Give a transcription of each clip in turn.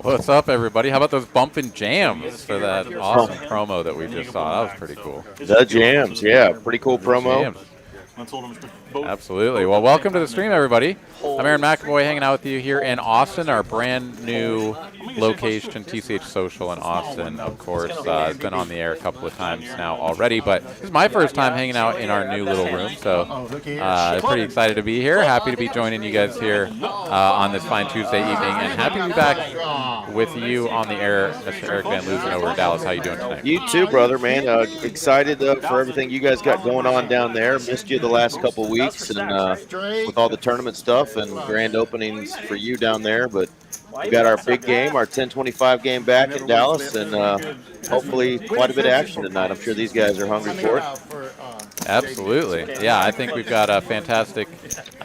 What's up, everybody? How about those bumpin' jams for that awesome promo that we just saw? That was pretty cool. The jams, yeah. Pretty cool promo. Absolutely. Well, welcome to the stream, everybody. I'm Aaron McAvoy hanging out with you here in Austin, our brand new location, TCH Social in Austin, of course. It's been on the air a couple of times now already, but this is my first time hanging out in our new little room, so pretty excited to be here. Happy to be joining you guys here on this fine Tuesday evening, and happy to be back with you on the air, Mr. Eric Van Loosen over in Dallas. How you doing tonight? You too, brother, man. Excited for everything you guys got going on down there. Missed you the last couple of weeks and with all the tournament stuff and grand openings for you down there, but we got our big game, our 1025 game back in Dallas, and hopefully quite a bit of action tonight. I'm sure these guys are hungry for it. Absolutely. Yeah, I think we've got a fantastic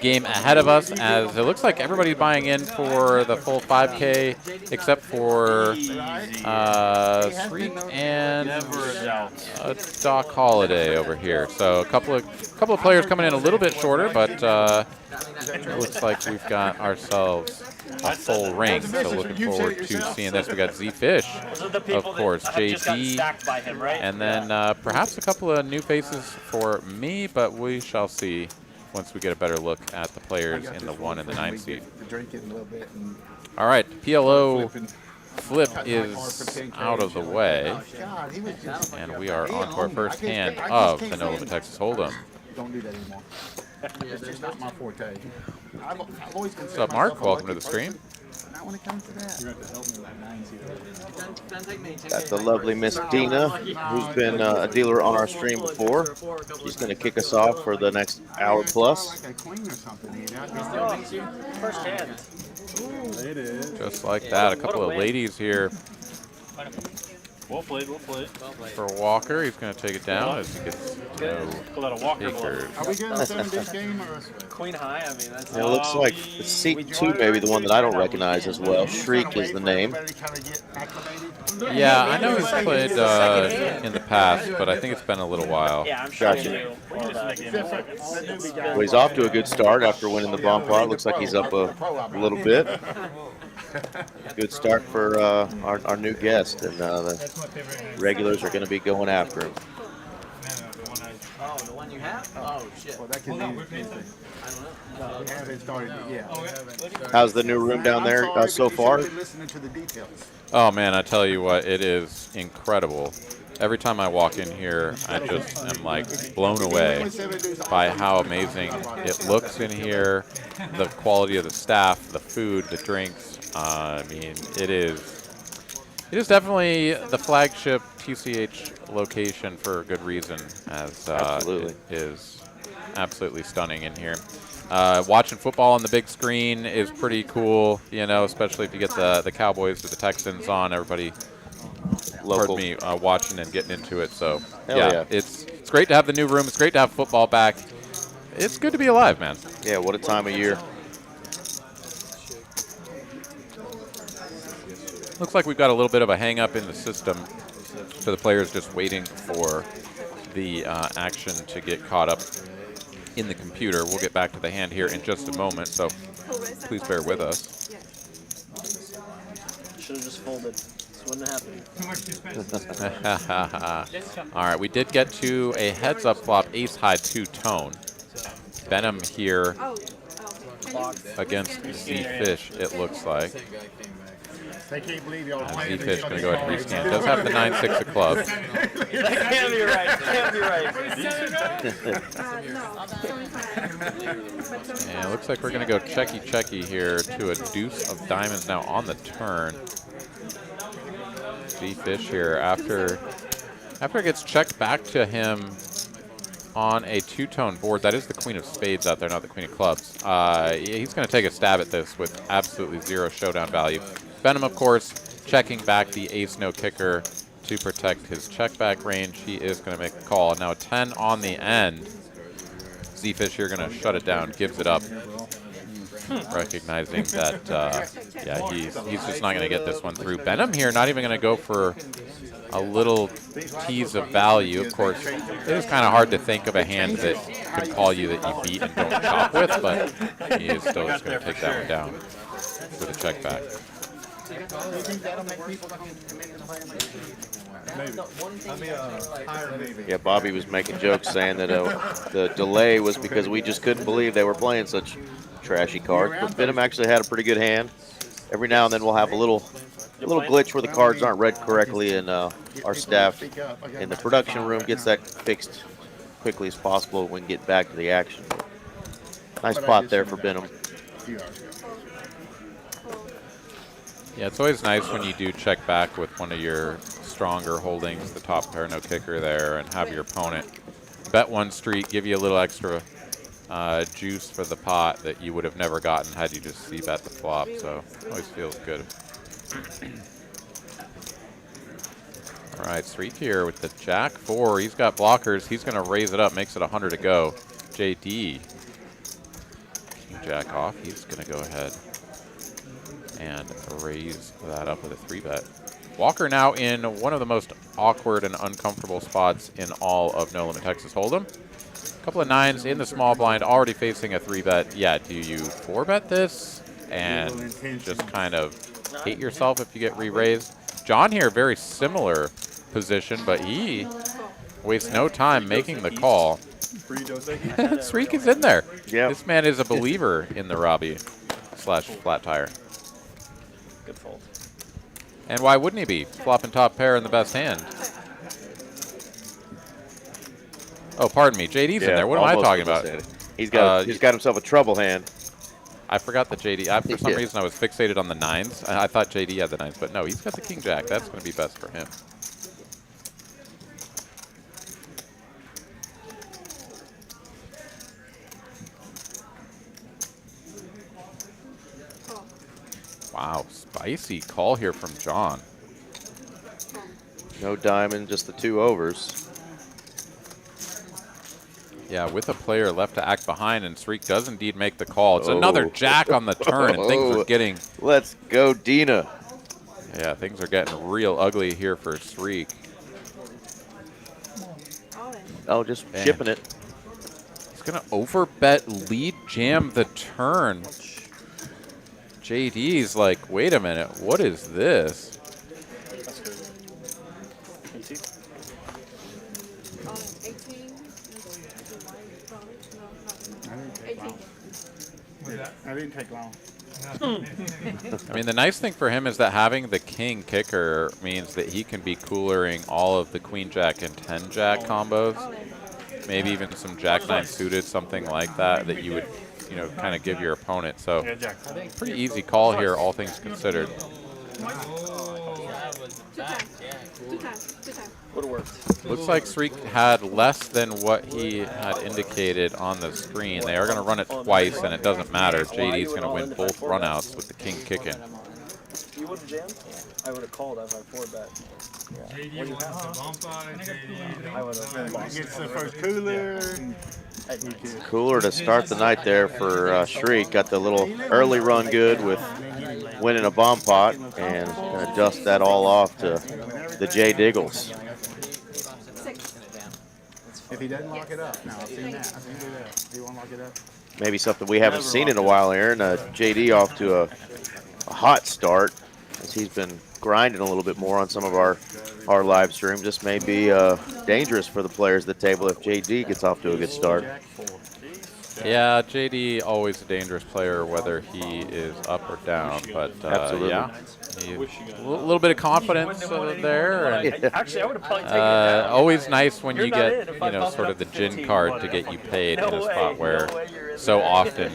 game ahead of us, as it looks like everybody's buying in for the full 5K except for Shriek and Doc Holiday over here. So a couple of players coming in a little bit shorter, but it looks like we've got ourselves a full ring. So looking forward to seeing this. We got Z-Fish, of course, JD, and then perhaps a couple of new faces for me, but we shall see once we get a better look at the players in the 1 and the 9 seed. All right, PLO flip is out of the way, and we are on to our first hand of the No Limit Texas Hold'em. Don't do that anymore. It's just not my forte. What's up, Mark? Welcome to the stream. Not when it comes to that. Got the lovely Miss Dina, who's been a dealer on our stream before. She's going to kick us off for the next hour plus. Like a queen or something. First hand. Just like that. A couple of ladies here. Well played, well played. For Walker, he's going to take it down as he gets no takers. Are we getting the same big game or Queen high? I mean, that's. It looks like the seat 2 maybe the one that I don't recognize as well. Shriek is the name. Yeah, I know he's played in the past, but I think it's been a little while. Yeah, I'm sure. Gotcha. Well, he's off to a good start after winning the bomb pot. Looks like he's up a little bit. Good start for our new guest, and the regulars are going to be going after him. Oh, the one you have? Oh, shit. Well, that could be. I don't know. We haven't started yet. How's the new room down there so far? Listening to the details. Oh, man, I tell you what, it is incredible. Every time I walk in here, I just am like blown away by how amazing it looks in here, the quality of the staff, the food, the drinks. I mean, it is definitely the flagship TCH location for a good reason, as it is absolutely stunning in here. Watching football on the big screen is pretty cool, you know, especially if you get the Cowboys or the Texans on. Everybody, Local. pardon me, watching and getting into it. So yeah, it's great to have the new room. It's great to have football back. It's good to be alive, man. Yeah, what a time of year. Looks like we've got a little bit of a hang-up in the system, so the players just waiting for the action to get caught up in the computer. We'll get back to the hand here in just a moment, so please bear with us. Should have just folded. This wouldn't happen. All right, we did get to a heads-up flop, ace-high two-tone. Venom here against Z-Fish, it looks like. They can't believe y'all playing. Z-Fish going to go ahead and rescan. Does have the 9-6 of clubs. That can't be right. Can't be right. And it looks like we're going to go checky here to a deuce of diamonds now on the turn. Z-Fish here after it gets checked back to him on a two-tone board. That is the queen of spades out there, not the queen of clubs. He's going to take a stab at this with absolutely zero showdown value. Venom, of course, checking back the ace no kicker to protect his check back range. He is going to make a call. Now 10 on the end. Z-Fish here going to shut it down, gives it up, recognizing that, yeah, he's just not going to get this one through. Benham here not even going to go for a little tease of value. Of course, it is kind of hard to think of a hand that could call you that you beat and don't chop with, but he is still just going to take that one down with a check back. Yeah, Bobby was making jokes saying that the delay was because we just couldn't believe they were playing such trashy cards. But Benham actually had a pretty good hand. Every now and then we'll have a little glitch where the cards aren't read correctly, and our staff in the production room gets that fixed quickly as possible when we get back to the action. Nice pot there for Benham. Yeah, it's always nice when you do check back with one of your stronger holdings, the top pair, no kicker there, and have your opponent bet one street, give you a little extra juice for the pot that you would have never gotten had you just see-bet the flop. So always feels good. All right, Streak here with the Jack 4. He's got blockers. He's going to raise it up, makes it 100 to go. JD, King Jack off. He's going to go ahead and raise that up with a 3-bet. Walker now in one of the most awkward and uncomfortable spots in all of No Limit Texas Hold'em. Couple of 9s in the small blind, already facing a 3-bet. Yeah, do you 4-bet this and just kind of hate yourself if you get re-raised? John here, very similar position, but he wastes no time making the call. Streak is in there. Yep. This man is a believer in the Robbie / flat tire. Good fold. And why wouldn't he be? Flopping top pair in the best hand. Oh, pardon me. JD's in there. What am I talking about? He's got himself a trouble hand. I forgot that JD. For some reason, I was fixated on the 9s. I thought JD had the 9s, but no, he's got the King Jack. That's going to be best for him. Wow, spicy call here from John. No diamond, just the 2 overs. Yeah, with a player left to act behind, and Streak does indeed make the call. It's another Jack on the turn, and things are getting... Let's go, Dina. Yeah, things are getting real ugly here for Streak. Oh, just shipping it. He's going to overbet lead jam the turn. JD's like, wait a minute, what is this? I didn't take long. I mean, the nice thing for him is that having the king kicker means that he can be coolering all of the queen jack and 10 jack combos. Maybe even some jack 9 suited, something like that, that you would, you know, kind of give your opponent. So pretty easy call here, all things considered. Looks like Streak had less than what he had indicated on the screen. They are going to run it twice, and it doesn't matter. JD's going to win both runouts with the king kicking. You would have jammed? I would have called as my 4-bet. JD wants the bump I would have. Gets the first cooler. Cooler to start the night there for Shriek. Got the little early run good with winning a bomb pot, and gonna dust that all off to the J Diggles. If he doesn't lock it up, now I've seen that. I've seen do that. He won't lock it up. Maybe something we haven't seen in a while, Aaron. JD off to a hot start, as he's been grinding a little bit more on some of our live streams. This may be dangerous for the players at the table if JD gets off to a good start. Yeah, JD always a dangerous player, whether he is up or down. But yeah, a little bit of confidence there. And, Actually, I would have probably taken it down. always nice when you get, you know, sort of the gin card to get you paid in a spot where so often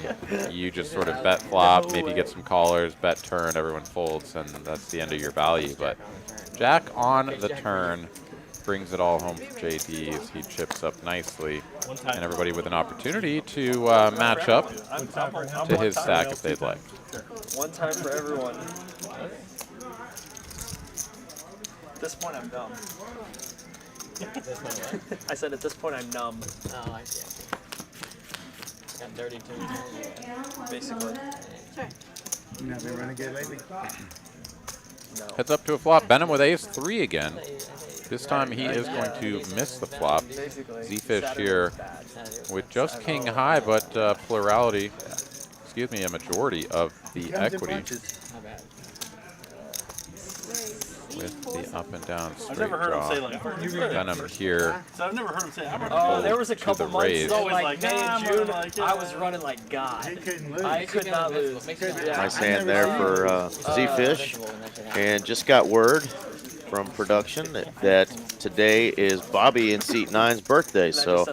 you just sort of bet flop, maybe get some callers, bet turn, everyone folds, and that's the end of your value. But Jack on the turn brings it all home for JD as he chips up nicely, and everybody with an opportunity to match up to his stack if they'd like. One time for everyone. At this point, I'm dumb. I said at this point, I'm numb. Oh, I see. Got dirty too. Basically. You not been running good lately? No. Heads up to a flop. Benham with ace-3 again. This time he is going to miss the flop. Z-Fish here with just king high, but plurality, excuse me, a majority of the equity. With the up and down straight I've never heard him draw. say like, Benham here. so I've never heard him say, I'm gonna Oh, there was a to couple the months raise. in Always like like, May nah, and I'm June. like, I was running like God. He couldn't lose. I could not lose. Yeah. Nice hand there for Z-Fish. And just got word from production that today is Bobby in seat 9's birthday. So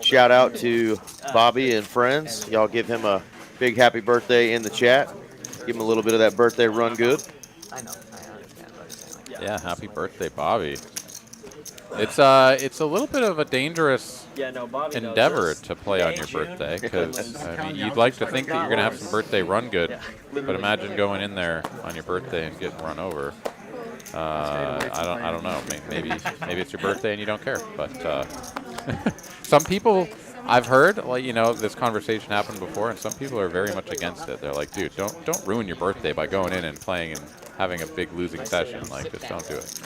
shout out to Bobby and friends. Y'all give him a big happy birthday in the chat. Give him a little bit of that birthday run good. I know. I understand what you're saying. Like, Yeah, happy birthday, Bobby. It's a little bit of a dangerous Bobby endeavor to play on your birthday, because I mean, you'd like to think that you're gonna have some birthday run good, but imagine going in there on your birthday and getting run over. I don't know. Maybe it's your birthday and you don't care. But some people I've heard, like, you know, this conversation happened before, and some people are very much against it. They're like, dude, don't ruin your birthday by going in and playing and having a big losing session. Like, just don't do it.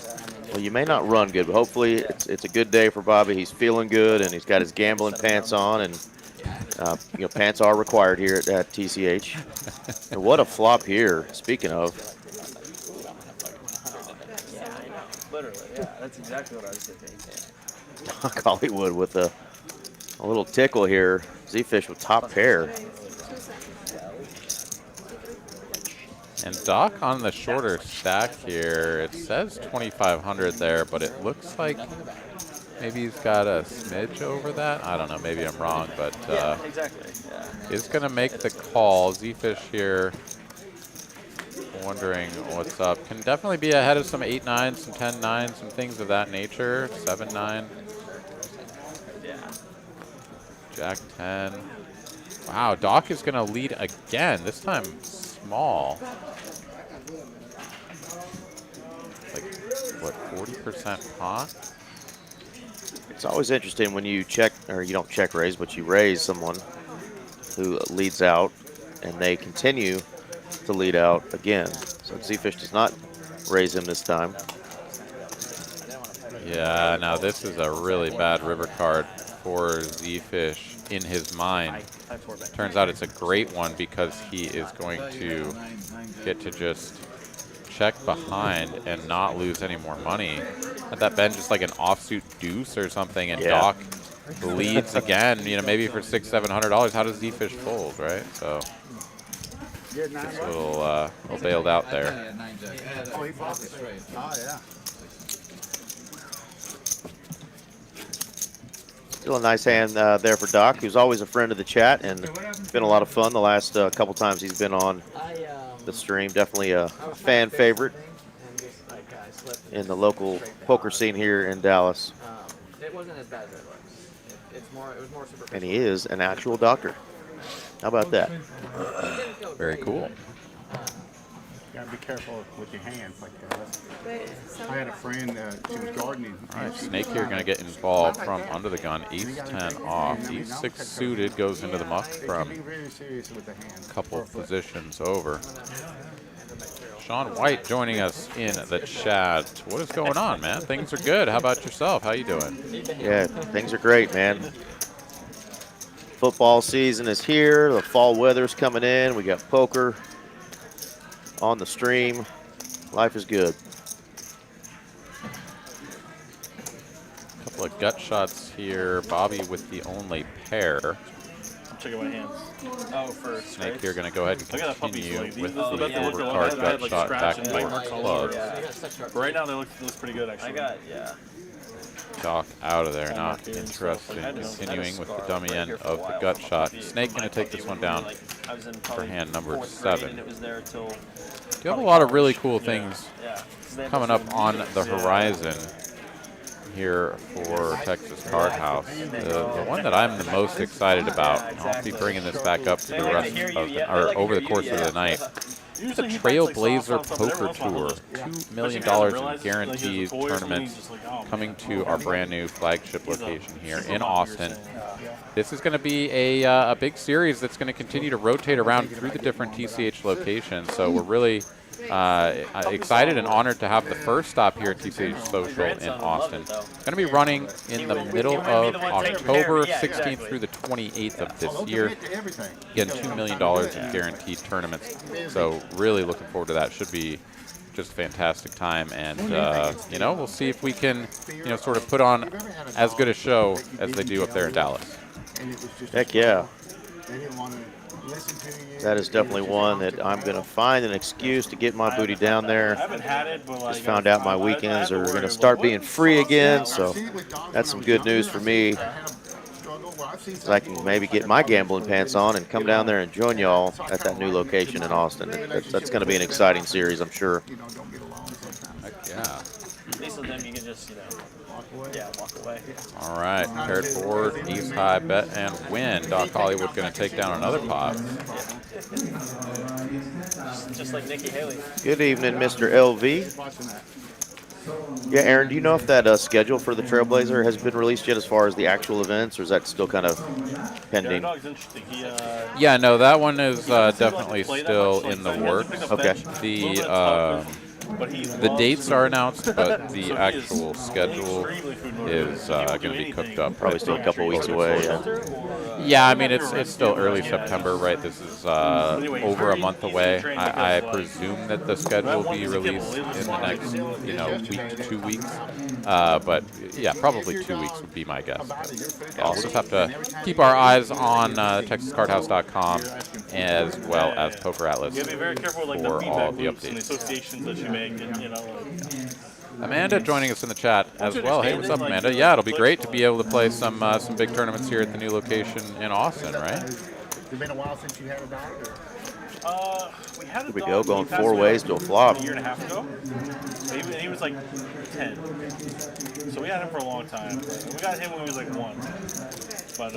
Well, you may not run good, but hopefully it's a good day for Bobby. He's feeling good, and he's got his gambling pants on, and you know, pants are required here at TCH. And what a flop here. Speaking of, Yeah, I know. Literally, yeah. That's exactly what I was thinking. Doc Hollywood with a little tickle here. Z-Fish with top pair. And Doc on the shorter stack here. It says 2,500 there, but it looks like maybe he's got a smidge over that. I don't know. Maybe I'm wrong, but Exactly. Yeah. is going to make the call. Z-Fish here, wondering what's up. Can definitely be ahead of some 8-9, some 10-9, some things of that nature. 7-9. Yeah. Jack 10. Wow, Doc is going to lead again. This time small. Like, what, 40% pot? It's always interesting when you check, or you don't check raise, but you raise someone who leads out, and they continue to lead out again. So Z-Fish does not raise him this time. Yeah, now this is a really bad river card for Z-Fish in his mind. Turns out it's a great one because he is going to get to just check behind and not lose any more money. Had that been just like an offsuit deuce or something, and Doc leads again, you know, maybe for $600-700. How does Z-Fish fold, right? So just a little bailed out there. Oh, he bought it straight. Oh, yeah. Still a nice hand there for Doc, who's always a friend of the chat, and it's been a lot of fun the last couple times he's been on the stream. Definitely a fan favorite in the local poker scene here in Dallas. It wasn't as bad as it looks. It was more superficial. And he is an actual doctor. How about that? Very cool. You gotta be careful with your hands like that. I had a friend, she was gardening. All right, Snake here going to get involved from under the gun. Ace-10 off. Ace-6 suited goes into the muck from Be very serious with the hands. a couple of positions over. Sean White joining us in the chat. What is going on, man? Things are good. How about yourself? How you doing? Yeah, things are great, man. Football season is here. The fall weather's coming in. We got poker on the stream. Life is good. Couple of gut shots here. Bobby with the only pair. I'm checking my hands. Oh, for Snake here going to go ahead and Look at that puppy continue swing. with the I bet they look overcard I gut had, like, shot scratch back and for marks all clubs. over. But right now, they look pretty good, actually. Doc out of there, I'm not not doing interested stuff. in I had a continuing with the scar dummy right end here for of a the while. gut shot. Puppy- Snake going my to take puppy this one when, down. like, I was in for probably hand number 4th grade, 7. and it was there till You have a lot of really cool yeah. things Yeah. coming up on the Yeah. horizon here for Texas Card House. The one that I'm the most excited about, I'll be bringing this back up to the rest of the, or over the course of the night, The Usually he bets, like, Trailblazer soft, but Poker every Tour, once in a while $2 he'll million realize, in like, he has guaranteed a voice when he's tournaments just like, oh, man. coming to our brand new flagship location here in Austin. Yeah. This is going to be a big series that's going to continue to rotate around through the different TCH locations. So we're really excited and honored to have the first stop here at TCH Social in Austin. Going to be running in the middle of October 16th through the 28th of this year. Again, $2 million in guaranteed tournaments. So really looking forward to that. Should be just a fantastic time, and you know, we'll see if we can, you know, sort of put on as good a show as they do up there in Dallas. Heck yeah. That is definitely one that I'm going to find an excuse to get my booty down there. I haven't had it, but like, Just found out my weekends are going to start being free again, so that's some good news for me. So I can maybe get my gambling pants on and come down there and join y'all at that new location in Austin. That's going to be an exciting series, I'm sure. Heck yeah. At least with them, you can just, you know, walk away. All right, paired forward, ace high, bet and win. Doc Hollywood going to take down another pot. Just like Nikki Haley. Good evening, Mr. LV. Yeah, Aaron, do you know if that schedule for the Trailblazer has been released yet as far as the actual events, or is that still kind of pending? Yeah, no, that one is definitely still in the works. Okay. The dates are announced, but the actual schedule is going to be cooked up. Probably still a couple weeks away. Yeah, I mean, it's still early September, right? This is over a month away. I presume that the schedule will be released in the next, you know, week to 2 weeks. But yeah, probably 2 weeks would be my guess. Yeah, we'll just have to keep our eyes on TexasCardHouse.com as well as Poker Atlas for all the updates. Amanda joining us in the chat as well. Hey, what's up, Amanda? Yeah, it'll be great to be able to play some big tournaments here at the new location in Austin, right? Has it been a while since you had a dog? We had a Here we dog. go, going 4 ways to a flop. A year and a half ago. He was like 10. So we had him for a long time. We got him when he was like 1. But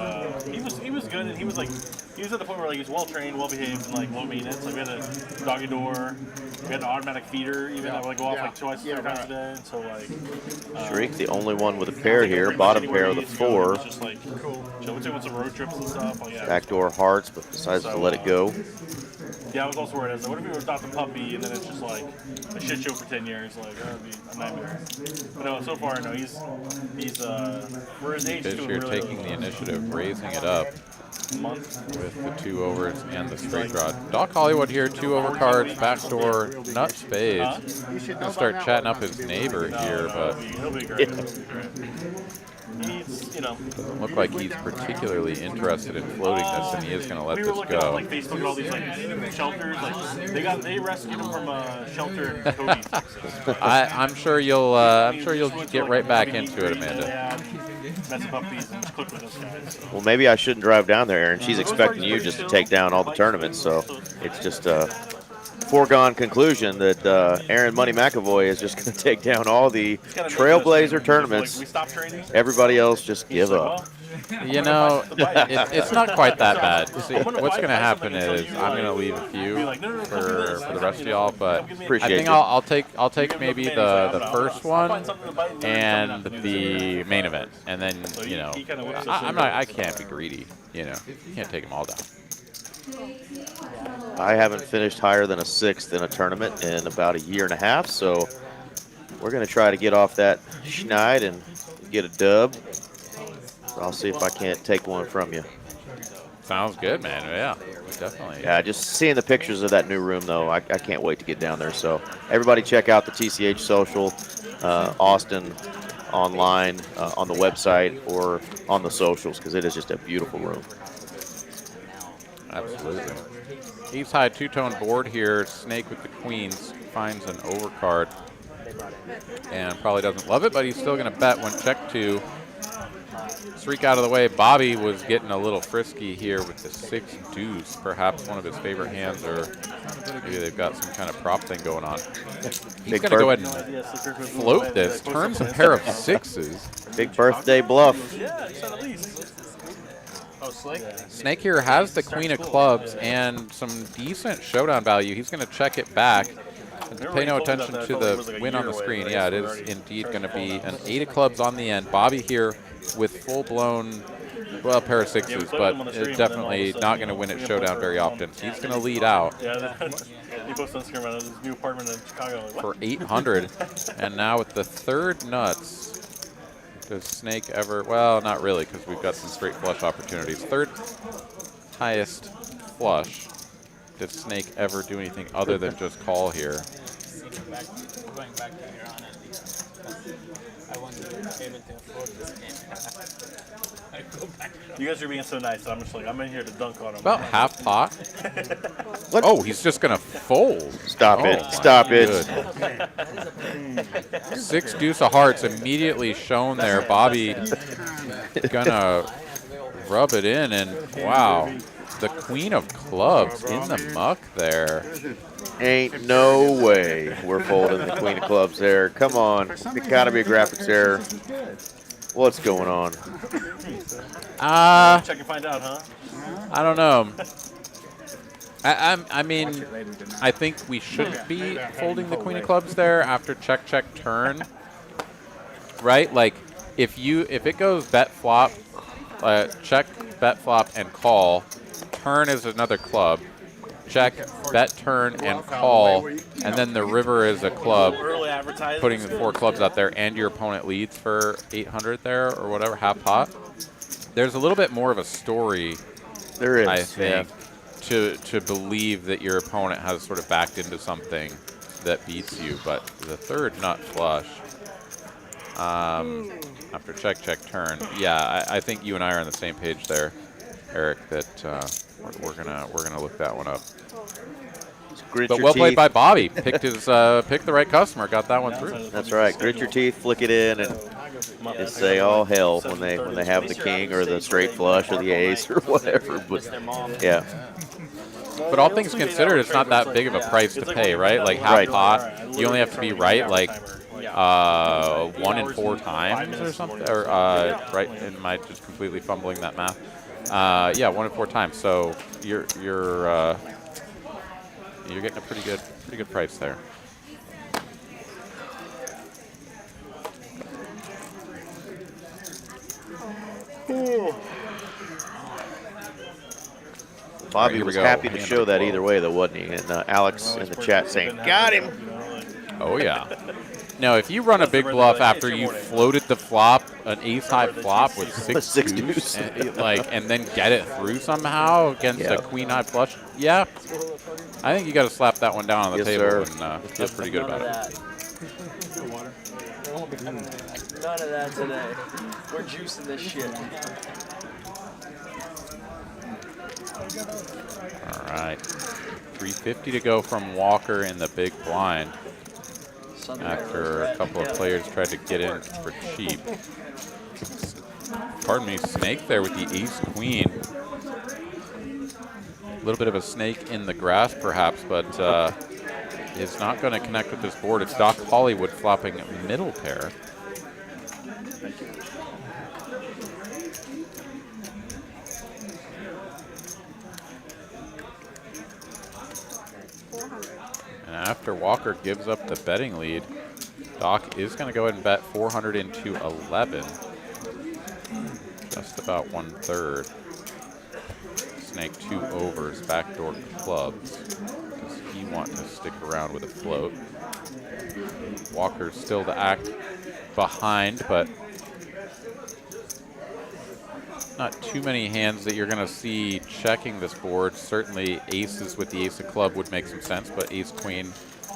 he was good, and he was at the point where like he was well trained, well behaved, and like low maintenance. Like we had a doggy door, we had an automatic feeder, even that would like go off like twice, 3 times a day. And so like Shriek, the only one with a pair here, bottom pair with a 4. Just like so we took with some road trips and stuff. Like, yeah, Backdoor hearts, but decides to let it go. Yeah, I was also worried. I was like, what if we were adopt a puppy and then it's just like a shit show for 10 years? Like, that would be a nightmare. But no, so far, no, he's for his age, Fish doing here really, taking the initiative, raising it up with the 2 overs and the straight draw. Doc Hollywood here, 2 over cards, backdoor, nut spades. Gonna start chatting up his neighbor here, but he'll be great. He'll be great. He's, you know, doesn't look like he's particularly interested in floating this, and he is going to let we this were looking go. on like Facebook and all these like shelters. Like they rescued him from a shelter in Cody. I'm sure you'll get right back into it, Amanda. Messing puppies and cook with those guys. So. Well, maybe I shouldn't drive down there, Aaron. She's expecting you just to take down all the tournaments, so it's just a foregone conclusion that Aaron Money McAvoy is just going to take down all the Trailblazer tournaments. Everybody else just give up. You know, it's not quite that bad. See, what's going to happen is I'm going to leave a few for the rest of y'all, but I think I'll take maybe the first one and the main event, and then you know I can't be greedy. You know, you can't take them all down. I haven't finished higher than a 6th in a tournament in about a year and a half, so we're going to try to get off that schneid and get a dub. So I'll see if I can't take one from you. Sounds good, man. Yeah, definitely. Yeah, just seeing the pictures of that new room, though, I can't wait to get down there. So everybody check out the TCH Social, Austin online, on the website or on the socials, because it is just a beautiful room. Absolutely. Ace high 2-tone board here. Snake with the queens finds an overcard and probably doesn't love it, but he's still going to bet when check 2. Streak out of the way. Bobby was getting a little frisky here with the 6 deuce, perhaps one of his favorite hands, or maybe they've got some kind of prop thing going on. He's going to go ahead and float this, turns a pair of 6s. Big birthday bluff. Oh, Slick? Snake here has the queen of clubs and some decent showdown value. He's going to check it back. And pay no attention to the win on the screen. Yeah, it is indeed going to be an 8 of clubs on the end. Bobby here with full-blown, well, pair of sixes, but definitely not going to win at showdown very often. He's going to lead out. Yeah, he posted on Instagram about his new apartment in Chicago. Like, for 800. And now with the third nuts, does Snake ever, well, not really, because we've got some straight flush opportunities. Third highest flush. Did Snake ever do anything other than just call here? Going back to your honor, I want to be able to afford this game. I go back. you guys are being so nice. I'm just like, I'm in here to dunk on him. About half pot. What? Oh, he's just going to fold. Stop Oh, it. my Stop it. good. 6 deuce of hearts immediately shown there. Bobby gonna rub it in, and wow, the queen of clubs in the muck there. Ain't no way we're folding the queen of clubs there. Come on. It got to be a graphics error. What's going on? Check and find out, huh? I don't know. I mean, I think we should be folding the queen of clubs there after check, check, turn, right? Like, if it goes bet flop, check, bet flop, and call, turn is another club, check, bet, turn, and call, and then the river is a club, Early advertising. putting the 4 clubs out there, and your opponent leads for 800 there, or whatever, half pot. There's a little bit more of a story, There is. I think, to believe that your opponent has sort of backed into something that beats you. But the third nut flush, after check, check, turn, yeah, I think you and I are on the same page there, Eric. That we're gonna look that one up. Grit But your well played teeth. by Bobby. Picked his picked the right customer. Got that one through. That's right. Grit your teeth, flick it in, and just say all hell when they have the king or the straight flush or the ace or whatever. But yeah, But all things considered, it's not that big of a price to pay, right? Like half Right. pot, you only have to be right like 1 in 4 times or something. Or right? Am I just completely fumbling that math? Yeah, 1 in 4 times. So you're getting a pretty good price there. Bobby Here we was go. happy to Hand show of that 12. either way, though, wasn't he? And Alex in the chat saying, "Got him." Oh yeah. Now, if you run a big bluff after you floated the flop, an ace-high flop with 6 Six deuce, deuce. and then get it through somehow against Yeah. a queen-high flush, yeah, I think you got to slap that one down on the Yes, table sir. and feel pretty good about it. None of that today. We're juicing this shit. All right, 350 to go from Walker in the big blind after a couple of players tried to get in for cheap. Pardon me, Snake there with the ace-queen. A little bit of a snake in the grass, perhaps, but is not going to connect with this board. It's Doc Hollywood flopping middle pair. And after Walker gives up the betting lead, Doc is going to go ahead and bet 400 into 11. Just about 1/3. Snake 2 overs, backdoor clubs. Does he want to stick around with a float? Walker's still the act behind, but not too many hands that you're going to see checking this board. Certainly aces with the ace of club would make some sense, but ace-queen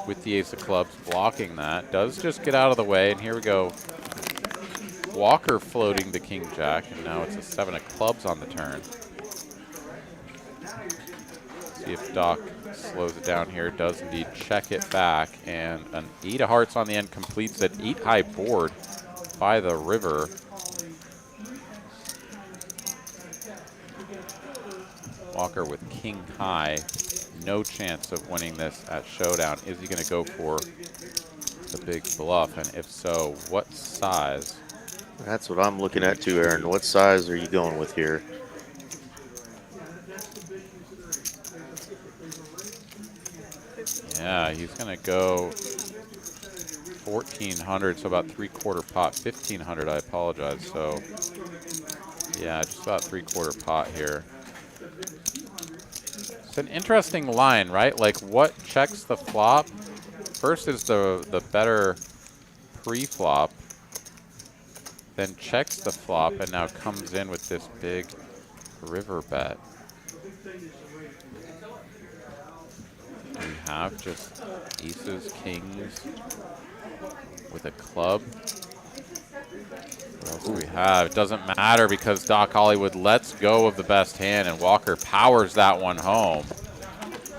with the ace of clubs blocking that. Does just get out of the way, and here we go. Walker floating the king-jack, and now it's a 7 of clubs on the turn. See if Doc slows it down here. Does indeed check it back, and an 8 of hearts on the end completes an 8-high board by the river. Walker with king high, no chance of winning this at showdown. Is he going to go for the big bluff? And if so, what size? That's what I'm looking at too, Aaron. What size are you going with here? Yeah, he's going to go 1,400, so about 3/4 pot. 1,500, I apologize. So, yeah, just about 3/4 pot here. It's an interesting line, right? Like, what checks the flop? First is the better pre-flop, then checks the flop, and now comes in with this big river bet. We have just aces, kings with a club. What else do we have? It doesn't matter because Doc Hollywood lets go of the best hand, and Walker powers that one home.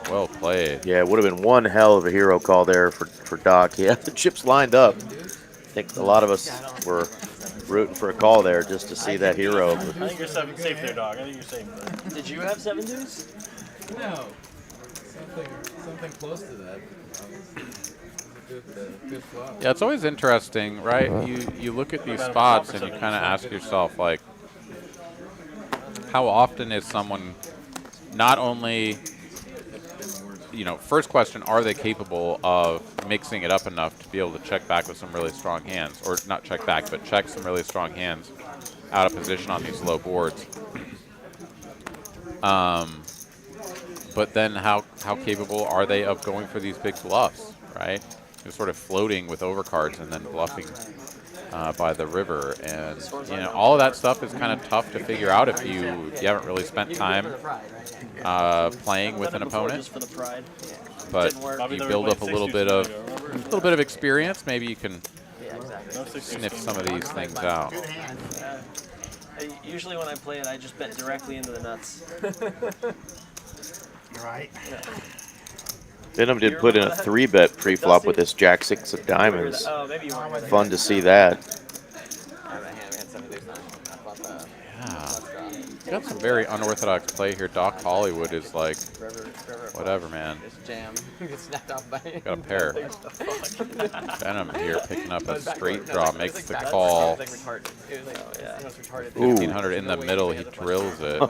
Well played. Yeah, it would have been one hell of a hero call there for Doc. He had the chips lined up. I think a lot of us were rooting for a call there just to see that hero. I think you're safe there, dog. I think you're safe there. Did you have 7 deuce? No. Something close to that. Good flop. Yeah, it's always interesting, right? You look at these spots and you kind of ask yourself, like, how often is someone not only, you know, first question, are they capable of mixing it up enough to be able to check back with some really strong hands, or not check back, but check some really strong hands out of position on these low boards. But then how capable are they of going for these big bluffs, right? They're sort of floating with overcards and then bluffing by the river. And, you know, all of that stuff is kind of tough to figure out if you haven't really spent time playing with an opponent. But you build up a little bit of experience. Maybe you can sniff some of these things out. Usually when I play it, I just bet directly into the nuts. Right. Venom did put in a 3-bet pre-flop with this Jack 6 of diamonds. Oh, maybe you weren't. Fun to see that. Yeah. Got some very unorthodox play here. Doc Hollywood is like, whatever, man. Got a pair. Venom here picking up a straight draw, makes the call. 1,500 in the middle, he drills it.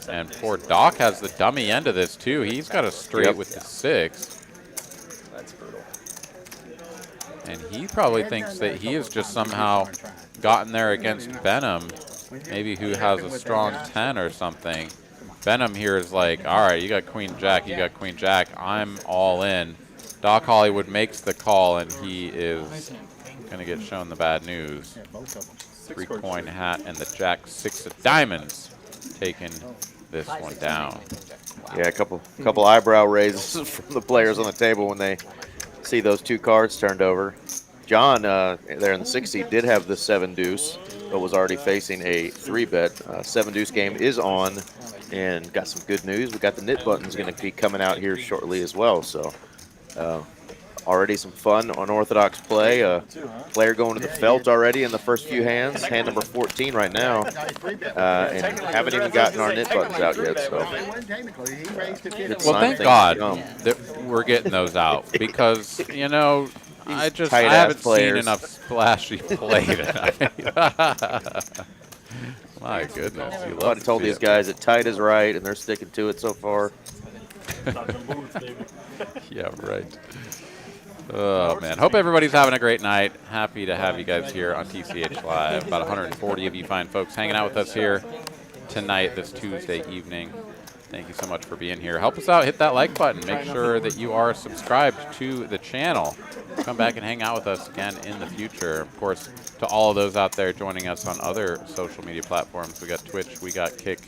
And poor Doc has the dummy end of this too. He's got a straight with the 6. That's brutal. And he probably thinks that he has just somehow gotten there against Venom, maybe who has a strong 10 or something. Venom here is like, all right, you got Queen Jack, you got Queen Jack, I'm all in. Doc Hollywood makes the call, and he is going to get shown the bad news. 3-coin hat and the Jack 6 of diamonds taking this one down. Yeah, a couple eyebrow raises from the players on the table when they see those 2 cards turned over. John, there in the 60, did have the 7 deuce, but was already facing a 3-bet. 7 deuce game is on, and got some good news. We got the knit buttons going to be coming out here shortly as well. So already some fun unorthodox play. Player going to the felt already in the first few hands. Hand number 14 right now, and haven't even gotten our knit buttons out yet. So well, thank God that we're getting those out, because, you know, I haven't seen enough splashy play tonight. My goodness, you love I told these guys that tight is right, and they're sticking to it so far. Yeah, right. Oh, man. Hope everybody's having a great night. Happy to have you guys here on TCH Live. About 140 of you fine folks hanging out with us here tonight, this Tuesday evening. Thank you so much for being here. Help us out. Hit that like button. Make sure that you are subscribed to the channel. Come back and hang out with us again in the future. Of course, to all of those out there joining us on other social media platforms, we got Twitch, we got Kick.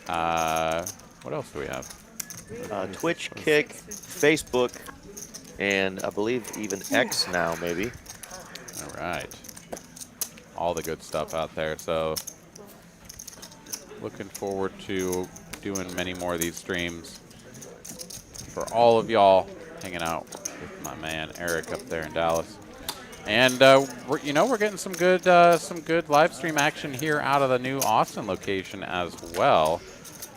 What else do we have? Twitch, Kick, Facebook, and I believe even X now, maybe. All right. All the good stuff out there. So looking forward to doing many more of these streams for all of y'all hanging out with my man Eric up there in Dallas. And we're getting some good live stream action here out of the new Austin location as well.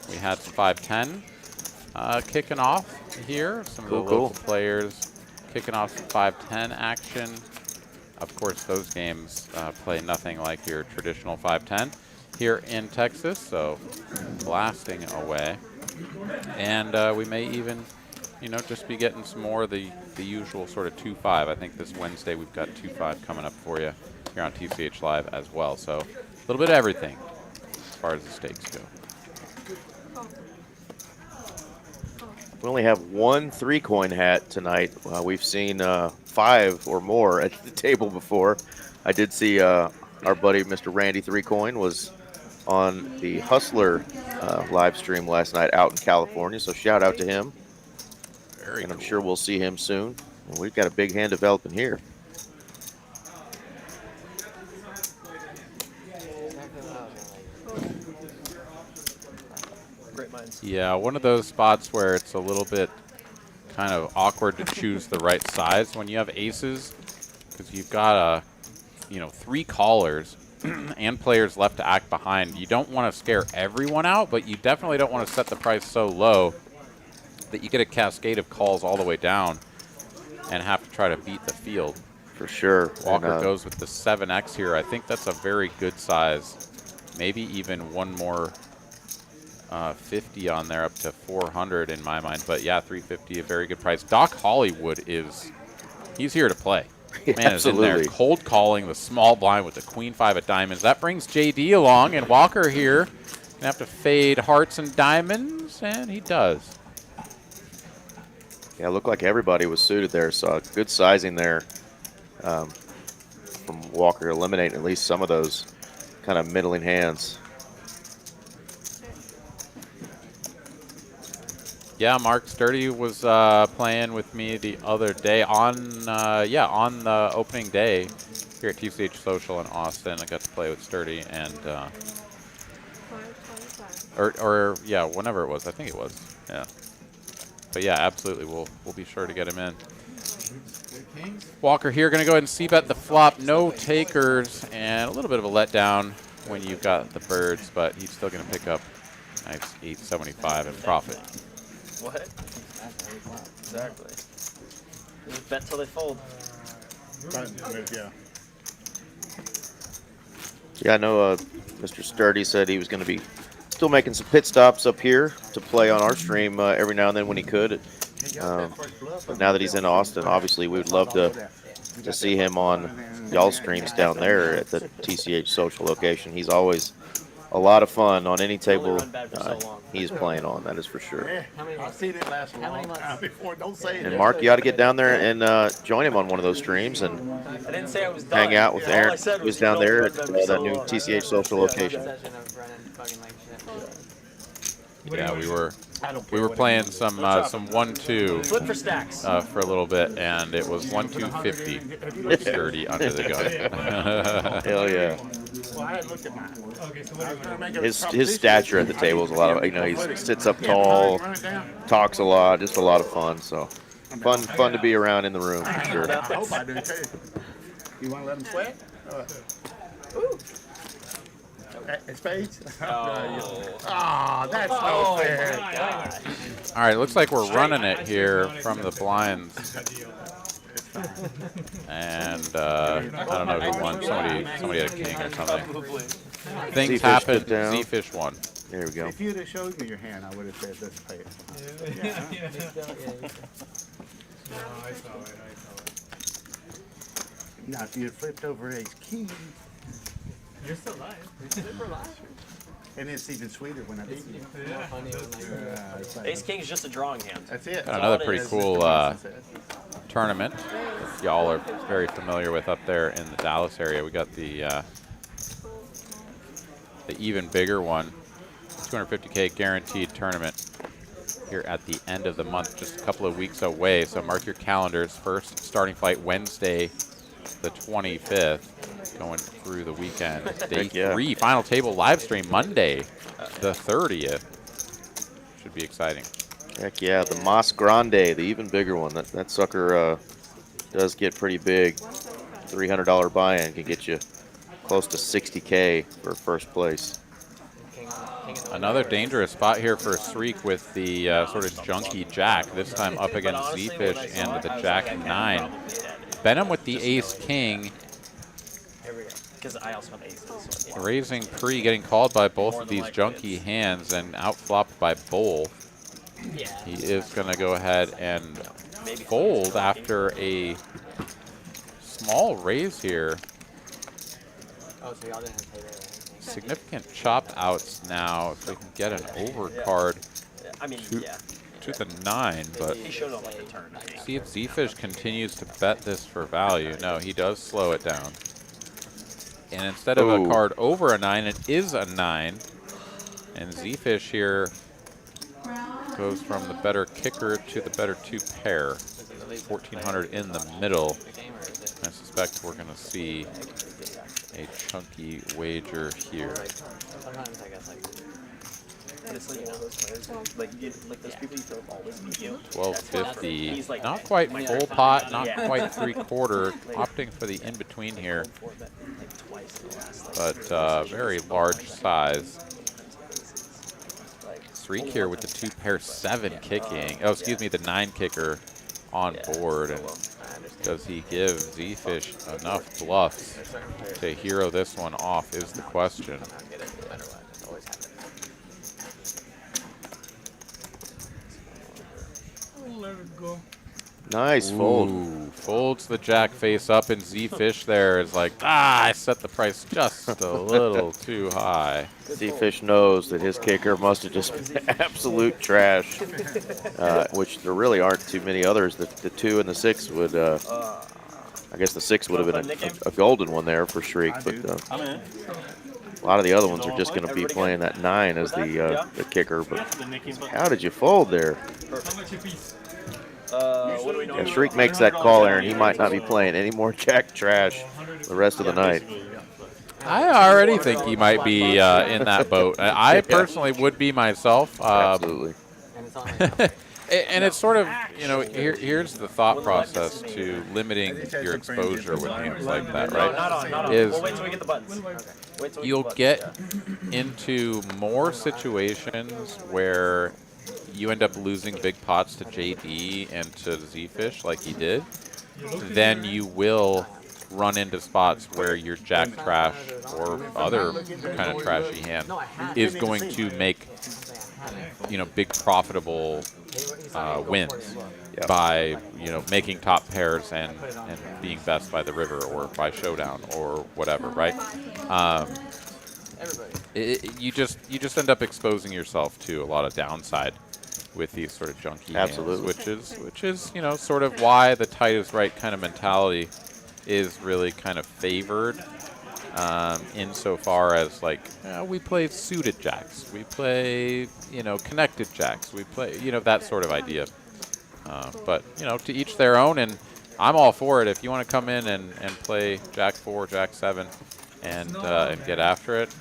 We had some 510 kicking off here. Some of the local players kicking off some 510 action. Of course, those games play nothing like your traditional 510 here in Texas, so blasting away. And we may even you know, just be getting some more of the usual sort of 2-5. I think this Wednesday we've got 2-5 coming up for you here on TCH Live as well. So a little bit of everything as far as the stakes go. We only have one 3-coin hat tonight. We've seen 5 or more at the table before. I did see our buddy Mr. Randy 3-coin was on the Hustler live stream last night out in California, so shout out to him. Very and I'm cool. sure we'll see him soon. And we've got a big hand developing here. Great minds. Yeah, one of those spots where it's a little bit kind of awkward to choose the right size when you have aces, because you've got you know, 3 callers and players left to act behind. You don't want to scare everyone out, but you definitely don't want to set the price so low that you get a cascade of calls all the way down and have to try to beat the field. For sure. Walker goes with the 7X here. I think that's a very good size. Maybe even one more 50 on there, up to 400 in my mind. But yeah, 350, a very good price. Doc Hollywood he's here to play. Man is in there cold calling the small blind with the queen 5 of diamonds. That brings JD along, and Walker here gonna have to fade hearts and diamonds, and he does. Yeah, it looked like everybody was suited there, so good sizing there from Walker, eliminating at least some of those kind of middling hands. Yeah, Mark Sturdy was playing with me the other day on the opening day here at TCH Social in Austin. I got to play with Sturdy and yeah, whenever it was, I think it was. Yeah. But yeah, absolutely, we'll be sure to get him in. Walker here going to go ahead and c-bet the flop, no takers, and a little bit of a letdown when you've got the birds, but he's still going to pick up nice 875 and profit. What? Exactly. Just bet till they fold. Yeah. Yeah, I know Mr. Sturdy said he was going to be still making some pit stops up here to play on our stream every now and then when he could. But now that he's in Austin, obviously we would love to see him on y'all streams down there at the TCH Social location. He's always a lot of fun on any table he's playing on, that is for sure. I've seen it last a long time before. Don't say it. And Mark, you ought to get down there and join him on one of those streams and I didn't say I was done. hang out with Aaron, All I who's down there at that new TCH Social location. Yeah, we were playing some 1-2 Flip for stacks. for a little bit, and it was 1-2-50 with Sturdy under the gun. Hell yeah. Well, I had looked at mine. Okay, so what do you want? His stature at the table is a lot of, you know, he sits up tall, talks a lot, just a lot of fun. So fun to be around in the room for sure. I hope I do too. You want to let him sweat? Spades? Oh, that's no fair. All right, looks like we're running it here from the blinds. And I don't know who won. Somebody had a king or something. Things Z-Fish happened. put down. Z-Fish won. There we go. If you'd have showed me your hand, I would have said this pay it. No, I saw it. Now, if you had flipped over ace king, You're still alive. and it's even sweeter when I beat you. Yeah. It's like- Ace king is just a drawing hand. That's it. Got another pretty is. cool tournament y'all are very familiar with up there in the Dallas area. We got the even bigger one, 250K guaranteed tournament here at the end of the month, just a couple of weeks away. So mark your calendars. First starting flight Wednesday, the 25th, going through the weekend. Day 3, final table live stream Monday, the 30th. Should be exciting. Heck yeah, the Mas Grande, the even bigger one. That sucker does get pretty big. $300 buy-in can get you close to 60K for first place. Another dangerous spot here for Sreek with the sort of junky jack, this time up against Z-Fish and the jack-9. Benham with the ace-king. Here we go. Because I also have aces. So yeah. Raising pre, getting called by both of these junky hands and outflopped by Bowl. Yeah. He is going to go ahead and fold after a small raise here. Oh, so y'all didn't pay that. Significant chop outs now if we can get an overcard I mean, to the 9, but he showed on like the turn. see if Z-Fish continues to bet this for value. No, he does slow it down. And instead of a card over a 9, it is a 9. And Z-Fish here goes from the better kicker to the better 2 pair. 1,400 in the middle. I suspect we're going to see a chunky wager here. Sometimes I guess like. Honestly, you know, those players, like those people you throw balls with, you know, 1250. Not quite full pot, not quite 3/4. Opting for the in-between here. But very large size. Streak here with the 2 pair 7 kicking. Oh, excuse me, the 9 kicker on board. And does he give Z-Fish enough bluffs to hero this one off is the question. Let it go. Nice fold. Ooh, folds the jack face up, and Z-Fish there is like, I set the price just a little too high. Z-Fish knows that his kicker must have just been absolute trash, which there really aren't too many others. The 2 and the 6 would, I guess the 6 would have been a golden one there for Shriek, but a lot of the other ones are just going to be playing that 9 as the kicker. But how did you fold there? How much a piece? what do we know? If Shriek makes that call, Aaron, he might not be playing any more jack trash the rest of the night. I already think he might be in that boat. I personally would be myself. Absolutely. And it's sort of, you know, here's the thought process to limiting your exposure with hands like that, right? Is We'll wait till we get the buttons. you'll get into more situations where you end up losing big pots to JD and to Z-Fish like he did, then you will run into spots where your jack trash or other kind of trashy hand is going to make, you know, big profitable wins by, you know, making top pairs and being best by the river or by showdown or whatever, right? You just end up exposing yourself to a lot of downside with these sort of junky hands, which is you know, sort of why the tight is right kind of mentality is really kind of favored insofar as, like, we play suited jacks, we play, you know, connected jacks, we play, you know, that sort of idea. But, you know, to each their own, and I'm all for it. If you want to come in and play Jack 4, Jack 7, and get after it,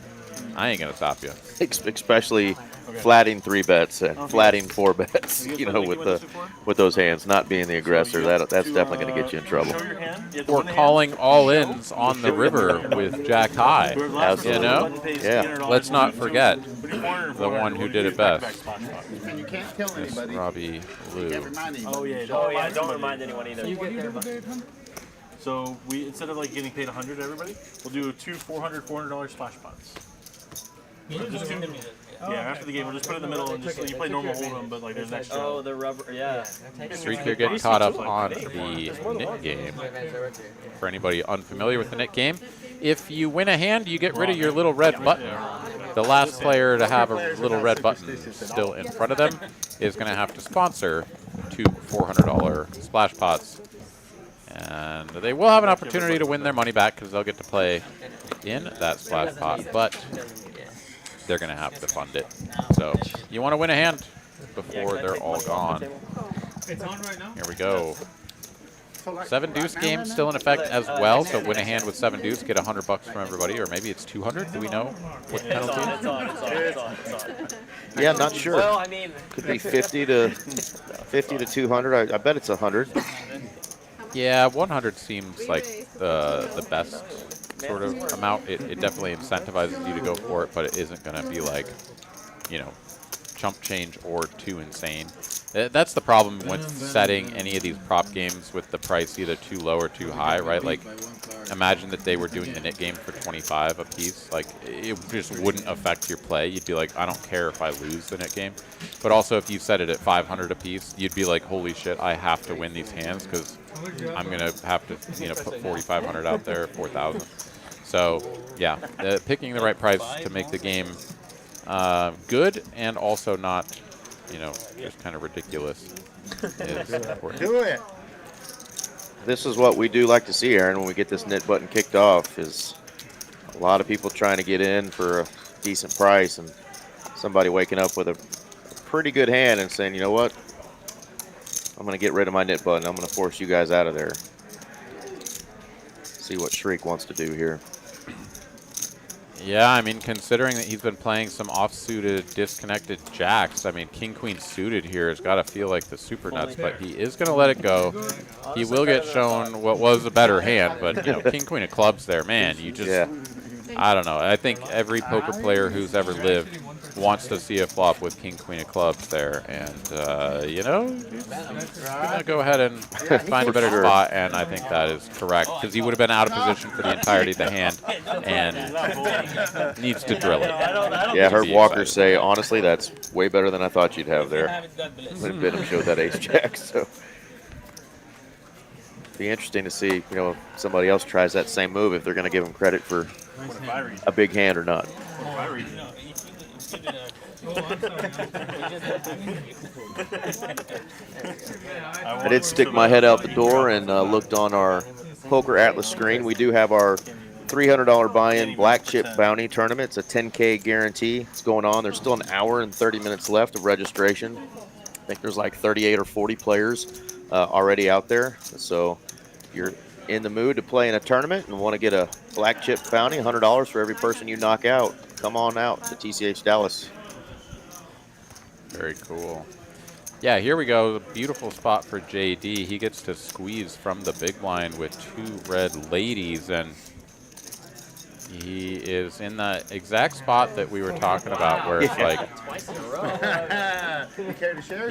I ain't going to stop you. Especially flatting 3 bets and flatting 4 bets, you know, with those hands, not being the aggressor. That's definitely going to get you in trouble. Or calling all-ins on the river with Jack High, you know? Yeah. Let's not forget the one who did it best. You can't tell Miss anybody. Robbie Lou. Can't remind anybody. Oh yeah, don't remind anyone either. You get there, huh? So we, instead of like getting paid 100 to everybody, we'll do 2 $400 splash pots. Just 2. Yeah, after the game, we'll just put it in the middle and just you play normal hold'em, but like there's an extra. Oh, the rubber, yeah. Streak here getting caught up on the knit game. For anybody unfamiliar with the knit game, if you win a hand, you get rid of your little red button. The last player to have a little red button still in front of them is going to have to sponsor 2 $400 splash pots. And they will have an opportunity to win their money back because they'll get to play in that splash pot, but they're going to have to fund it. So you want to win a hand before they're all gone. It's on right now. Here we go. 7 deuce game still in effect as well. So win a hand with 7 deuce, get $100 from everybody, or maybe it's 200. Do we know what the penalty is? It's on. Yeah, not sure. Well, I mean, Could be 50 to 200. I bet it's 100. Yeah, 100 seems like the best sort of amount. It definitely incentivizes you to go for it, but it isn't going to be like, you know, chump change or too insane. That's the problem with setting any of these prop games with the price either too low or too high, right? Like, imagine that they were doing the knit game for 25 a piece. Like, it just wouldn't affect your play. You'd be like, I don't care if I lose the knit game. But also, if you set it at 500 a piece, you'd be like, holy shit, I have to win these hands because I'm going to have to, you know, put 4,500 out there, 4,000. So, yeah, picking the right price to make the game good and also not, you know, just kind of ridiculous is important. Do it. This is what we do like to see, Aaron, when we get this knit button kicked off, is a lot of people trying to get in for a decent price and somebody waking up with a pretty good hand and saying, you know what, I'm going to get rid of my knit button. I'm going to force you guys out of there. See what Shriek wants to do here. Yeah, I mean, considering that he's been playing some off-suited, disconnected jacks, I mean, king-queen suited here has got to feel like the super nuts, but he is going to let it go. He will get shown what was a better hand, but, you know, king-queen of clubs there, man, you just, I don't know. I think every poker player who's ever lived wants to see a flop with king-queen of clubs there, and, you know, he's going to go ahead and find a better spot, and I think that is correct, because he would have been out of position for the entirety of the hand, and needs to drill it. Yeah, I heard Walker say, honestly, that's way better than I thought you'd have there. When Benham showed that ace-jack, so. Be interesting to see, you know, if somebody else tries that same move, if they're going to give him credit for a big hand or not. I did stick my head out the door and looked on our Poker Atlas screen. We do have our $300 buy-in black chip bounty tournament. It's a 10K guarantee. It's going on. There's still an hour and 30 minutes left of registration. I think there's like 38 or 40 players already out there. So if you're in the mood to play in a tournament and want to get a black chip bounty, $100 for every person you knock out, come on out to TCH Dallas. Very cool. Yeah, here we go. Beautiful spot for JD. He gets to squeeze from the big blind with 2 red ladies, and he is in the exact spot that we were talking about, where it's like,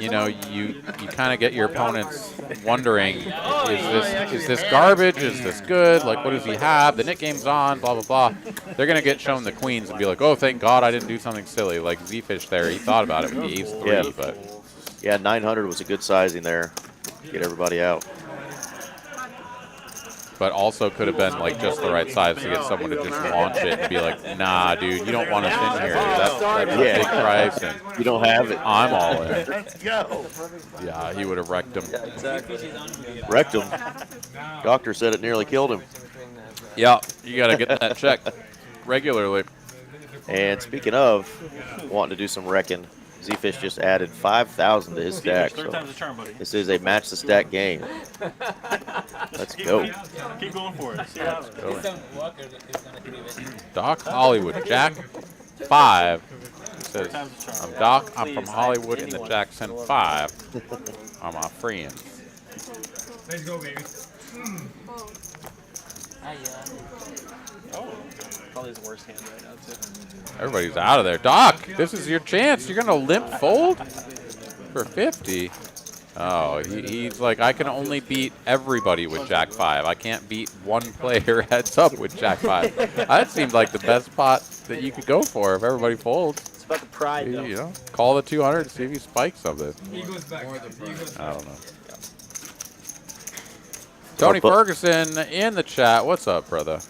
you know, you kind of get your opponents wondering, is this garbage? Is this good? Like, what does he have? The knit game's on, blah, blah, blah. They're going to get shown the queens and be like, oh, thank God I didn't do something silly. Like Z-Fish there, he thought about it with the ace-3, Yeah. but... Yeah, 900 was a good sizing there. Get everybody out. But also could have been like just the right size to get someone to just launch it and be like, nah, dude, you don't want us in here. That's a big price, and You don't have it. I'm all in. Let's go. Yeah, he would have wrecked him. Wrecked him. Doctor said it nearly killed him. Yeah, you got to get that checked regularly. And speaking of wanting to do some wrecking, Z-Fish just added 5,000 to his stack. Third So time's a charm, buddy. this is a match the stack game. Let's go. Keep going for it. See how Doc Hollywood, Jack 5. He says, I'm Doc, I'm from Hollywood, and the Jackson 5 are my friends. Let's go, baby. Probably his worst hand right now, too. Everybody's out of there. Doc, this is your chance. You're going to limp fold for 50. Oh, he's like, I can only beat everybody with Jack 5. I can't beat one player heads up with Jack 5. That seemed like the best spot that you could go for if everybody folds. It's about the pride, though. You know, call the 200 and see if you spike something. He goes back. I don't know. Tony Ferguson in the chat. What's up, brother?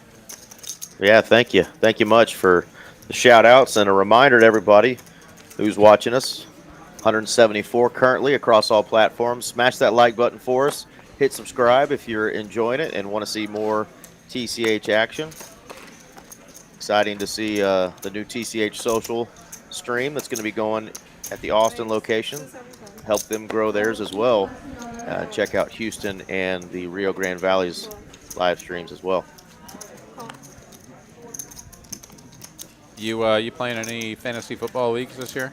Yeah, thank you. Thank you much for the shout-outs, and a reminder to everybody who's watching us. 174 currently across all platforms. Smash that like button for us. Hit subscribe if you're enjoying it and want to see more TCH action. Exciting to see the new TCH social stream that's going to be going at the Austin location. Help them grow theirs as well. Check out Houston and the Rio Grande Valley's live streams as well. You playing any fantasy football leagues this year?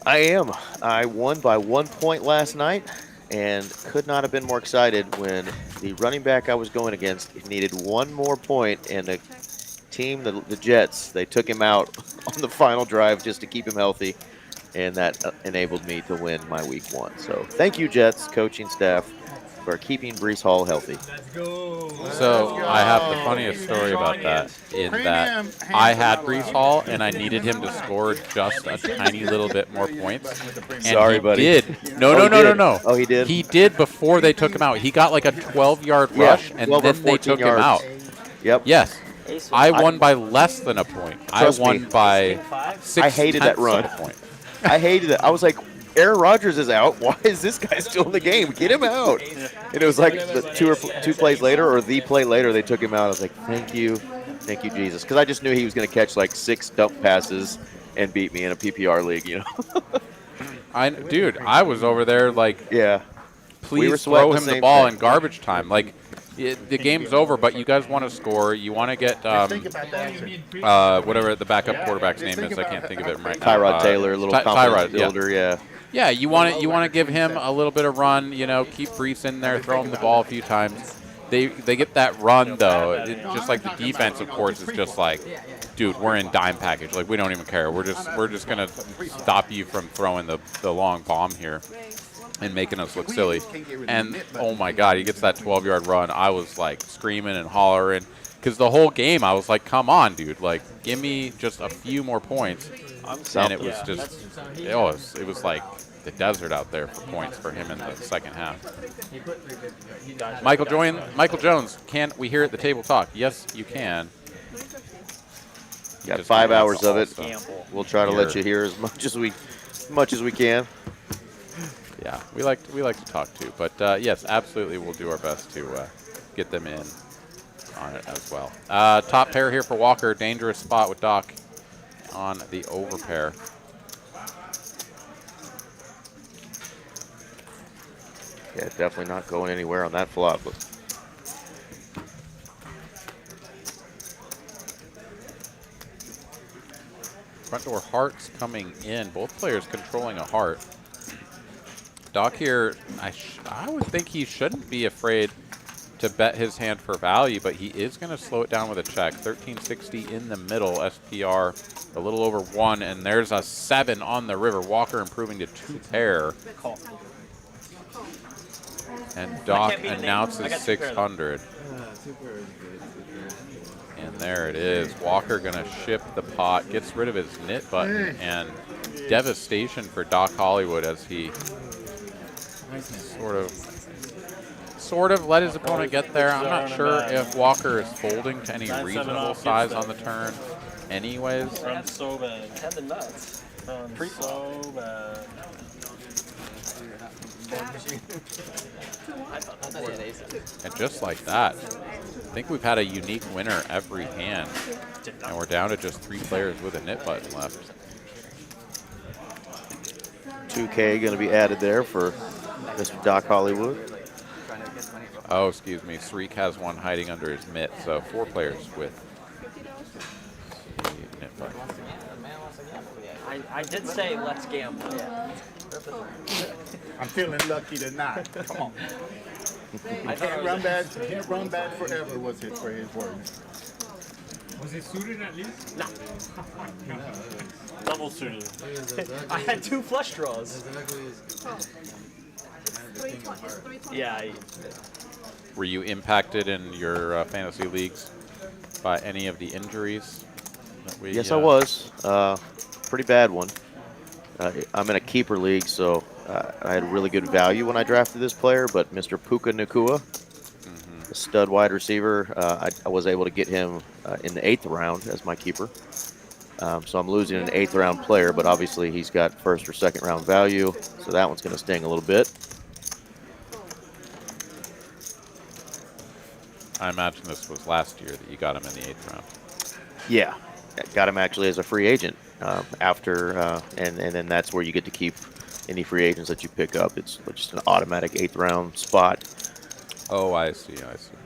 I am. I won by 1 point last night and could not have been more excited when the running back I was going against needed 1 more point, and the team, the Jets, they took him out on the final drive just to keep him healthy. and that enabled me to win my week 1. So thank you, Jets coaching staff, for keeping Brees Hall healthy. Let's go. So I have the funniest story about that in that I had Brees Hall and I needed him to score just a tiny little bit more points. And Sorry, he buddy. did. No, Oh, no, he no, no, did? no. Oh, he did? He did before they took him out. He got like a 12-yard Yeah, rush, and 12 or then they 14 took him yards. out. Yep. Yes. I won by less than a point. I Trust won me. by 6 I hated that run. of a point. I hated it. I was like, Aaron Rodgers is out. Why is this guy still in the game? Get him out. And it was like the two plays later, or the play later, they took him out. I was like, thank you, Jesus. Because I just knew he was going to catch like 6 dump passes and beat me in a PPR league, you know. Dude, I was over there like, Yeah. We were please sweating throw the him the same ball thing. in garbage time. Like, the game's over, but you guys want to score. You want to get Think about that. whatever the backup quarterback's name is. I can't think of it right now. Tyrod Taylor, a little confidence Tyrod, yeah. builder, yeah. Yeah, you want to give him a little bit of run. You know, keep Brees in there, throw him the ball a few times. They get that run though. Just like the defense, of course, is just like, dude, we're in dime package. Like we don't even care. We're just gonna stop you from throwing the long bomb here and making us look silly. And oh my God, he gets that 12-yard run. I was like screaming and hollering because the whole game I was like, come on, dude, like give me just a few more points. And it was just, it was like the desert out there for points for him in the second half. Michael Jones, can we hear at the table talk? Yes, you can. Got Just 5 wants hours to of it. also We'll try to let you hear as much as we can. Yeah, we like to talk too, but yes, absolutely, we'll do our best to get them in on it as well. Top pair here for Walker, dangerous spot with Doc on the over pair. Yeah, definitely not going anywhere on that flop. But Front door hearts coming in, both players controlling a heart. Doc here, I would think he shouldn't be afraid to bet his hand for value, but he is going to slow it down with a check. 1360 in the middle, SPR a little over 1, and there's a 7 on the river. Walker improving to 2 pair. And Doc announces 600. And there it is. Walker going to ship the pot, gets rid of his knit button, and devastation for Doc Hollywood as he sort of let his opponent get there. I'm not sure if Walker is folding to any reasonable size on the turn anyways. Run so bad. Had the nuts. Run so bad. I thought he had aces. And just like that, I think we've had a unique winner every hand. And we're down to just 3 players with a knit button left. 2K going to be added there for Mr. Doc Hollywood. Oh, excuse me. Sreek has one hiding under his mitt, so 4 players with the knit button. I did say let's gamble. I'm feeling lucky tonight. Come on. Can't run bad forever was his words. Was it suited at least? No. Double suited. I had 2 flush draws. Yeah. Were you impacted in your fantasy leagues by any of the injuries that we? Yes, I was. Pretty bad one. I'm in a keeper league, so I had really good value when I drafted this player, but Mr. Puka Nacua, a stud wide receiver, I was able to get him in the 8th round as my keeper. So I'm losing an 8th round player, but obviously he's got 1st or 2nd round value, so that one's going to sting a little bit. I imagine this was last year that you got him in the 8th round. Yeah, got him actually as a free agent after, and then that's where you get to keep any free agents that you pick up. It's just an automatic 8th round spot. Oh, I see.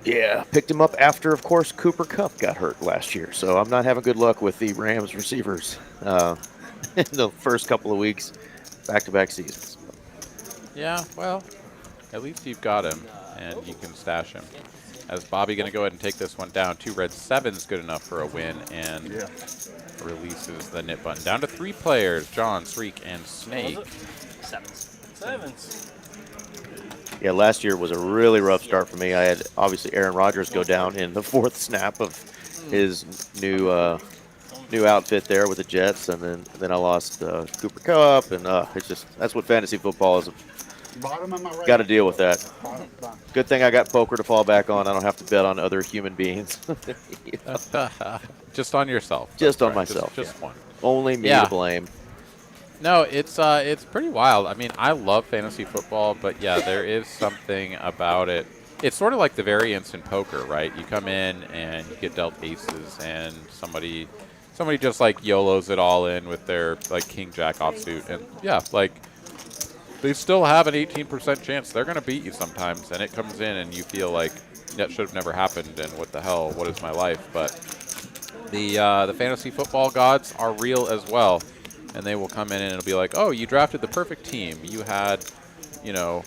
Yeah, picked him up after, of course, Cooper Kupp got hurt last year. So I'm not having good luck with the Rams receivers in the first couple of weeks, back-to-back seasons. Yeah, well, at least you've got him, and you can stash him. As Bobby going to go ahead and take this one down. 2 red 7's good enough for a win, and releases the knit button. Down to 3 players, John, Sreek, and Snake. Sevens. Yeah, last year was a really rough start for me. I had obviously Aaron Rodgers go down in the 4th snap of his new outfit there with the Jets, and then I lost Cooper Kupp, and it's just that's what fantasy football is. Bottom of my right. Got to deal with that. Bottom. Good thing I got poker to fall back on. I don't have to bet on other human beings. Just on yourself. Just That's on right. myself. Just one. Only me Yeah. to blame. No, it's pretty wild. I mean, I love fantasy football, but yeah, there is something about it. It's sort of like the variance in poker, right? You come in and you get dealt aces, and somebody just like YOLOs it all in with their like king jack offsuit, and yeah, like they still have an 18% chance they're going to beat you sometimes, and it comes in and you feel like that should have never happened, and what the hell, what is my life? But the fantasy football gods are real as well, and they will come in and it'll be like, oh, you drafted the perfect team. You had, you know,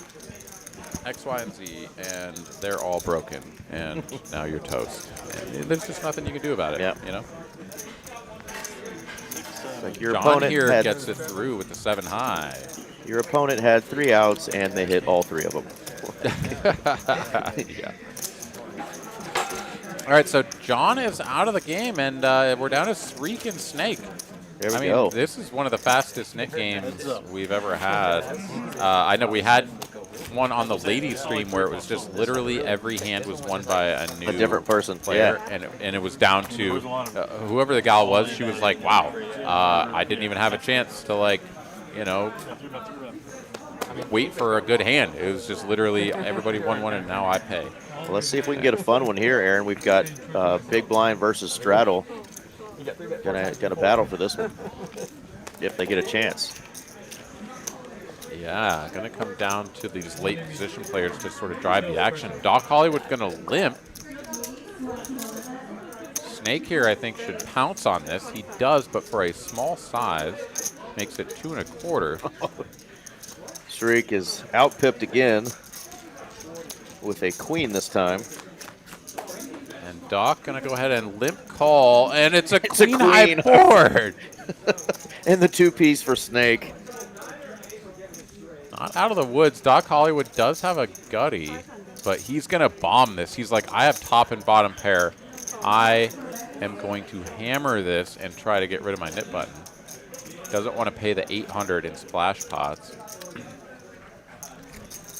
X, Y, and Z, and they're all broken, and now you're toast. And there's just nothing you can do about it, Yeah. you know? Like your John opponent here had, gets it through with the 7 high. Your opponent had 3 outs, and they hit all 3 of them. Yeah. All right, so John is out of the game, and we're down to Sreek and Snake. There we I mean, go. this is one of the fastest knit games we've ever had. I know we had one on the ladies stream where it was just literally every hand was won by a new different person. player, Yeah. and it was down to whoever the gal was. She was like, "Wow, I didn't even have a chance to like, you know, wait for a good hand. It was just literally everybody won one, and now I pay." Well, let's see if we can get a fun one here, Aaron. We've got Big Blind versus Straddle. Gonna battle for this one if they get a chance. Yeah, going to come down to these late position players to sort of drive the action. Doc Hollywood going to limp. Snake here, I think, should pounce on this. He does, but for a small size, makes it 2 1/4. Streak is outpipped again with a queen this time. And Doc going to go ahead and limp call, and it's a It's a queen high queen. board. And the 2-piece for Snake. Not out of the woods. Doc Hollywood does have a gutty, but he's going to bomb this. He's like, I have top and bottom pair. I am going to hammer this and try to get rid of my knit button. Doesn't want to pay the 800 in splash pots.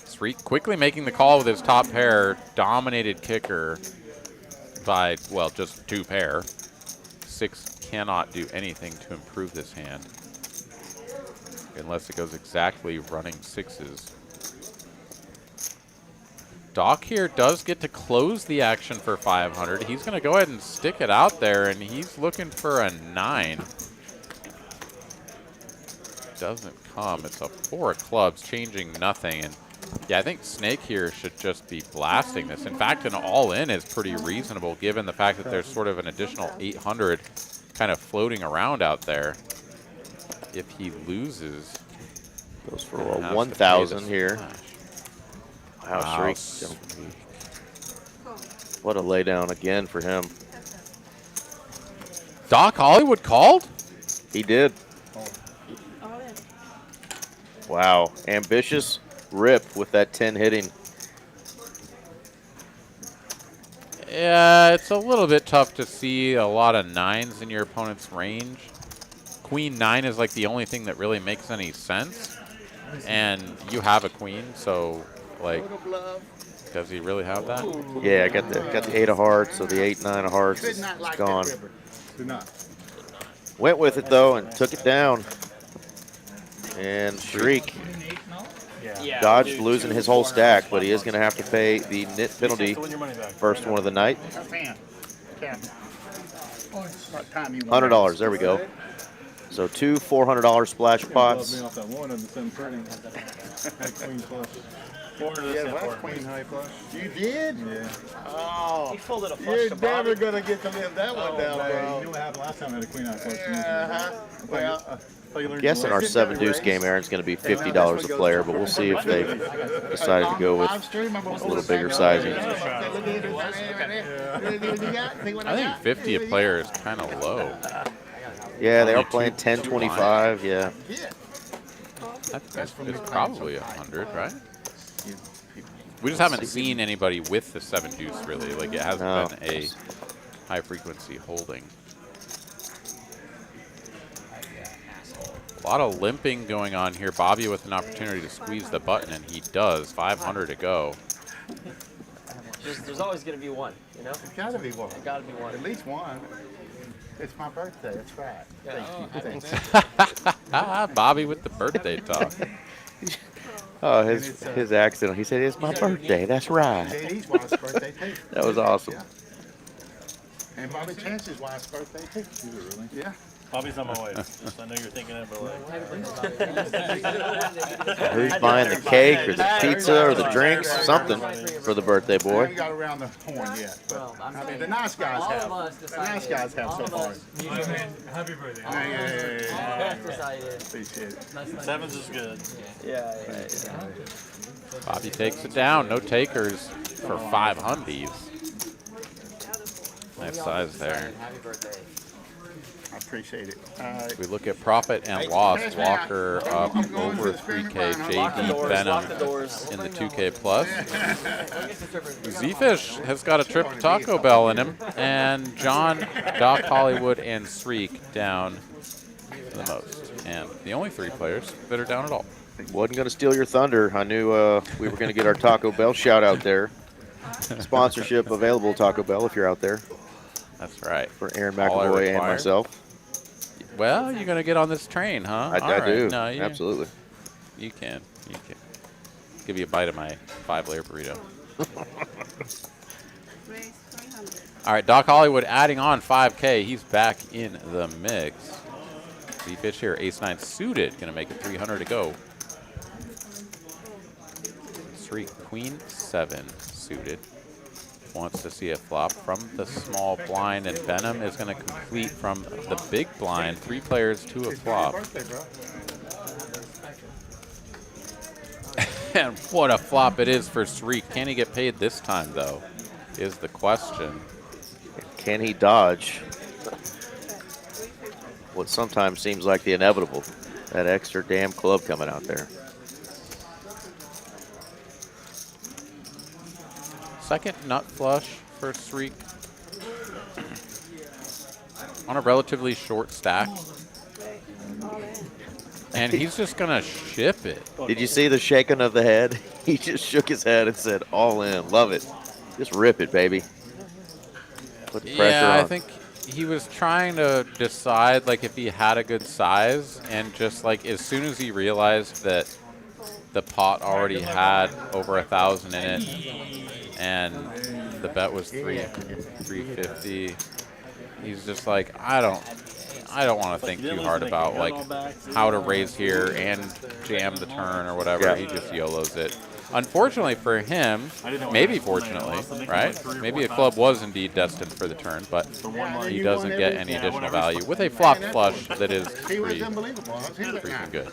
Sreek quickly making the call with his top pair. Dominated kicker by, well, just 2 pair. 6 cannot do anything to improve this hand, unless it goes exactly running 6s. Doc here does get to close the action for 500. He's going to go ahead and stick it out there, and he's looking for a 9. Doesn't come. It's a 4 of clubs, changing nothing. And yeah, I think Snake here should just be blasting this. In fact, an all-in is pretty reasonable, given the fact that there's sort of an additional 800 kind of floating around out there. If he loses, Goes for a 1,000 here. Wow, Wow, Shriek. What a laydown again for him. Doc Hollywood called? He did. Wow, ambitious rip with that 10 hitting. Yeah, it's a little bit tough to see a lot of 9s in your opponent's range. Queen 9 is like the only thing that really makes any sense. And you have a queen, so like, does he really have that? Yeah, I got the 8 of hearts, so the 8, 9 of hearts is gone. Went with it though and took it down. And Shriek Yeah. dodged losing his whole stack, but he is going to have to pay the knit penalty. To win your money back. First one of the night. $100. There we go. So 2 $400 splash pots. Off that one of the 730. Queen flush. 400 to Yeah, the last four. queen high flush. You did? Yeah. Oh. He folded a flush You're to Bobby. never gonna get to live that one down, bro. You know what happened last time I had a queen high flush? Well, Guessing our 7 deuce game, Aaron's going to be $50 a player, but we'll see if they decided to go with a little bigger sizing. I think 50 a player is kind of low. Yeah, they Only are playing two 10-25. Yeah. That's probably 100, right? We just haven't seen anybody with the 7 deuce really. Like it hasn't No. been a high frequency holding. A lot of limping going on here. Bobby with an opportunity to squeeze the button, and he does. 500 to go. There's always gonna be one, you know. There's gotta be one. There's gotta be one. At least one. It's my birthday. That's right. Yeah. Thank you. Bobby with the birthday talk. Oh, his accent. He said, "It's my birthday." That's right. JD's wife's birthday too. That was awesome. Yeah. And Bobby Chance's wife's birthday too. Is it really? Yeah. Bobby's not my wife. Just, I know you're thinking it, but like. Who's buying the cake or the pizza or the drinks? Something for the birthday I boy. haven't got around the horn yet, but Well, I'm I mean saying the nice guys all have. of us The decided. nice guys have all so of far. us mutually Happy birthday. Yeah. decided. Appreciate it. Sevens is good. Yeah. Bobby takes it down. No takers for 500s. Nice size there. Happy birthday. I appreciate it. We look at profit and loss. Walker up over 3K. JD Venom in the 2K plus. Z-Fish has got a trip to Taco Bell in him. And John, Doc Hollywood, and Sreek down the most. And the only 3 players that are down at all. Wasn't going to steal your thunder. I knew we were going to get our Taco Bell shout out there. Sponsorship available, Taco Bell, if you're out there. That's right. For Aaron All I McAvoy and require. myself. Well, you're going to get on this train, huh? I All right. do. No, Absolutely. You can. You can. Give you a bite of my 5-layer burrito. All right, Doc Hollywood adding on 5K. He's back in the mix. Z-Fish here, ace-9 suited. Going to make it 300 to go. 3 queen 7 suited. Wants to see a flop from the small blind, and Venom is going to complete from the big blind. 3 players to a flop. And what a flop it is for Sreek. Can he get paid this time, though, is the question. Can he dodge what sometimes seems like the inevitable? That extra damn club coming out there. Second nut flush for Sreek on a relatively short stack. And he's just going to ship it. Did you see the shaking of the head? He just shook his head and said, all in. Love it. Just rip it, baby. Put the pressure Yeah, on. I think he was trying to decide like if he had a good size, and just like as soon as he realized that the pot already had over 1,000 in it, and the bet was 350. He's just like, I don't want to think too hard about like how to raise here and jam the turn or whatever. Yeah. He just YOLOs it. Unfortunately for him, maybe fortunately, right? Maybe a club was indeed destined for the turn, but he doesn't get any additional value with a flop flush that is pretty freaking good.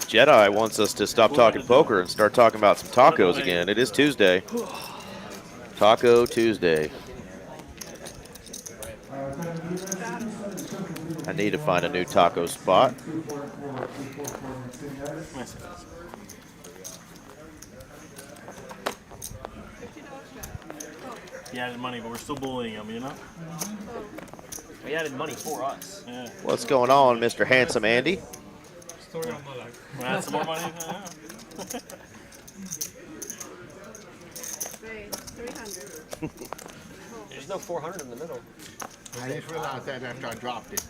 Jedi wants us to stop talking poker and start talking about some tacos again. It is Tuesday. Taco Tuesday. I need to find a new taco spot. He added money, but we're still bullying him, you know? He added money for us. Yeah. What's going on, Mr. Handsome Andy? Story of my life. Want to add some more money? Yeah. There's no 400 in the middle. I didn't realize that after I dropped it.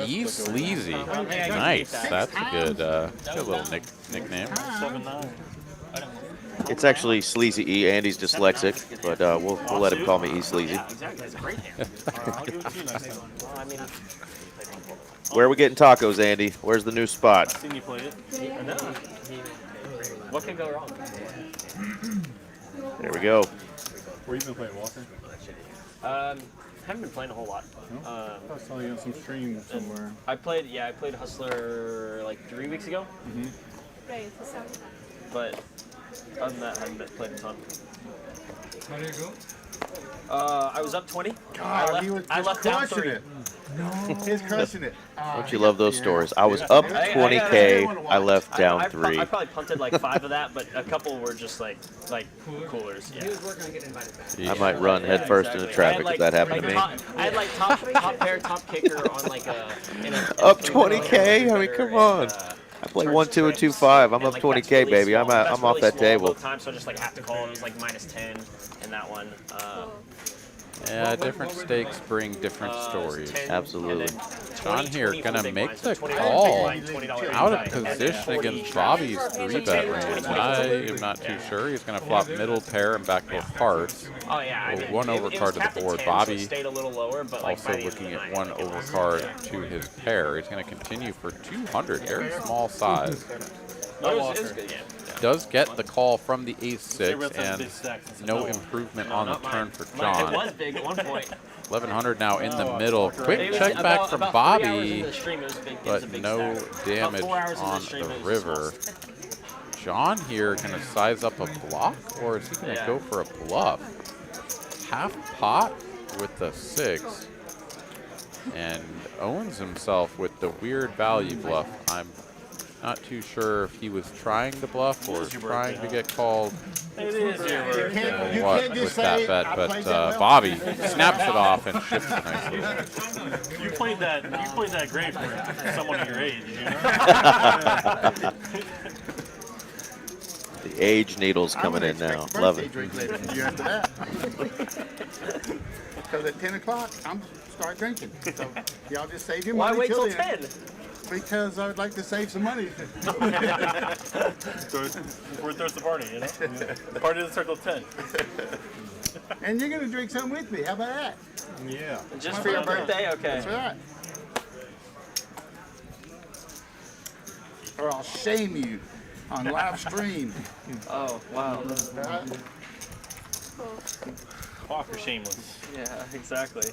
E Sleazy. Nice. That's a good, good little nickname. 7-9. It's actually Sleazy E. Andy's dyslexic, but we'll let him call me E Sleazy. Yeah, exactly. That's a great hand. I'll give it to you next time. Well, I mean, Where are we getting tacos, Andy? Where's the new spot? Seen you play it. no. What can go wrong? There we go. Where you been playing, Walker? Haven't been playing a whole lot. I saw you on some stream somewhere. I played Hustler like 3 weeks ago. But other than that, I haven't played a ton. How did it go? I was up 20. God, he was I just left down crushing 3. it. He's crushing it. Don't you love those stories? I was up 20K. I left down 3. I probably punted like 5 of that, but a couple were just like coolers. Yeah. He was working on getting invited back. I might run headfirst into traffic if that happened to me. I had like top pair, top kicker on like a. Up 20K? I mean, come on. I play 1-2 and 2-5. I'm up 20K, baby. I'm off that table. Time, so I just like have to call. It was like -10 in that one. Yeah, different stakes bring different stories. 10, Absolutely. John here for gonna big make blinds, the so $20 call big blind, $20 out of big blind, and then position 40 against each. Bobby's 3-bet range. I am not too sure. He's gonna flop middle pair and backdoor hearts. Oh yeah, I mean, One it was overcard to capped the at board. 10, so Bobby it stayed a little lower, but like also by the end of looking the at night, one like, it was- overcard to his pair. He's gonna continue for 200. Very small size. No, it was good, yeah. Does get the call from the ace-6 Everyone's having big and stacks. It's no no. improvement No, on the not turn mine. for It John. was big at one point. 1100 now in the middle. It Quick was check back about from 3 hours Bobby, into the stream, it was big, it was a but big no stack. damage About 4 hours into on stream, the it was a small river. stack. John here gonna size up a block, or is he gonna Yeah. go for a bluff? Half pot with the 6, and owns himself with the weird value bluff. I'm not too sure if he was trying to bluff or trying to get called It is your You birthday. can't, you what can't with just that say, bet, I but played that well. Bobby snaps it off and ships it nicely. You played that great for someone of your age, you know? The age needle's I'm coming gonna in now. expect a Love birthday it. drink later from you after that. Because at 10 o'clock, I'm start drinking. So y'all just save your Why money wait till then. 10? Because I would like to save some money. So we're the party, you know? The party doesn't start till 10. And you're gonna drink some with me. How about that? Yeah. Just for your birthday? Okay. That's right. Or I'll shame you on live stream. Oh, wow. Right? Poker shameless. Yeah, exactly.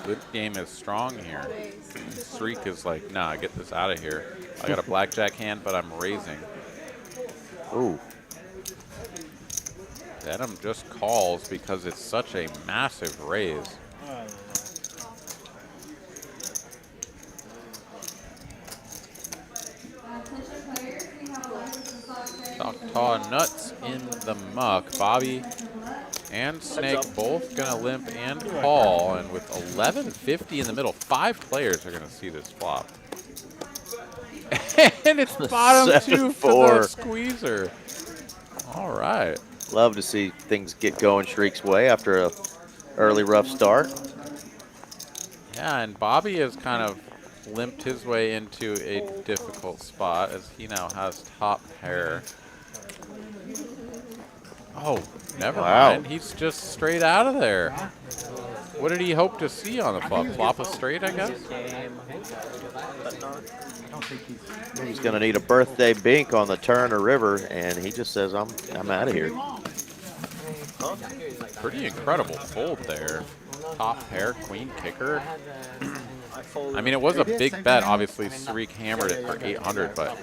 Good game is strong here. Streak is like, nah, get this out of here. I got a blackjack hand, but I'm raising. Ooh. Adam just calls because it's such a massive raise. I don't know. Choctaw Nuts in the muck. Bobby and Snake both gonna limp and call, and with 1150 in the middle, 5 players are gonna see this flop. And it's bottom 2 for the 7-4. squeezer. All right. Love to see things get going Shriek's way after a early rough start. Yeah, and Bobby has kind of limped his way into a difficult spot as he now has top pair. Oh, never Wow. mind. He's just straight out of there. What did he hope to see on the flop? Flop a straight, I guess? Game, but not. He's gonna need a birthday bink on the turn or river, and he just says, I'm out of here. Pretty incredible fold there. Top pair, queen kicker. I mean, it was a big bet. Obviously, Sariq hammered it for 800, but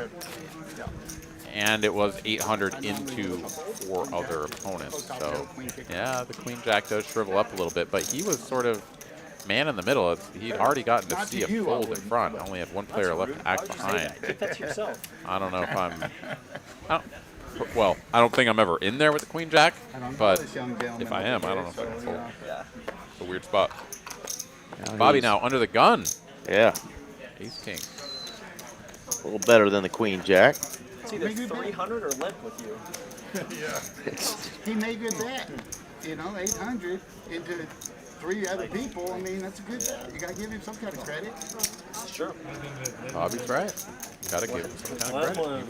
and it was 800 into 4 other opponents. So, yeah, the queen jack does shrivel up a little bit, but he was sort of man in the middle. He'd already gotten to see a fold in front. Only had one player left to act behind. Keep that to yourself. I don't know if well, I don't think I'm ever in there with the queen jack, but if I am, I don't know if I can fold. Yeah. It's a weird spot. Bobby now under the gun. Yeah, Ace king. a little better than the queen jack. It's either 300 or limp with you. He made good bet. You know, 800 into 3 other people. I mean, that's a good bet. You gotta give him some kind of credit. Sure. Bobby's right. Gotta give him some kind of credit.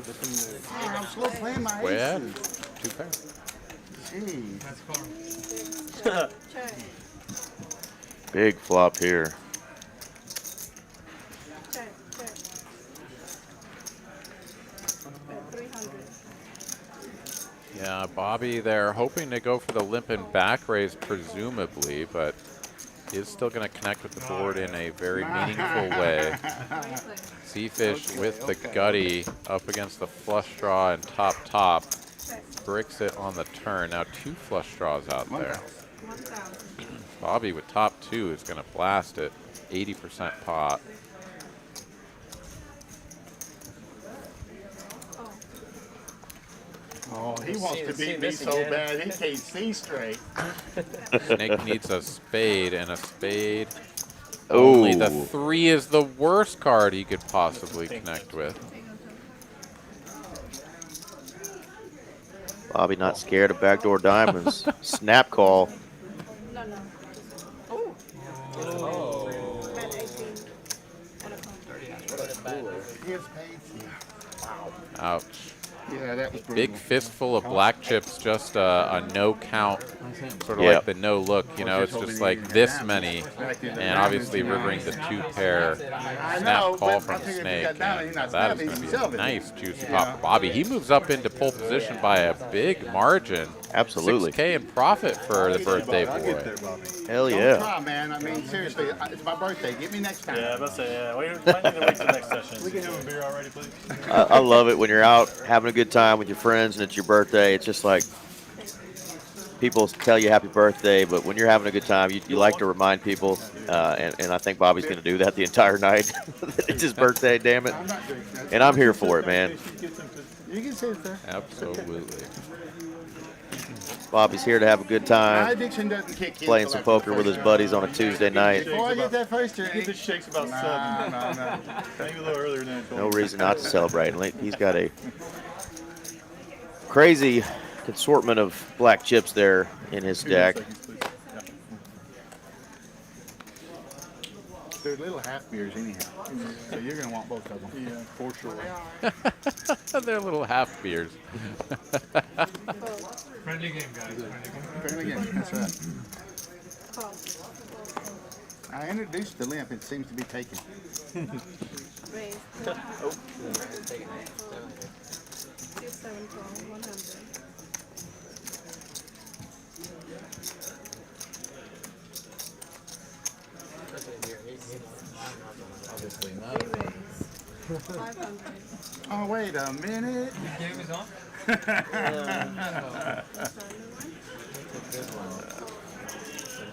Man, I'm slow playing my Way ahead. aces. 2 pair. Jeez. Big flop here. Yeah, Bobby there hoping to go for the limp and back raise, presumably, but is still going to connect with the board in a very meaningful way. Z-Fish with the gutty up against the flush draw and top. Bricks it on the turn. Now 2 flush draws out there. Bobby with top 2 is going to blast it. 80% pot. Oh, he wants to beat me so bad he can't see straight. Snake needs a spade, and a spade. Oh. Only the 3 is the worst card he could possibly connect with. Bobby not scared of backdoor diamonds. Snap call. Ouch. Yeah, that was brutal. Big fistful of black chips, just a no count, sort of Yep. like the no look, you know, it's just like this many. And obviously rivering the 2 pair snap call from Snake. And that is going to be a nice juicy pop for Bobby. He moves up into pole position by a big margin. Absolutely. 6K in profit for the birthday boy. Hell Don't yeah. try, man. I mean, seriously, it's my birthday. Get me next time. Yeah, let's say, yeah. We might need to wait till next session. We can have a beer already, please. I love it when you're out having a good time with your friends and it's your birthday. It's just like people tell you happy birthday, but when you're having a good time, you like to remind people. And I think Bobby's going to do that the entire night. It's his birthday, damn it. I'm not drinking. And I'm here for it, man. You can sit there. Absolutely. Bobby's here to have a good My time, addiction doesn't kick in. playing till some after the poker with his first buddies on a round. Tuesday night. Before I get that first drink. It shakes about No. maybe a little earlier than I told No reason not to celebrate. And he's got a crazy assortment of black chips there in his deck. They're little half beers anyhow. So you're going to want both of them. Yeah, for sure. They're little half beers. Friendly game, guys. Fairly good. That's right. I introduced the limp. It seems to be taken. Oh, wait a minute. Game is on?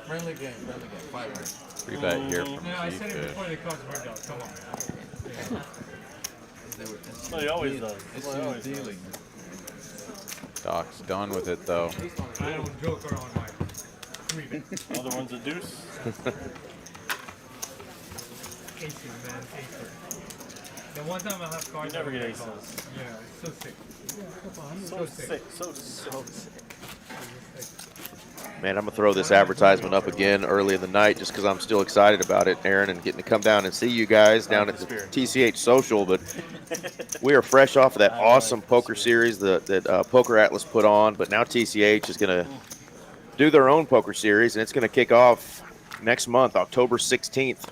Friendly game, 5 Free bet here from No, I said it Z-Fish. before the cards were dealt. Come on. Well, he always does. Well, he always does. Doc's done with it, though. I don't joke around my 3 bet. Other one's a deuce. Aces, man. Aces. The one time I have cards, You never I get don't aces. call. Yeah, it's so sick. So sick. So sick. Man, I'm going to throw this advertisement up again early in the night just because I'm still excited about it, Aaron, and getting to come down and see you guys down at the TCH Social. But we are fresh off of that awesome poker series that Poker Atlas put on. But now TCH is going to do their own poker series, and it's going to kick off next month, October 16th,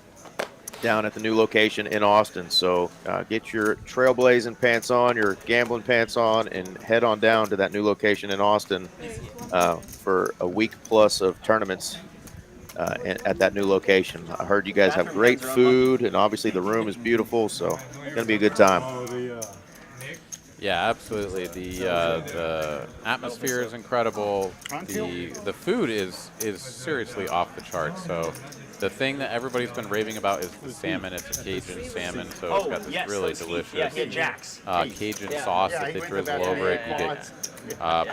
down at the new location in Austin. So get your trailblazing pants on, your gambling pants on, and head on down to that new location in Austin for a week plus of tournaments at that new location. I heard you guys have great food, and obviously the room is beautiful, so it's going to be a good time. Yeah, absolutely. The atmosphere is incredible. The food is seriously off the charts. So the thing that everybody's been raving about is the salmon. It's a Cajun salmon, so it's got this really delicious Cajun sauce that they drizzle over it. You get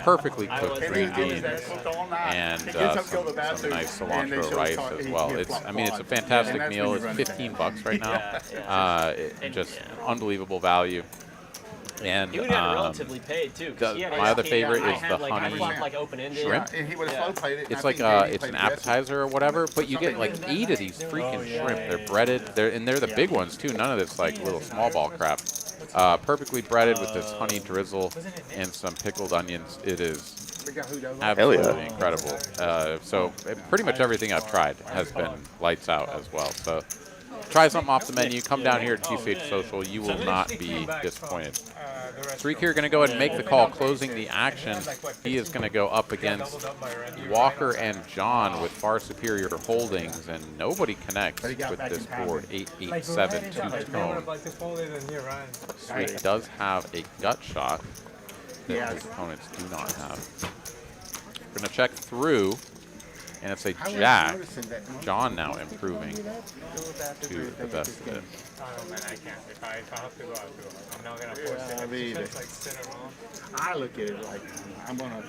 perfectly cooked green beans and some nice cilantro rice as well. It's a fantastic meal. It's $15 right now. Just unbelievable value. And He would have relatively paid too. my other favorite is the honey shrimp. And he would have slow played it. It's like it's an appetizer or whatever, but you get like 8 of these freaking shrimp. They're breaded. They're the big ones too. None of this like little small ball crap. Perfectly breaded with this honey drizzle and some pickled onions. It is absolutely incredible. So pretty much everything I've tried has been lights out as well. So try something off the menu. Come down here to TCH Social. You will not be disappointed. Sreek here going to go ahead and make the call, closing the action. He is going to go up against Walker and John with far superior holdings, and nobody connects with this board. 8-8-7 two-tone. Sreek does have a gut shot that his opponents do not have. We're going to check through, and it's a jack. John now improving to the best of it. Oh man, I can't. If I have to go, I have to go. I'm not gonna force it. I mean, Just like sit around. I look at it like I'm gonna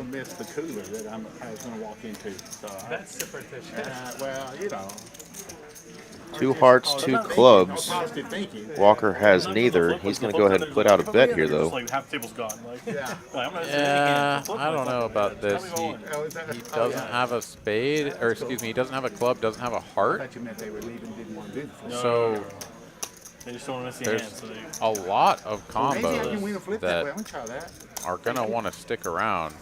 miss the cooler that I was gonna walk into. So That's superstition. well, you know. 2 hearts, 2 clubs. Positive thinking. Walker has neither. He's going to go ahead and put out a bet here, though. Like half the table's gone. Like, Yeah. I'm not Yeah, I don't know about this. He doesn't have a spade, or excuse me, he doesn't have a club, doesn't have a I heart. thought you meant they were leaving, didn't want to do this. So They just don't want to miss the hand. there's So they, a lot of Maybe I can win a combos flip that way. I'm that gonna try that. are going to want to stick around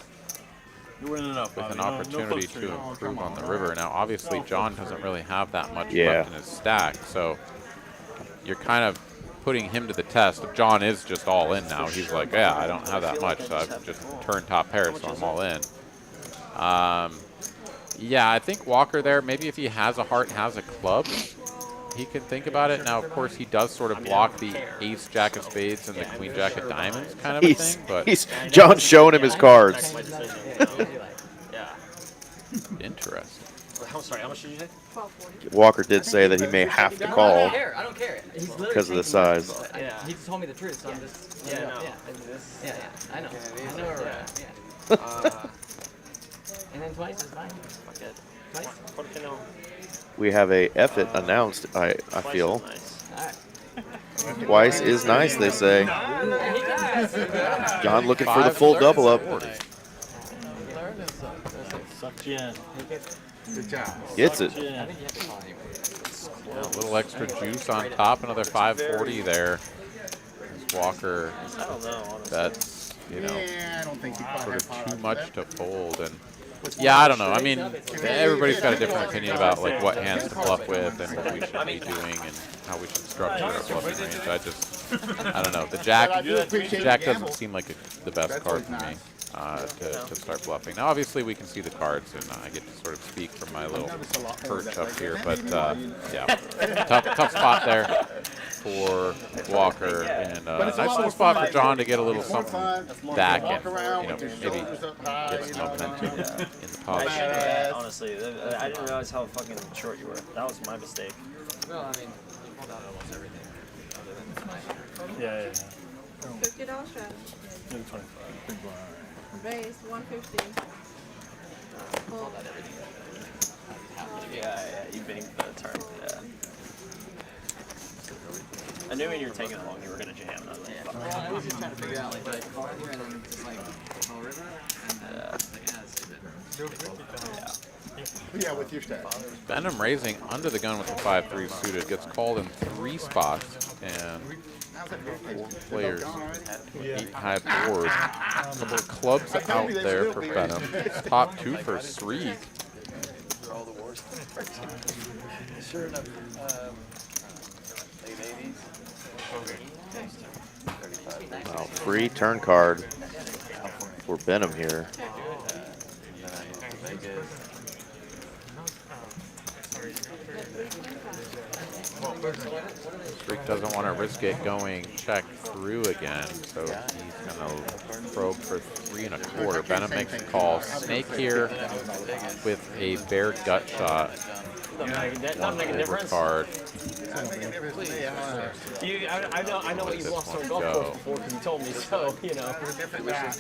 you're winning enough. with Bobby. an No opportunity close to streak. improve on the river. Now, obviously, John doesn't really have that much Yeah. left in his stack, so you're kind of putting him to the test. John is just all in now. He's like, yeah, I don't have that much, so I've just turned top pair, so I'm all in. Yeah, I think Walker there, maybe if he has a heart, has a club, he can think about it. Now, of course, he does sort of block the ace, jack of spades, and the queen, jack of diamonds kind of a He's, thing, but John's showing him his cards. Yeah. interesting. I'm sorry, how much did you say? Walker did say that he may have to I call don't care. I don't care. He's literally because of the taking my- size. Yeah. He just told me the truth, so I'm just. Yeah, no. Yeah. I know. I know where we're at. Yeah. And then twice is fine. Fuck it. Twice. What can I? We have a effort announced, I feel. Nice. All right. Twice is nice, they say. John looking for the full double up. Sucked you in. Good job. Gets it. Yeah. A little extra juice on top, another 540 there. As Walker, I don't know, honestly. that's, you know, Yeah, I don't think you quite sort have of power too for much that. to fold. And yeah, I don't know. I mean, everybody's got a different opinion about like what hands to bluff with and what we should be doing and how we should structure our bluffing range. I don't know. The jack doesn't seem like the best card for me to start bluffing. Now, obviously, we can see the cards, and I get to sort of speak from my little perch up here. But yeah, tough spot there for Walker, and nice little spot for John to get a little something back and maybe get some momentum in the I pot. should, honestly, I didn't realize how fucking short you were. That was my mistake. Well, I mean, you pulled out almost everything other than the smash. Yeah. $50 strategy. Maybe 25. Raise 150. Pull. Yeah, you banked the turn. Yeah. I knew when you were taking it long, you were gonna jam. I was like, I was just trying to figure out like the card here and then just like whole river and then like, yeah, that's stupid. Yeah, with your stats. Benham raising under the gun with the 5-3 suited, gets called in 3 spots, and 4 players, 8 high board. A couple of clubs out there for Benham. Top 2 for Sreek. Sure enough, late 80s. Wow, free turn card for Benham here. Sreek doesn't want to risk it going check through again, so he's going to probe for 3 1/4. Benham makes a call. Snake here with a bare gut shot. One over card. I know what you've lost on a golf course before because you told me so. You know,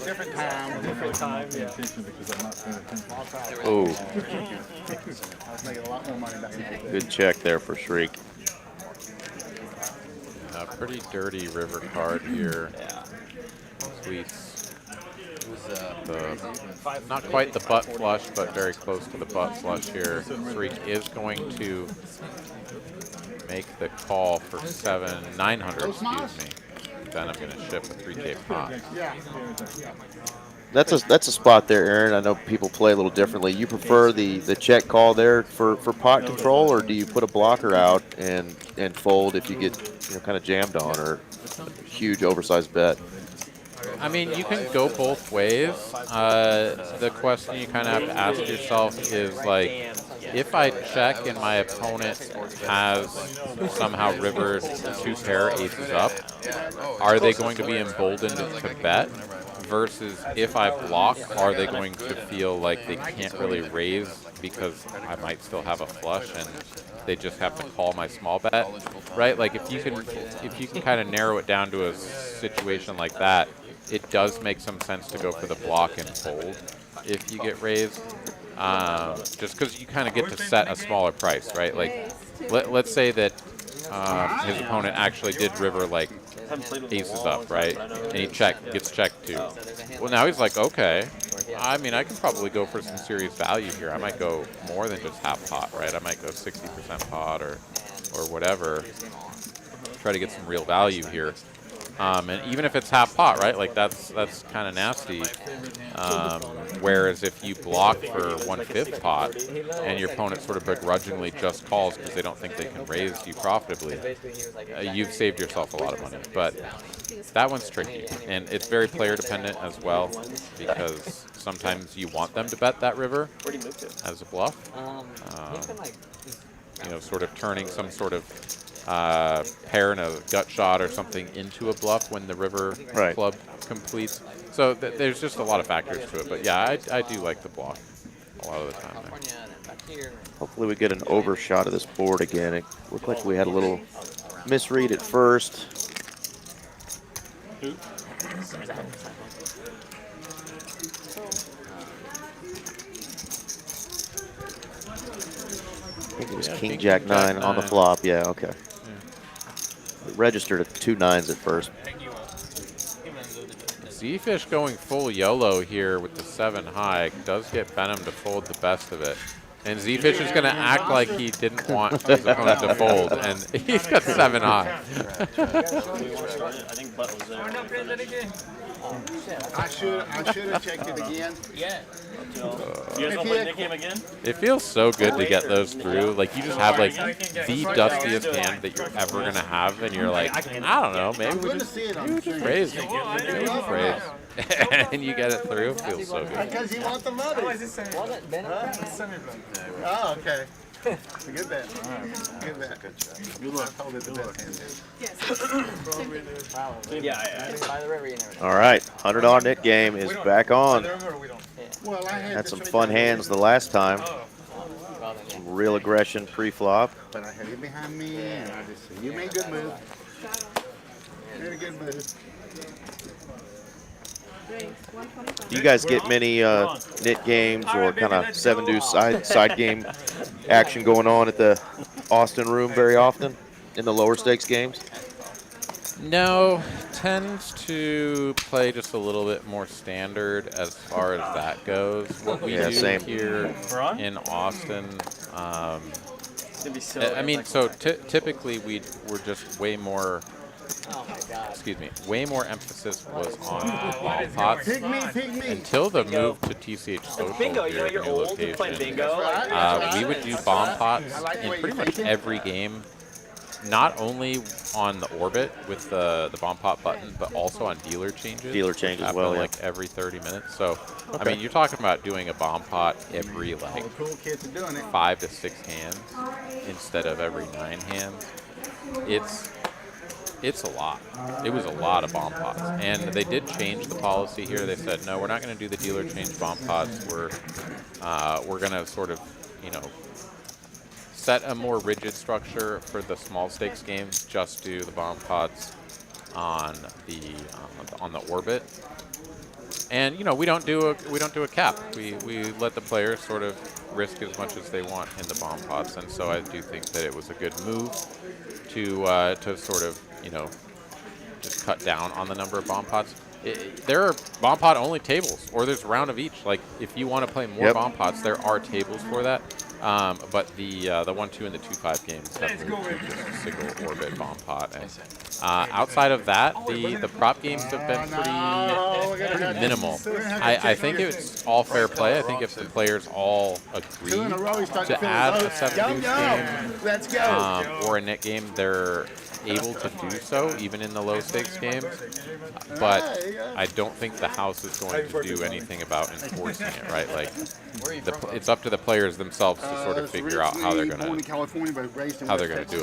Different time. different time. Yeah. Because I'm not paying attention. Oh, I was making a lot more money back then. good check there for Shriek. A pretty dirty river card here. Yeah. Squeeze. Not quite the butt flush, but very close to the butt flush here. Sreek is going to make the call for 900, excuse me. Then I'm going to ship a 3K pot. Yeah. That's a spot there, Aaron. I know people play a little differently. You prefer the check call there for pot control, or do you put a blocker out and fold if you get kind of jammed on or a huge oversized bet? I mean, you can go both ways. The question you kind of have to ask yourself is like, if I check and my opponent has somehow rivered 2 pair aces up, are they going to be emboldened to bet? Versus if I block, are they going to feel like they can't really raise because I might still have a flush and they just have to call my small bet, right? Like if you can kind of narrow it down to a situation like that, it does make some sense to go for the block and fold if you get raised, just because you kind of get to set a smaller price, right? Like let's say that his opponent actually did river like aces up, right? And he gets checked too. Well, now he's like, okay, I mean, I can probably go for some serious value here. I might go more than just half pot, right? I might go 60% pot or whatever. Try to get some real value here. And even if it's half pot, right? Like that's kind of nasty. Whereas if you block for 1/5 pot and your opponent sort of begrudgingly just calls because they don't think they can raise you profitably, you've saved yourself a lot of money. But that one's tricky, and it's very player dependent as well, because sometimes you want them to bet that river as a bluff. Sort of turning some sort of pair in a gut shot or something into a bluff when the river club completes. So there's just a lot of factors to it. But yeah, I do like the block a lot of the time there. Hopefully we get an overshot of this board again. It looked like we had a little misread at first. I think it was King Jack 9 on the flop. Yeah, okay. It registered at 2 9s at first. Z-Fish going full YOLO here with the 7 high does get Venom to fold the best of it. And Z-Fish is going to act like he didn't want his opponent to fold, and he's got 7 high. I think Butt was there. I should have checked it again. Yeah. You guys want to play Nick game again? It feels so good to get those through. Like, you just have, like, the dustiest hand that you're ever going to have, and you're like, I don't know, maybe we just raise. Maybe we just raise. And you get it through. It feels so good. Because you want the money. Oh, okay. Good bet. Good bet. Good luck. Hold it the best hand. Yeah. All right, $100 Nick game is back on. Had some fun hands the last time. Some real aggression pre-flop. But I had you behind me, and I just said, you made a good move. You made a good move. Do you guys get many knit games or kind of 7-deuce side game action going on at the Austin room very often in the lower stakes games? No, tends to play just a little bit more standard as far as that goes. What we do here in Austin, I mean, so typically we're just way more. Way more emphasis was on ball pots until the move to TCH Social Bingo, here you're at the new old, you play location. bingo. We would do bomb pots in pretty much every game, not only on the orbit with the bomb pot button, but also on dealer changes. Dealer change as well, like every 30 minutes. So, I mean, you're talking about doing a bomb pot every like 5 to 6 hands instead of every 9 hands. It's a lot. It was a lot of bomb pots. And they did change the policy here. They said, no, we're not going to do the dealer change bomb pots. We're going to sort of, set a more rigid structure for the small stakes games. Just do the bomb pots on the orbit. And we don't do a cap. We let the players sort of risk as much as they want in the bomb pots. And so I do think that it was a good move to sort of just cut down on the number of bomb pots. There are bomb pot only tables, or there's a round of each. Like if you want to play more bomb pots, there are tables for that. But the 1-2 and the 2-5 games have moved to just a single orbit bomb pot. And, outside of that, the prop games have been pretty minimal. I think it's all fair play. I think if the players all agree to add a 7 deuce game or a net game, they're able to do so, even in the low stakes games. But I don't think the house is going to do anything about enforcing it, right? Like, it's up to the players themselves to sort of figure out how they're gonna do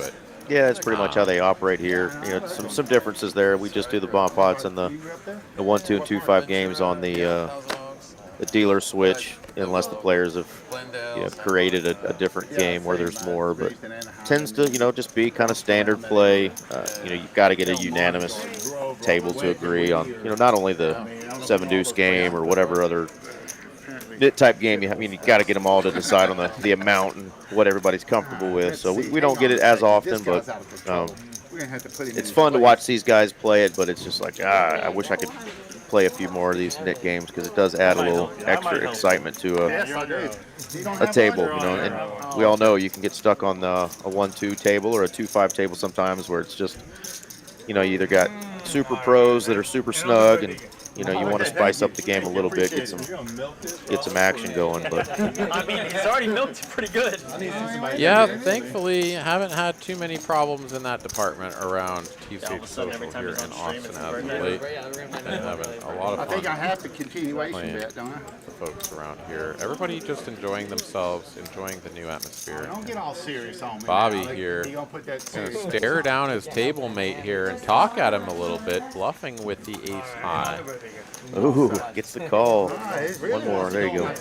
it. Yeah, that's pretty much how they operate here. You know, some differences there. We just do the bomb pots and the 1-2 and 2-5 games on the dealer switch, unless the players have created a different game where there's more. But tends to just be kind of standard play. You've got to get a unanimous table to agree on not only the 7 deuce game or whatever other nit type game. You got to get them all to decide on the amount and what everybody's comfortable with. So we don't get it as often, but it's fun to watch these guys play it. But it's just like, I wish I could play a few more of these nit games, because it does add a little extra excitement to a table. And we all know you can get stuck on a 1-2 table or a 2-5 table sometimes, where it's just you either got super pros that are super snug, and you want to spice up the game a little bit, get some action going. But I mean, he's already milked pretty good. Yeah, thankfully, haven't had too many problems in that department around TCH Social here in Austin as of late. Been having a lot of fun. I think I have the continuation playing bet, don't I? the folks around here. Everybody just enjoying themselves, enjoying the new atmosphere. Don't get all serious on me. Bobby now. here He gonna put that gonna serious. stare down his table mate here and talk at him a little bit, bluffing with the ace high. ooh, gets the call. One more. There you go.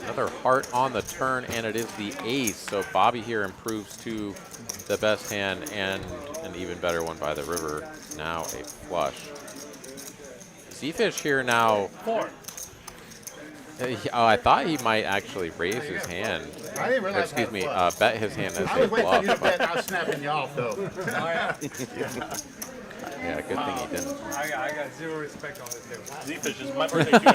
Another heart on the turn, and it is the ace. So Bobby here improves to the best hand and an even better one by the river. Now a flush. Z-Fish here now. Oh, I thought he might actually raise his hand. I didn't realize. Excuse me, bet his hand as I a was waiting for you to bluff. bet. I was snapping you off though. Yeah, good thing he didn't. I got zero respect on this table. Z-Fish is my birthday too,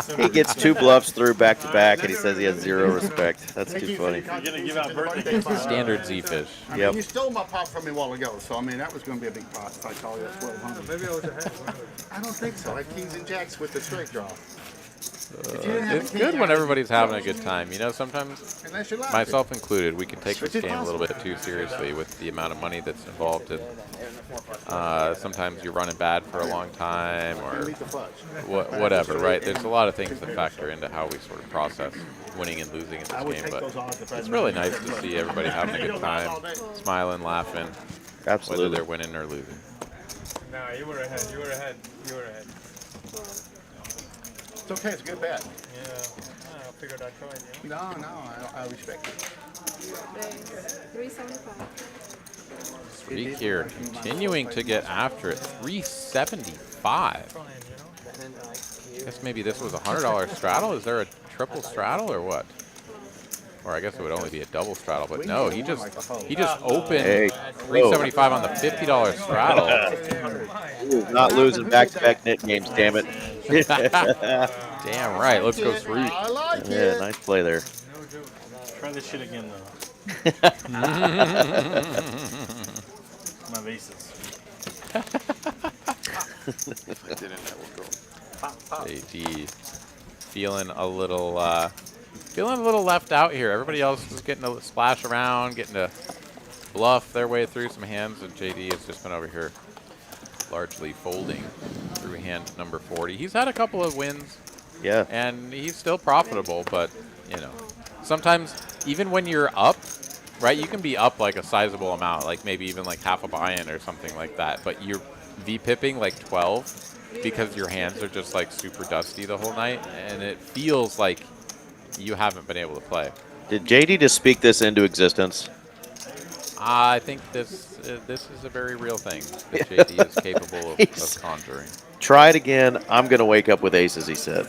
actually. He gets 2 bluffs through back to back, and he says he has 0 respect. That's too funny. You're gonna give out birthday Standard Z-Fish. I Yep. mean, you stole my pot from me a while ago, so I mean that was going to be a big pot if I call you at 1200. Maybe I was ahead. I don't think so. I had kings and jacks with the straight draw. It's good when everybody's having a good time. Sometimes, Unless you like myself included, we can take this game a little bit too seriously with the amount of money that's involved. And sometimes you're running bad for a long time, or whatever, right? There's a lot of things that factor into how we sort of process winning and losing in this game. But it's really nice to see everybody having a good time, smiling, laughing, whether Absolutely. they're winning or losing. Nah, you were ahead. You were ahead. You were ahead. It's okay. It's a good bet. Yeah. I figured I'd try it. No, I respect it. 375. Freak here, continuing to get after it. 375. I guess maybe this was a $100 straddle. Is there a triple straddle or what? Or I guess it would only be a double straddle, but no, he just opened 375 on the $50 straddle. Not losing back-to-back nit games, damn it. Damn right, let's go Freak. I like it. Yeah, nice play there. Try this shit again, though. My vases. JD feeling a little left out here. Everybody else is getting to splash around, getting to bluff their way through some hands, and JD has just been over here largely folding through hand number 40. He's had a couple of wins. Yeah. And he's still profitable, but sometimes even when you're up, right, you can be up like a sizable amount, like maybe even like half a buy-in or something like that, but you're V-pipping like 12 because your hands are just like super dusty the whole night, and it feels like you haven't been able to play. Did JD just speak this into existence? I think this is a very real thing that JD is capable of conjuring. Try it again. I'm going to wake up with aces, he said.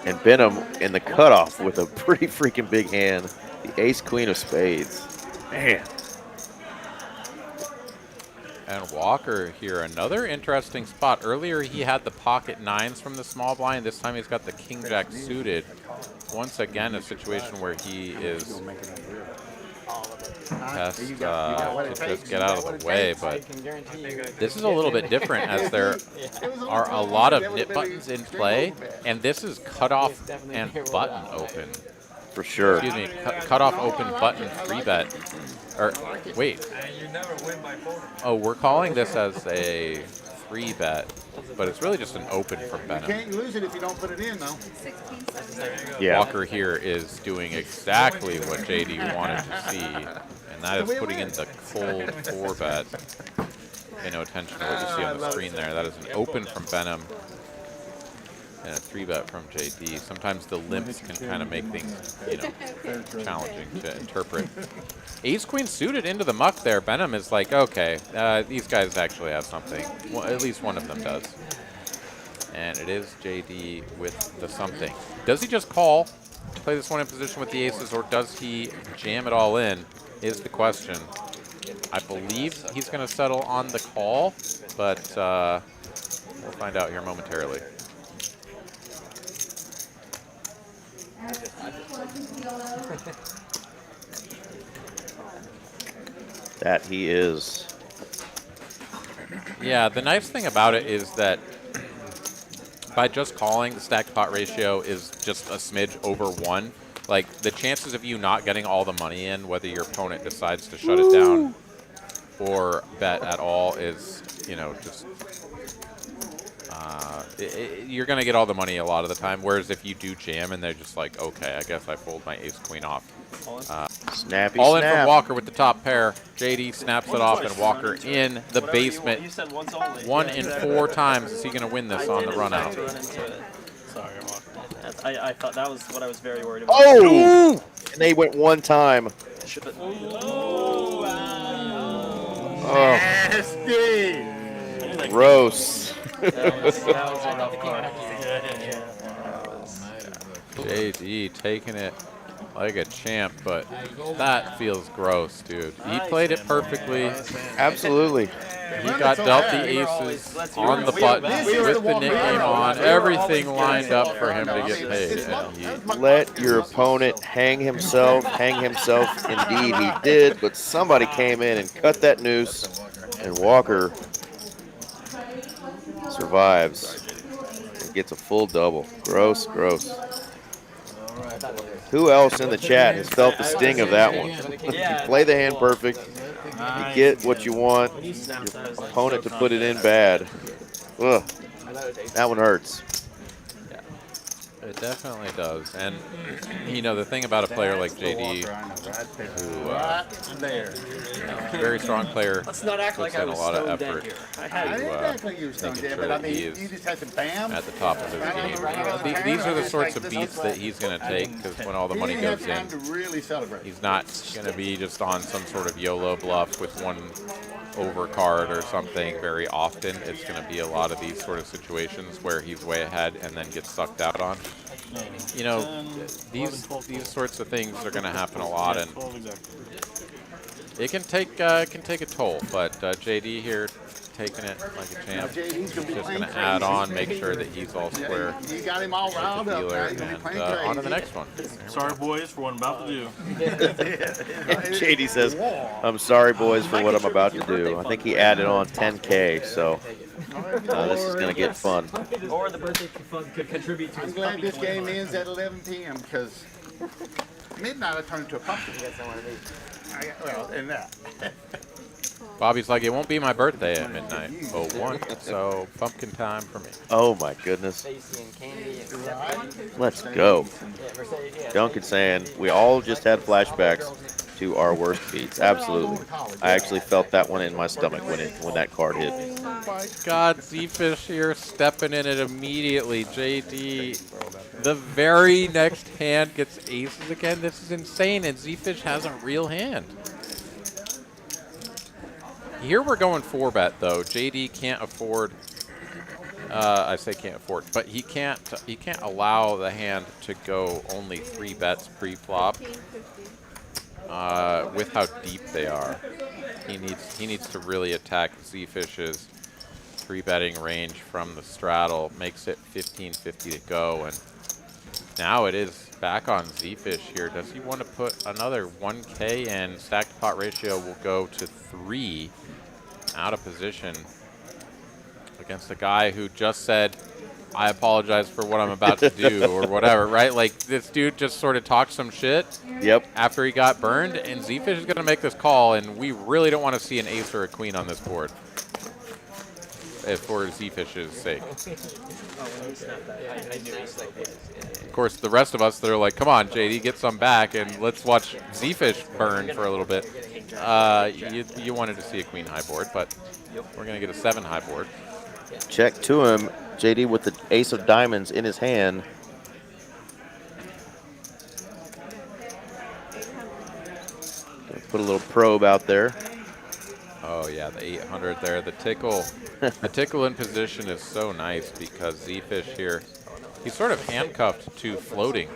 And Benham in the cutoff with a pretty freaking big hand. The ace-queen of spades. Man. And Walker here, another interesting spot. Earlier he had the pocket nines from the small blind. This time he's got the king jack suited. Once again, a situation where he is has to just get out of the way, but this is a little bit different as there are a lot of nip buttons in play, and this is cutoff and button open. For sure. Excuse me, cutoff open button 3-bet. Or, wait. Oh, we're calling this as a 3-bet, but it's really just an open from You Benham. can't lose it if you don't put it in, though. 16, Yeah. Walker here is doing exactly what JD wanted to see, and that is putting in the cold 4-bet. Pay no attention to what you see on the screen there. That is an open from Benham and a 3-bet from JD. Sometimes the limps can kind of make things, you know, challenging to interpret. Ace queen suited into the muck there. Benham is like, okay, these guys actually have something. Well, at least one of them does. And it is JD with the something. Does he just call, play this one in position with the aces, or does he jam it all in, is the question. I believe he's going to settle on the call, but we'll find out here momentarily. That he is. Yeah, the nice thing about it is that by just calling, the stacked pot ratio is just a smidge over 1. Like, the chances of you not getting all the money in, whether your opponent decides to shut it down or bet at all, is, you know, just you're going to get all the money a lot of the time. Whereas if you do jam and they're just like, okay, I guess I fold my ace queen off. Snappy All in snap. from Walker with the top pair. JD snaps it off, and Walker in the basement. You said once only. 1 in 4 times is he going to win this on the run out. Sorry, I'm off. I thought that was what I was very worried about. Oh! And they went one time. Oh, Oh, nasty. gross. JD taking it like a champ, but that feels gross, dude. He played it perfectly. Absolutely. He got dealt the aces on the button with the nickname on. Everything lined up for him to get paid. And he Let your opponent hang himself. Indeed, he did. But somebody came in and cut that noose, and Walker survives and gets a full double. Gross, gross. Who else in the chat has felt the sting of that one? You play the hand perfect, you get what you want, your opponent to put it in bad. Ugh, that one hurts. It definitely does. And, you know, the thing about a player like JD, who, very strong player, Let's not act puts like I in a was lot of stoned effort dead here. I I had didn't act like you were stoned making dead, sure but I that he mean, is you just had to bam. at the top of his game. You know, these are the sorts of beats that he's going to take, because when all the money He didn't goes have in, time to really celebrate. he's not going to be just on some sort of YOLO bluff with one overcard or something very often. It's going to be a lot of these sort of situations where he's way ahead and then gets sucked out on. You know, these sorts of things are going to happen a lot, and it can take a toll. But JD here taking it like a champ. JD's gonna be Just playing going to add on, crazy. make sure that he's all square You got him all with the riled up. dealer, Now he's gonna be and playing on to the crazy. next one. Sorry, boys, for what I'm about to do. JD says, I'm sorry, boys, for what I'm about to do. I think he added on 10K, so this is going to get fun. Or the birthday fund could contribute to I'm his glad puppy this game 25. ends at 11 p.m. because midnight I turned into a pumpkin. Well, and that. Bobby's like, it won't be my birthday at midnight. 01, so pumpkin time for me. Oh, my goodness. Stacy and Candy and Let's go. Mercedes. Yeah. Duncan saying, we all just had flashbacks to our worst beats. Absolutely. I actually felt that one in my stomach when that card hit. Oh my God, Z-Fish here stepping in it immediately. JD, the very next hand gets aces again. This is insane, and Z-Fish has a real hand. Here we're going 4-bet though. JD can't afford. I say can't afford, but he can't allow the hand to go only 3 bets pre-flop. 14.50. with how deep they are. He needs to really attack Z-Fish's 3-betting range from the straddle. Makes it 15.50 to go, and now it is back on Z-Fish here. Does he want to put another 1K in? Stacked pot ratio will go to 3. Out of position against a guy who just said, I apologize for what I'm about to do, or whatever, right? Like, this dude just sort of talked some shit after he got burned, and Z-Fish is going to make this call, and we really don't want to see an ace or a queen on this board for Z-Fish's sake. Of course, the rest of us, they're like, come on, JD, get some back, and let's watch Z-Fish burn for a little bit. You wanted to see a queen high board, but we're going to get a 7 high board. Check to him. JD with the ace of diamonds in his hand. Put a little probe out there. Oh yeah, the 800 there. The tickle, the tickle in position is so nice because Z-Fish here, he's sort of handcuffed to floating,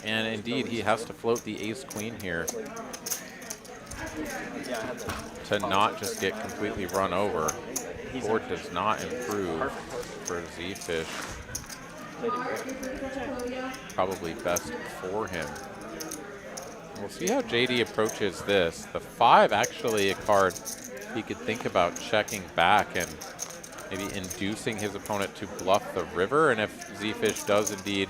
and indeed he has to float the ace queen here to not just get completely run over. Board does not improve for Z-Fish. Probably best for him. We'll see how JD approaches this. The 5 actually a card he could think about checking back and maybe inducing his opponent to bluff the river. And if Z-Fish does indeed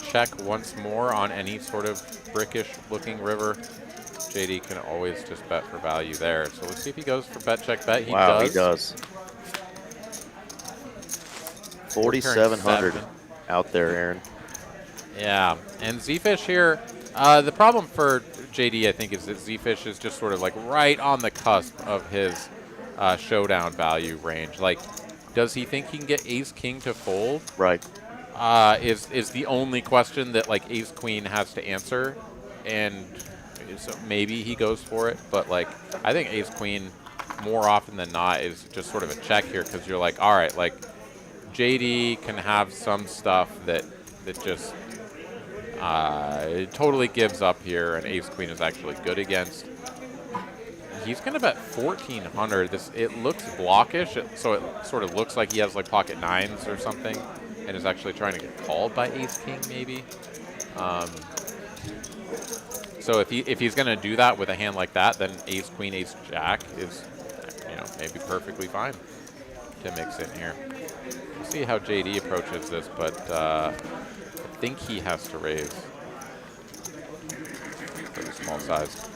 check once more on any sort of brickish looking river, JD can always just bet for value there. So let's see if he goes for bet check bet. Wow, he does. 4,700 out there, Aaron. Yeah, and Z-Fish here, the problem for JD, I think, is that Z-Fish is just sort of like right on the cusp of his showdown value range. Like, does he think he can get ace-king to fold? Right. Is the only question that, like, ace-queen has to answer, and so maybe he goes for it. But, like, I think ace-queen, more often than not, is just sort of a check here, because you're like, all right, like, JD can have some stuff that just it totally gives up here, and ace-queen is actually good against. He's going to bet 1,400. It looks blockish, so it sort of looks like he has like pocket 9s or something, and is actually trying to get called by ace-king maybe. So if he's going to do that with a hand like that, then ace-queen, ace-jack is, you know, maybe perfectly fine to mix in here. We'll see how JD approaches this, but I think he has to raise for the small size.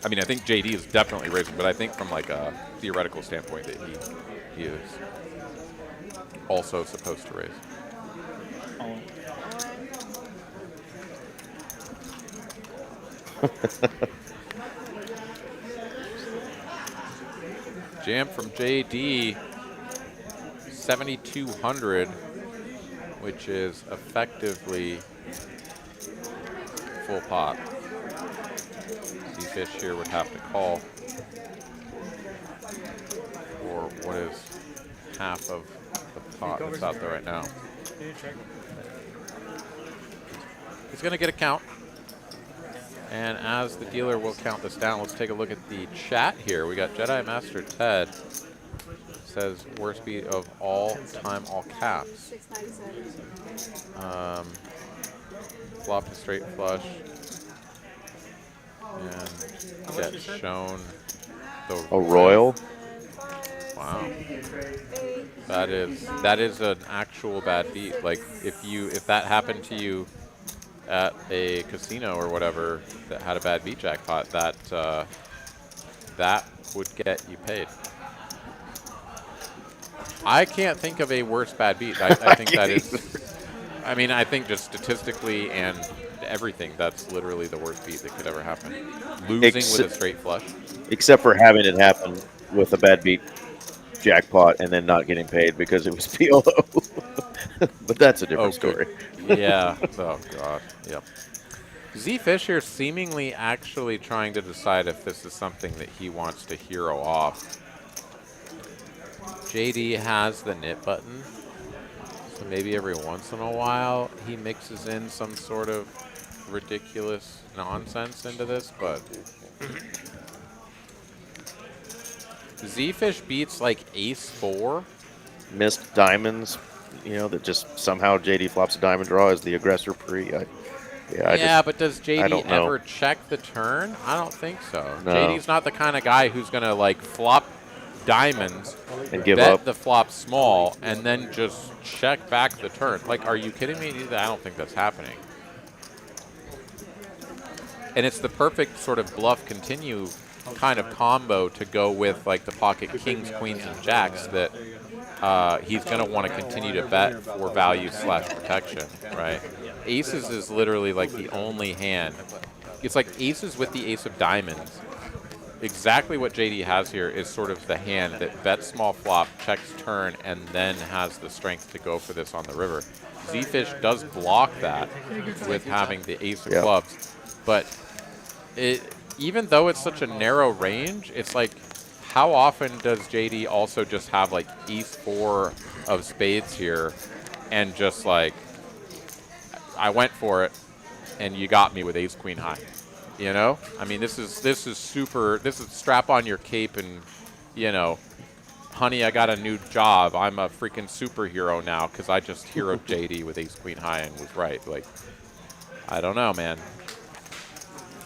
I mean, I think JD is definitely raising, but I think from like a theoretical standpoint that he is also supposed to raise. Jam from JD, 7,200, which is effectively full pot. Z-Fish here would have to call for what is half of the pot that's out there right now. He's going to get a count. And as the dealer will count this down, let's take a look at the chat here. We got Jedi Master Ted. Says worst beat of all time, all caps. Flop a straight flush. And get shown the royal. Wow. That is an actual bad beat. Like if that happened to you at a casino or whatever that had a bad beat jackpot, that would get you paid. I can't think of a worse bad beat. I think that is, I mean, I think just statistically and everything, that's literally the worst beat that could ever happen. Losing with a straight flush. Except for having it happen with a bad beat jackpot and then not getting paid because it was PLO. But that's a different story. Yeah. Oh, God. Yep. Z-Fish here seemingly actually trying to decide if this is something that he wants to hero off. JD has the knit button, maybe every once in a while he mixes in some sort of ridiculous nonsense into this, but Z-Fish beats like ace-4. Missed diamonds, you know, that just somehow JD flops a diamond draw as the aggressor pre. But does JD ever check the turn? I don't think so. No. JD's not the kind of guy who's going to like flop diamonds and give bet up the flop small and then just check back the turn. Like, are you kidding me? I don't think that's happening. And it's the perfect sort of bluff continue kind of combo to go with like the pocket kings, queens, and jacks that he's going to want to continue to bet for value / protection, right? Aces is literally like the only hand. It's like aces with the ace of diamonds. Exactly what JD has here is sort of the hand that bets small flop, checks turn, and then has the strength to go for this on the river. Z-Fish does block that with having the ace of clubs, but even though it's such a narrow range, it's like, how often does JD also just have like ace-4 of spades here and just like, I went for it and you got me with ace-queen high? You know, I mean, this is super. This is strap on your cape and, you know, honey, I got a new job. I'm a freaking superhero now because I just heroed JD with ace queen high and was right. Like, I don't know, man.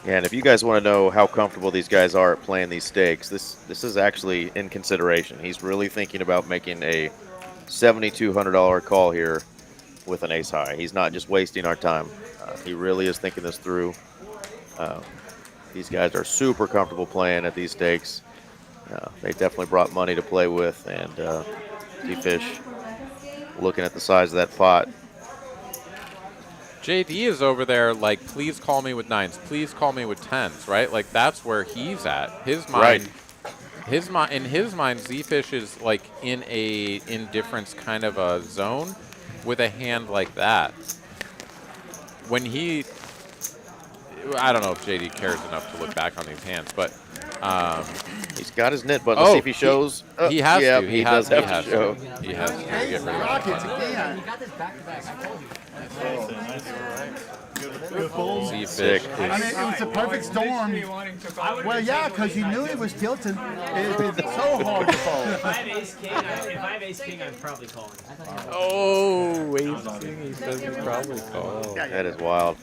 Yeah, and if you guys want to know how comfortable these guys are at playing these stakes, this is actually in consideration. He's really thinking about making a $7,200 call here with an ace high. He's not just wasting our time. He really is thinking this through. These guys are super comfortable playing at these stakes. They definitely brought money to play with, and Z-Fish looking at the size of that pot. JD is over there like, please call me with 9s, please call me with 10s, right? Like, that's where he's at. His mind, in his mind, Z-Fish is like in a indifference kind of a zone with a hand like that. When he, I don't know if JD cares enough to look back on these hands, but he's got his knit button. Let's see if he shows. He has to. He does have to show. He has to get rid of that. You got this back-to-back. Z-Fish. I mean, it was a perfect storm. Well, yeah, because you knew he was tilting. It was so hard to fold. If I have ace king, I'm probably calling. Oh, ace king, he says he's probably calling. That is wild.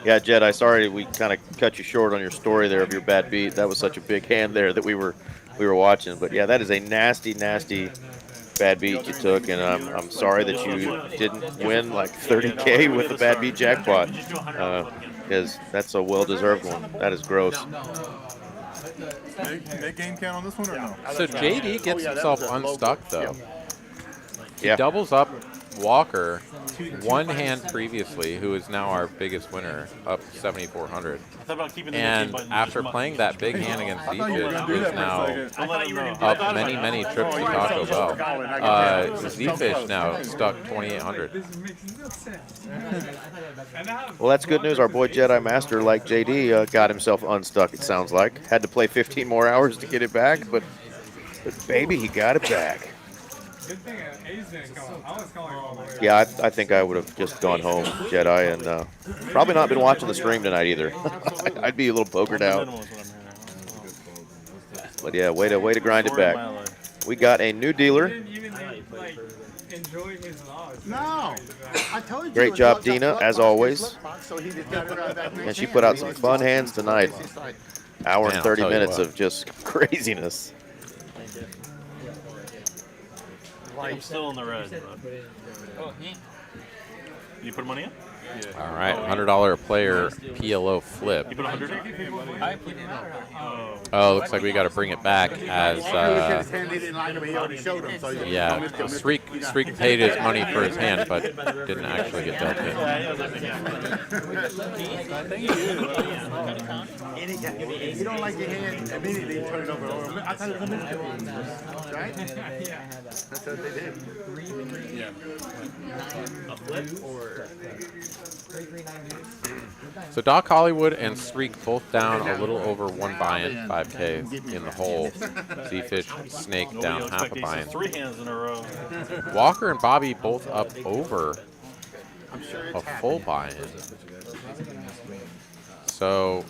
Yeah, Jed, sorry we kind of cut you short on your story there of your bad beat. That was such a big hand there that we were watching. But yeah, that is a nasty, nasty bad beat you took, and I'm sorry that you didn't win like 30K with the bad beat jackpot, because that's a well-deserved one. That is gross. They game count on this one or no? So JD gets himself unstuck though. He doubles up Walker one hand previously, who is now our biggest winner, up 7,400. And after playing that big hand against Z-Fish, is now up many, many trips to Taco Bell. Z-Fish now stuck 2,800. Well, that's good news. Our boy Jedi Master, like JD, got himself unstuck, it sounds like. Had to play 15 more hours to get it back, but baby, he got it back. Good thing Ace didn't call. I was calling all the way. Yeah, I think I would have just gone home, Jedi, and probably not been watching the stream tonight either. I'd be a little pokered out. But yeah, way to grind it back. We got a new dealer. He didn't even like enjoy his loss. No, I told you. Great job, Dina, as always. And she put out some fun hands tonight. Hour and 30 minutes of just craziness. I'm still in the red. Oh, You put money in? All right, $100 a player PLO flip. You put 100 in? I put in. Oh, looks like we got to bring it back as yeah, Streak paid his money for his hand, but didn't actually get dealt in. You don't like your hand, immediately turn it over. I thought it was a minute. Right? That's what they did. A flip or So Doc Hollywood and Streak both down a little over 1 buy-in, 5K in the hole. Z-Fish, Snake down Nobody half a expecting buy-in. 3 hands in a row. Walker and Bobby both up over I'm sure a it's full buy-in. So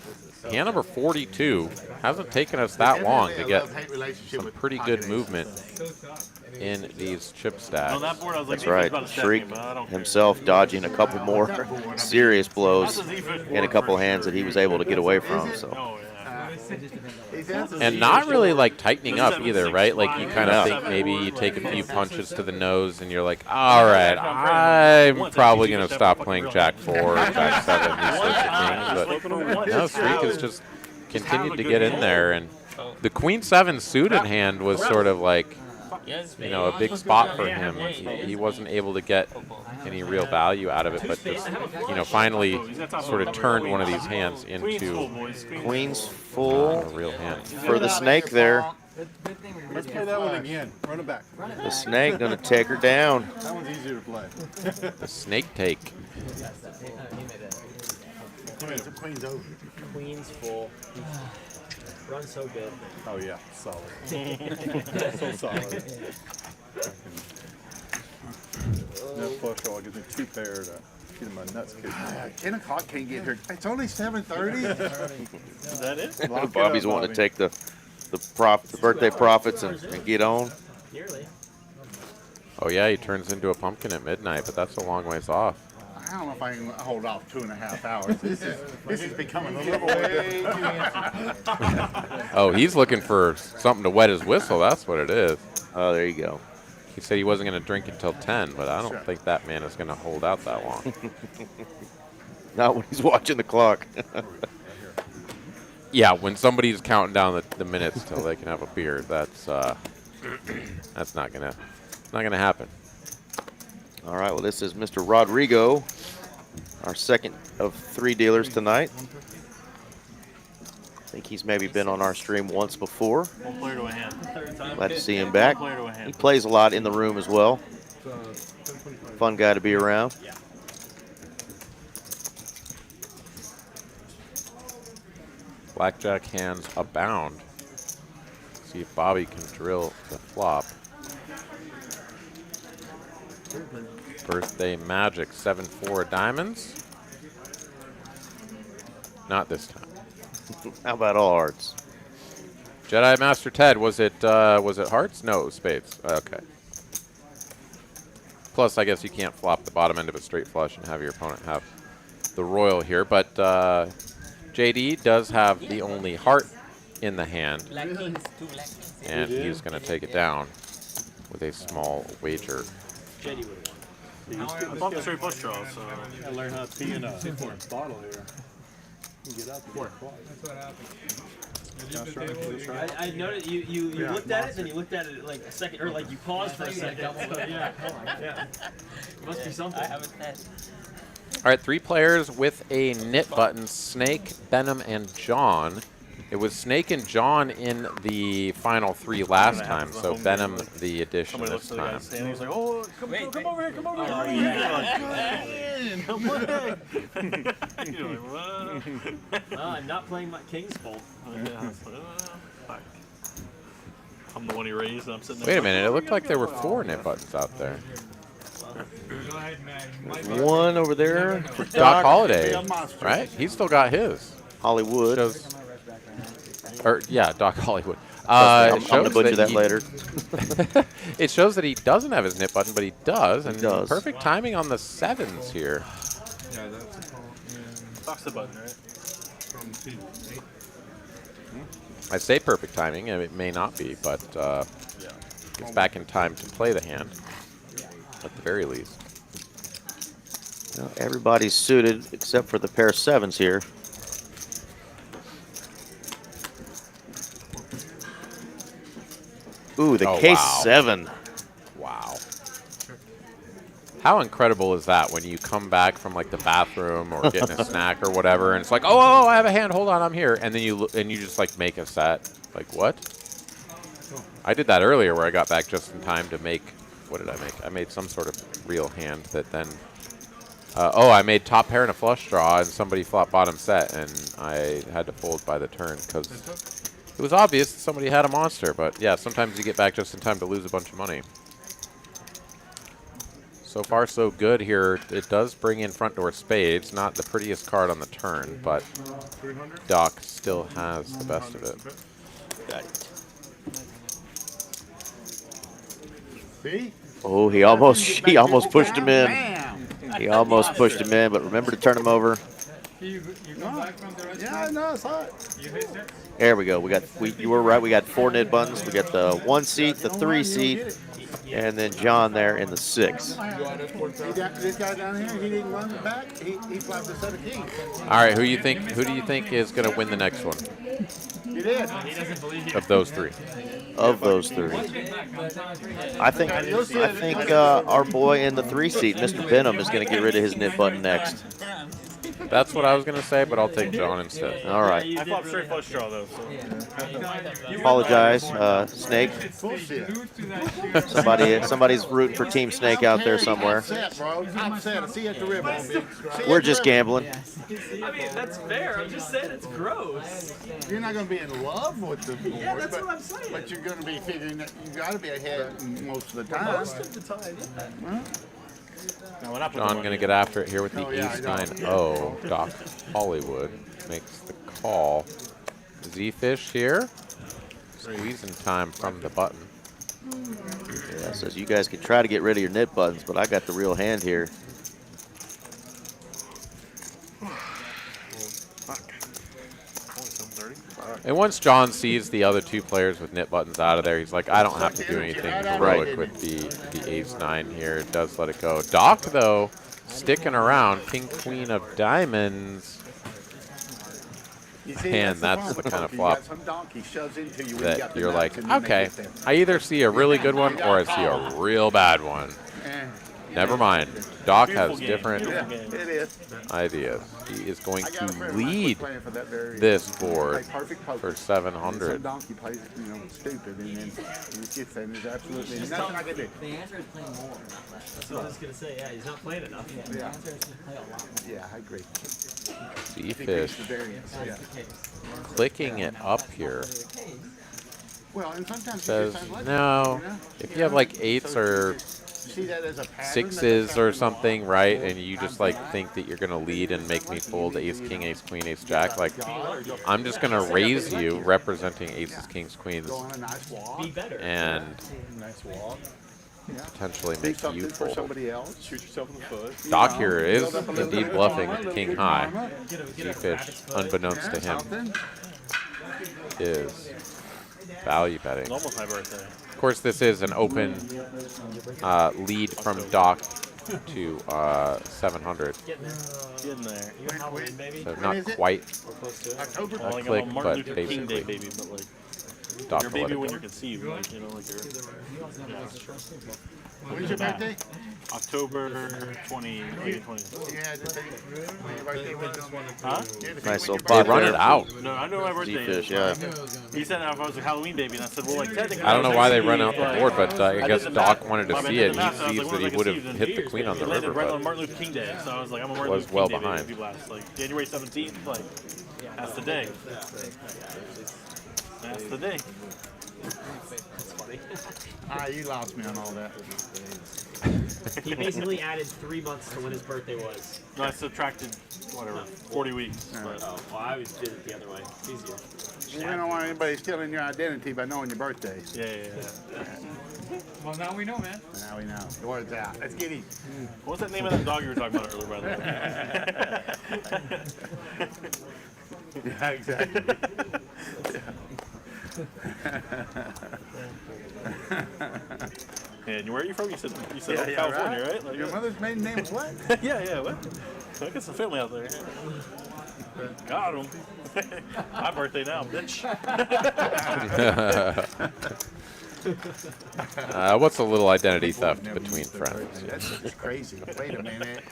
hand number 42 hasn't taken us that long to get some pretty good movement in these chip On stacks. that board, I was like, That's Z-Fish right. about to stack Shriek me, but I don't care. himself dodging a couple more serious blows That's a Z-Fish in a board couple for hands sure. that he was able to get away from. So Oh, yeah. And not really like tightening up either, right? Like you kind of Yeah. think maybe you take a few punches to the nose and you're like, all right, I'm probably going to stop playing Jack 4 or Jack 7, these sorts of things. But no, Streak has just continued to get in there. And the Queen 7 suited hand was sort of like, you know, a big spot for him. He wasn't able to get any real value out of it, but just, you know, finally sort of turned one of these hands into Queen's full a real hand. for the Snake there. Let's play that one again. Run it back. The Snake going to take her down. That one's easier to play. The Snake take. Queen's over. Queen's full. Run so good. Oh, yeah. Solid. So solid. That flush draw gives me 2 pair to get my nuts kicked. 10 o'clock can't get here. It's only 7:30. Is that it? Bobby's wanting to take the birthday profits and get on. Nearly. Oh yeah, he turns into a pumpkin at midnight, but that's a long ways off. I don't know if I can hold off 2.5 hours. This is becoming a little way too Oh, he's looking for something to wet his whistle. That's what it is. Oh, there you go. He said he wasn't going to drink until 10, but I don't think that man is going to hold out that long. Not when he's watching the clock. Yeah, when somebody's counting down the minutes till they can have a beer, that's not gonna happen. All right, well, this is Mr. Rodrigo, our second of 3 dealers tonight. I think he's maybe been on our stream once before. 1 player to a hand. Glad to see him back. 1 player to a He hand. plays a lot in the room as well. Fun guy to be around. Blackjack hands abound. See if Bobby can drill the flop. Birthday Magic, 7-4 diamonds. Not this time. How about all hearts? Jedi Master Ted, was it hearts? No, it was spades. Okay. Plus, I guess you can't flop the bottom end of a straight flush and have your opponent have the royal here. But JD does have the only heart in the hand, and he's going to take it down with a small wager. JD would have won. I thought the straight flush draw, so. I learned how to pee in a bottle here. Get up and I noticed you looked at it, then you looked at it like a second, or like you paused for a second. Yeah. Must be something. I haven't. All right, 3 players with a knit button, Snake, Benham, and John. It was Snake and John in the final 3 last time, so Benham the addition Somebody this looks at the guy time. standing, he's like, oh, come over here, come over here. Oh, yeah. Come on. You're like, I'm not playing my King's Fold. fuck. I'm the one he raised, and I'm sitting there. Wait a minute, it looked like there were 4 knit buttons out there. Go ahead, man. One over there for Doc Doc Holliday, right? He's still got his. Hollywood. Shows, or yeah, Doc Hollywood. I'm It going to shows butcher that he- later. It shows that he doesn't have his knit button, but he does, and does. perfect timing on the 7s here. Yeah, that's a call. Doc's the button, right? From 8. I say perfect timing, and it may not be, but it's back in time to play the hand, at the very least. Well, everybody's suited except for the pair of 7s here. Ooh, the Oh, case wow. 7. Wow. How incredible is that when you come back from like the bathroom or getting a snack or whatever, and it's like, oh, I have a hand. Hold on, I'm here, and then you just like make a set. Like what? I did that earlier where I got back just in time to make. What did I make? I made some sort of real hand that then Oh, I made top pair and a flush draw, and somebody flopped bottom set, and I had to fold by the turn because it was obvious that somebody had a monster. But yeah, sometimes you get back just in time to lose a bunch of money. So far, so good here. It does bring in front door spades, not the prettiest card on the turn, but Doc still has the best of it. See? Oh, he almost pushed him in. He almost pushed him in, but remember to turn him over. You go back from the rest. Yeah, no, I saw it. You hit it. There we go. You were right. We got 4 nid buttons. We got the 1 seat, the 3 seat, and then John there in the 6. This guy down here, he didn't run the back. He flopped the 17. All right, who do you think is going to win the next one? He did. Of those 3? Of those 3. I think our boy in the 3 seat, Mr. Benham, is going to get rid of his nid button next. That's what I was going to say, but I'll take John instead. All right. I flopped straight flush draw though. So. Apologize, Snake. Somebody's rooting for Team Snake out there somewhere. I'm set. I see you at the river. We're just gambling. I mean, that's fair. I'm just saying it's gross. You're not going to be in love with the board, Yeah, that's what I'm saying. but you're going to be figuring that you got to be ahead most of the time. Most of the time, yeah. No, we're not putting John money going to in. get after it here with the Oh, yeah, I know. ace-9-0. Doc Hollywood makes the call. Z-fish here. Squeezing time from the button. Yeah, says you guys can try to get rid of your nid buttons, but I got the real hand here. And once John sees the other 2 players with nit buttons out of there, he's like, I don't have to do anything heroic with the ace-9 here. It does let it go. Doc, though, sticking around. King, queen of diamonds. Man, that's the kind of flop that you're like, okay, I either see a really good one or I see a real bad one. Never mind. Doc has different ideas. He is going to lead this board for 700. Donkey plays, stupid, and then he gets there, and there's absolutely nothing I can do. The answer is play more, not less. That's what I was gonna say. Yeah, he's not playing enough. Yeah, the answer is to play a lot more. Yeah, I agree. Z-fish clicking it up here. Well, and sometimes Says, no, if you have like 8s or 6s or something, right, and you just like think that you're gonna lead and make me fold ace king, ace queen, ace jack, like I'm just gonna raise you representing aces, kings, queens, Be better. and potentially make you fold. Shoot yourself in the foot. Doc here is indeed bluffing with king high. Z-fish, unbeknownst to him, is value betting. It's almost my birthday. Of course, this is an open lead from Doc to 700. Getting there. So not quite October. a Like click, a Martin but Luther King Day basically baby, but like Doc your will let baby it when go. you're conceived, like like your When's your birthday? October 20, 20. Yeah, the thing. When your birthday was. Huh? Nice little They pot run there. it out. No, I know my birthday. Z-fish, is. yeah. He said if I was a Halloween baby, and I said, well, like technically. I don't know why they run out the like, board, but I guess did the Doc math. wanted to I see did it. the math, He and I sees was that like, he when would was I have conceived? hit In the New queen Year's on the Day. It landed river, right on but Martin Luther King Day, so I was like, I'm a Martin was Luther well King Day behind. baby blast. Like January 17th, like that's the day. That's the day. You lost me on all that. He basically added 3 months to when his birthday was. No, I subtracted whatever 40 weeks. But Oh, well, I always did it the other way. It's easier. We don't want anybody stealing your identity by knowing your birthday. yeah. Well, now we know, man. So now we know. The word's out. Let's get him. What was that name of that dog you were talking about earlier, by the way? Yeah, exactly. And where are you from? You said Yeah, California, right? Like, Your mother's maiden name is what? yeah. What? I got some family out there. Got him. My birthday now, bitch. What's a little identity theft between friends? That's just crazy. Wait a minute.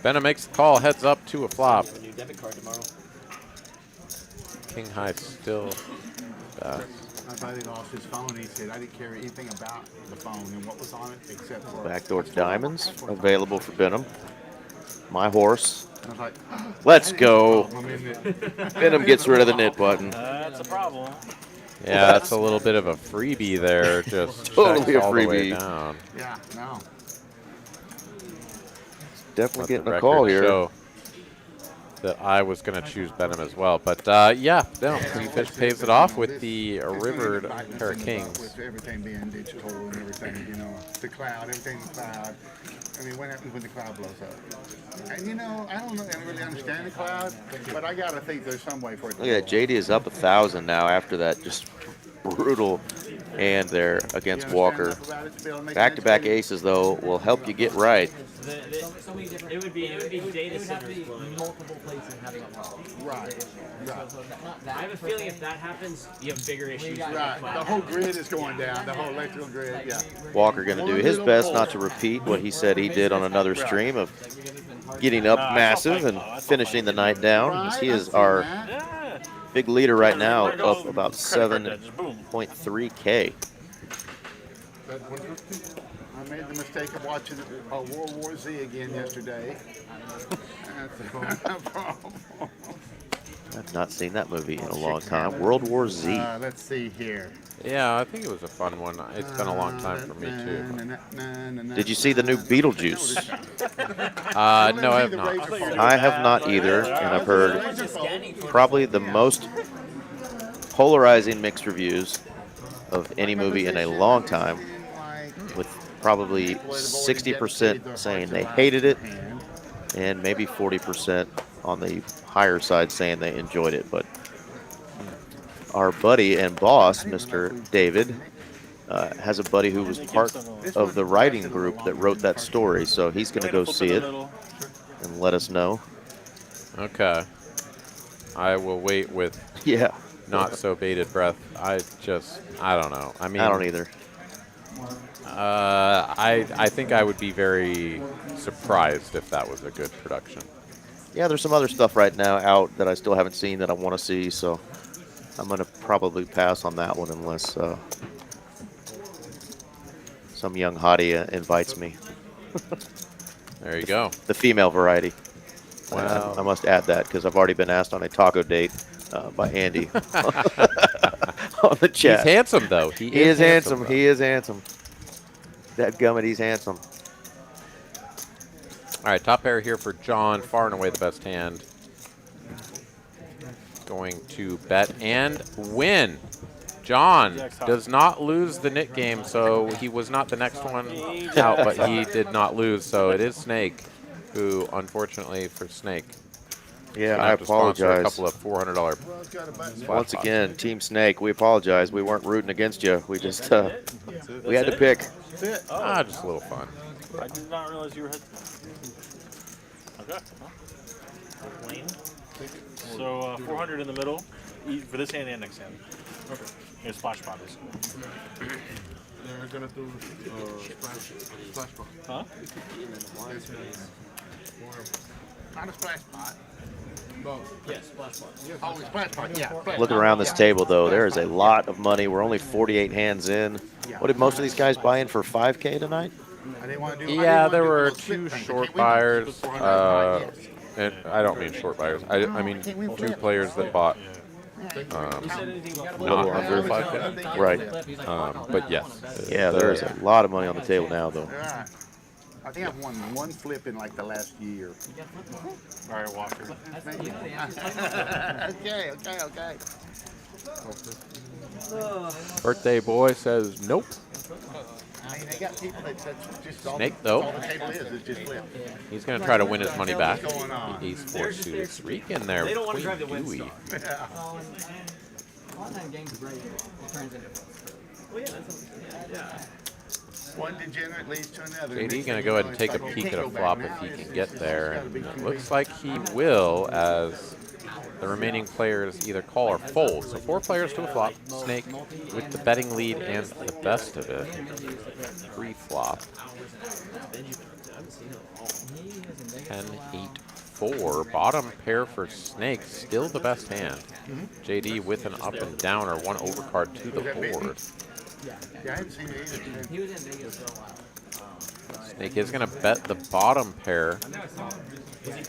Benna makes the call, heads up to a flop. A new debit card tomorrow. King high still best. My buddy lost his phone. He said, I didn't care anything about the phone and what was on it except for... Backdoor diamonds available for Benham. My horse. I was like, Let's go. problem, isn't it? Benham gets rid of the knit button. That's a problem. Yeah, that's a little bit of a freebie there. Just Totally checks a all the way freebie. down. Yeah, no. Definitely Let the getting a call record here. show that I was going to choose Benham as well. But yeah, no, Fish pays it off with the rivered pair of kings. With everything being digital and everything, you know, the cloud, everything in the cloud. I mean, what happens when the cloud blows up? And you know, I don't really understand the cloud, but I gotta think there's some way for it to Look at that. JD is up 1,000 now after that just brutal hand there against Walker. Back-to-back aces, though, will help you get right. It would be data centers. multiple places having a problem. Right. I have a feeling if that happens, you have bigger issues. Right. The whole grid is going down. The whole electrical grid. Yeah. Walker going to do his best not to repeat what he said he did on another stream of getting up massive and finishing the night down. He is our big leader right now, up about 7.3K. I made the mistake of watching World War Z again yesterday. That's a problem. I've not seen that movie in a long time. World War Z. Let's see here. Yeah, I think it was a fun one. It's been a long time for me, too. Did you see the new Beetlejuice? No, I have not. I have not either, and I've heard probably the most polarizing mixed reviews of any movie in a long time, with probably 60% saying they hated it, and maybe 40% on the higher side saying they enjoyed it. But our buddy and boss, Mr. David, has a buddy who was part of the writing group that wrote that story, so he's going to go see it and let us know. Okay. I will wait with not so bated breath. I don't know. I mean, I don't either. I think I would be very surprised if that was a good production. Yeah, there's some other stuff right now out that I still haven't seen that I want to see, so I'm going to probably pass on that one unless some young hottie invites me. There you go. The female variety. Wow. I must add that because I've already been asked on a taco date by Andy on the chat. He's handsome, though. He is handsome. He is handsome. That gummit, he's handsome. All right, top pair here for John. Far and away the best hand. Going to bet and win. John does not lose the knit game, so he was not the next one out, but he did not lose. So it is Snake, who, unfortunately for Snake, yeah, I apologize. A couple of $400. Once again, Team Snake, we apologize. We weren't rooting against you. We just we had to pick. Just a little fun. I did not realize you were hit. Okay. So 400 in the middle for this hand and next hand. Okay. Here's splash pot. They're gonna do splash pot. Huh? Not a splash pot. Yes, splash pot. Oh, splash pot, yeah. Looking around this table, though, there is a lot of money. We're only 48 hands in. What did most of these guys buy in for 5K tonight? Yeah, there were two short buyers. And I don't mean short buyers. I mean two players that bought not under 5K. Right. But yes. Yeah, there is a lot of money on the table now, though. I think I've won one flip in like the last year. All right, Walker. Okay. Birthday boy says nope. I mean, they got people that's just Snake, though. all the table is just flip. He's going to try to win his money back. Ace 4 suited streak in there. They don't want to drive the Queen wind Dewey. stuff. A lot of times games break, it turns into Well, yeah, that's yeah. One degenerate leads to another. JD going to go ahead and take a peek at a flop if he can get there. And it looks like he will, as the remaining players either call or fold. So 4 players to a flop. Snake with the betting lead and the best of it. Pre-flop. 10-8-4. Bottom pair for Snake. Still the best hand. JD with an up and down or one overcard to the board. Yeah, I haven't seen it either. He was in Vegas for a while. Snake is going to bet the bottom pair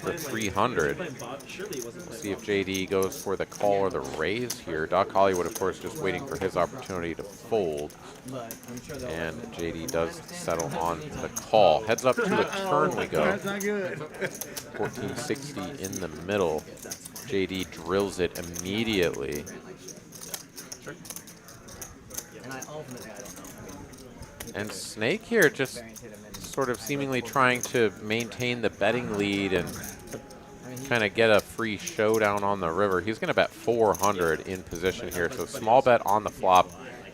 for 300. See if JD goes for the call or the raise here. Doc Hollywood, of course, just waiting for his opportunity to fold. And JD does settle on the call. Heads up to a turn we go. That's not good. 1460 in the middle. JD drills it immediately. And Snake here just sort of seemingly trying to maintain the betting lead and kind of get a free showdown on the river. He's going to bet 400 in position here. So small bet on the flop,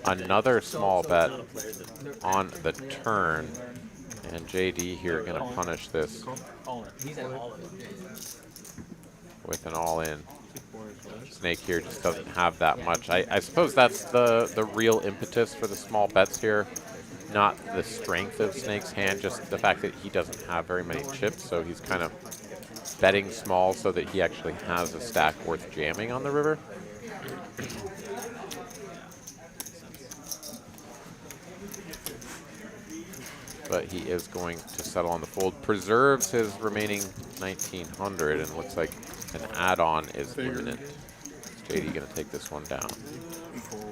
another small bet on the turn. And JD here going to punish this with an all-in. Snake here just doesn't have that much. I suppose that's the real impetus for the small bets here. Not the strength of Snake's hand, just the fact that he doesn't have very many chips, so he's kind of betting small so that he actually has a stack worth jamming on the river. But he is going to settle on the fold. Preserves his remaining 1900 and looks like an add-on is imminent. JD going to take this one down.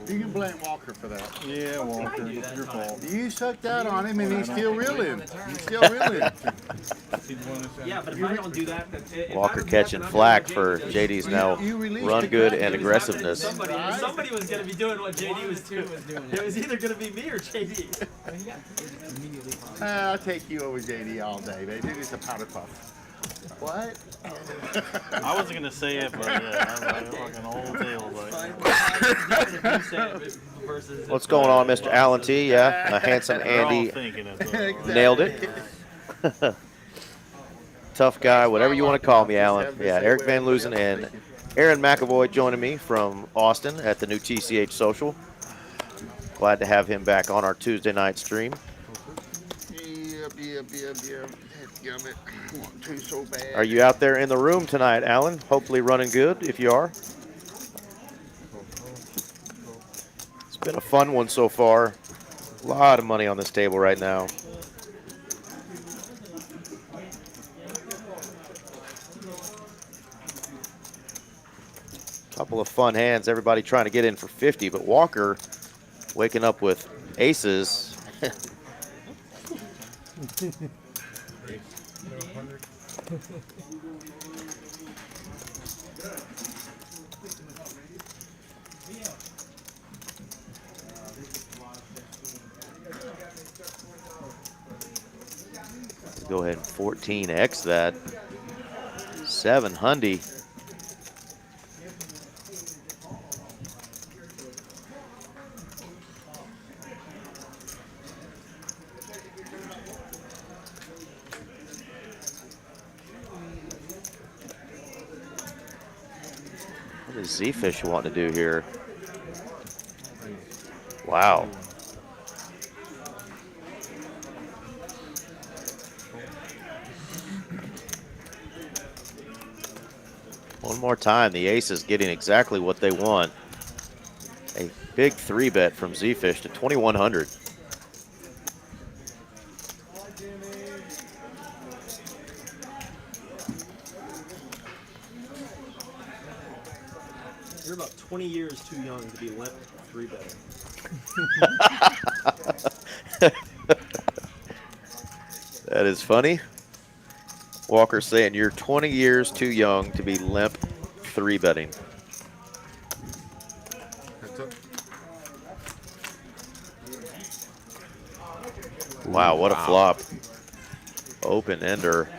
You can blame Walker for that. Yeah, Walker, it's your fault. You sucked out on him, and he's still reeling. He's still reeling. Yeah, but if I don't do that, then Walker catching flack for JD's now run good and aggressiveness. Somebody was going to be doing what JD was doing. It was either going to be me or JD. I'll take you over JD all day, baby. It's a powder puff. What? I wasn't gonna say it, but yeah, I'm like fucking old tale. What's going on, Mr. Allen T? Yeah, a handsome Andy nailed it. Tough guy, whatever you want to call me, Alan. Yeah, Eric Van Loosen and Aaron McAvoy joining me from Austin at the new TCH Social. Glad to have him back on our Tuesday night stream. Yep. Gummit. I want to so bad. Are you out there in the room tonight, Alan? Hopefully running good, if you are. It's been a fun one so far. A lot of money on this table right now. Couple of fun hands, everybody trying to get in for 50, but Walker waking up with aces. Go ahead and 14x that. 700. What does Z-Fish want to do here? Wow. One more time, the ace is getting exactly what they want. A big 3-bet from Z-Fish to 2,100. You're about 20 years too young to be limp 3-betting. That is funny. Walker saying you're 20 years too young to be limp 3-betting. Wow, what a flop. Open ender.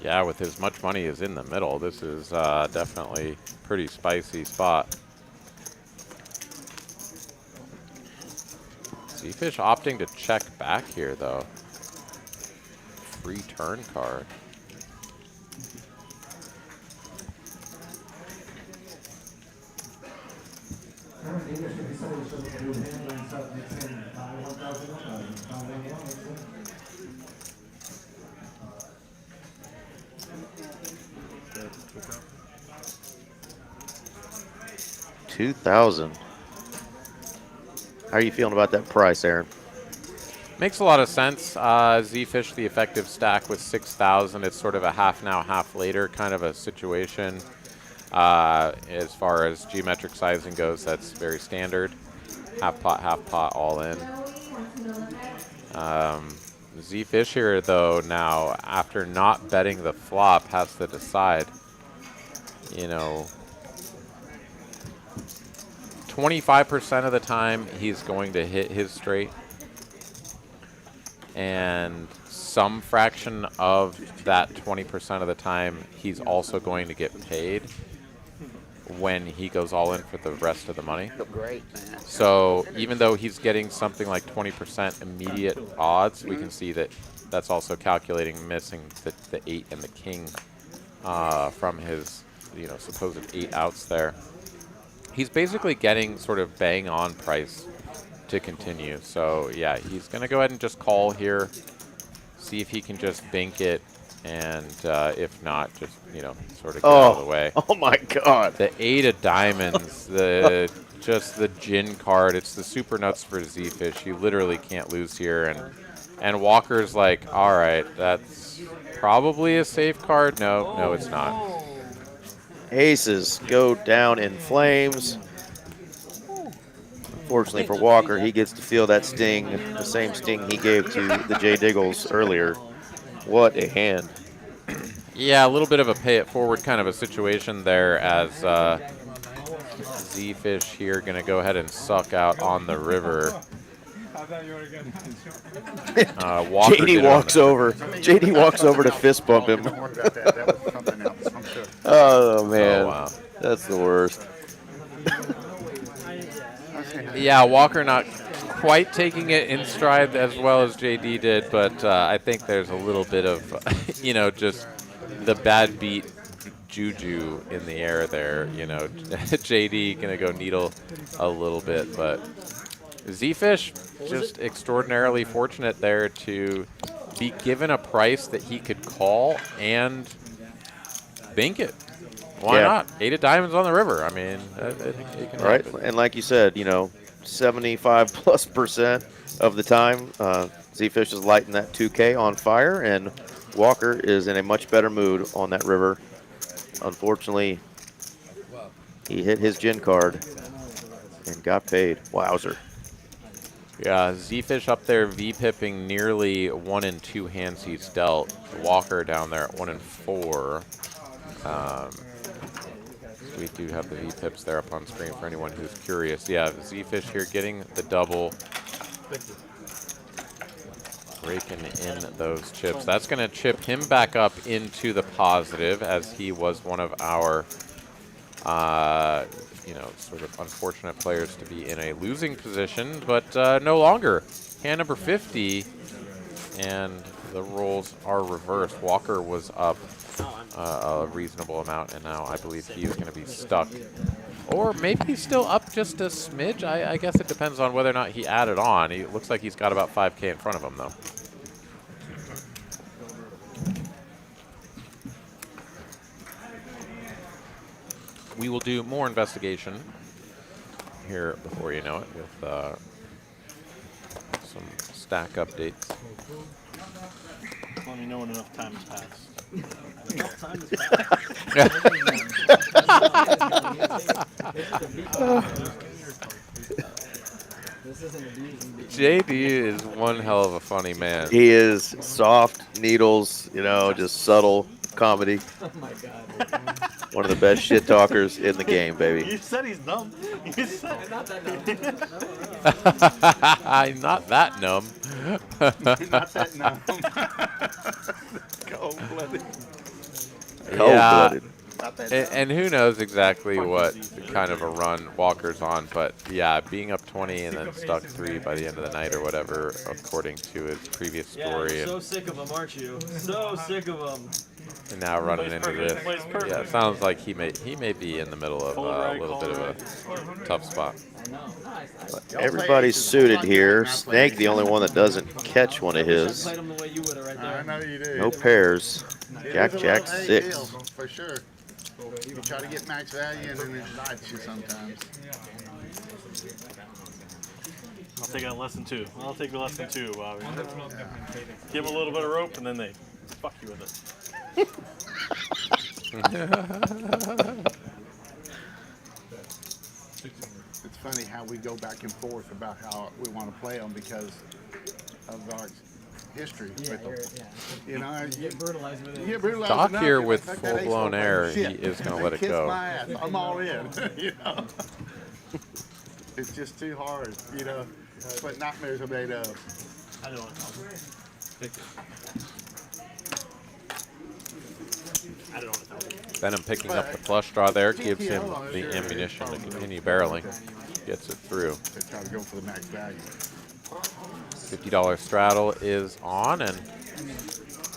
Yeah, with as much money as in the middle, this is definitely pretty spicy spot. Z-Fish opting to check back here, though. Free turn card. $2,000. How are you feeling about that price, Aaron? Makes a lot of sense. Z-Fish, the effective stack was 6,000. It's sort of a half now, half later kind of a situation. As far as geometric sizing goes, that's very standard. Half pot, all in. Z-Fish here, though, now, after not betting the flop, has to decide, you know, 25% of the time he's going to hit his straight. And some fraction of that 20% of the time, he's also going to get paid when he goes all in for the rest of the money. Great, man. So even though he's getting something like 20% immediate odds, we can see that that's also calculating missing the 8 and the king from his, you know, supposed 8 outs there. He's basically getting sort of bang on price to continue. So yeah, he's going to go ahead and just call here, see if he can just bank it, and if not, just, you know, sort of get out of the way. Oh my God! The 8 of diamonds, just the gin card. It's the super nuts for Z-Fish. You literally can't lose here, and Walker's like, all right, that's probably a safe card. No, it's not. Aces go down in flames. Unfortunately for Walker, he gets to feel that sting, the same sting he gave to the J. Diggles earlier. What a hand. Yeah, a little bit of a pay it forward kind of a situation there, as Z-Fish here going to go ahead and suck out on the river. Walker JD walks over. JD walks over to fist bump him. Oh man, oh, wow. That's the worst. Yeah, Walker not quite taking it in stride as well as JD did, but I think there's a little bit of, you know, just the bad beat juju in the air there. You know, JD gonna go needle a little bit, but Z-Fish just extraordinarily fortunate there to be given a price that he could call and bank it. Why not? 8 of diamonds on the river. I mean, it can right. happen. And like you said, you know, 75+% of the time, Z-Fish is lighting that 2K on fire, and Walker is in a much better mood on that river. Unfortunately, he hit his gin card and got paid. Wowzer. Yeah, Z-Fish up there V-pipping nearly 1 in 2 hands he's dealt. Walker down there at 1 in 4. We do have the V-pips there up on screen for anyone who's curious. Yeah, Z-Fish here getting the double. Raking in those chips. That's going to chip him back up into the positive, as he was one of our, you know, sort of unfortunate players to be in a losing position, but no longer. Hand number 50, and the roles are reversed. Walker was up a reasonable amount, and now I believe he is going to be stuck. Or maybe he's still up just a smidge. I guess it depends on whether or not he added on. It looks like he's got about 5K in front of him, though. We will do more investigation here before you know it with some stack updates. Let me know when enough time has passed. Enough time has JD is one hell of a funny man. He is soft needles, you know, just subtle comedy. Oh my God. One of the best shit talkers in the game, baby. You said he's dumb. You said I'm not that dumb. I'm not that numb. Not that numb. Cold-blooded. Yeah, Cold-blooded. About that. And who knows exactly what kind of a run Walker's on, but yeah, being up 20 and then stuck 3 by the end of the night or whatever, according to his previous Yeah, story. you're so sick of them, aren't you? So sick of them. And now running into this. Yeah, it sounds like he may be in the middle of a little bit of a tough spot. Everybody's suited here. Snake, the only one that doesn't catch one of his. Played them the way you would have right there. I know you do. No pairs. It Jack, is a Jack, love-hate 6. deal, for sure. You can try to get max value and then it bites you sometimes. I'll take a lesson 2. I'll take a lesson 2, Bobby. Give them a little bit of rope and then they fuck you with it. It's funny how we go back and forth about how we want to play them because of our history with them. You know, You get brutalized with it. you get brutalized Doc enough, here you're with like, "Fuck that full-blown ace air, four, he shit. is gonna let it Kiss go." my ass. I'm all in. You know, it's just too hard. You know, that's what nightmares are made of. I don't want to talk. I don't want to talk. Venom picking up the flush draw there gives him the ammunition to continue barreling. Gets it through. They try to go for the max value. $50 straddle is on, and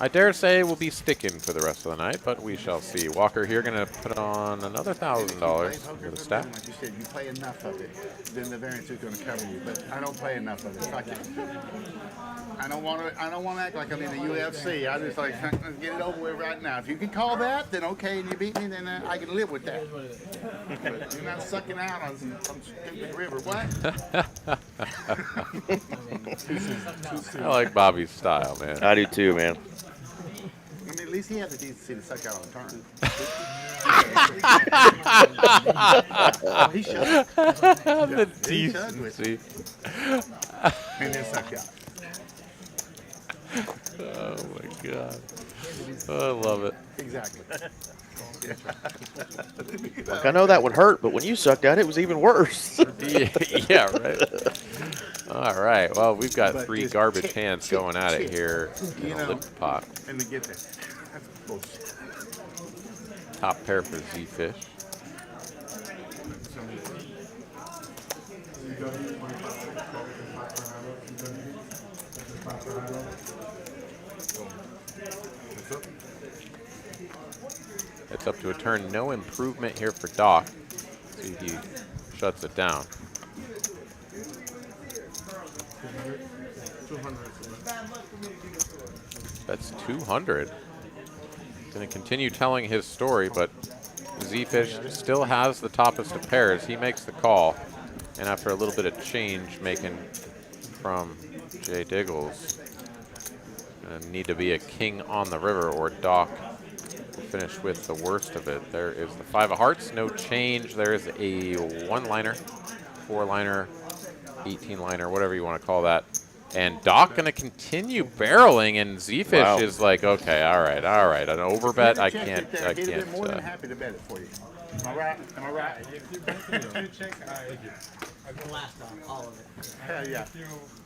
I dare say we'll be sticking for the rest of the night, but we shall see. Walker here going to put on another $1,000 for the stack. Like you said, you play enough of it, then the variance is going to cover you. But I don't play enough of it. Fuck it. I don't want to act like I'm in the UFC. I just like get it over with right now. If you can call that, then okay, and you beat me, then I can live with that. But you're not sucking out on some stupid river. What? I like Bobby's style, man. I do too, man. I mean, at least he has the decency to suck out on turn. He should. The He should with it. decency. And then suck out. Oh my God. I love it. Exactly. Look, I know that would hurt, but when you sucked at it, it was even worse. Yeah, right. All right. Well, we've got But 3 just garbage tick, hands tick, going at it tick. here in You a know. lip pot. And to get there. That's bullshit. Top pair for Z-Fish. It's up to a turn. No improvement here for Doc. See, he shuts it down. 200. That's 200. Going to continue telling his story, but Z-Fish still has the toppest of pairs. He makes the call, and after a little bit of change making from Jay Diggles, gonna need to be a king on the river, or Doc will finish with the worst of it. There is the 5 of hearts, no change. There is a 1-liner, 4-liner, 18-liner, whatever you want to call that. And Doc going to continue barreling, and Z-Fish is like, okay, all right, an overbet, I can't. He'd have been more than happy to bet it for you. Am I right? Am I right? Last on all of it. Hell yeah.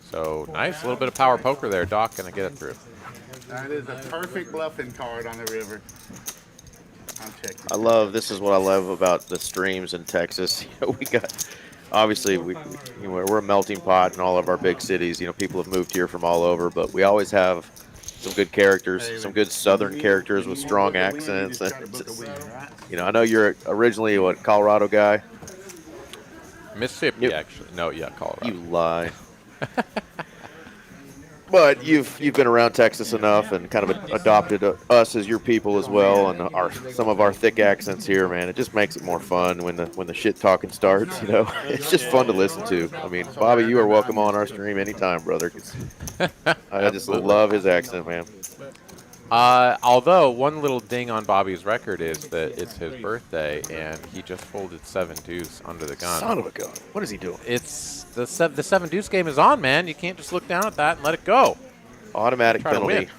So nice, a little bit of power poker there. Doc going to get it through. That is a perfect bluffing card on the river. I'm checking. This is what I love about the streams in Texas. We got, obviously, we're a melting pot in all of our big cities. People have moved here from all over, but we always have some good characters, some good Southern characters with strong accents. I know you're originally a Colorado guy. Mississippi, actually. No, yeah, Colorado. You lie. But you've been around Texas enough and kind of adopted us as your people as well, and some of our thick accents here, man. It just makes it more fun when the shit talking starts. It's just fun to listen to. I mean, Bobby, you are welcome on our stream anytime, brother. 'Cause I just love his accent, man. Although one little ding on Bobby's record is that it's his birthday and he just folded 7 deuce under the gun. Son of a gun! What is he doing? It's the 7 deuce game is on, man. You can't just look down at that and let it go. Automatic Try to penalty. win.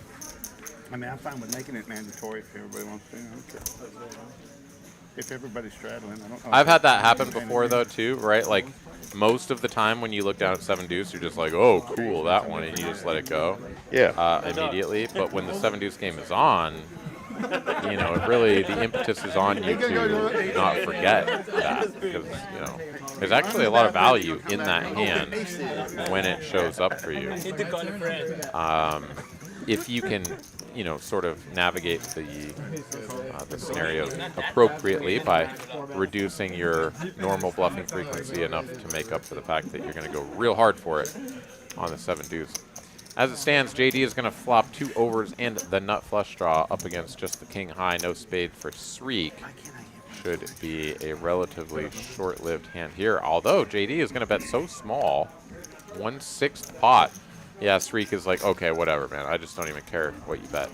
I mean, I'm fine with making it mandatory if everybody wants to. I don't care. If everybody's straddling, I don't know. I've had that happen before though too, right? Like most of the time when you look down at 7 deuce, you're just like, oh, cool, that one, and you just let it go. Yeah. Immediately. But when the 7 deuce game is on, you know, it really, the impetus is on you to not forget that, because, you know, there's actually a lot of value in that hand when it shows up for you. If you can, you know, sort of navigate the scenarios appropriately by reducing your normal bluffing frequency enough to make up for the fact that you're going to go real hard for it on the 7 deuce. As it stands, JD is going to flop 2 overs and the nut flush draw up against just the king high, no spade for Sreek. Should be a relatively short-lived hand here, although JD is going to bet so small, 1/6 pot. Yeah, Sreek is like, okay, whatever, man. I just don't even care what you bet.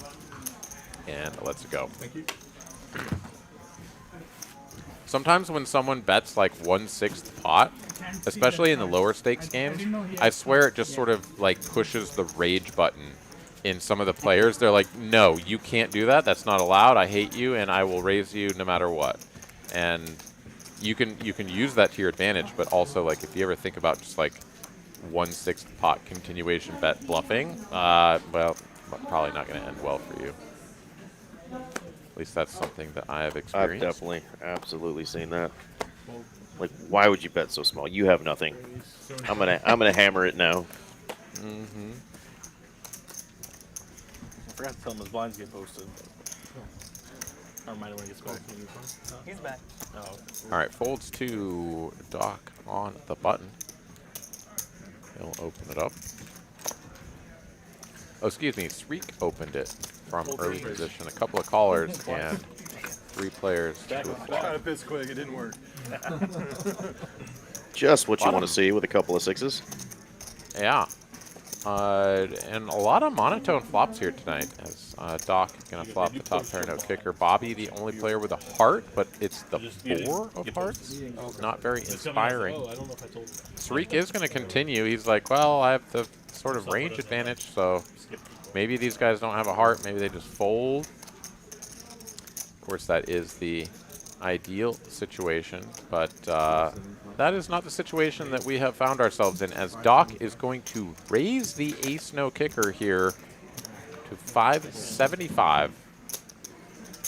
And let's go. Thank you. Sometimes when someone bets like 1/6 pot, especially in the lower stakes games, I swear it just sort of like pushes the rage button in some of the players. They're like, no, you can't do that. That's not allowed. I hate you, and I will raise you no matter what. And you can use that to your advantage, but also like if you ever think about just like 1/6 pot continuation bet bluffing, well, probably not going to end well for you. At least that's something that I have experienced. I've definitely, absolutely seen that. Like, why would you bet so small? You have nothing. I'm gonna hammer it now. Mm-hmm. I forgot to tell him his blinds get posted. I remind him when he gets posted. He's back. Oh. All right, folds to Doc on the button. He'll open it up. Oh, excuse me, Sreek opened it from early position. A couple of callers and 3 players to a I tried flop. to piss quick. It didn't work. Just what you want to see with a couple of 6s. Yeah. And a lot of monotone flops here tonight, as Doc is going to flop the top pair no kicker. Bobby, the only player with a heart, but it's the 4 of hearts. Not very inspiring. Sreek is going to continue. He's like, well, I have the sort of range advantage, so maybe these guys don't have a heart. Maybe they just fold. Of course, that is the ideal situation, but that is not the situation that we have found ourselves in, as Doc is going to raise the ace no kicker here to 575,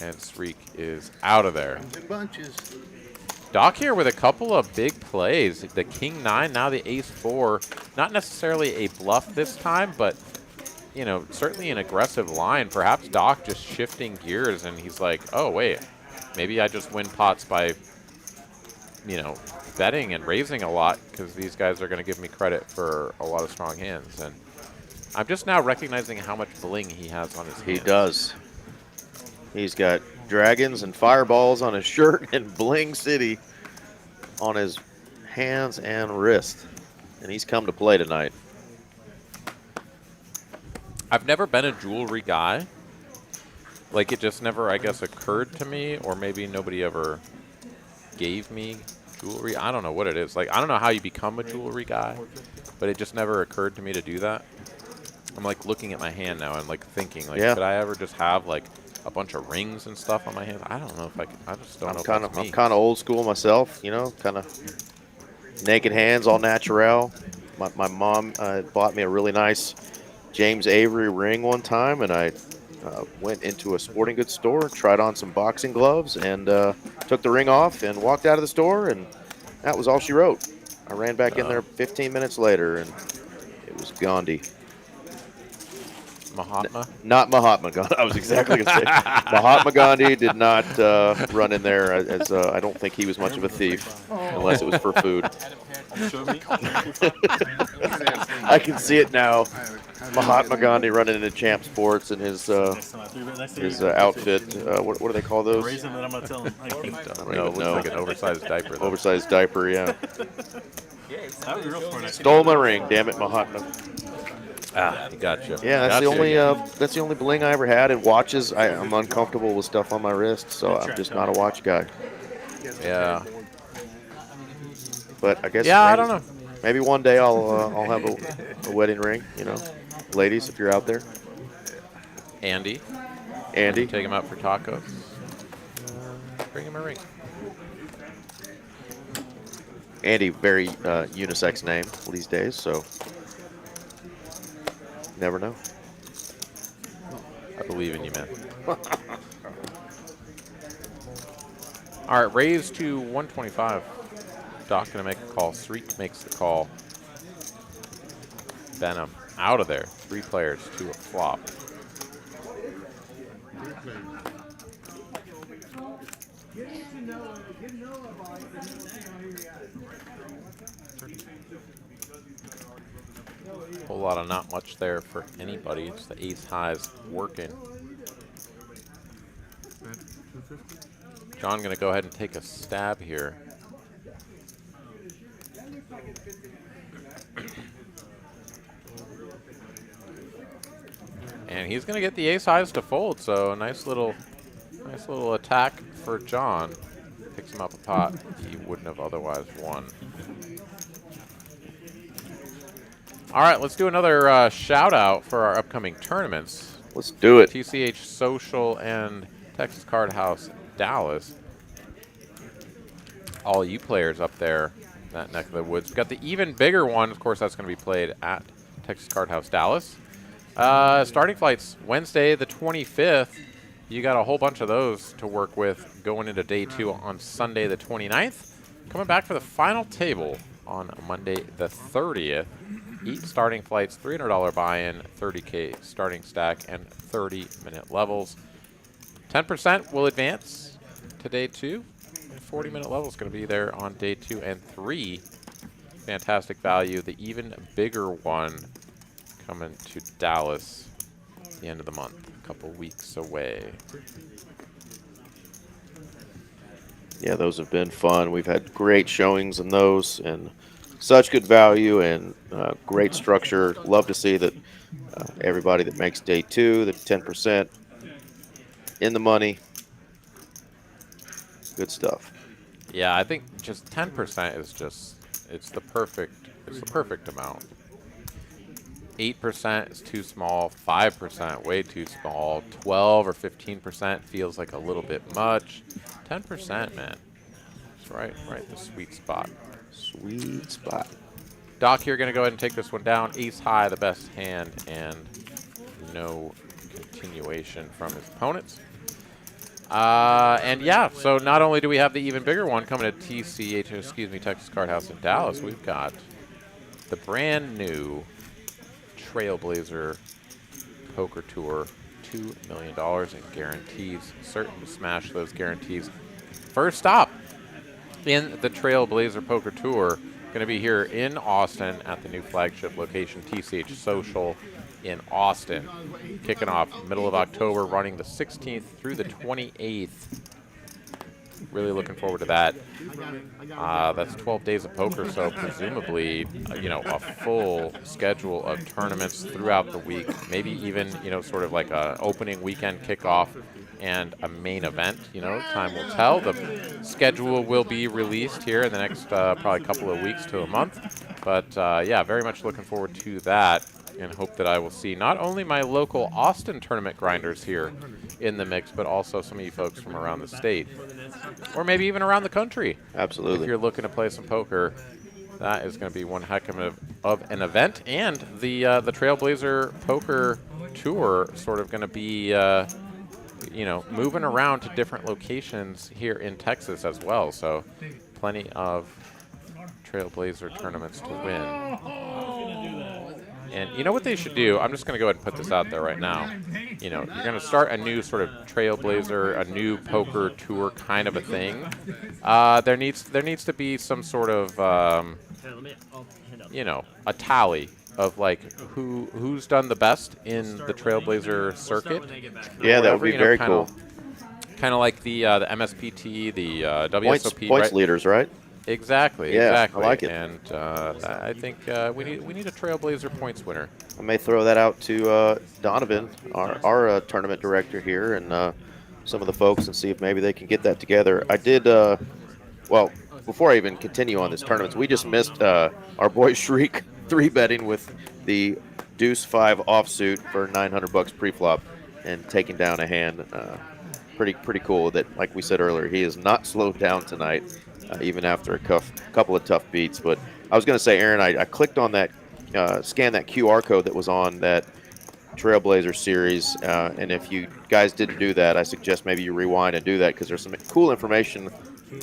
and Sreek is out of there. Bunches. Doc here with a couple of big plays. The king 9, now the ace 4. Not necessarily a bluff this time, but you know, certainly an aggressive line. Perhaps Doc just shifting gears, and he's like, oh wait, maybe I just win pots by, you know, betting and raising a lot, because these guys are going to give me credit for a lot of strong hands. And I'm just now recognizing how much bling he has on his hands. He does. He's got dragons and fireballs on his shirt and Bling City on his hands and wrist. And he's come to play tonight. I've never been a jewelry guy. Like, it just never, I guess, occurred to me, or maybe nobody ever gave me jewelry. I don't know what it is. Like, I don't know how you become a jewelry guy, but it just never occurred to me to do that. I'm, like, looking at my hand now and, like, thinking, like, could I ever just have, like, a bunch of rings and stuff on my hand? I don't know if I could. I just don't know if that's me. I'm kind of old school myself, you know, kind of naked hands, all natural. My mom bought me a really nice James Avery ring one time, and I went into a sporting goods store, tried on some boxing gloves, and took the ring off and walked out of the store, and that was all she wrote. I ran back in there 15 minutes later, and it was Gandhi. Mahatma? Not Mahatma Gandhi. I was exactly going to say. Mahatma Gandhi did not run in there, as I don't think he was much of a thief, unless it was for food. I can see it now. Mahatma Gandhi running into Champ Sports in his outfit. What do they call those? Reason that I'm not telling. No, it looks like an oversized diaper. Though. Oversized diaper, yeah. That would be real funny. Stole my ring, damn it, Mahatma. Ah, gotcha. Yeah, that's the only bling I ever had. And watches, I'm uncomfortable with stuff on my wrist, so I'm just not a watch guy. Yeah. But I guess I don't know. Maybe one day I'll have a wedding ring. You know, ladies, if you're out there. Andy. Take him out for tacos. Bring him a ring. Andy, very unisex name these days, so never know. I believe in you, man. All right, raise to 125. Doc gonna make a call. Sreek makes the call. Venom out of there. 3 players to a flop. Whole lot of not much there for anybody. It's the ace highs working. John gonna go ahead and take a stab here. And he's gonna get the ace highs to fold, so a nice little attack for John. Picks him up a pot he wouldn't have otherwise won. All right, let's do another shout out for our upcoming tournaments. Let's do it. TCH Social and Texas Card House Dallas. All you players up there, that neck of the woods. We've got the even bigger one. Of course, that's going to be played at Texas Card House Dallas. Starting flights Wednesday the 25th. You got a whole bunch of those to work with going into day 2 on Sunday the 29th. Coming back for the final table on Monday the 30th. Each starting flights, $300 buy-in, 30K starting stack, and 30-minute levels. 10% will advance to day 2. 40-minute level is going to be there on day 2 and 3. Fantastic value. The even bigger one coming to Dallas at the end of the month, a couple weeks away. Yeah, those have been fun. We've had great showings in those and such good value and great structure. Love to see that everybody that makes day 2, the 10% in the money. Good stuff. Yeah, I think just 10% is just it's the perfect amount. 8% is too small, 5% way too small, 12 or 15% feels like a little bit much. 10%, man. It's right the sweet spot. Sweet spot. Doc here going to go ahead and take this one down. Ace high, the best hand, and no continuation from his opponents. And yeah, so not only do we have the even bigger one coming to Texas Card House in Dallas, we've got the brand new Trailblazer Poker Tour, $2 million in guarantees. Certain to smash those guarantees. First stop in the Trailblazer Poker Tour, going to be here in Austin at the new flagship location, TCH Social in Austin. Kicking off middle of October, running the 16th through the 28th. Really looking forward to that. That's 12 days of poker, so presumably, a full schedule of tournaments throughout the week. Maybe even, sort of like a opening weekend kickoff and a main event. Time will tell. The schedule will be released here in the next probably couple of weeks to a month. But yeah, very much looking forward to that, and hope that I will see not only my local Austin tournament grinders here in the mix, but also some of you folks from around the state, or maybe even around the country. Absolutely. If you're looking to play some poker, that is going to be one heck of an event. And the Trailblazer Poker Tour sort of going to be, moving around to different locations here in Texas as well. So plenty of Trailblazer tournaments to win. And you know what they should do? I'm just going to go ahead and put this out there right now. You're going to start a new sort of Trailblazer, a new poker tour kind of a thing. There needs to be some sort of, a tally of like who's done the best in the Trailblazer circuit. Yeah, that would be very cool. Kind of like the MSPT, the WSOP. Points leaders, right? Exactly. Yeah, exactly. I like it. And I think we need a Trailblazer points winner. I may throw that out to Donovan, our tournament director here, and some of the folks, and see if maybe they can get that together. I did, well, before I even continue on this tournament, we just missed our boy Shriek 3-betting with the Deuce 5 offsuit for $900 pre-flop and taking down a hand. Pretty cool that, like we said earlier, he is not slowed down tonight. Even after a couple of tough beats. But I was going to say, Aaron, I clicked on that, scanned that QR code that was on that Trailblazer series. And if you guys didn't do that, I suggest maybe you rewind and do that, because there's some cool information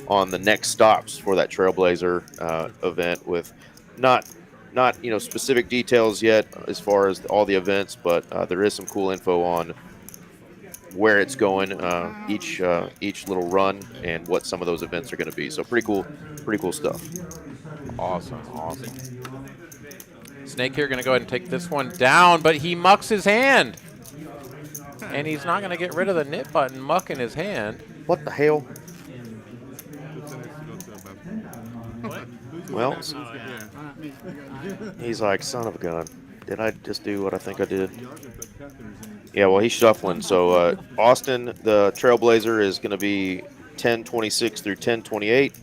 on the next stops for that Trailblazer event with not specific details yet as far as all the events, but there is some cool info on where it's going, each little run, and what some of those events are going to be. So pretty cool stuff. Awesome, awesome. Snake here going to go ahead and take this one down, but he mucks his hand. And he's not going to get rid of the knit button mucking his hand. What the hell? Well, he's like, son of a gun. Did I just do what I think I did? Yeah, well, he's shuffling. So Austin, the Trailblazer, is going to be 1026 through 1028.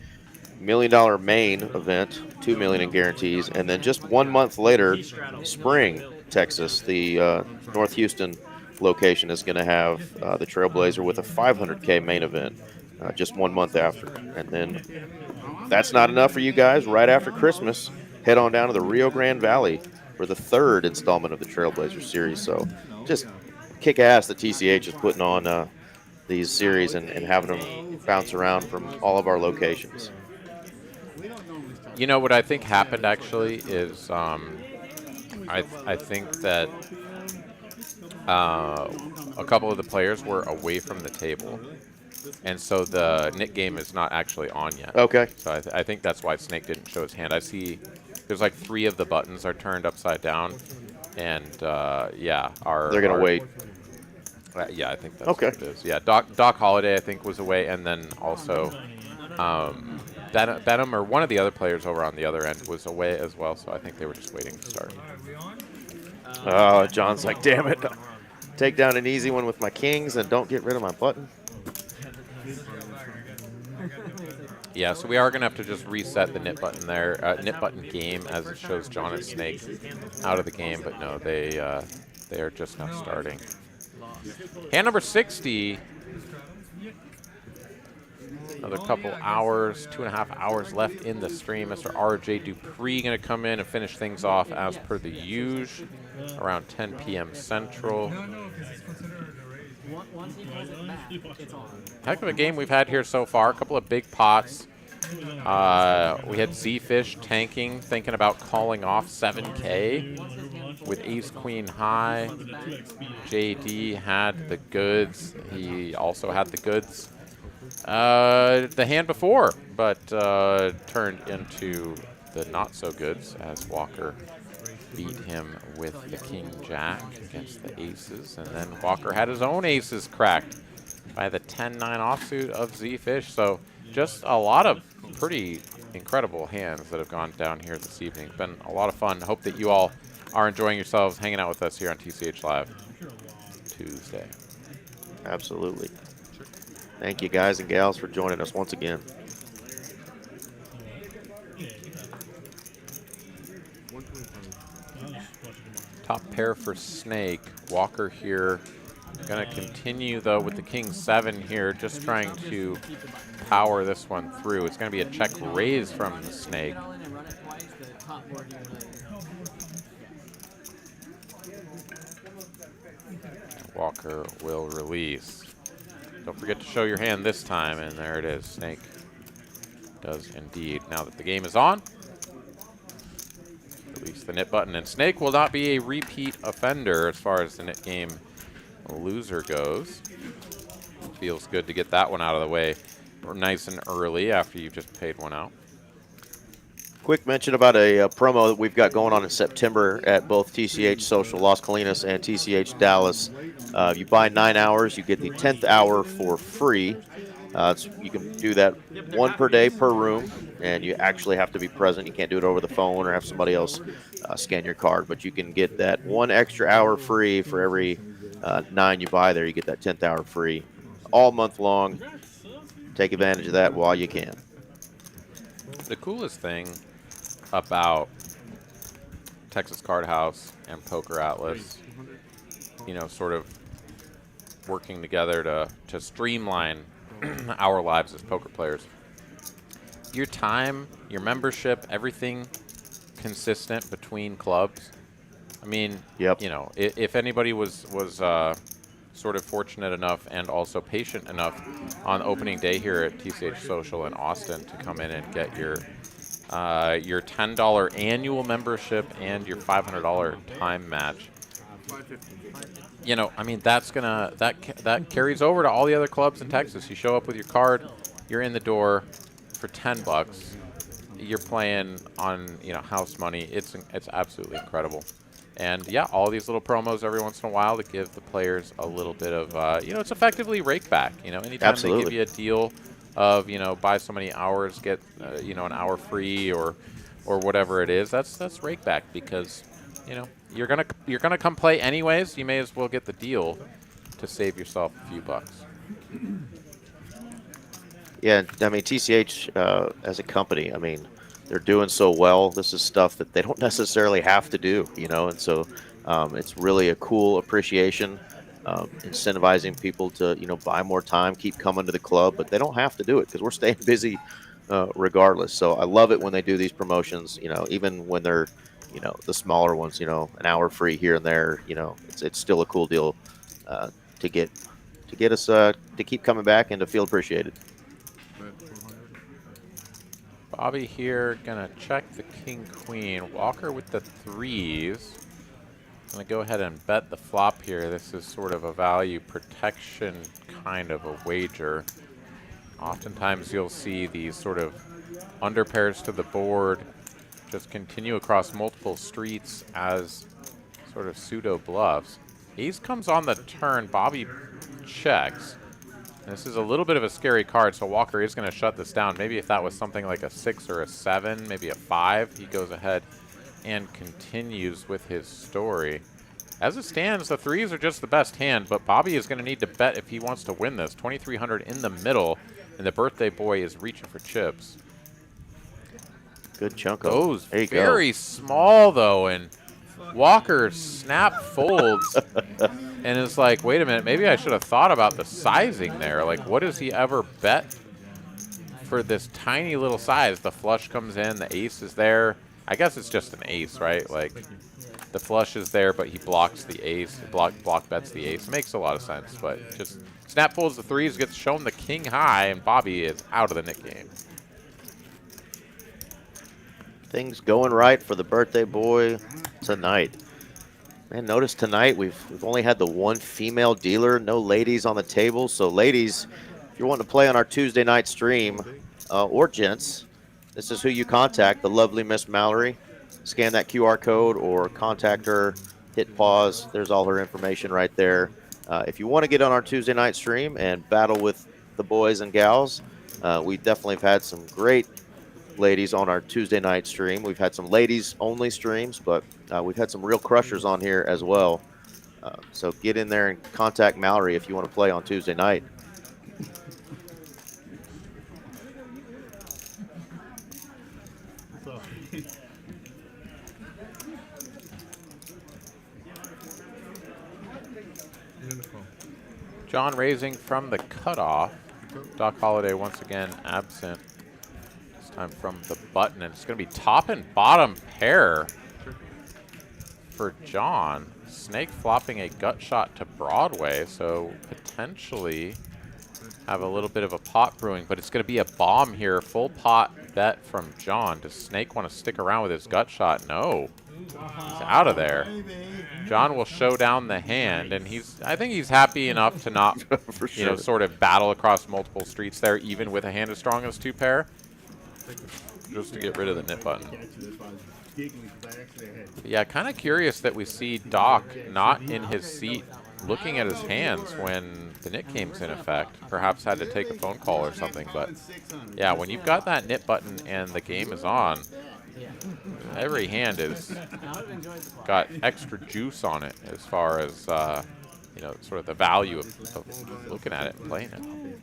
$1 million main event, $2 million in guarantees, and then just 1 month later, Spring, Texas, the North Houston location is going to have the Trailblazer with a $500K main event just 1 month after. And then if that's not enough for you guys, right after Christmas, head on down to the Rio Grande Valley for the 3rd installment of the Trailblazer series. So just kick ass that TCH is putting on these series and having them bounce around from all of our locations. You know what I think happened actually is I think that a couple of the players were away from the table, and so the knit game is not actually on yet. Okay. So I think that's why Snake didn't show his hand. I see there's like 3 of the buttons are turned upside down, and yeah, they're gonna wait. Yeah, I think that's what it is. Yeah, Doc Holiday I think was away, and then also Benham or one of the other players over on the other end was away as well, so I think they were just waiting to start. Oh, John's like, damn it. Take down an easy one with my kings and don't get rid of my button. Yeah, so we are going to have to just reset the knit button there, knit button game, as it shows John and Snake out of the game, but no, they are just now starting. Hand number 60. Another couple hours, 2.5 hours left in the stream. Mr. RJ Dupree going to come in and finish things off as per the usual, around 10 p.m. Central. Heck of a game we've had here so far. A couple of big pots. We had Z-Fish tanking, thinking about calling off 7K with Ace Queen High. JD had the goods. He also had the goods the hand before, but turned into the not so goods as Walker beat him with the King Jack against the aces, and then Walker had his own aces cracked by the 10-9 offsuit of Z-Fish. So just a lot of pretty incredible hands that have gone down here this evening. It's been a lot of fun. Hope that you all are enjoying yourselves hanging out with us here on TCH Live Tuesday. Absolutely. Thank you guys and gals for joining us once again. Top pair for Snake. Walker here. Going to continue, though, with the King 7 here, just trying to power this one through. It's going to be a check raise from the Snake. Walker will release. Don't forget to show your hand this time, and there it is. Snake does indeed. Now that the game is on, release the knit button, and Snake will not be a repeat offender as far as the knit game loser goes. Feels good to get that one out of the way nice and early after you've just paid one out. Quick mention about a promo that we've got going on in September at both TCH Social Las Colinas and TCH Dallas. You buy 9 hours, you get the 10th hour for free. You can do that 1 per day per room, and you actually have to be present. You can't do it over the phone or have somebody else scan your card, but you can get that 1 extra hour free for every 9 you buy there. You get that 10th hour free all month long. Take advantage of that while you can. The coolest thing about Texas Card House and Poker Atlas, you know, sort of working together to streamline our lives as poker players. Your time, your membership, everything consistent between clubs. I mean, yep. You know, if anybody was sort of fortunate enough and also patient enough on opening day here at TCH Social in Austin to come in and get your $10 annual membership and your $500 time match. You know, I mean, that carries over to all the other clubs in Texas. You show up with your card, you're in the door for $10. You're playing on, you know, house money. It's absolutely incredible. And yeah, all these little promos every once in a while to give the players a little bit of, you know, it's effectively rake back. You know, anytime they give you a deal of, you know, buy so many hours, get, you know, an hour free or whatever it is, that's rake back because, you know, you're gonna come play anyways. You may as well get the deal to save yourself a few bucks. Yeah, I mean, TCH as a company, I mean, they're doing so well. This is stuff that they don't necessarily have to do, you know, and so it's really a cool appreciation, incentivizing people to, you know, buy more time, keep coming to the club, but they don't have to do it because we're staying busy regardless. So I love it when they do these promotions, you know, even when they're, you know, the smaller ones, you know, an hour free here and there, you know, it's still a cool deal to get us to keep coming back and to feel appreciated. Bobby here, gonna check the king queen. Walker with the threes. Gonna go ahead and bet the flop here. This is sort of a value protection kind of a wager. Oftentimes you'll see these sort of under pairs to the board just continue across multiple streets as sort of pseudo bluffs. Ace comes on the turn. Bobby checks. This is a little bit of a scary card, so Walker is going to shut this down. Maybe if that was something like a 6 or a 7, maybe a 5, he goes ahead and continues with his story. As it stands, the threes are just the best hand, but Bobby is going to need to bet if he wants to win this. 2,300 in the middle, and the birthday boy is reaching for chips. Good chunk of those. Very small, though, and Walker snap folds and is like, wait a minute, maybe I should have thought about the sizing there. Like, what does he ever bet for this tiny little size? The flush comes in, the ace is there. I guess it's just an ace, right? Like, the flush is there, but he blocks the ace, block bets the ace. It makes a lot of sense, but just snap folds the threes, gets shown the king high, and Bobby is out of the Nick game. Things going right for the birthday boy tonight. Man, notice tonight we've only had the one female dealer, no ladies on the table. So ladies, if you're wanting to play on our Tuesday night stream, or gents, this is who you contact, the lovely Miss Mallory. Scan that QR code or contact her, hit pause. There's all her information right there. If you want to get on our Tuesday night stream and battle with the boys and gals, we definitely have had some great ladies on our Tuesday night stream. We've had some ladies only streams, but we've had some real crushers on here as well. So get in there and contact Mallory if you want to play on Tuesday night. John raising from the cutoff. Doc Holliday once again absent. This time from the button. And it's going to be top and bottom pair for John. Snake flopping a gut shot to Broadway, so potentially have a little bit of a pot brewing, but it's going to be a bomb here. Full pot bet from John. Does Snake want to stick around with his gut shot? No. He's out of there. John will show down the hand, and I think he's happy enough to not, For sure. you know, sort of battle across multiple streets there, even with a hand as strong as two pair, just to get rid of the nip button. Yeah, kind of curious that we see Doc not in his seat looking at his hands when the nip game's in effect. Perhaps had to take a phone call or something, but yeah, when you've got that nip button and the game is on, every hand is got extra juice on it as far as you know, sort of the value of looking at it and playing it.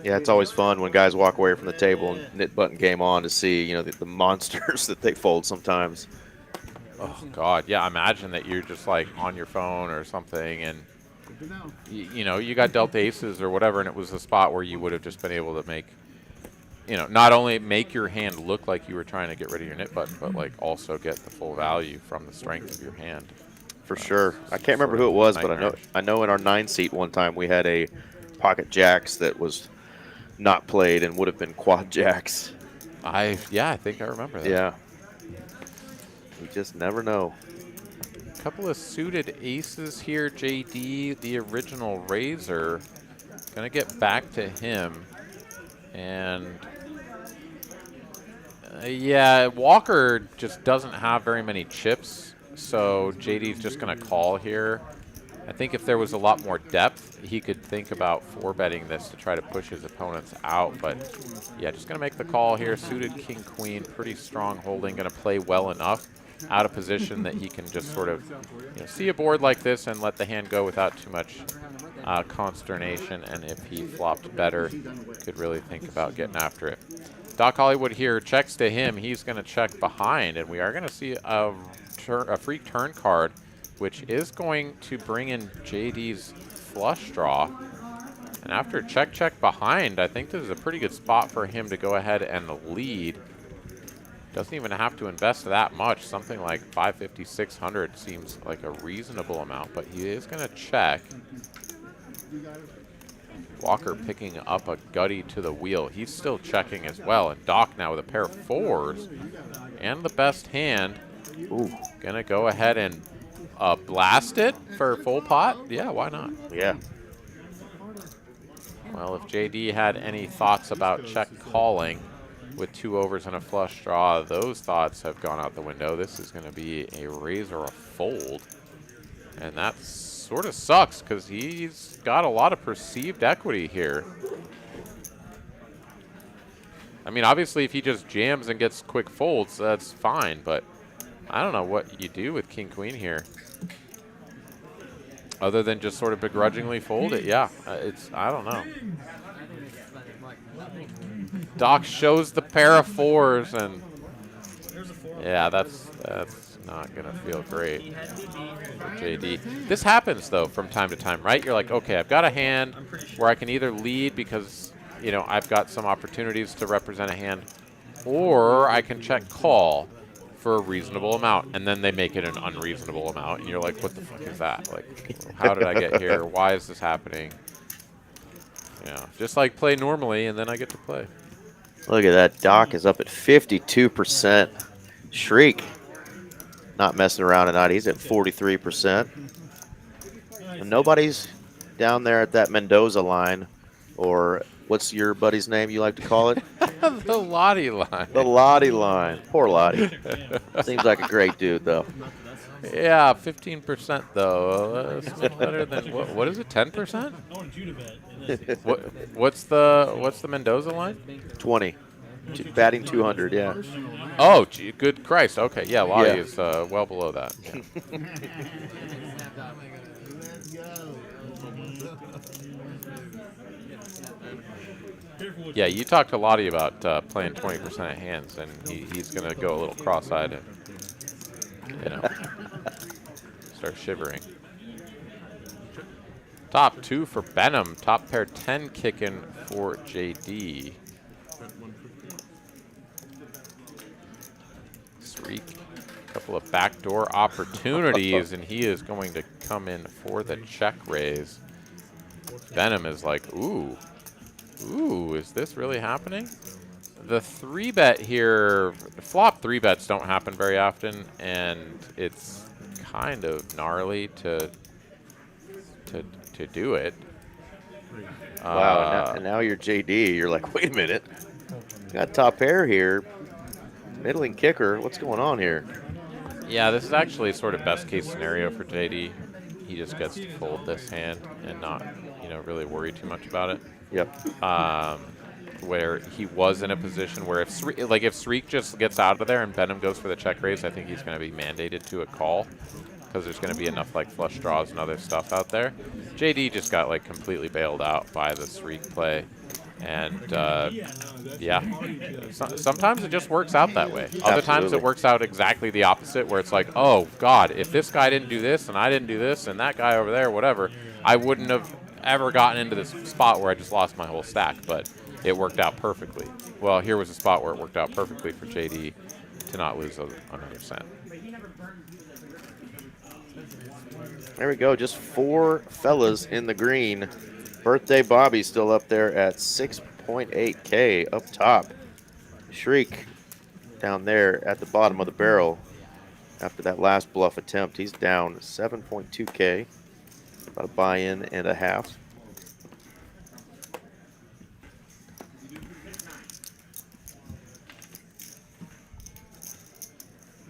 Yeah, it's always fun when guys walk away from the table and nip button game on to see, you know, the monsters that they fold sometimes. Oh God, yeah. Imagine that you're just like on your phone or something, and you know, you got dealt aces or whatever, and it was a spot where you would have just been able to make, you know, not only make your hand look like you were trying to get rid of your nip button, but like also get the full value from the strength of your hand. For sure. I can't remember who it was, but nightmarish. I know in our 9-seat one time we had a pocket jacks that was not played and would have been quad jacks. Yeah, I think I remember that. Yeah. You just never know. Couple of suited aces here, JD, the original Razor. Gonna get back to him. And yeah, Walker just doesn't have very many chips, so JD's just gonna call here. I think if there was a lot more depth, he could think about 4-betting this to try to push his opponents out, but yeah, just gonna make the call here. Suited king, queen, pretty strong holding, gonna play well enough out of position that he can just sort of see a board like this and let the hand go without too much consternation, and if he flopped better, could really think about getting after it. Doc Hollywood here checks to him. He's going to check behind, and we are going to see a free turn card, which is going to bring in JD's flush draw. And after check behind, I think this is a pretty good spot for him to go ahead and lead. Doesn't even have to invest that much. Something like 550, 600 seems like a reasonable amount, but he is going to check. Walker picking up a gutty to the wheel. He's still checking as well. And Doc now with a pair of 4s and the best hand. Ooh, gonna go ahead and blast it for full pot. Yeah, why not? Yeah. Well, if JD had any thoughts about check calling with 2 overs and a flush draw, those thoughts have gone out the window. This is gonna be a raise or a fold. And that's sort of sucks because he's got a lot of perceived equity here. I mean, obviously, if he just jams and gets quick folds, that's fine, but I don't know what you do with king, queen here. Other than just sort of begrudgingly fold it. Yeah, I don't know. Doc shows the pair of 4s, and yeah, that's not gonna feel great for JD. This happens though from time to time, right? You're like, okay, I've got a hand where I can either lead because I've got some opportunities to represent a hand, or I can check call for a reasonable amount, and then they make it an unreasonable amount, and you're like, what the fuck is that? Like, how did I get here? Why is this happening? Yeah, just like play normally, and then I get to play. Look at that. Doc is up at 52%. Shriek not messing around tonight. He's at 43%. And nobody's down there at that Mendoza line, or what's your buddy's name you like to call it? The Lottie line. The Lottie line. Poor Lottie. Seems like a great dude, though. Yeah, 15% though. That's much better than what is it? 10%? What's the Mendoza line? 20. Batting 200. Yeah. Oh, gee, good Christ. Okay, yeah, Lottie is well below that. Yeah. Yeah, you talked to Lottie about playing 20% of hands, and he's going to go a little cross-eyed and, start shivering. Top 2 for Benham. Top pair 10 kicking for JD. Sreek, a couple of backdoor opportunities, and he is going to come in for the check raise. Benham is like, ooh, is this really happening? The 3-bet here, flop 3-bets don't happen very often, and it's kind of gnarly to do it. Wow, now you're JD. You're like, wait a minute. Got top pair here. Middling kicker. What's going on here? Yeah, this is actually sort of best case scenario for JD. He just gets to fold this hand and not, really worry too much about it. Yep. Where he was in a position where if Sreek just gets out of there and Benham goes for the check raise, I think he's going to be mandated to a call because there's going to be enough flush draws and other stuff out there. JD just got completely bailed out by the Sreek play. And yeah, sometimes it just works out that way. Other times it works out exactly the opposite, where it's like, oh God, if this guy didn't do this and I didn't do this and that guy over there, whatever, I wouldn't have ever gotten into this spot where I just lost my whole stack. But it worked out perfectly. Well, here was a spot where it worked out perfectly for JD to not lose another cent. There we go. Just 4 fellas in the green. Birthday Bobby still up there at 6.8K up top. Shriek down there at the bottom of the barrel after that last bluff attempt. He's down 7.2K. About a buy-in and a half.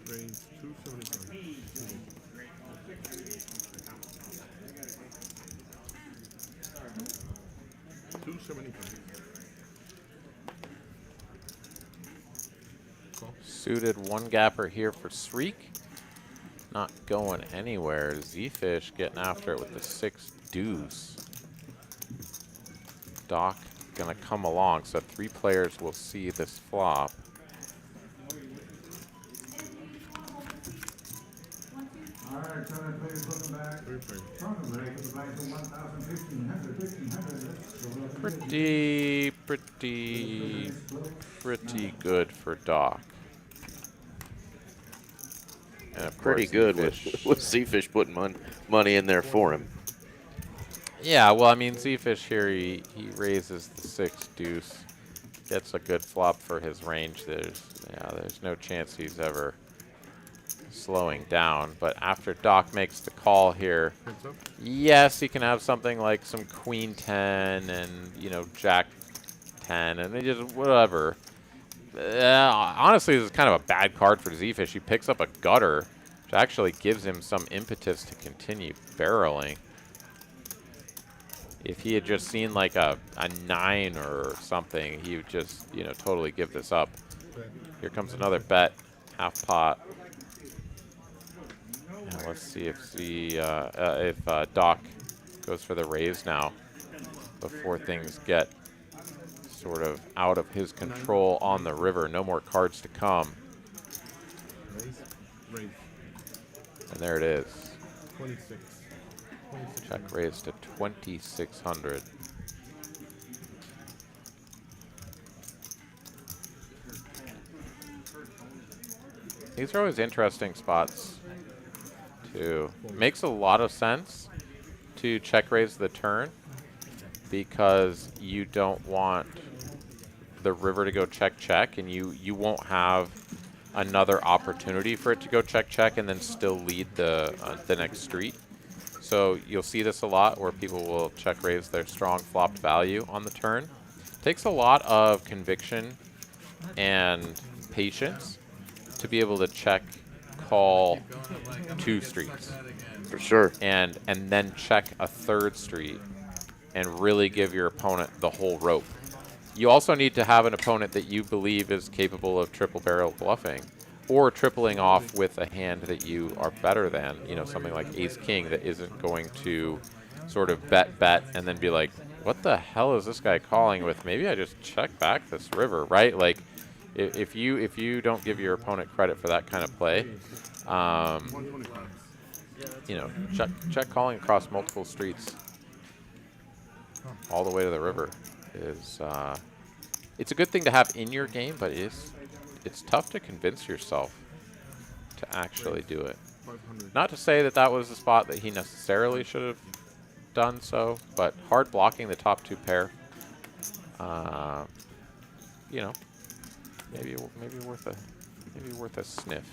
Range 275. 275. Suited one gapper here for Shriek. Not going anywhere. Z-Fish getting after it with the 6 deuce. Doc gonna come along, so 3 players will see this flop. Pretty good for Doc. And of Pretty course, good Z-Fish. with Z-Fish putting money in there for him. Yeah, well, I mean, Z-Fish here, he raises the 6 deuce. Gets a good flop for his range. There's no chance he's ever slowing down. But after Doc makes the call here, yes, he can have something like some Queen 10 and, you know, Jack 10, and they just whatever. Honestly, this is kind of a bad card for Z-Fish. He picks up a gutter, which actually gives him some impetus to continue barreling. If he had just seen like a 9 or something, he would just, you know, totally give this up. Here comes another bet, half pot. And let's see if Doc goes for the raise now before things get sort of out of his control on the river. No more cards to come. Raise. And there it is. 26. Check raise to 2,600. These are always interesting spots, too. Makes a lot of sense to check raise the turn because you don't want the river to go check, and you won't have another opportunity for it to go check, and then still lead the next street. So you'll see this a lot where people will check raise their strong flopped value on the turn. Takes a lot of conviction and patience to be able to check call 2 streets. For sure. And then check a 3rd street and really give your opponent the whole rope. You also need to have an opponent that you believe is capable of triple barrel bluffing or tripling off with a hand that you are better than, you know, something like ace-king that isn't going to sort of bet, and then be like, what the hell is this guy calling with? Maybe I just check back this river, right? Like, if you don't give your opponent credit for that kind of play, you know, check calling across multiple streets all the way to the river is, it's a good thing to have in your game, but it's tough to convince yourself to actually do it. Not to say that that was the spot that he necessarily should have done so, but hard blocking the top 2 pair, you know, maybe worth a sniff.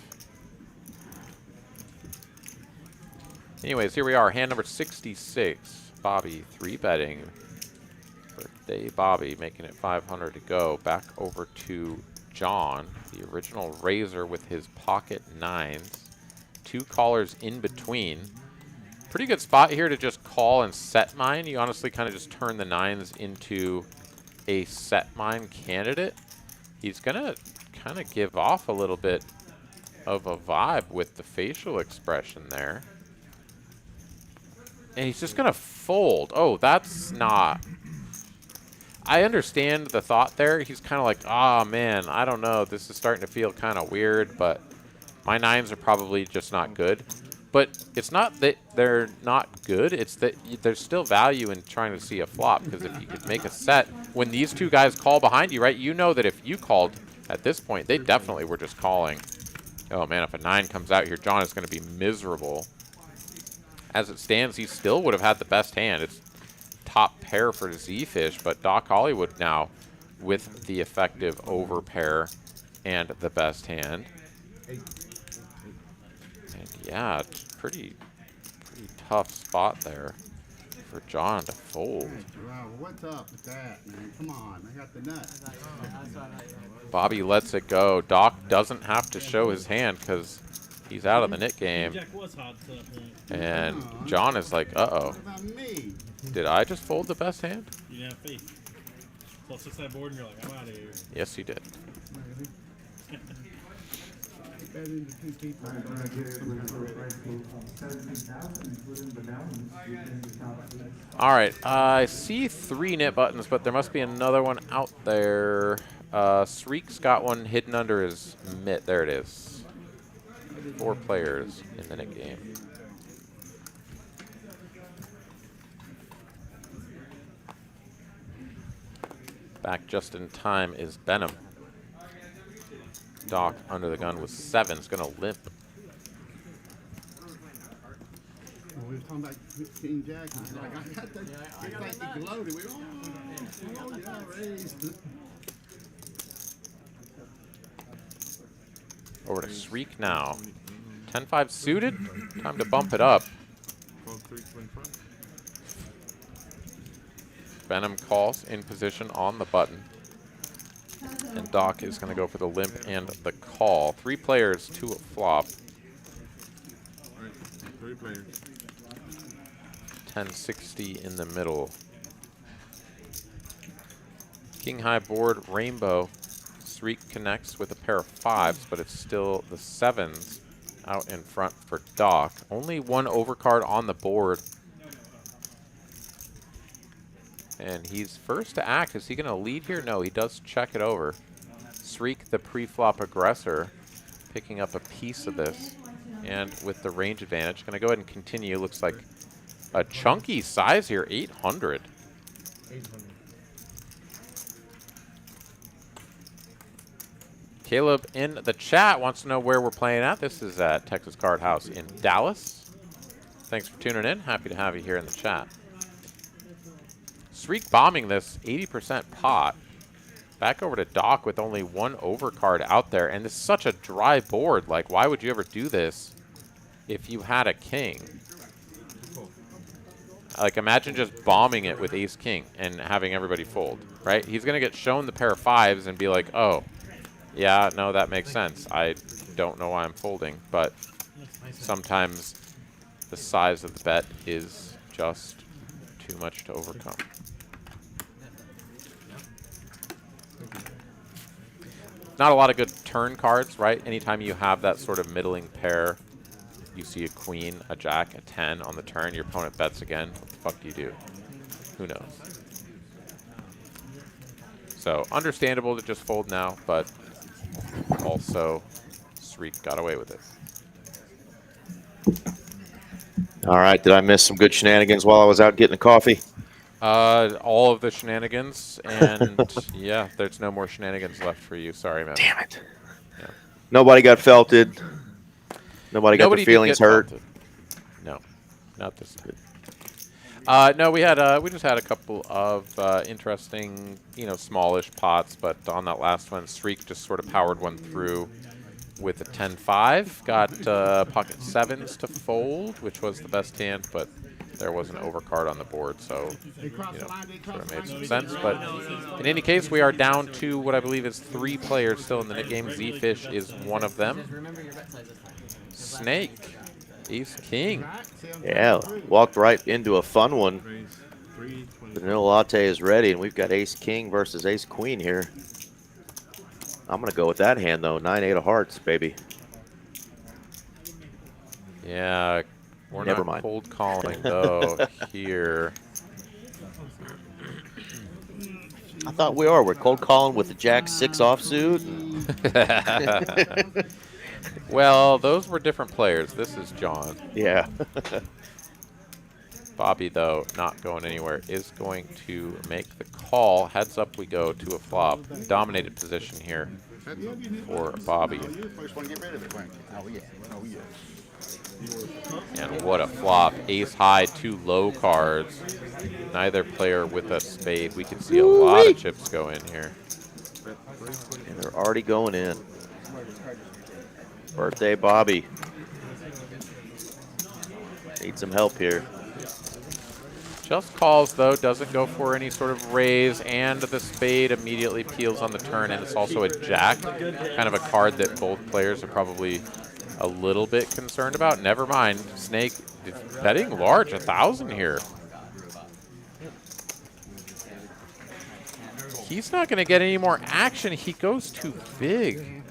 Anyways, here we are, hand number 66. Bobby 3-betting. Birthday Bobby making it 500 to go. Back over to John, the original raiser with his pocket 9s. 2 callers in between. Pretty good spot here to just call and set mine. You honestly kind of just turn the 9s into a set mine candidate. He's going to kind of give off a little bit of a vibe with the facial expression there. And he's just going to fold. Oh, that's not... I understand the thought there. He's kind of like, oh, man, I don't know. This is starting to feel kind of weird, but my 9s are probably just not good. But it's not that they're not good. It's that there's still value in trying to see a flop, because if you could make a set, when these 2 guys call behind you, right, you know that if you called at this point, they definitely were just calling. Oh, man, if a 9 comes out here, John is going to be miserable. as it stands, he still would have had the best hand. It's top pair for Z-Fish, but Doc Hollywood now with the effective over pair and the best hand. And yeah, it's pretty tough spot there for John to fold. Wow, what's up with that, man? Come on, I got the nuts. Bobby lets it go. Doc doesn't have to show his hand because he's out of the nit game. Jack was hot to that point. And John is like, uh-oh. What about me? Did I just fold the best hand? You didn't have faith. So 6-side board and you're like, I'm out of here. Yes, you did. All right, I see 3 nit buttons, but there must be another one out there. Sreek's got one hidden under his mitt. There it is. 4 players in the nit game. Back just in time is Benham. Doc under the gun with 7 is going to limp. We were talking about King Jack. And he's like, I got that. It's like he gloated. We yeah, raised. Over to Sreek now. 10-5 suited. Time to bump it up. 12-3-25. Benham calls in position on the button. And Doc is going to go for the limp and the call. 3 players, 2 at flop. All right, 3 players. 1060 in the middle. King high board, rainbow. Sreek connects with a pair of 5s, but it's still the 7s out in front for Doc. Only 1 overcard on the board. And he's first to act. Is he going to lead here? No, he does check it over. Sreek, the pre-flop aggressor, picking up a piece of this. And with the range advantage, going to go ahead and continue. Looks like a chunky size here, 800. 800. Caleb in the chat wants to know where we're playing at. This is at Texas Card House in Dallas. Thanks for tuning in. Happy to have you here in the chat. Sreek bombing this 80% pot. Back over to Doc with only 1 overcard out there. And this is such a dry board. Like, why would you ever do this if you had a king? Like, imagine just bombing it with ace-king and having everybody fold, right? He's going to get shown the pair of 5s and be like, oh, yeah, no, that makes sense. I don't know why I'm folding. But sometimes the size of the bet is just too much to overcome. Not a lot of good turn cards, right? Anytime you have that sort of middling pair, you see a queen, a jack, a 10 on the turn, your opponent bets again. What the fuck do you do? Who knows? So understandable to just fold now, but also Sreek got away with it. All right, did I miss some good shenanigans while I was out getting a coffee? All of the shenanigans, and yeah, there's no more shenanigans left for you. Sorry, man. Damn it. Yeah. Nobody got felted. Nobody got their feelings hurt. Felted. No, not this time. No, we just had a couple of interesting, smallish pots, but on that last one, Sreek just sort of powered one through with a 10-5. Got pocket 7s to fold, which was the best hand, but there was an overcard on the board, so sort of made some sense. But in any case, we are down to what I believe is 3 players still in the net game. Z-Fish is one of them. Snake, ace king. Yeah, walked right into a fun one. Raise 3, The vanilla latte is ready, and we've got ace king versus ace queen here. I'm going to go with that hand, though. 9-8 of hearts, baby. Yeah, we're Never not mind. cold calling, though, here. I thought we are. We're cold calling with the jack 6 offsuit. Well, those were different players. This is John. Yeah. Bobby, though, not going anywhere, is going to make the call. Heads up we go to a flop. Dominated position here for Bobby. You first want to get rid of it, weren't you? Oh, yeah. Oh, yeah. And what a flop. Ace high, 2 low cards. Neither player with a spade. We can see a lot of chips go in here. And they're already going in. Birthday Bobby. Need some help here. Just calls, though, doesn't go for any sort of raise, and the spade immediately peels on the turn, and it's also a jack, kind of a card that both players are probably a little bit concerned about. Never mind, Snake betting large, 1,000 here. He's not going to get any more action. He goes too big.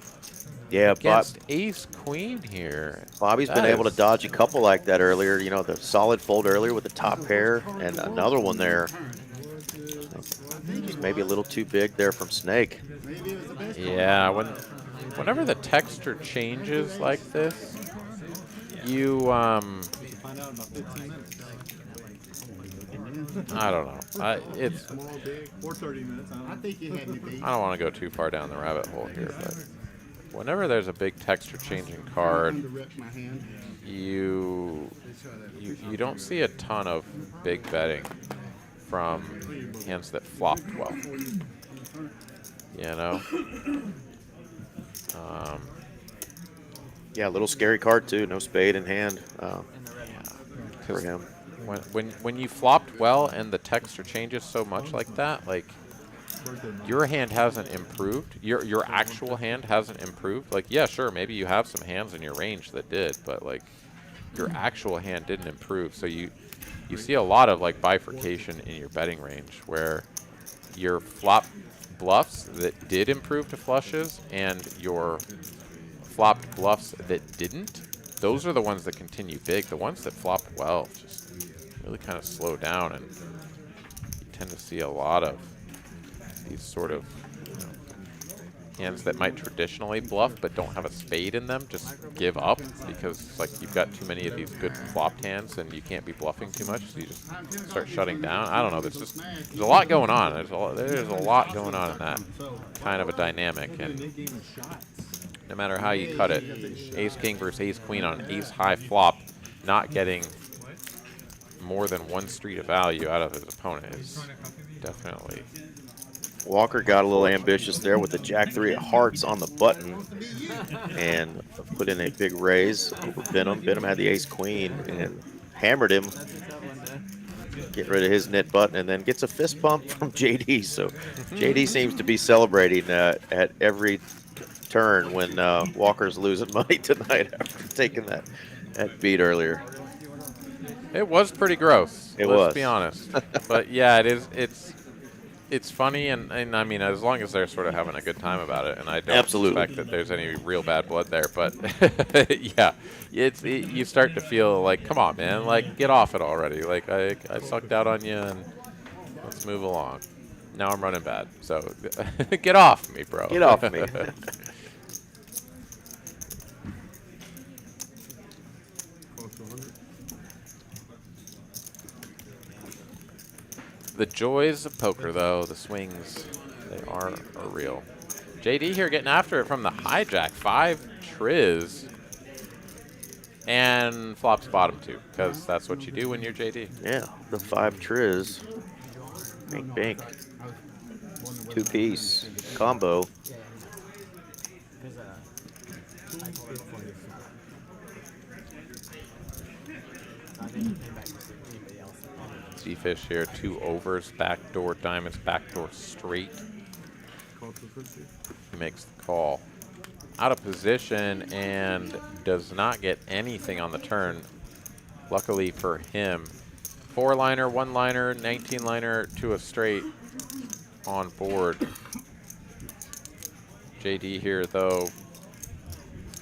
Yeah, against ace queen here. Bobby's been able to dodge a couple like that earlier. You know, the solid fold earlier with the top pair, and another one there. Just maybe a little too big there from Snake. Yeah, whenever the texture changes like this, you I don't know. It's. Small, big, or 30 minutes. I think you had me beat. I don't want to go too far down the rabbit hole here, but whenever there's a big texture changing card, you don't see a ton of big betting from hands that flopped well. You know. Yeah, a little scary card too. No spade in hand for him. When you flopped well and the texture changes so much like that, like your hand hasn't improved. Your actual hand hasn't improved. Like, yeah, sure, maybe you have some hands in your range that did, but like your actual hand didn't improve. So you see a lot of like bifurcation in your betting range where your flop bluffs that did improve to flushes and your flopped bluffs that didn't, those are the ones that continue big. The ones that flopped well just really kind of slow down, and you tend to see a lot of these sort of hands that might traditionally bluff but don't have a spade in them just give up because like you've got too many of these good flopped hands and you can't be bluffing too much, so you just start shutting down. I don't know. There's a lot going on. There's a lot going on in that kind of a dynamic, and no matter how you cut it, ace king versus ace queen on ace high flop, not getting more than one street of value out of his opponent is definitely. Walker got a little ambitious there with the jack 3 of hearts on the button and put in a big raise over Benham. Benham had the ace queen and hammered him. Get rid of his knit button and then gets a fist bump from JD. So JD seems to be celebrating at every turn when Walker's losing money tonight after taking that beat earlier. It was pretty gross. It was. Let's be honest. But yeah, it's funny, and I mean, as long as they're sort of having a good time about it, and I don't suspect that there's any real bad blood there, but yeah, you start to feel like, come on, man, like, get off it already. Like, I sucked out on you, and let's move along. Now I'm running bad, so get off me, bro. Get off me. The joys of poker, though, the swings, they are real. JD here getting after it from the hijack. 5 triz. And flops bottom 2, because that's what you do when you're JD. Yeah, the 5 triz. Bink, bink. 2-piece combo. Z-fish here, 2 overs, backdoor diamonds, backdoor straight. He makes the call. Out of position and does not get anything on the turn. Luckily for him. 4-liner, 1-liner, 19-liner to a straight on board. JD here, though.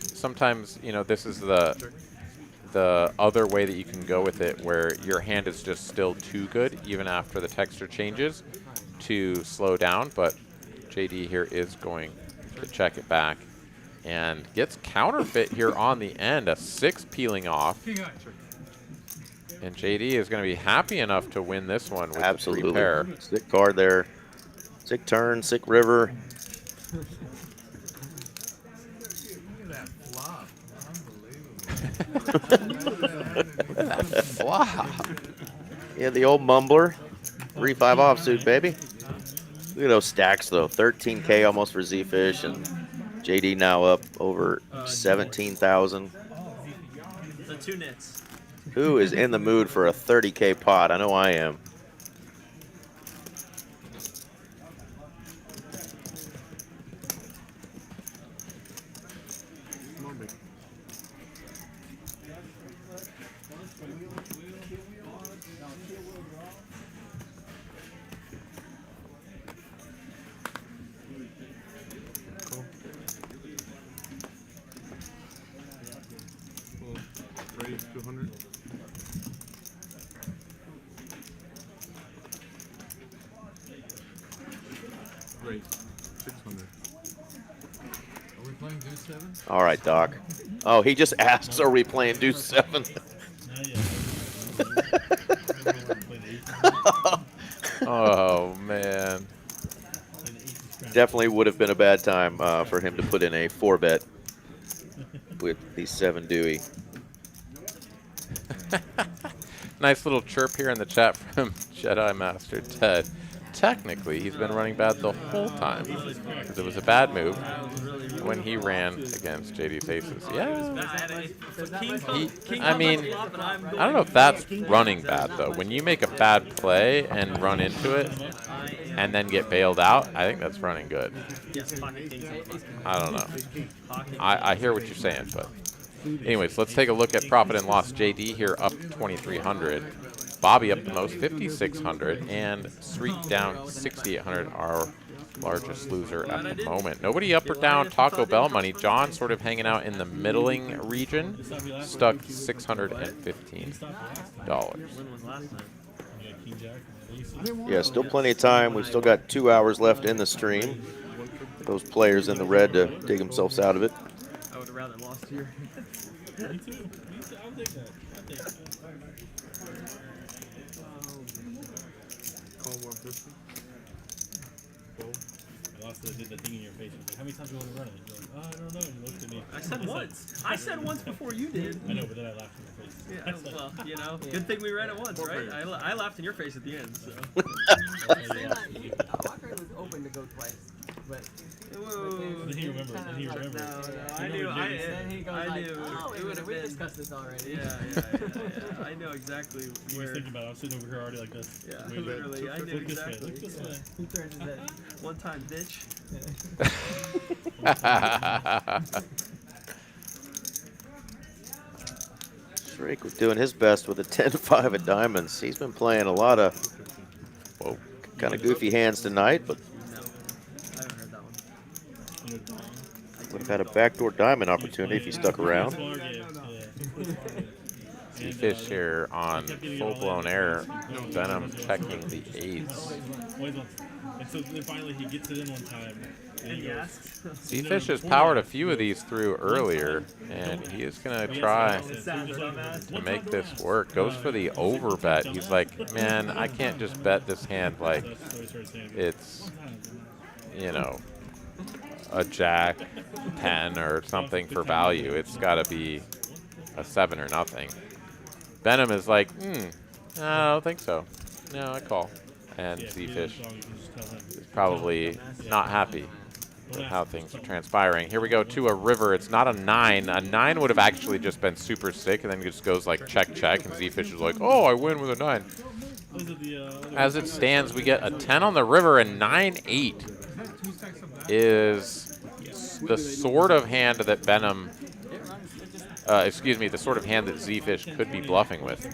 Sometimes, you know, this is the other way that you can go with it, where your hand is just still too good, even after the texture changes, to slow down. But JD here is going to check it back and gets counterfeit here on the end, a 6 peeling off. And JD is going to be happy enough to win this one with the 3 pair. Sick card there. Sick turn, sick river. Wow. Yeah, the old mumbler. 3-5 offsuit, baby. Look at those stacks, though. 13K almost for Z-Fish, and JD now up over 17,000. The 2 nits. Who is in the mood for a 30K pot? I know I am. Raise 200. Raise 600. Are we playing Deuce 7? All right, Doc. Oh, he just asks, are we playing Deuce 7? Oh, man. Definitely would have been a bad time for him to put in a 4-bet with the 7 Dewey. Nice little chirp here in the chat from Jedi Master Ted. Technically, he's been running bad the whole time because it was a bad move when he ran against JD's aces. Yeah. I mean, I don't know if that's running bad, though. When you make a bad play and run into it and then get bailed out, I think that's running good. I don't know. I hear what you're saying, but anyways, let's take a look at profit and loss. JD here up 2,300. Bobby up the most, 5,600, and Sreet down 6,800, our largest loser at the moment. Nobody up or down Taco Bell money. John sort of hanging out in the middling region, stuck $615. Yeah, still plenty of time. We've still got 2 hours left in the stream. Those players in the red to dig themselves out of it. I would have rather lost here. Me too. I'll take that. I'll take that. Call 150. I lost it. I did the thing in your face. Like, how many times do you want to run it? You're like, oh, I don't know. And you looked at me. I said once. I said once before you did. I know, but then I laughed in your face. Yeah, well, you know, good thing we ran it once, right? I laughed in your face at the end, so. Walker was open to go twice, but Then he remembered. Then he remembered. No, I knew. then he goes I like, knew. oh, It would have we been. discussed this already. Yeah. I know exactly He was where. thinking about it. I was sitting over here already like this. Yeah, Wait, literally. I knew look this way. exactly. Look this way. Who turned his head? One time, bitch. Drake was doing his best with a 10-5 at diamonds. He's been playing a lot of kind of goofy hands tonight, but No, I haven't heard that one. would have had a backdoor diamond opportunity if he stuck around. Z-Fish here on full-blown air. Venom checking the eights. And so then finally he gets it in one time. And he asks. Z-Fish has powered a few of these through earlier, and he is going to try to make this work. Goes for the over bet. He's like, man, I can't just bet this hand like it's, you know, a jack 10 or something for value. It's got to be a 7 or nothing. Venom is like, I don't think so. No, I call. And Z-Fish is probably not happy with how things are transpiring. Here we go to a river. It's not a 9. A 9 would have actually just been super sick, and then it just goes like check, check, and Z-Fish is like, oh, I win with a 9. As it stands, we get a 10 on the river, and 9-8 is the sort of hand that Venom, excuse me, the sort of hand that Z-Fish could be bluffing with.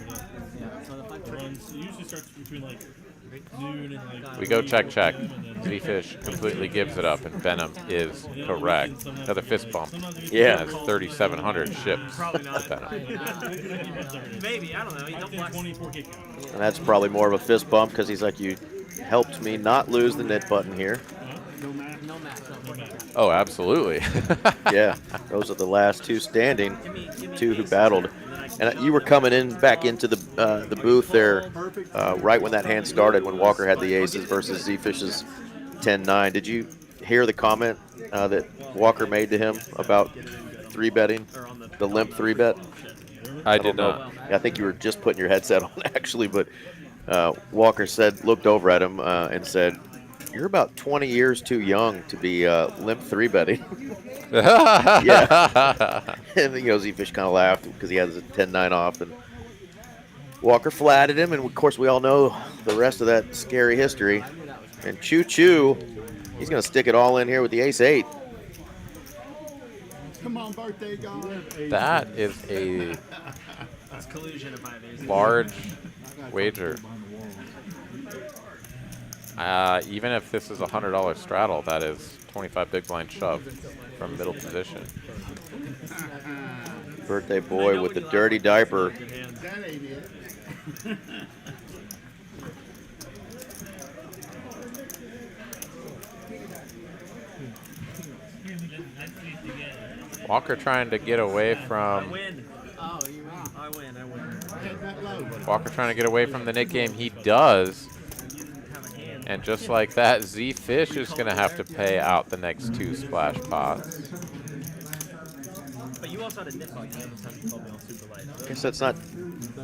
We go check, check. Z-Fish completely gives it up, and Venom is correct. Another fist bump. Yeah. That's 3,700 ships. Probably not. Maybe, I don't know. You don't black. And that's probably more of a fist bump because he's like, you helped me not lose the knit button here. Oh, absolutely. Yeah, those are the last two standing, two who battled. And you were coming in back into the booth there right when that hand started, when Walker had the aces versus Z-Fish's 10-9. Did you hear the comment that Walker made to him about 3 betting, the limp 3 bet? I don't did know. not. I think you were just putting your headset on actually, but Walker looked over at him and said, "You're about 20 years too young to be limp 3 betting." Yeah. And Z-Fish kind of laughed because he has a 10-9 off, and Walker flatted him, and of course we all know the rest of that scary history. And Choo Choo, he's going to stick it all in here with the ace-8. Come on, birthday guy. That is a That's collusion if I have ace. large wager. Even if this is a $100 straddle, that is 25 big blind shove from middle position. Birthday boy with the dirty diaper. That ain't it. Walker trying to get away from. Win. Oh, you win. I win. I win. Walker trying to get away from the Nick game. He does. And just like that, Z-Fish is going to have to pay out the next 2 splash pots. But you also had a nip on the other time you called me on super light. I guess that's not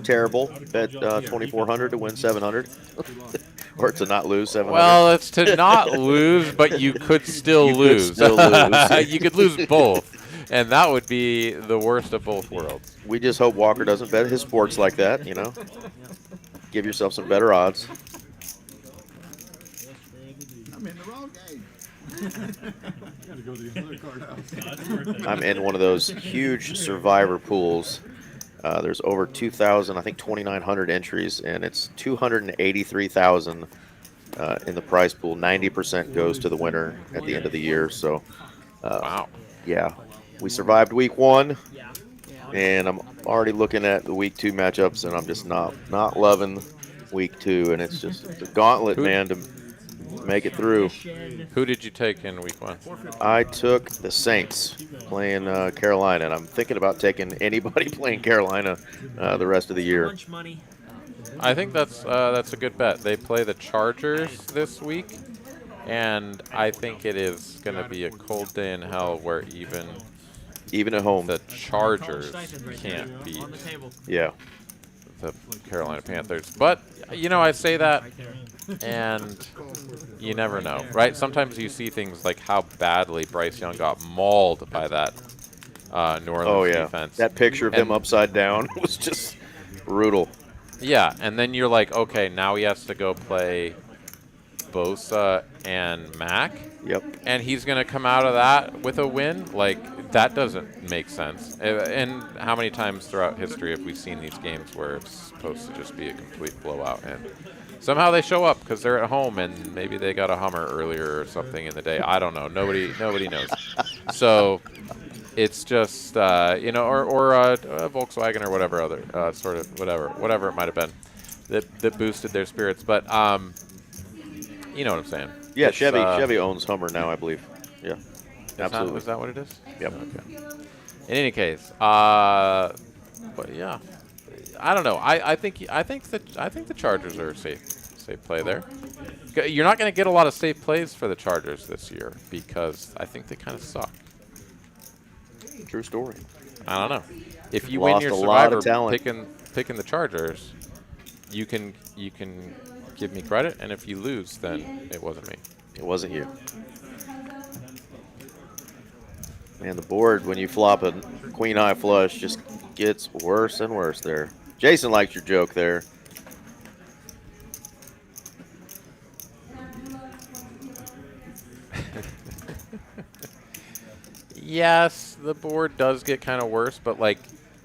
terrible. Bet 2,400 to win 700. Or to not lose 700. Well, it's to not lose, but you could still lose. Could still lose. You could lose both. And that would be the worst of both worlds. We just hope Walker doesn't bet his sports like that, Give yourself some better odds. I'm in the wrong game. Gotta go to the other card house. I'm in one of those huge survivor pools. There's over 2,000, I think 2,900 entries, and it's 283,000 in the prize pool. 90% goes to the winner at the end of the year. So, wow. Yeah, we survived week 1, and I'm already looking at the week 2 matchups, and I'm just not loving week 2, and it's just a gauntlet, man, to make it through. Who did you take in week 1? I took the Saints playing Carolina, and I'm thinking about taking anybody playing Carolina the rest of the year. I think that's a good bet. They play the Chargers this week, and I think it is going to be a cold day in hell where even at home the Chargers can't beat the Carolina Panthers. But I say that, and you never know, right? Sometimes you see things like how badly Bryce Young got mauled by that New Orleans defense. That picture of him upside down was just brutal. Yeah, and then you're like, okay, now he has to go play Bosa and Mac. Yep. And he's going to come out of that with a win? Like, that doesn't make sense. And how many times throughout history have we seen these games where it's supposed to just be a complete blowout, and somehow they show up because they're at home, and maybe they got a Hummer earlier or something in the day. I don't know. Nobody knows. So it's just, or a Volkswagen or whatever other sort of whatever it might have been that boosted their spirits. But you know what I'm saying? Yeah, Chevy owns Hummer now, I believe. Yeah, absolutely. Is that what it is? Yep. Okay. In any case, but yeah, I don't know. I think the Chargers are a safe play there. You're not going to get a lot of safe plays for the Chargers this year because I think they kind of suck. True story. I don't know. If you Lost win your a lot Survivor of talent. picking the Chargers, you can give me credit, and if you lose, then it wasn't me. It wasn't you. Man, the board, when you flop a queen high flush, just gets worse and worse there. Jason likes your joke there. Yes, the board does get kind of worse, but like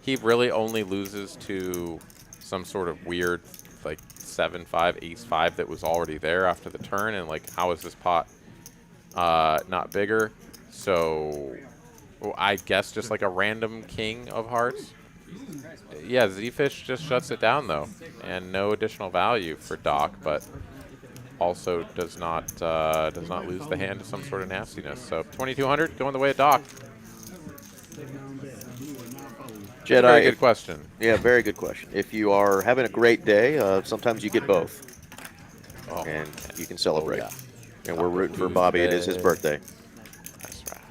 he really only loses to some sort of weird like 7-5, ace-5 that was already there after the turn, and like how is this pot not bigger? So I guess just like a random king of hearts. Yeah, Z-Fish just shuts it down though, and no additional value for Doc, but also does not lose the hand to some sort of nastiness. So 2,200 going the way of Doc. Jedi, very good question. Yeah, very good question. If you are having a great day, sometimes you get both, and you can celebrate. And we're rooting for Bobby. It is his birthday. That's right.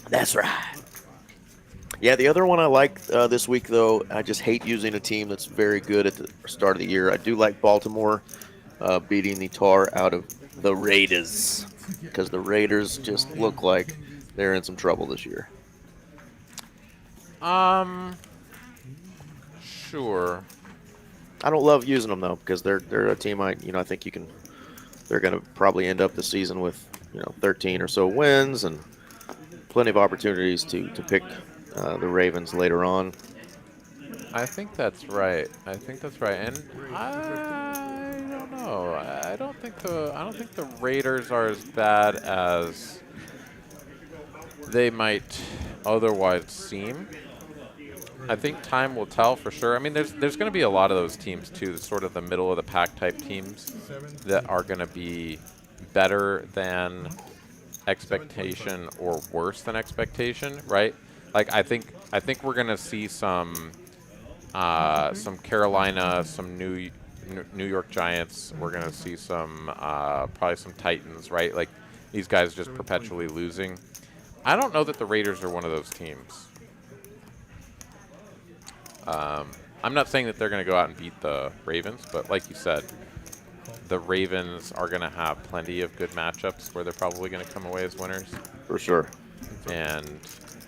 That's right. Yeah, the other one I like this week, though, I just hate using a team that's very good at the start of the year. I do like Baltimore beating the tar out of the Raiders because the Raiders just look like they're in some trouble this year. Sure. I don't love using them though because they're a team I think they're going to probably end up the season with 13 or so wins and plenty of opportunities to pick the Ravens later on. I think that's right. I think that's right. And I don't know. I don't think the Raiders are as bad as they might otherwise seem. I think time will tell for sure. I mean, there's going to be a lot of those teams too, sort of the middle of the pack type teams that are going to be better than expectation or worse than expectation, right? Like I think we're going to see some Carolina, some New York Giants. We're going to see some probably some Titans, right? Like these guys just perpetually losing. I don't know that the Raiders are one of those teams. I'm not saying that they're going to go out and beat the Ravens, but like you said, the Ravens are going to have plenty of good matchups where they're probably going to come away as winners. For sure. And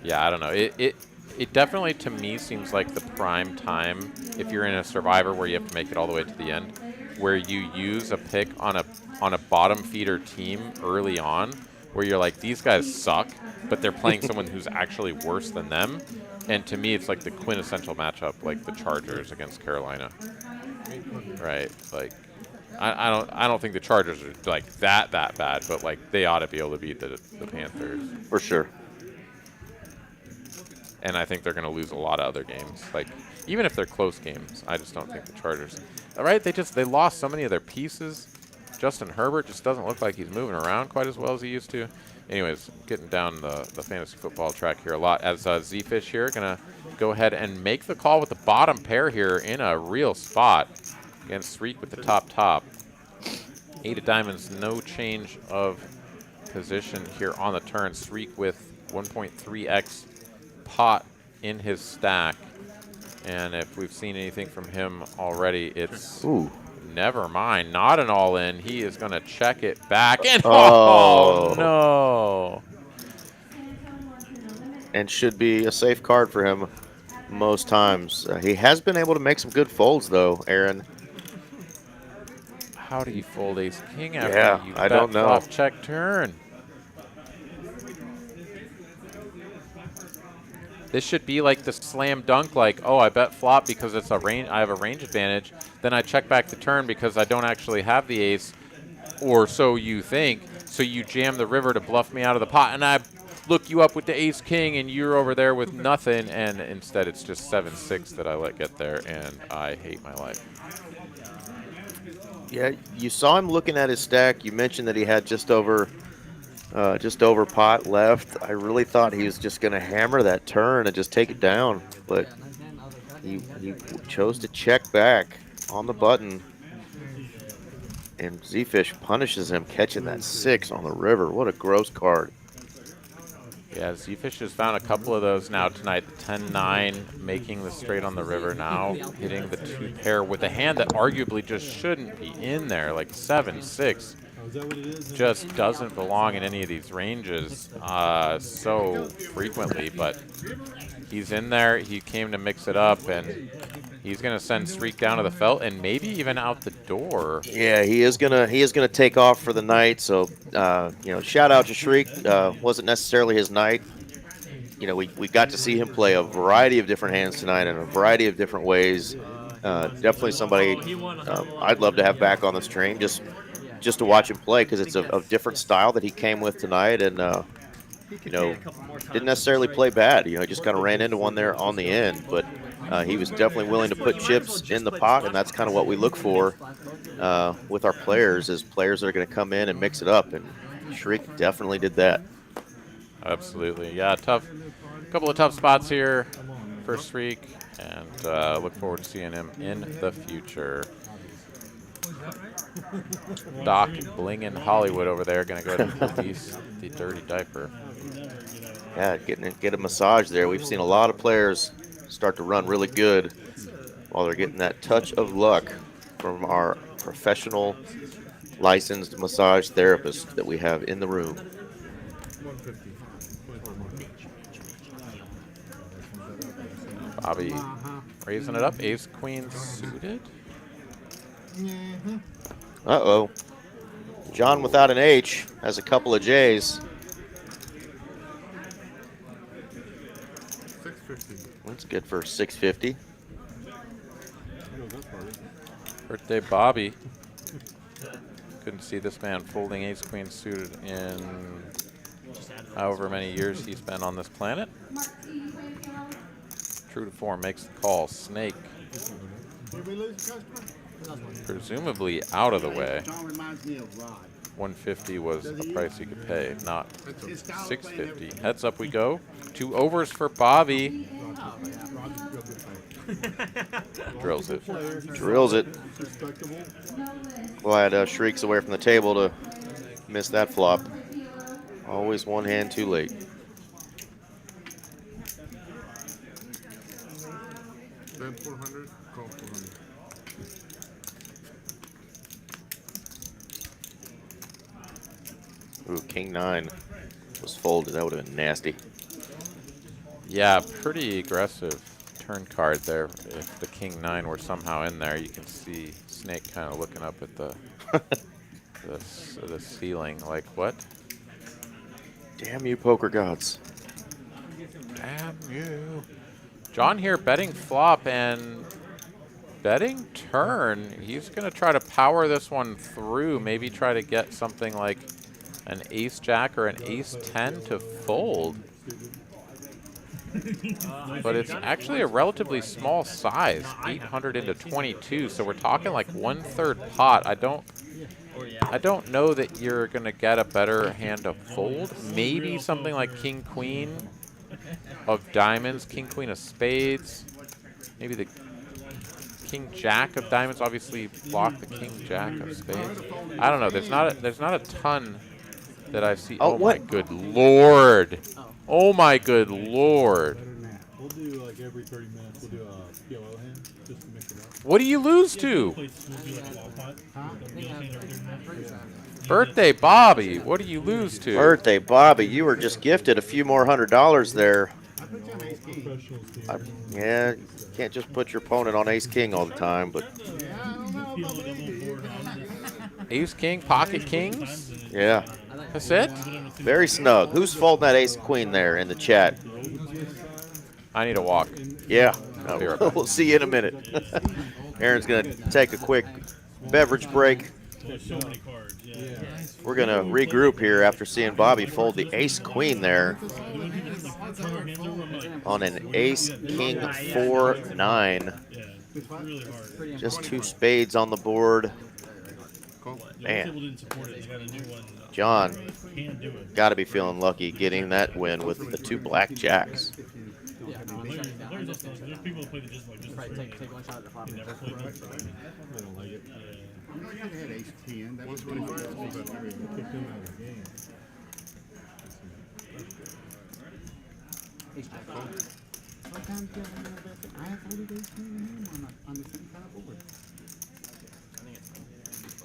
yeah, I don't know. It definitely to me seems like the prime time if you're in a Survivor where you have to make it all the way to the end, where you use a pick on a bottom feeder team early on, where you're like, these guys suck, but they're playing someone who's actually worse than them. And to me, it's like the quintessential matchup, like the Chargers against Carolina, right? Like, I don't think the Chargers are like that bad, but like they ought to be able to beat the Panthers for sure. And I think they're going to lose a lot of other games. Like even if they're close games, I just don't think the Chargers. All right, they lost so many of their pieces. Justin Herbert just doesn't look like he's moving around quite as well as he used to. Anyways, getting down the fantasy football track here a lot. As Z-Fish here, going to go ahead and make the call with the bottom pair here in a real spot against Sreek with the top. 8 of diamonds, no change of position here on the turn. Sreek with 1.3x pot in his stack. And if we've seen anything from him already, it's... Ooh. Never mind, not an all-in. He is going to check it back. And oh, no. And should be a safe card for him most times. He has been able to make some good folds, though, Aaron. How do you fold ace-king after you I don't know. Flop, check, turn? This should be like the slam dunk, like, oh, I bet flop because it's a range. I have a range advantage. Then I check back the turn because I don't actually have the ace, or so you think. So you jam the river to bluff me out of the pot, and I look you up with the ace king, and you're over there with nothing, and instead it's just 7-6 that I let get there, and I hate my life. Yeah, you saw him looking at his stack. You mentioned that he had just over pot left. I really thought he was just going to hammer that turn and just take it down, but he chose to check back on the button, and Z-Fish punishes him catching that 6 on the river. What a gross card. Yeah, Z-Fish has found a couple of those now tonight. The 10-9 making the straight on the river now, hitting the 2 pair with a hand that arguably just shouldn't be in there, like 7-6. Just doesn't belong in any of these ranges so frequently, but he's in there. He came to mix it up, and he's going to send Sreek down to the felt and maybe even out the door. Yeah, he is gonna take off for the night. So shout out to Sreek. Wasn't necessarily his night. We got to see him play a variety of different hands tonight in a variety of different ways. Definitely somebody I'd love to have back on the stream just to watch him play, because it's a different style that he came with tonight, and didn't necessarily play bad. He just kind of ran into one there on the end, but he was definitely willing to put chips in the pot, and that's kind of what we look for with our players, is players that are going to come in and mix it up, and Shriek definitely did that. Absolutely, yeah, couple of tough spots here for Shriek, and look forward to seeing him in the future. Doc Blingin Hollywood over there, going to go ahead and pull the dirty diaper. Yeah, get a massage there. We've seen a lot of players start to run really good while they're getting that touch of luck from our professional licensed massage therapist that we have in the room. 150. Bobby raising it up. Ace queen suited. Uh-oh. John without an H has a couple of J's. 650. That's good for 650. Birthday Bobby. Couldn't see this man folding ace queen suited in however many years he's been on this planet. True to form, makes the call. Snake. Did we lose a customer? Presumably out of the way. John reminds me of Rod. 150 was a price you could pay, not 650. Heads up we go. 2 overs for Bobby. Drills it. Drills it. Glad Shriek's away from the table to miss that flop. Always one hand too late. Bet 400, call 400. Ooh, king 9 was folded. That would have been nasty. Yeah, pretty aggressive turn card there. If the king 9 were somehow in there, you can see Snake kind of looking up at the the ceiling like, what? Damn you, poker gods. Damn you. John here betting flop and betting turn. He's going to try to power this one through, maybe try to get something like an ace jack or an ace 10 to fold. But it's actually a relatively small size, 800 into 22, so we're talking like 1/3 pot. I don't know that you're going to get a better hand to fold. Maybe something like king queen of diamonds, king queen of spades, maybe the king jack of diamonds. Obviously block the king jack of spades. I don't know. There's not a ton that I see. Oh, my good lord! Oh my good lord! We'll do like every 30 minutes. We'll do a POL hand just to mix it up. What do you lose to? Birthday Bobby, what do you lose to? Birthday Bobby, you were just gifted a few more $100 there. Yeah, you can't just put your opponent on ace king all the time, but ace king, pocket kings. yeah, That's it. very snug. Who's folding that ace queen there in the chat? I need a walk. Yeah, Be right back. we'll see you in a minute. Aaron's gonna take a quick beverage break. We're gonna regroup here after seeing Bobby fold the ace queen there on an ace king 4-9. Just 2 spades on the board. Man, John got to be feeling lucky getting that win with the 2 black jacks. There's people who play the just like this. Take one shot at the flop. They don't like it. I had ace 10. That was 125 was that area. They kicked him out of the game. Sometimes I have folded ace 10 on the same kind of board.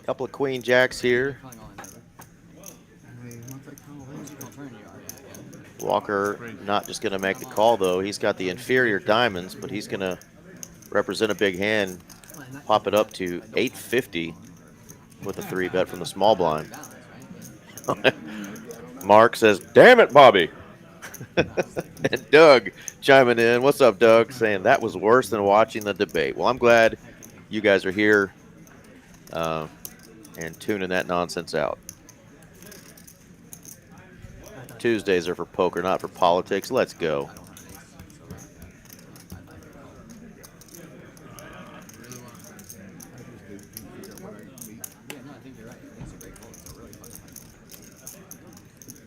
Couple of queen jacks here. I mean, once I call in, Walker not just going to make the call, though. He's got the inferior diamonds, but he's going to represent a big hand, pop it up to 850 with a 3-bet from the small blind. Mark says, damn it, Bobby. And Doug chiming in. What's up, Doug? Saying that was worse than watching the debate. Well, I'm glad you guys are here and tuning that nonsense out. Tuesdays are for poker, not for politics. Let's go.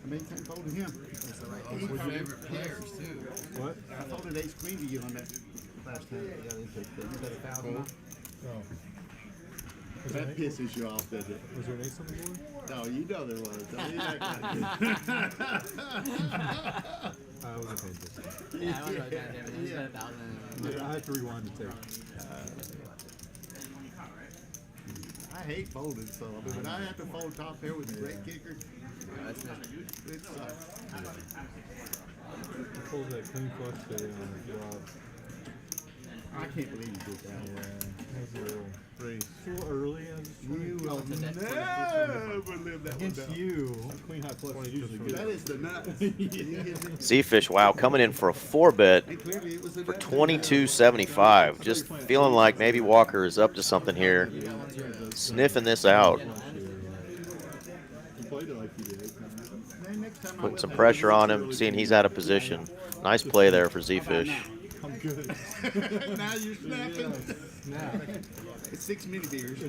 I made 10 fold to him. Those are my favorite players too. What? I folded ace queen to you on that last time. Yeah, they took that. You bet 1,000 off? Oh. That pisses you off, doesn't it? Was there an ace on the board? No, you know there was. Don't be that kind of I wasn't paying attention. Yeah, I wonder what that damage is. It's been 1,000. I have to rewind the tape. I hate folding, so I mean, when I have to fold top pair with a great kicker, That's not it sucks. He pulls that clean flush today on the draw. I can't believe you did that. That's a little race. A little early. You will to that never live that one Against down. you. Queen high flush is usually good. That is the nuts. Z-Fish, wow, coming in for a 4-bet And clearly it was a for nut. $22.75. Just feeling like maybe Walker is up to something here. Sniffing this out. He played it like he did. Next time I Putting went some back, pressure on him, seeing he's out of position. Nice play there for Z-Fish. I'm good. now you're snapping. Snap. It's 6 mini beers.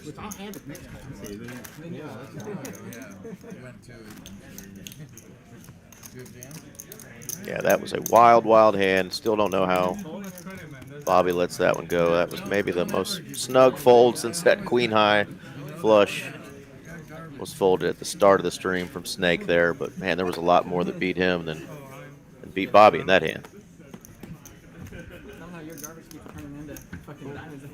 Which I'll have it next time. See, then. Yeah, that was a wild, wild hand. Still don't know how Bobby lets that one go. That was maybe the most snug fold since that queen high flush was folded at the start of the stream from Snake there. But man, there was a lot more that beat him than beat Bobby in that hand. Somehow your garbage keeps turning into fucking diamonds.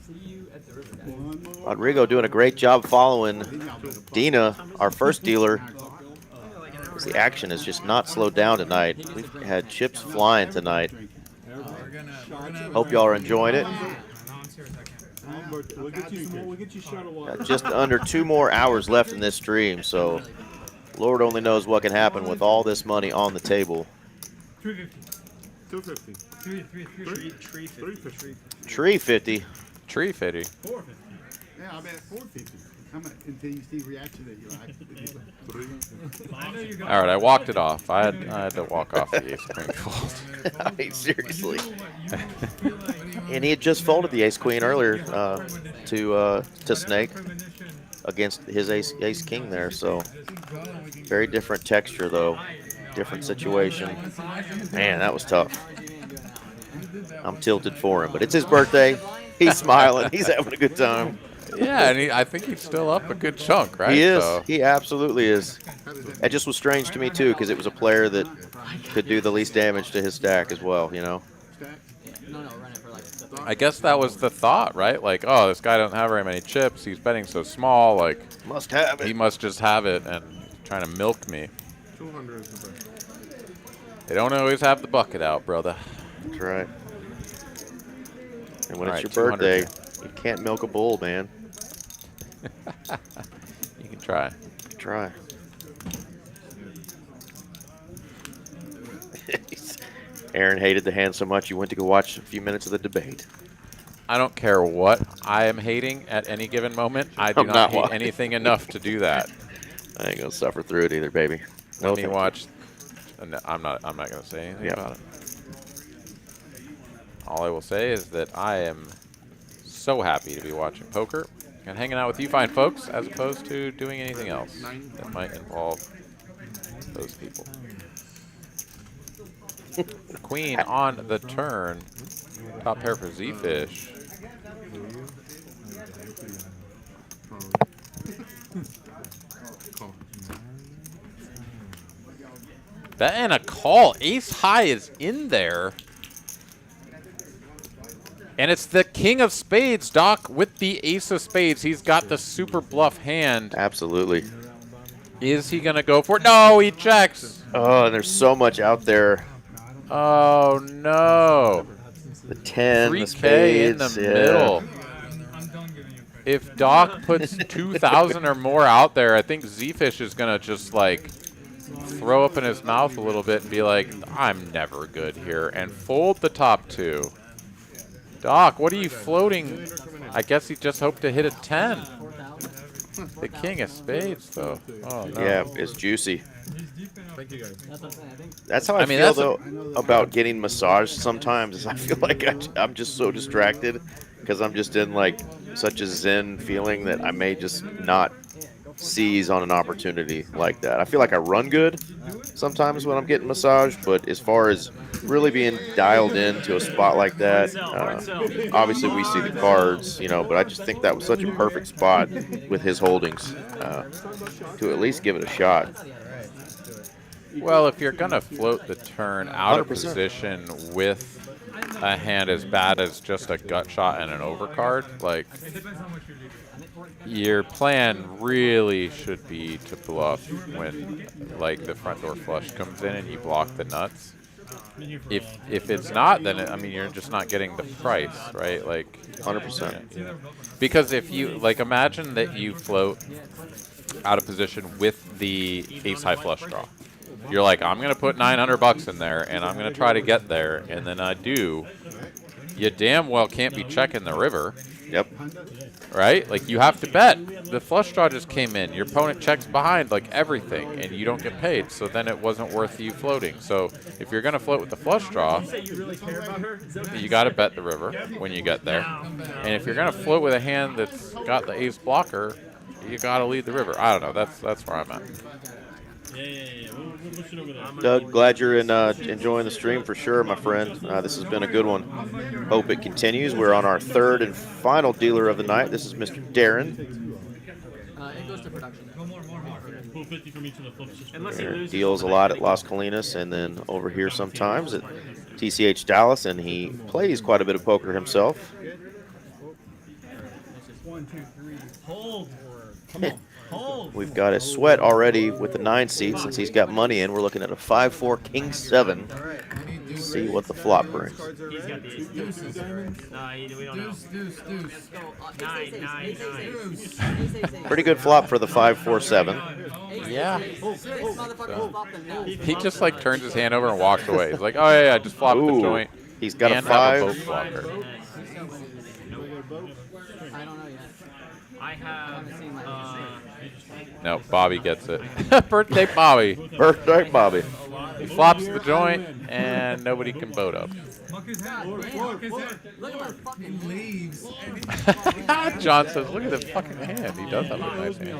See you at the river, guys. Rodrigo doing a great job following Dina, our first dealer. The action has just not slowed down tonight. We've had chips flying tonight. Hope y'all are enjoying it. We'll get you some more. We'll get you a shot of water. Got just under 2 more hours left in this stream, so Lord only knows what can happen with all this money on the table. 250. 350. Tree 50. Tree fitty. 450. Yeah, I'm at 450. Until you see reaction that you like. I know you got All right, I walked it off. I had to walk off the ace queen fold. I mean, seriously. And he had just folded the ace queen earlier to Snake against his ace king there, so very different texture though, different situation. Man, that was tough. I'm tilted for him, but it's his birthday. He's smiling. He's having a good time. Yeah, and I think he's still up a good chunk, right? He is. So, He absolutely is. That just was strange to me too, because it was a player that could do the least damage to his stack as well. You know. No, run it for like I guess that was the thought, right? Like, oh, this guy doesn't have very many chips. He's betting so small. Like, Must have he it. must just have it and trying to milk me. 200 is the best. They don't always have the bucket out, brother. That's right. And when All it's right, your 200 birthday, here. you can't milk a bull, man. You can try. Try. Aaron hated the hand so much you went to go watch a few minutes of the debate. I don't care what I am hating at any given moment. I do I'm not not hate watching. anything enough to do that. I ain't gonna suffer through it either, baby. No, Let me thank you. watch. No, I'm not gonna say anything Yeah. about it. All I will say is that I am so happy to be watching poker and hanging out with you fine folks, as opposed to doing anything else that might involve those people. Queen on the turn. Top pair for Z-Fish. Bet and a call. Ace high is in there. And it's the king of spades, Doc, with the ace of spades. He's got the super bluff hand. Absolutely. Is he going to go for it? No, he checks. Oh, and there's so much out there. Oh, no. The 10, the 3K spades. in the yeah. middle. If Doc puts 2,000 or more out there, I think Z-Fish is going to just, like, throw up in his mouth a little bit and be like, I'm never good here, and fold the top two. Doc, what are you floating? I guess he just hoped to hit a 10. The king of spades, though. Oh, no. Yeah, it's juicy. Thank you, guys. That's what I'm saying. I think That's how I, mean, feel, that's a- though, about getting massaged sometimes. Is I feel like I'm just so distracted because I'm just in, like, such a zen feeling that I may just not seize on an opportunity like that. I feel like I run good sometimes when I'm getting massaged, but as far as really being dialed into a spot like that, obviously we see the cards, you know, but I just think that was such a perfect spot with his holdings to at least give it a shot. Well, if you're going to float the turn out of 100%. position with a hand as bad as just a gut shot and an overcard, like, your plan really should be to bluff when, like, the front door flush comes in and you block the nuts. If it's not, then I mean, you're just not getting the price, right? Like 100%. Yeah. Because if you, like, imagine that you float out of position with the ace high flush draw. You're like, I'm gonna put 900 bucks in there, and I'm gonna try to get there, and then I do. You damn well can't be checking the river. Yep. Right? Like, you have to bet. The flush draw just came in. Your opponent checks behind, like, everything, and you don't get paid. So then it wasn't worth you floating. So if you're going to float with the flush draw, you got to bet the river when you get there. And if you're going to float with a hand that's got the ace blocker, you got to lead the river. I don't know. That's where I'm at. Doug, glad you're enjoying the stream for sure, my friend. This has been a good one. Hope it continues. We're on our third and final dealer of the night. This is Mr. Darren. It goes to production. Darren deals a lot at Las Colinas and then over here sometimes at TCH Dallas, and he plays quite a bit of poker himself. 1, 2, 3. Hold. Come on. We've got a sweat already with the 9 seat since he's got money in. We're looking at a 5-4 King 7. Let's see what the flop brings. He's got the ace deuces. We don't know. Deuce. 9. Pretty good flop for the 5-4-7. Yeah. He just, like, turns his hand over and walks away. He's like, oh, yeah, I just flopped the joint. He's got and a 5. Have a boat blocker. I don't know yet. I have. No, Bobby gets it. Birthday Bobby. Birthday Bobby. He flops the joint, and nobody can boat up. Look at my fucking leaves. John says, look at the fucking hand. He does have a nice hand.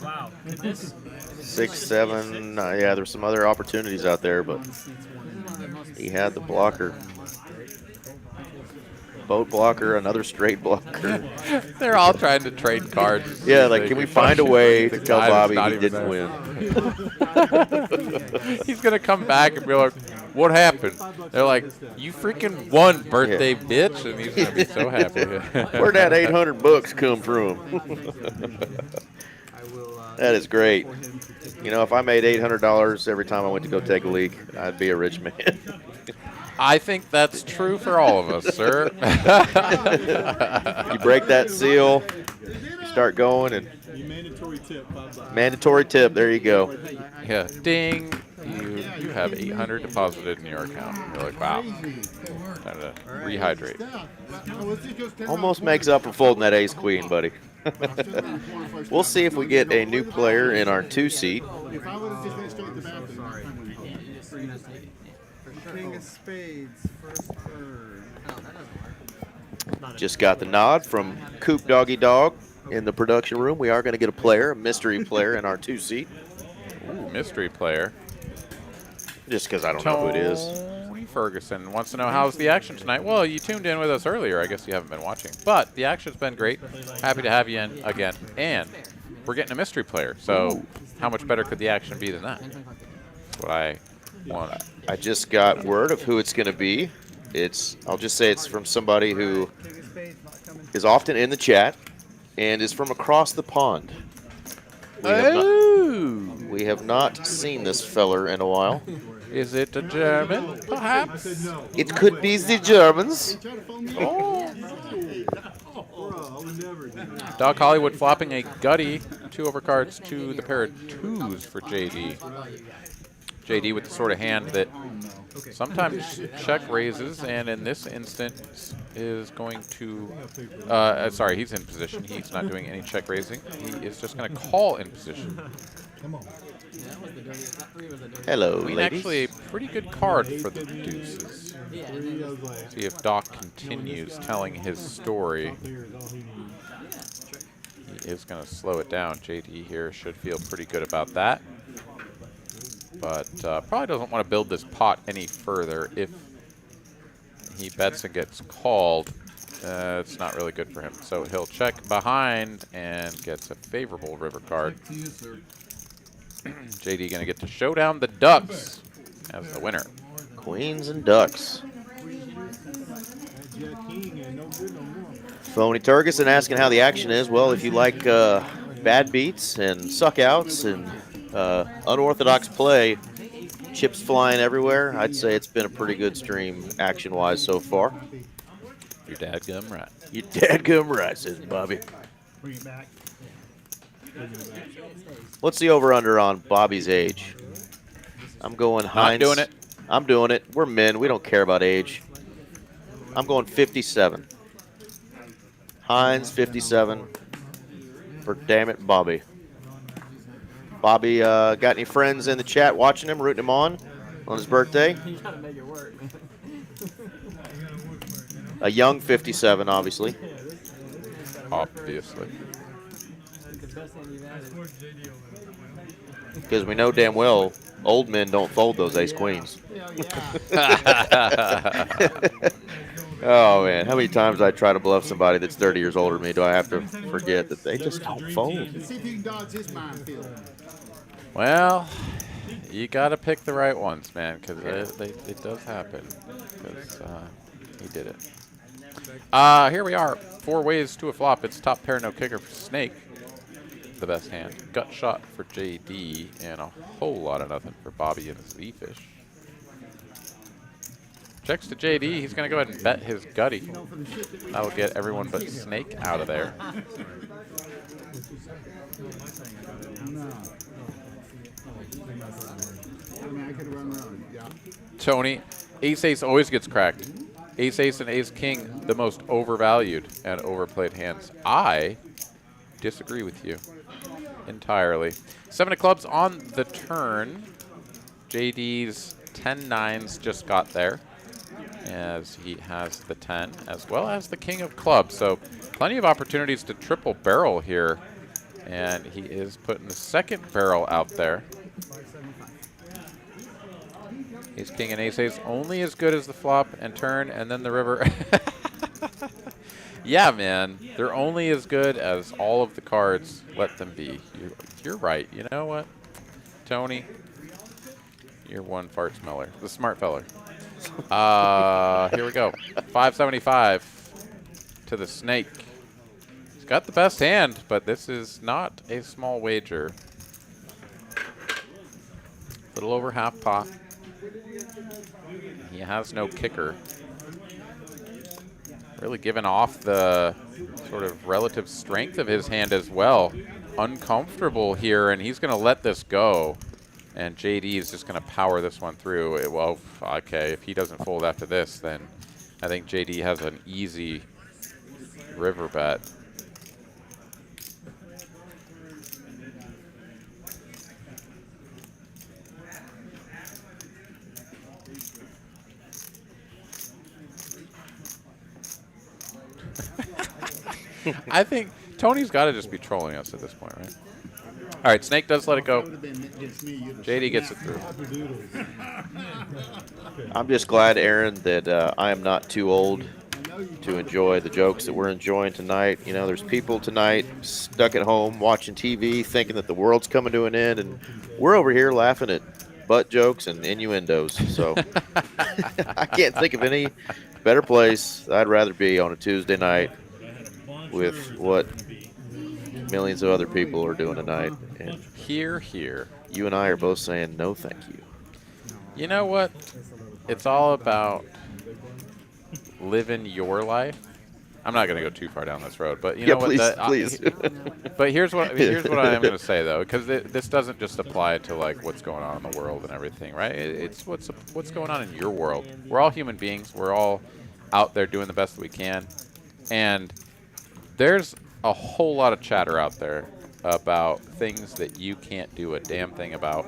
Wow. 6, 7. Yeah, there's some other opportunities out there, but he had the blocker. Boat blocker, another straight blocker. They're all trying to trade cards. Yeah, like, can we find a way to tell Bobby he even didn't win? He's going to come back and be like, what happened? They're like, you freaking won, birthday bitch. And he's going to be so happy. Where'd that 800 bucks come from? That is great. You know, if I made $800 every time I went to go take a leak, I'd be a rich man. I think that's true for all of us, sir. You break that seal, you start going, and mandatory tip. There you go. Yeah, ding. You have 800 deposited in your account. You're like, wow. Time to rehydrate. Almost makes up for folding that ace queen, buddy. We'll see if we get a new player in our 2 seat. King of spades, first turn. Just got the nod from Coop Doggy Dog in the production room. We are going to get a player, a mystery player in our 2 seat. Ooh, mystery player. Just because I don't know who it is. Tony Ferguson wants to know how's the action tonight. Well, you tuned in with us earlier. I guess you haven't been watching. But the action's been great. Happy to have you in again. And we're getting a mystery player. So how much better could the action be than that? That's what I want. I just got word of who it's going to be. I'll just say it's from somebody who is often in the chat and is from across the pond. We have not seen this feller in a while. Is it a German, perhaps? It could be the Germans. Oh. Doc Hollywood flopping a gutty 2 overcards to the pair of 2s for JD. JD with the sort of hand that sometimes check raises, and in this instance is going to, sorry, he's in position. He's not doing any check raising. He is just going to call in position. Hello, I mean, ladies. actually a pretty good card for the deuces. See if Doc continues telling his story. He is going to slow it down. JD here should feel pretty good about that. But probably doesn't want to build this pot any further. If he bets and gets called, it's not really good for him. So he'll check behind and gets a favorable river card. JD going to get to showdown the ducks as the winner. Queens and ducks. Phony Turgison asking how the action is. Well, if you like bad beats and suckouts and unorthodox play, chips flying everywhere, I'd say it's been a pretty good stream action-wise so far. Your dadgum right. You dadgum right, says Bobby. Bring it back. What's the over-under on Bobby's age? I'm going Heinz. Not doing it. I'm doing it. We're men. We don't care about age. I'm going 57. Heinz, 57. For damn it, Bobby. Bobby, got any friends in the chat watching him, rooting him on his birthday? You gotta make it work, man. A young 57, obviously. Obviously. The best thing you've added. Because we know damn well old men don't fold those ace-queens. Oh, man. How many times I try to bluff somebody that's 30 years older than me do I have to forget that they just don't fold? Let's see if you can dodge this minefield. Well, you got to pick the right ones, man, because it does happen. Because he did it. Here we are. 4 ways to a flop. It's top pair, no kicker for Snake. The best hand. Gut shot for JD, and a whole lot of nothing for Bobby and Z-Fish. Checks to JD. He's going to go ahead and bet his gutty. That'll get everyone but Snake out of there. Tony, ace-ace always gets cracked. Ace-ace and ace-king, the most overvalued and overplayed hands. I disagree with you entirely. 7 of clubs on the turn. JD's 10-9s just got there, as he has the 10 as well as the king of clubs. So plenty of opportunities to triple barrel here, and he is putting the second barrel out there. Ace king and ace ace only as good as the flop and turn, and then the river. Yeah, man, they're only as good as all of the cards let them be. You're right. You know what, Tony? You're one fart smeller, the smart feller. Here we go. 575 to the Snake. He's got the best hand, but this is not a small wager. Little over half pot. He has no kicker. Really giving off the sort of relative strength of his hand as well. Uncomfortable here, and he's going to let this go. And JD is just going to power this one through. Well, okay, if he doesn't fold after this, then I think JD has an easy river bet. I think Tony's got to just be trolling us at this point, right? All right, Snake does let it go. JD gets it through. I'm just glad, Aaron, that I am not too old to enjoy the jokes that we're enjoying tonight. You know, there's people tonight stuck at home watching TV thinking that the world's coming to an end, and we're over here laughing at butt jokes and innuendos. So I can't think of any better place I'd rather be on a Tuesday night with what millions of other people are doing tonight. And Here. you and I are both saying no thank you. You know what? It's all about living your life. I'm not going to go too far down this road, but you know please, what? Please. But here's what I am going to say though, because this doesn't just apply to like what's going on in the world and everything, right? It's what's going on in your world. We're all human beings. We're all out there doing the best that we can, and there's a whole lot of chatter out there about things that you can't do a damn thing about.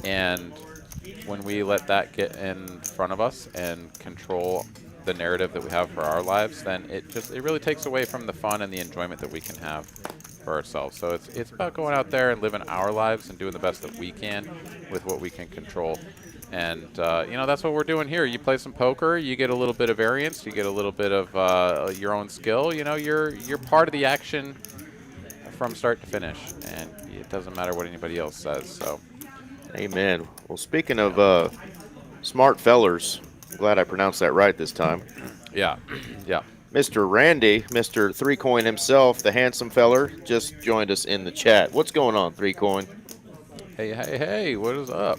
And when we let that get in front of us and control the narrative that we have for our lives, then it really takes away from the fun and the enjoyment that we can have for ourselves. So it's about going out there and living our lives and doing the best that we can with what we can control. And you know, that's what we're doing here. You play some poker, you get a little bit of variance, you get a little bit of your own skill. You know, you're part of the action from start to finish, and it doesn't matter what anybody else says. So, amen. Well, speaking of smart fellers, I'm glad I pronounced that right this time. yeah, yeah. Mr. Randy, Mr. 3Coin himself, the handsome feller, just joined us in the chat. What's going on, 3Coin? Hey, hey, hey, what is up?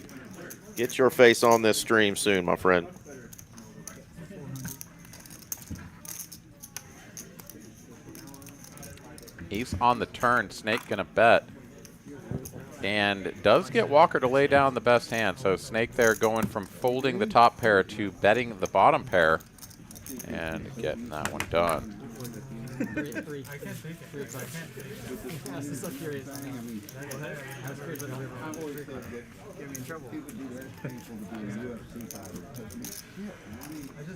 Get your face on this stream soon, my friend. Ace on the turn, Snake gonna bet. And does get Walker to lay down the best hand. So Snake there going from folding the top pair to betting the bottom pair and getting that one done. I can't take it. I can't take it. I was just so curious. I was curious what get me in trouble. I just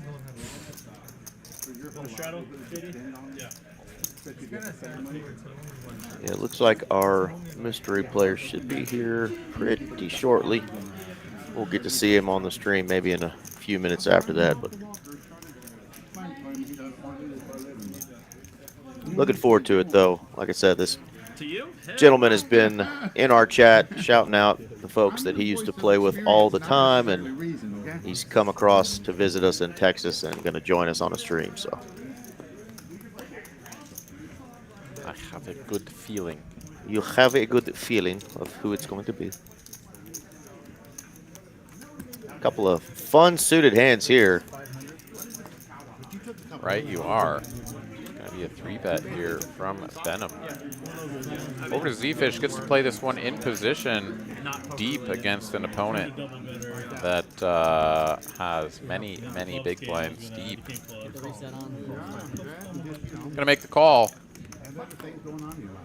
don't have On the straddle, JD? Yeah. Yeah, it looks like our mystery player should be here pretty shortly. We'll get to see him on the stream maybe in a few minutes after that. But looking forward to it, though. Like I said, this gentleman has been in our chat shouting out the folks that he used to play with all the time, and he's come across to visit us in Texas and going to join us on a stream. So I have a good feeling. you have a good feeling of who it's going to be. A couple of fun suited hands here. Right, you are. Gonna be a 3-bet here from Venom. Over to Z-Fish, gets to play this one in position deep against an opponent that has many, many big blinds deep. Gonna make the call.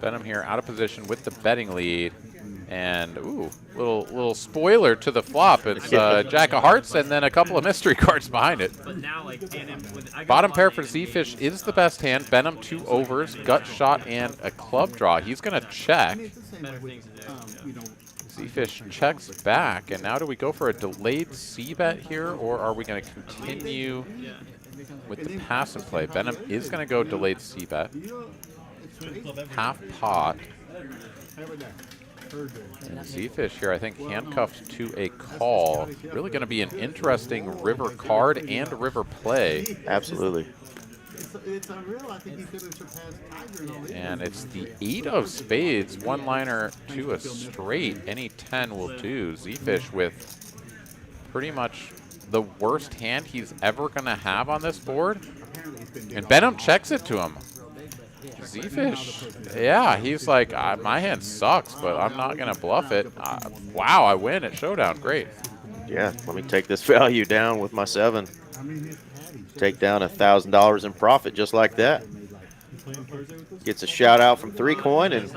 Venom here out of position with the betting lead. And, ooh, little spoiler to the flop. It's Jack of Hearts and then a couple of mystery cards behind it. Bottom pair for Z-Fish is the best hand. Venom 2 overs, gut shot, and a club draw. He's going to check. Z-Fish checks back. And now do we go for a delayed C-bet here, or are we going to continue with the pass and play? Venom is going to go delayed C-bet. Half pot. And Z-Fish here, I think, handcuffed to a call. Really going to be an interesting river card and river play. Absolutely. And it's the 8 of spades, one-liner to a straight. Any 10 will do. Z-Fish with pretty much the worst hand he's ever going to have on this board. And Venom checks it to him. Z-Fish, yeah, he's like, my hand sucks, but I'm not going to bluff it. Wow, I win at Showdown. Great. Yeah, let me take this value down with my 7. Take down $1,000 in profit just like that. Gets a shout out from 3Coin and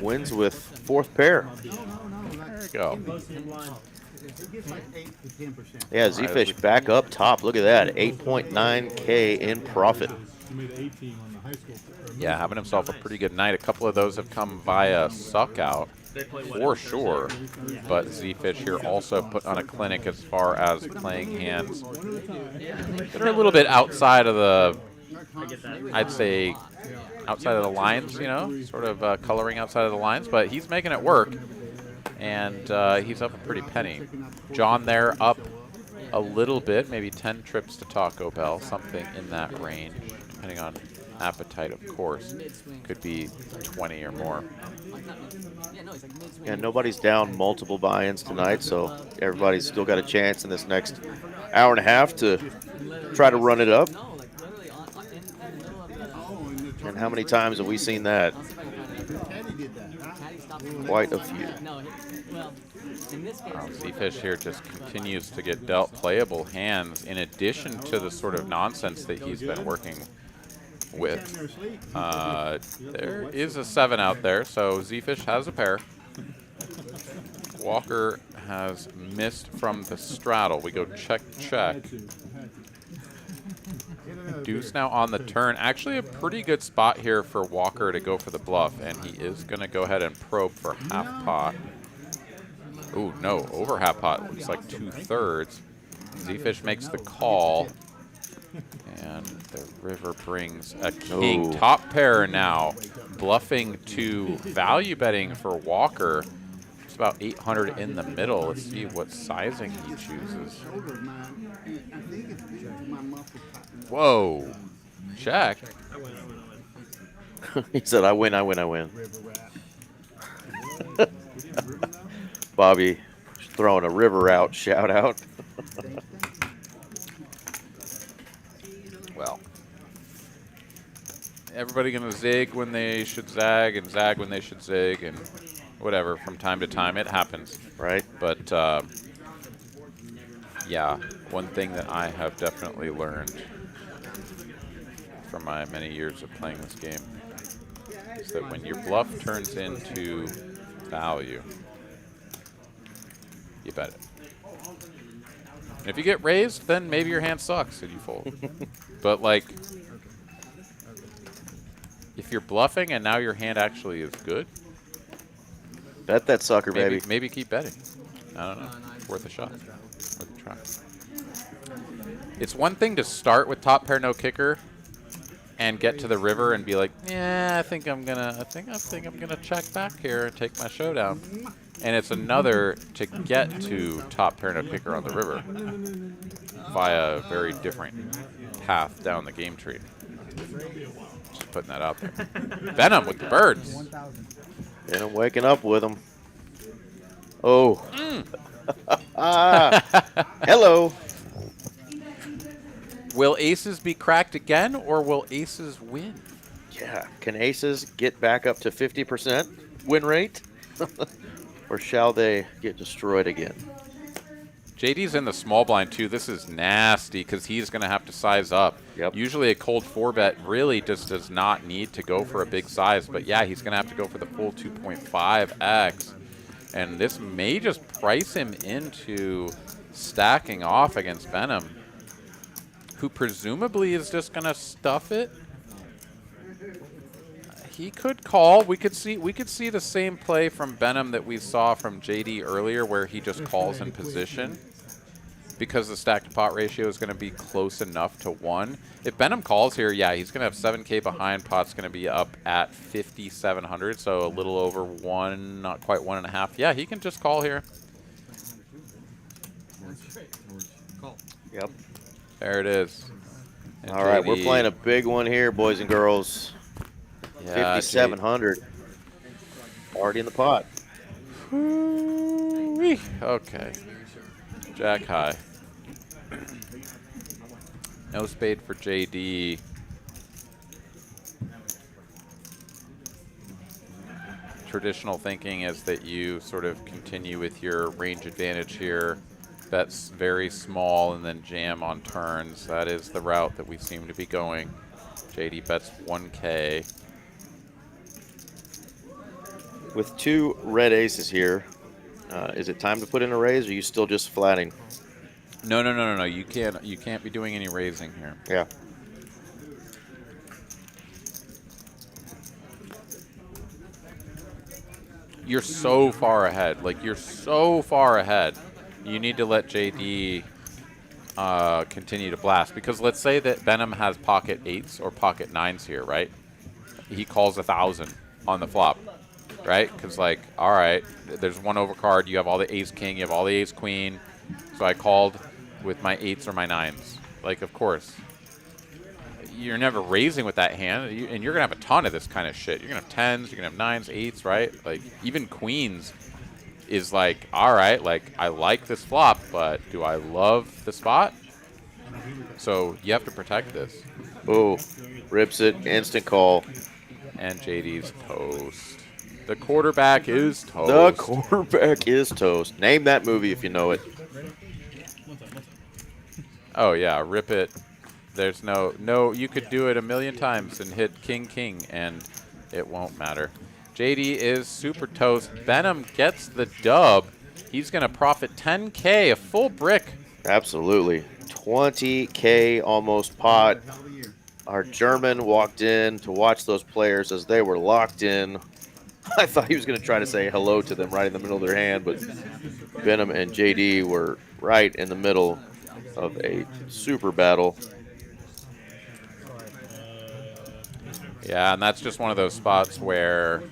wins with 4th pair. There you go. Yeah, Z-Fish back up top. Look at that, 8.9K in profit. Yeah, having himself a pretty good night. A couple of those have come via suck out, for sure. But Z-Fish here also put on a clinic as far as playing hands that are a little bit outside of the, I'd say, outside of the lines, you know, sort of coloring outside of the lines. But he's making it work, and he's up a pretty penny. John there up a little bit, maybe 10 trips to Taco Bell, something in that range, depending on appetite, of course. Could be 20 or more. Yeah, nobody's down multiple buy-ins tonight, so everybody's still got a chance in this next hour and a half to try to run it up. And how many times have we seen that? Quite a few. Z-Fish here just continues to get dealt playable hands in addition to the sort of nonsense that he's been working with. There is a 7 out there, so Z-Fish has a pair. Walker has missed from the straddle. We go check, check. deuce now on the turn. Actually a pretty good spot here for Walker to go for the bluff, and he is going to go ahead and probe for half pot. Ooh, no, over half pot. Looks like 2/3. Z-Fish makes the call, and the river brings a king. Ooh. Top pair now, bluffing to value betting for Walker. It's about 800 in the middle. Let's see what sizing he chooses. Whoa, check. He said, I win, I win, I win. Bobby throwing a river out, shout out. Well, everybody gonna zig when they should zag and zag when they should zig and whatever. From time to time, it happens, right? But yeah, one thing that I have definitely learned from my many years of playing this game is that when your bluff turns into value, you bet it. And if you get raised, then maybe your hand sucks and you fold. But like, if you're bluffing and now your hand actually is good, bet that sucker, maybe, baby. Maybe keep betting. I don't know. Worth a shot. Worth a try. It's one thing to start with top pair no kicker and get to the river and be like, yeah, I think I'm gonna check back here and take my showdown. And it's another to get to top pair no kicker on the river via a very different path down the game tree. Just putting that out there. Venom with the birds. And I'm waking up with them. Oh. Hello. Will aces be cracked again, or will aces win? Yeah. Can aces get back up to 50% win rate? Or shall they get destroyed again? JD's in the small blind, too. This is nasty because he's going to have to size up. Yep. Usually a cold 4-bet really just does not need to go for a big size. But, yeah, he's going to have to go for the full 2.5x. And this may just price him into stacking off against Venom, who presumably is just going to stuff it. He could call. We could see the same play from Venom that we saw from JD earlier, where he just calls in position because the stack to pot ratio is going to be close enough to 1. If Venom calls here, yeah, he's going to have 7K behind. Pot's going to be up at 5,700, so a little over 1, not quite 1.5. Yeah, he can just call here. Yep. There it is. And all right, JD, we're playing a big one here, boys and girls. yeah, 5,700. Already in the pot. Okay. Jack high. No spade for JD. Traditional thinking is that you sort of continue with your range advantage here. Bets very small and then jam on turns. That is the route that we seem to be going. JD bets 1K. With 2 red aces here, is it time to put in a raise, or are you still just flatting? No. You can't be doing any raising here. Yeah. You're so far ahead. Like, you're so far ahead. You need to let JD continue to blast. Because let's say that Venom has pocket 8s or pocket 9s here, right? He calls 1,000 on the flop, right? Because, like, all right, there's one overcard. You have all the ace-king. You have all the ace-queen. So I called with my 8s or my 9s. Like, of course. You're never raising with that hand, and you're going to have a ton of this kind of shit. You're going to have 10s, you're going to have 9s, 8s, right? Like, even queens is like, all right, like, I like this flop, but do I love the spot? So you have to protect this. Oh, rips it, instant call. And JD's toast. The quarterback is toast. The quarterback is toast. Name that movie if you know it. Oh, yeah, rip it. There's no, you could do it a million times and hit king, king, and it won't matter. JD is super toast. Venom gets the dub. He's going to profit 10K, a full brick. Absolutely. 20K almost pot. Our German walked in to watch those players as they were locked in. I thought he was going to try to say hello to them right in the middle of their hand, but Venom and JD were right in the middle of a super battle. Yeah, and that's just one of those spots where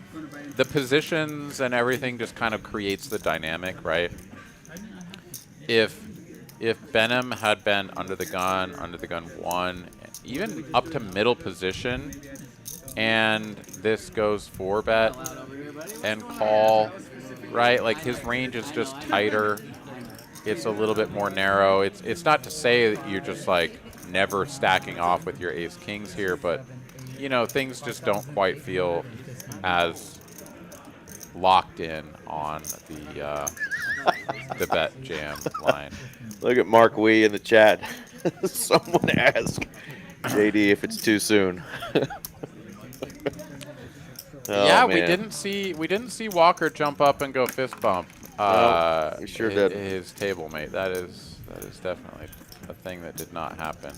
the positions and everything just kind of creates the dynamic, right? If Venom had been under the gun 1, even up to middle position, and this goes 4-bet and call, right? Like his range is just tighter. It's a little bit more narrow. It's not to say that you're just like never stacking off with your ace kings here, but you know, things just don't quite feel as locked in on the bet jam line. Look at Mark Wee in the chat. Someone ask JD if it's too soon. Oh, yeah, man. we didn't see Walker jump up and go fist bump. No, he sure did. His table mate. That is definitely a thing that did not happen.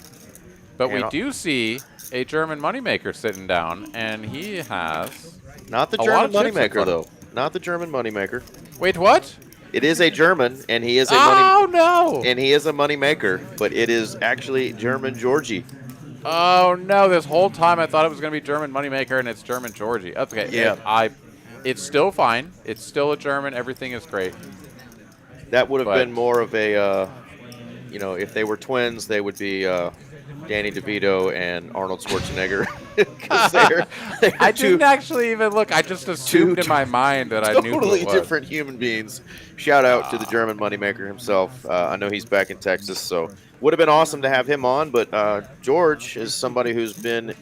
But we do see a German moneymaker sitting down, and he has not the German moneymaker though. Not the German moneymaker. Wait, what? It is a German, and he is a and he is a moneymaker, but it is actually German Georgie. Oh no! This whole time I thought it was going to be German moneymaker, and it's German Georgie. Okay, yeah. It's still fine. It's still a German. Everything is great. That would have been more of a, you know, if they were twins, they would be Danny DeVito and Arnold Schwarzenegger. I didn't actually even look. I just assumed in my mind that I knew who it was. Totally different human beings. Shout out to the German moneymaker himself. I know he's back in Texas, so would have been awesome to have him on. But George is somebody who's been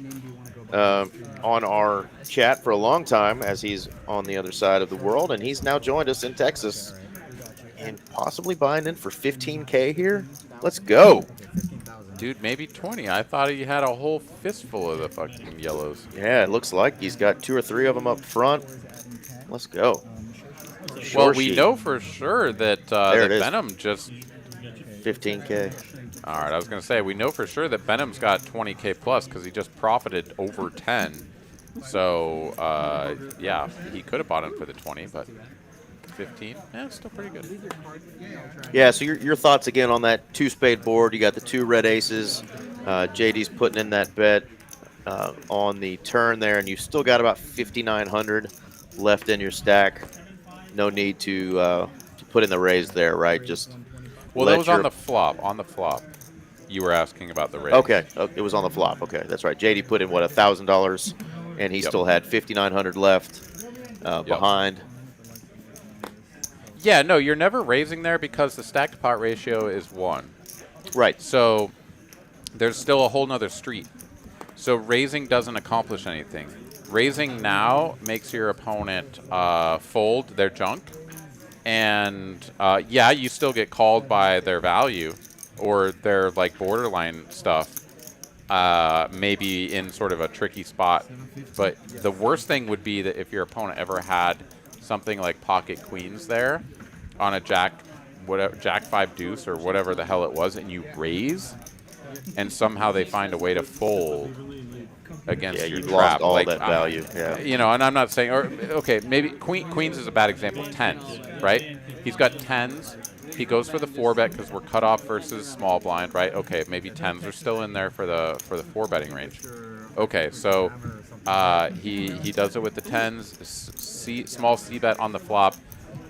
on our chat for a long time, as he's on the other side of the world, and he's now joined us in Texas and possibly buying in for 15K here. Let's go. Dude, maybe 20. I thought he had a whole fistful of the fucking yellows. Yeah, it looks like he's got 2 or 3 of them up front. Let's go. Well, we know for sure that, Venom just... 15K. All right, I was going to say, we know for sure that Venom's got 20K plus because he just profited over 10. So, yeah, he could have bought him for the 20, but 15, yeah, it's still pretty good. Yeah, so your thoughts again on that 2-spade board. You got the 2 red aces. JD's putting in that bet on the turn there, and you still got about 5,900 left in your stack. No need to put in the raise there, right? Just well, that was on the flop. On the flop, you were asking about the raise. Okay, it was on the flop. Okay, that's right. JD put in what, $1,000, and he still had 5,900 left behind. Yeah, no, you're never raising there because the stacked pot ratio is 1. Right. So there's still a whole nother street. So raising doesn't accomplish anything. Raising now makes your opponent fold their junk. And, yeah, you still get called by their value or their, like, borderline stuff. Maybe in sort of a tricky spot. But the worst thing would be that if your opponent ever had something like pocket queens there on a jack 5 deuce or whatever the hell it was, and you raise, and somehow they find a way to fold against your you've trap. lost all like, that value. Yeah. You know, and I'm not saying, or okay, maybe queens is a bad example. 10s, right? He's got 10s. He goes for the 4-bet because we're cut off versus small blind, right? Okay, maybe 10s are still in there for the 4-betting range. Okay, so he does it with the 10s, small c-bet on the flop,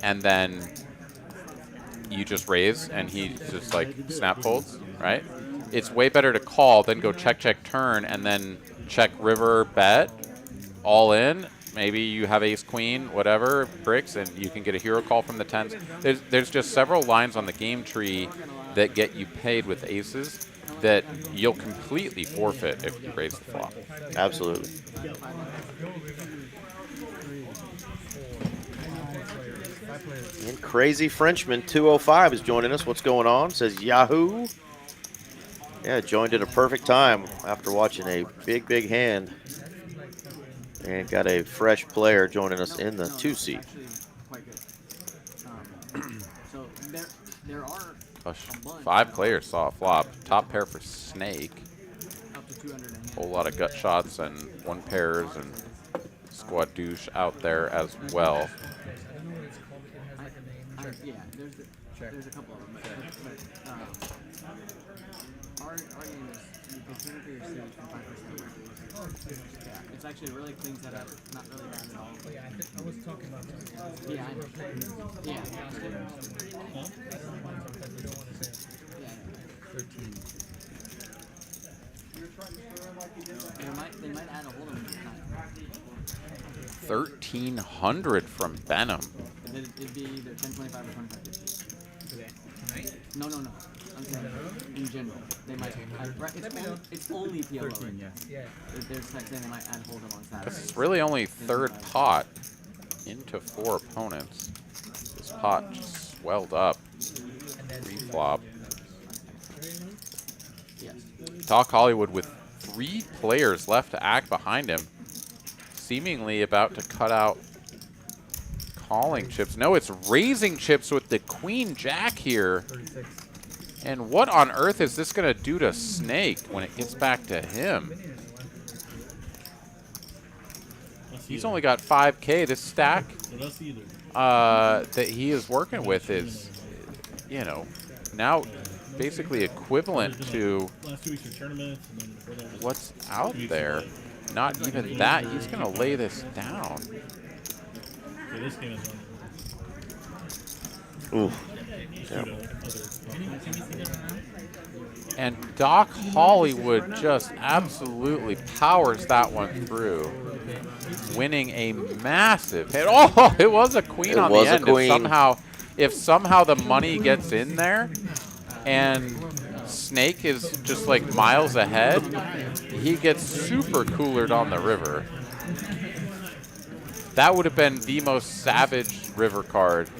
and then you just raise, and he just like snap folds, right? It's way better to call than go check, check, turn, and then check river, bet, all in. Maybe you have ace, queen, whatever, bricks, and you can get a hero call from the 10s. There's just several lines on the game tree that get you paid with aces that you'll completely forfeit if you raise the flop. Absolutely. And Crazy Frenchman 205 is joining us. What's going on? Says Yahoo. Yeah, joined at a perfect time after watching a big hand. And got a fresh player joining us in the 2 seat. There are 5 players saw a flop. Top pair for Snake. whole lot of gut shots and one pairs and squad douche out there as well. Yeah, there's a couple of them. Our game is you can tune it for your stage from 5%. Yeah, it's actually a really clean setup, not really bad at all. Yeah, I was talking about that. Yeah, I know. Yeah. Yeah. 13. They might add a holde'm this time. 1,300 from Benham. It'd be either 1025 or 2550. No. I'm saying in general. They might. It's only PLO. 13, yeah. They're saying they might add holde'm on Saturday. This is really only third pot into 4 opponents. This pot just swelled up. Reflop. Yes. Doc Hollywood with 3 players left to act behind him. Seemingly about to cut out calling chips. No, it's raising chips with the queen jack here. 36. And what on earth is this going to do to Snake when it gets back to him? He's only got 5K. This stack that he is working with is, you know, now basically equivalent to what's out there. Not even that. He's going to lay this down. Ooh. Yeah. And Doc Hollywood just absolutely powers that one through, winning a massive hit. Oh, it was a queen on the end. If somehow the money gets in there and Snake is just like miles ahead, he gets super coolered on the river. That would have been the most savage river card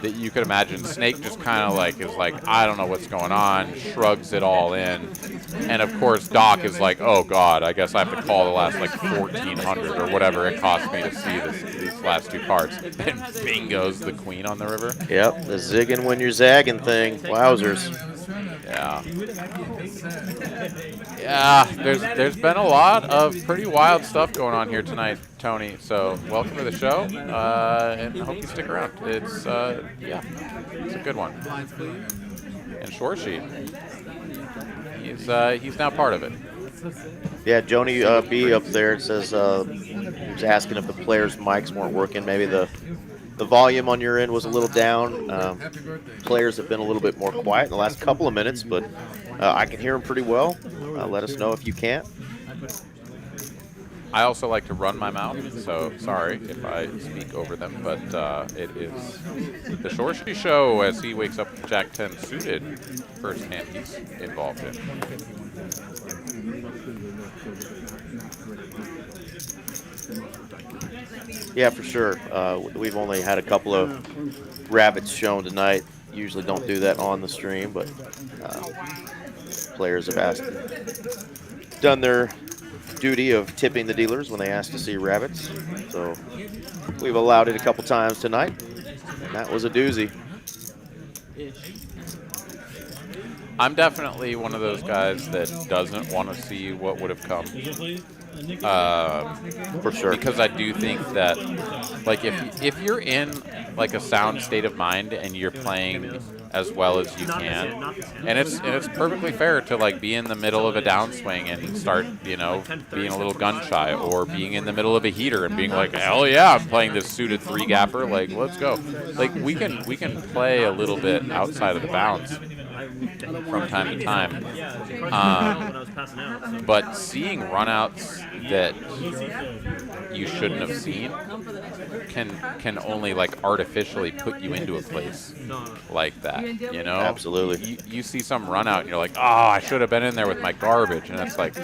that you could imagine. Snake just kind of like is like, I don't know what's going on, shrugs it all in. And of course Doc is like, oh God, I guess I have to call the last like 1,400 or whatever it cost me to see these last 2 cards. And bingo's the queen on the river. Yep, the zigging when you're zagging thing. Wowzers. Yeah. Yeah, there's been a lot of pretty wild stuff going on here tonight, Tony. So welcome to the show, and I hope you stick around. It's yeah, it's a good one. And Shorshi, he's now part of it. Yeah, Joni B up there says he was asking if the players' mics weren't working. Maybe the volume on your end was a little down. Players have been a little bit more quiet in the last couple of minutes, but I can hear them pretty well. Let us know if you can't. I also like to run my mouth, so sorry if I speak over them, but it is the Shorshi show as he wakes up with Jack 10 suited, first hand he's involved in. Yeah, for sure. We've only had a couple of rabbits shown tonight. Usually don't do that on the stream, but players have done their duty of tipping the dealers when they ask to see rabbits. So we've allowed it a couple times tonight, and that was a doozy. I'm definitely one of those guys that doesn't want to see what would have come. For sure. Because I do think that, like, if you're in like a sound state of mind and you're playing as well as you can, and it's perfectly fair to like be in the middle of a downswing and start, you know, being a little gun shy, or being in the middle of a heater and being like, hell yeah, I'm playing this suited 3-gapper, like let's go. Like we can play a little bit outside of the bounds from time to time. But seeing runouts that you shouldn't have seen can only like artificially put you into a place like that, you know? Absolutely. You see some run out and you're like, oh, I should have been in there with my garbage. And it's like,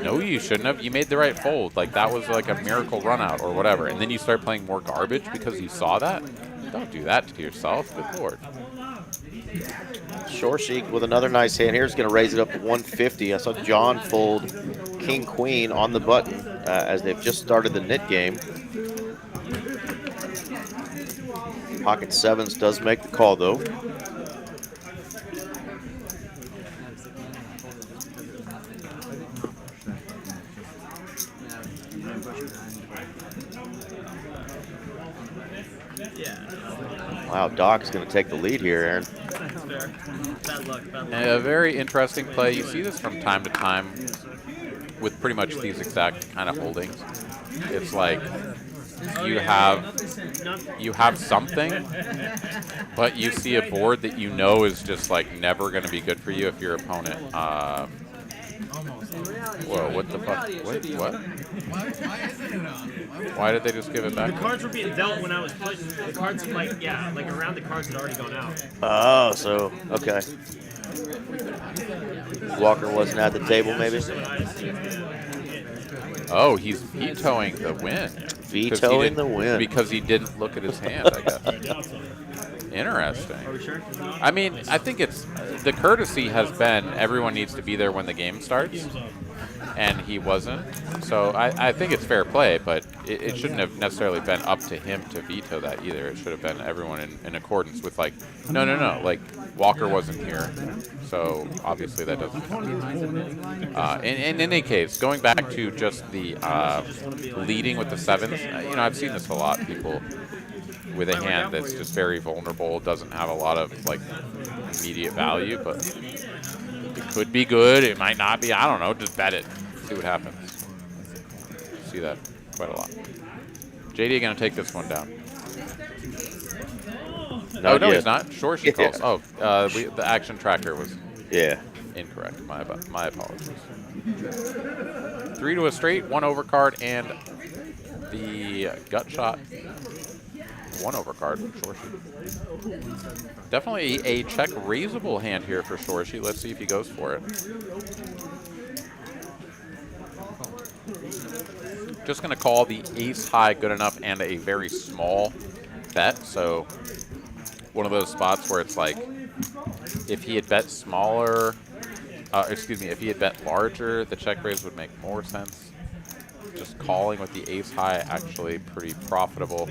no, you shouldn't have. You made the right fold. Like that was like a miracle run out or whatever. And then you start playing more garbage because you saw that. Don't do that to yourself. Good Lord. Shorshi with another nice hand here is going to raise it up to 150. I saw John fold King Queen on the button as they've just started the knit game. Pocket sevens does make the call though. Yeah. Wow, Doc's going to take the lead here, Aaron. That's fair. Bad luck. Bad luck. And a very interesting play. You see this from time to time with pretty much these exact kind of holdings. It's like you have something, but you see a board that you know is just like never going to be good for you if your opponent. Whoa! What the fuck? Wait, what? Why did they just give it back? The cards were being dealt when I was playing. The cards, like, yeah, like around the cards had already gone out. Oh, so, okay. Walker wasn't at the table, maybe? Oh, he's vetoing the win. Vetoing the win. Because he didn't look at his hand, I guess. Interesting. Are we sure? I mean, I think it's the courtesy has been everyone needs to be there when the game starts, and he wasn't. So I think it's fair play, but it shouldn't have necessarily been up to him to veto that either. It should have been everyone in accordance with like, no, like Walker wasn't here, so obviously that doesn't count. In any case, going back to just the leading with the sevens, you know, I've seen this a lot. People with a hand that's just very vulnerable, doesn't have a lot of like immediate value, but it could be good. It might not be. I don't know. Just bet it. See what happens. See that quite a lot. JD gonna take this one down. No, he's not. Sure, she calls. Oh, the action tracker was incorrect. My apologies. 3 to a straight, 1 overcard, and the gut shot. 1 overcard for Shorshi. Definitely a check raisable hand here for Shorshi. Let's see if he goes for it. Just going to call the ace high good enough and a very small bet. So one of those spots where it's like if he had bet smaller, if he had bet larger, the check raise would make more sense. Just calling with the ace high actually pretty profitable.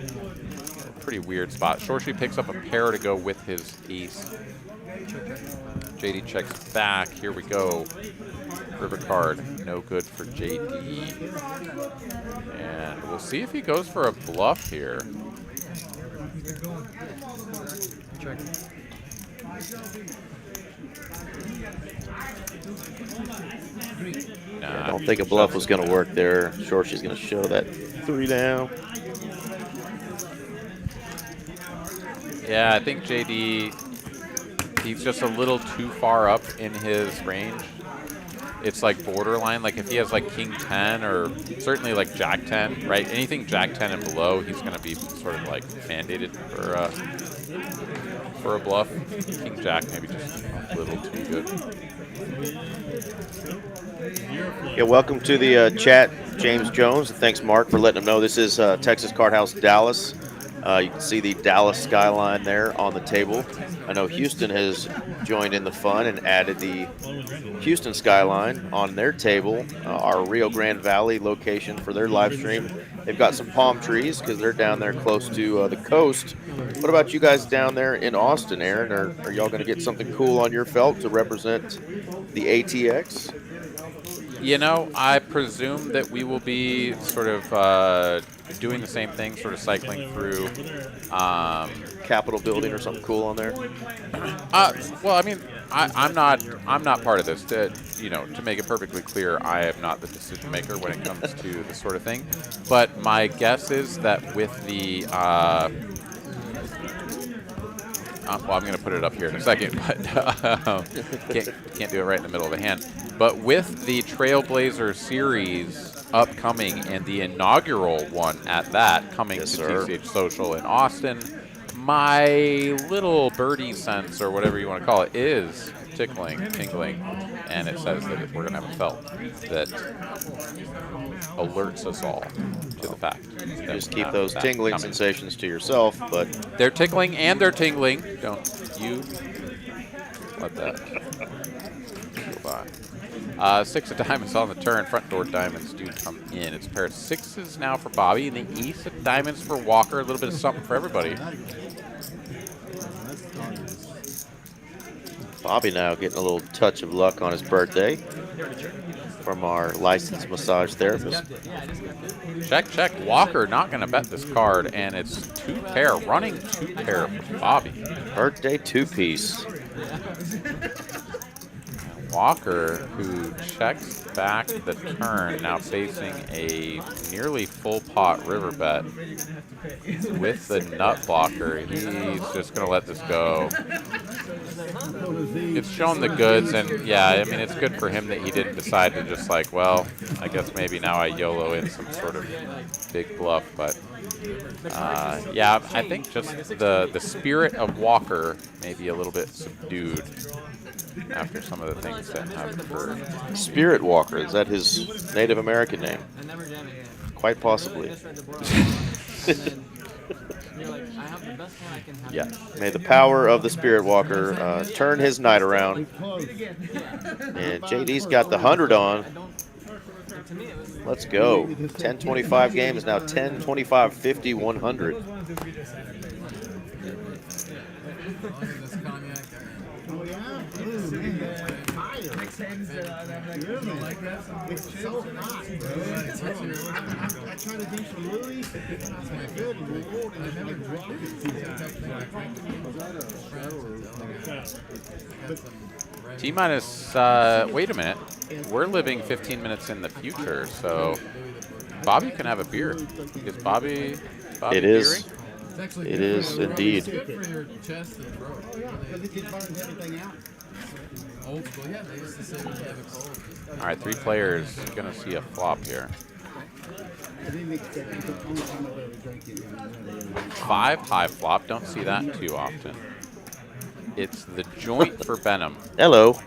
Pretty weird spot. Shorshi picks up a pair to go with his ace. JD checks back. Here we go. River card, no good for JD. And we'll see if he goes for a bluff here. I don't think a bluff was going to work there. Shorshi's going to show that 3 down. Yeah, I think JD, he's just a little too far up in his range. It's like borderline. Like if he has like king 10 or certainly like jack 10, right? Anything jack 10 and below, he's going to be sort of like mandated for a bluff. King jack maybe just a little too good. Yeah, welcome to the chat, James Jones. Thanks, Mark, for letting him know this is Texas Card House Dallas. You can see the Dallas skyline there on the table. I know Houston has joined in the fun and added the Houston skyline on their table, our Rio Grande Valley location for their live stream. They've got some palm trees because they're down there close to the coast. What about you guys down there in Austin, Aaron? Are y'all going to get something cool on your felt to represent the ATX? You know, I presume that we will be sort of doing the same thing, sort of cycling through Capitol building or something cool on there. Well, I mean, I'm not part of this. You know, to make it perfectly clear, I am not the decision maker when it comes to this sort of thing. But my guess is that with the well, I'm going to put it up here in a second, but can't do it right in the middle of the hand. But with the Trailblazer Series upcoming and the inaugural one at that coming to TCH Social in Austin, my little birdie sense, or whatever you want to call it, is tingling, and it says that we're going to have a felt that alerts us all to the fact. Just keep those tingling sensations to yourself, but they're tickling and they're tingling. Don't you let that go by. 6 of diamonds on the turn. Front door diamonds do come in. It's a pair of 6s now for Bobby, and the ace of diamonds for Walker. A little bit of something for everybody. Bobby now getting a little touch of luck on his birthday. from our licensed massage therapist. Check, check. Walker not going to bet this card, and it's 2 pair, running 2 pair for Bobby. Birthday 2-piece. Walker, who checks back the turn, now facing a nearly full pot river bet with the nut blocker. He's just going to let this go. It's shown the goods, and yeah, I mean, it's good for him that he didn't decide to just like, well, I guess maybe now I YOLO in some sort of big bluff, but yeah, I think just the spirit of Walker may be a little bit subdued after some of the things that have occurred. Spirit Walker, is that his Native American name? Quite possibly. Yeah. May the power of the Spirit Walker turn his night around. And JD's got the 100 on. Let's go. 10-25 game is now 10-25, 50, 100. Oh yeah? Ooh, man. Fire. It's so hot. I try to do some Louis. It's good and rewarding. I never dropped it. T-minus, wait a minute. We're living 15 minutes in the future, so Bobby can have a beer. Is Bobby It is. beering? It is indeed. All right, 3 players going to see a flop here. 5 high flop. Don't see that too often. It's the joint for Benham. Hello.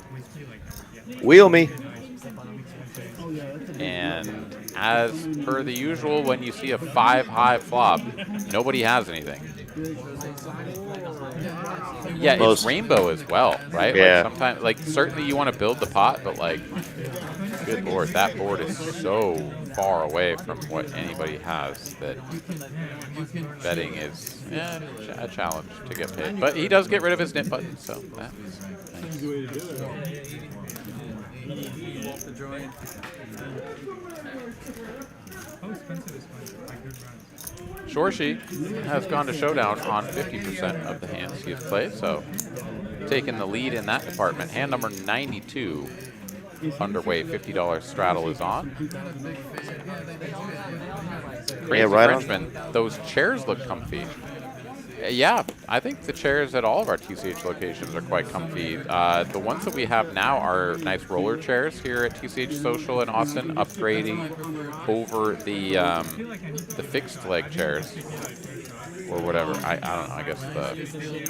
Wheel me. And as per the usual, when you see a 5 high flop, nobody has anything. Yeah, it's rainbow as well, right? Yeah. Like sometimes, like certainly you want to build the pot, but like, good lord, that board is so far away from what anybody has that betting is a challenge to get paid. But he does get rid of his knit button, so that's nice. Shorshi has gone to showdown on 50% of the hands he has played, so taking the lead in that department. Hand number 92 underway. $50 straddle is on. Crazy Frenchman. Those chairs look comfy. Yeah, I think the chairs at all of our TCH locations are quite comfy. The ones that we have now are nice roller chairs here at TCH Social in Austin, upgrading over the fixed leg chairs or whatever. I don't know. I guess the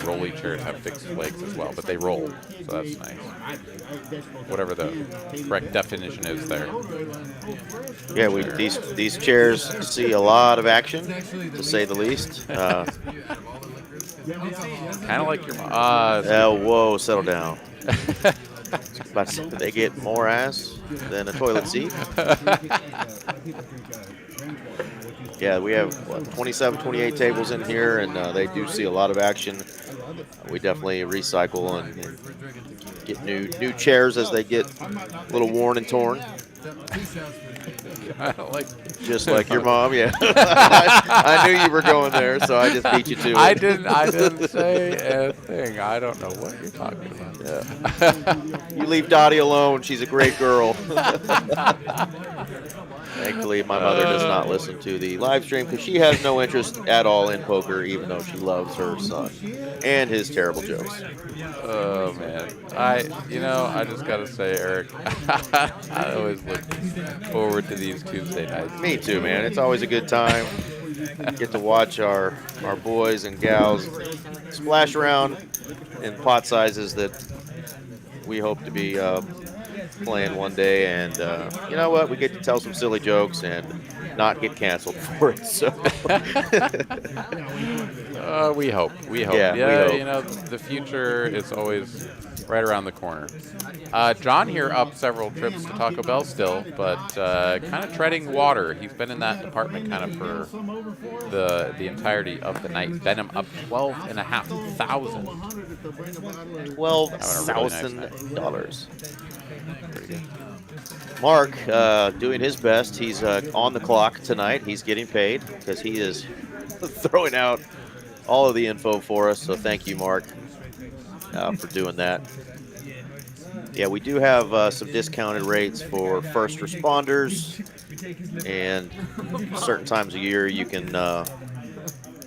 rolly chairs have fixed legs as well, but they roll, so that's nice. Whatever the correct definition is there. Yeah, these chairs see a lot of action, to say the least. Kind of like your whoa, settle down. But they get more ass than a toilet seat. Yeah, we have 27, 28 tables in here, and they do see a lot of action. We definitely recycle and get new chairs as they get a little worn and torn. Just like your mom, yeah. I knew you were going there, so I just beat you to it. I didn't say a thing. I don't know what you're talking about. Yeah. You leave Dottie alone. She's a great girl. Thankfully, my mother does not listen to the live stream because she has no interest at all in poker, even though she loves her son and his terrible jokes. Oh man, I just gotta say, Eric, I always look forward to these Tuesday nights. Me too, man. It's always a good time. Get to watch our boys and gals splash around in pot sizes that we hope to be playing one day, and you know what? We get to tell some silly jokes and not get canceled for it. So we hope. Yeah, we hope. The future is always right around the corner. John here up several trips to Taco Bell still, but kind of treading water. He's been in that department kind of for the entirety of the night. Venom up $12,500. $12,000. Mark doing his best. He's on the clock tonight. He's getting paid because he is throwing out all of the info for us. So thank you, Mark, for doing that. Yeah, we do have some discounted rates for first responders, and certain times a year you can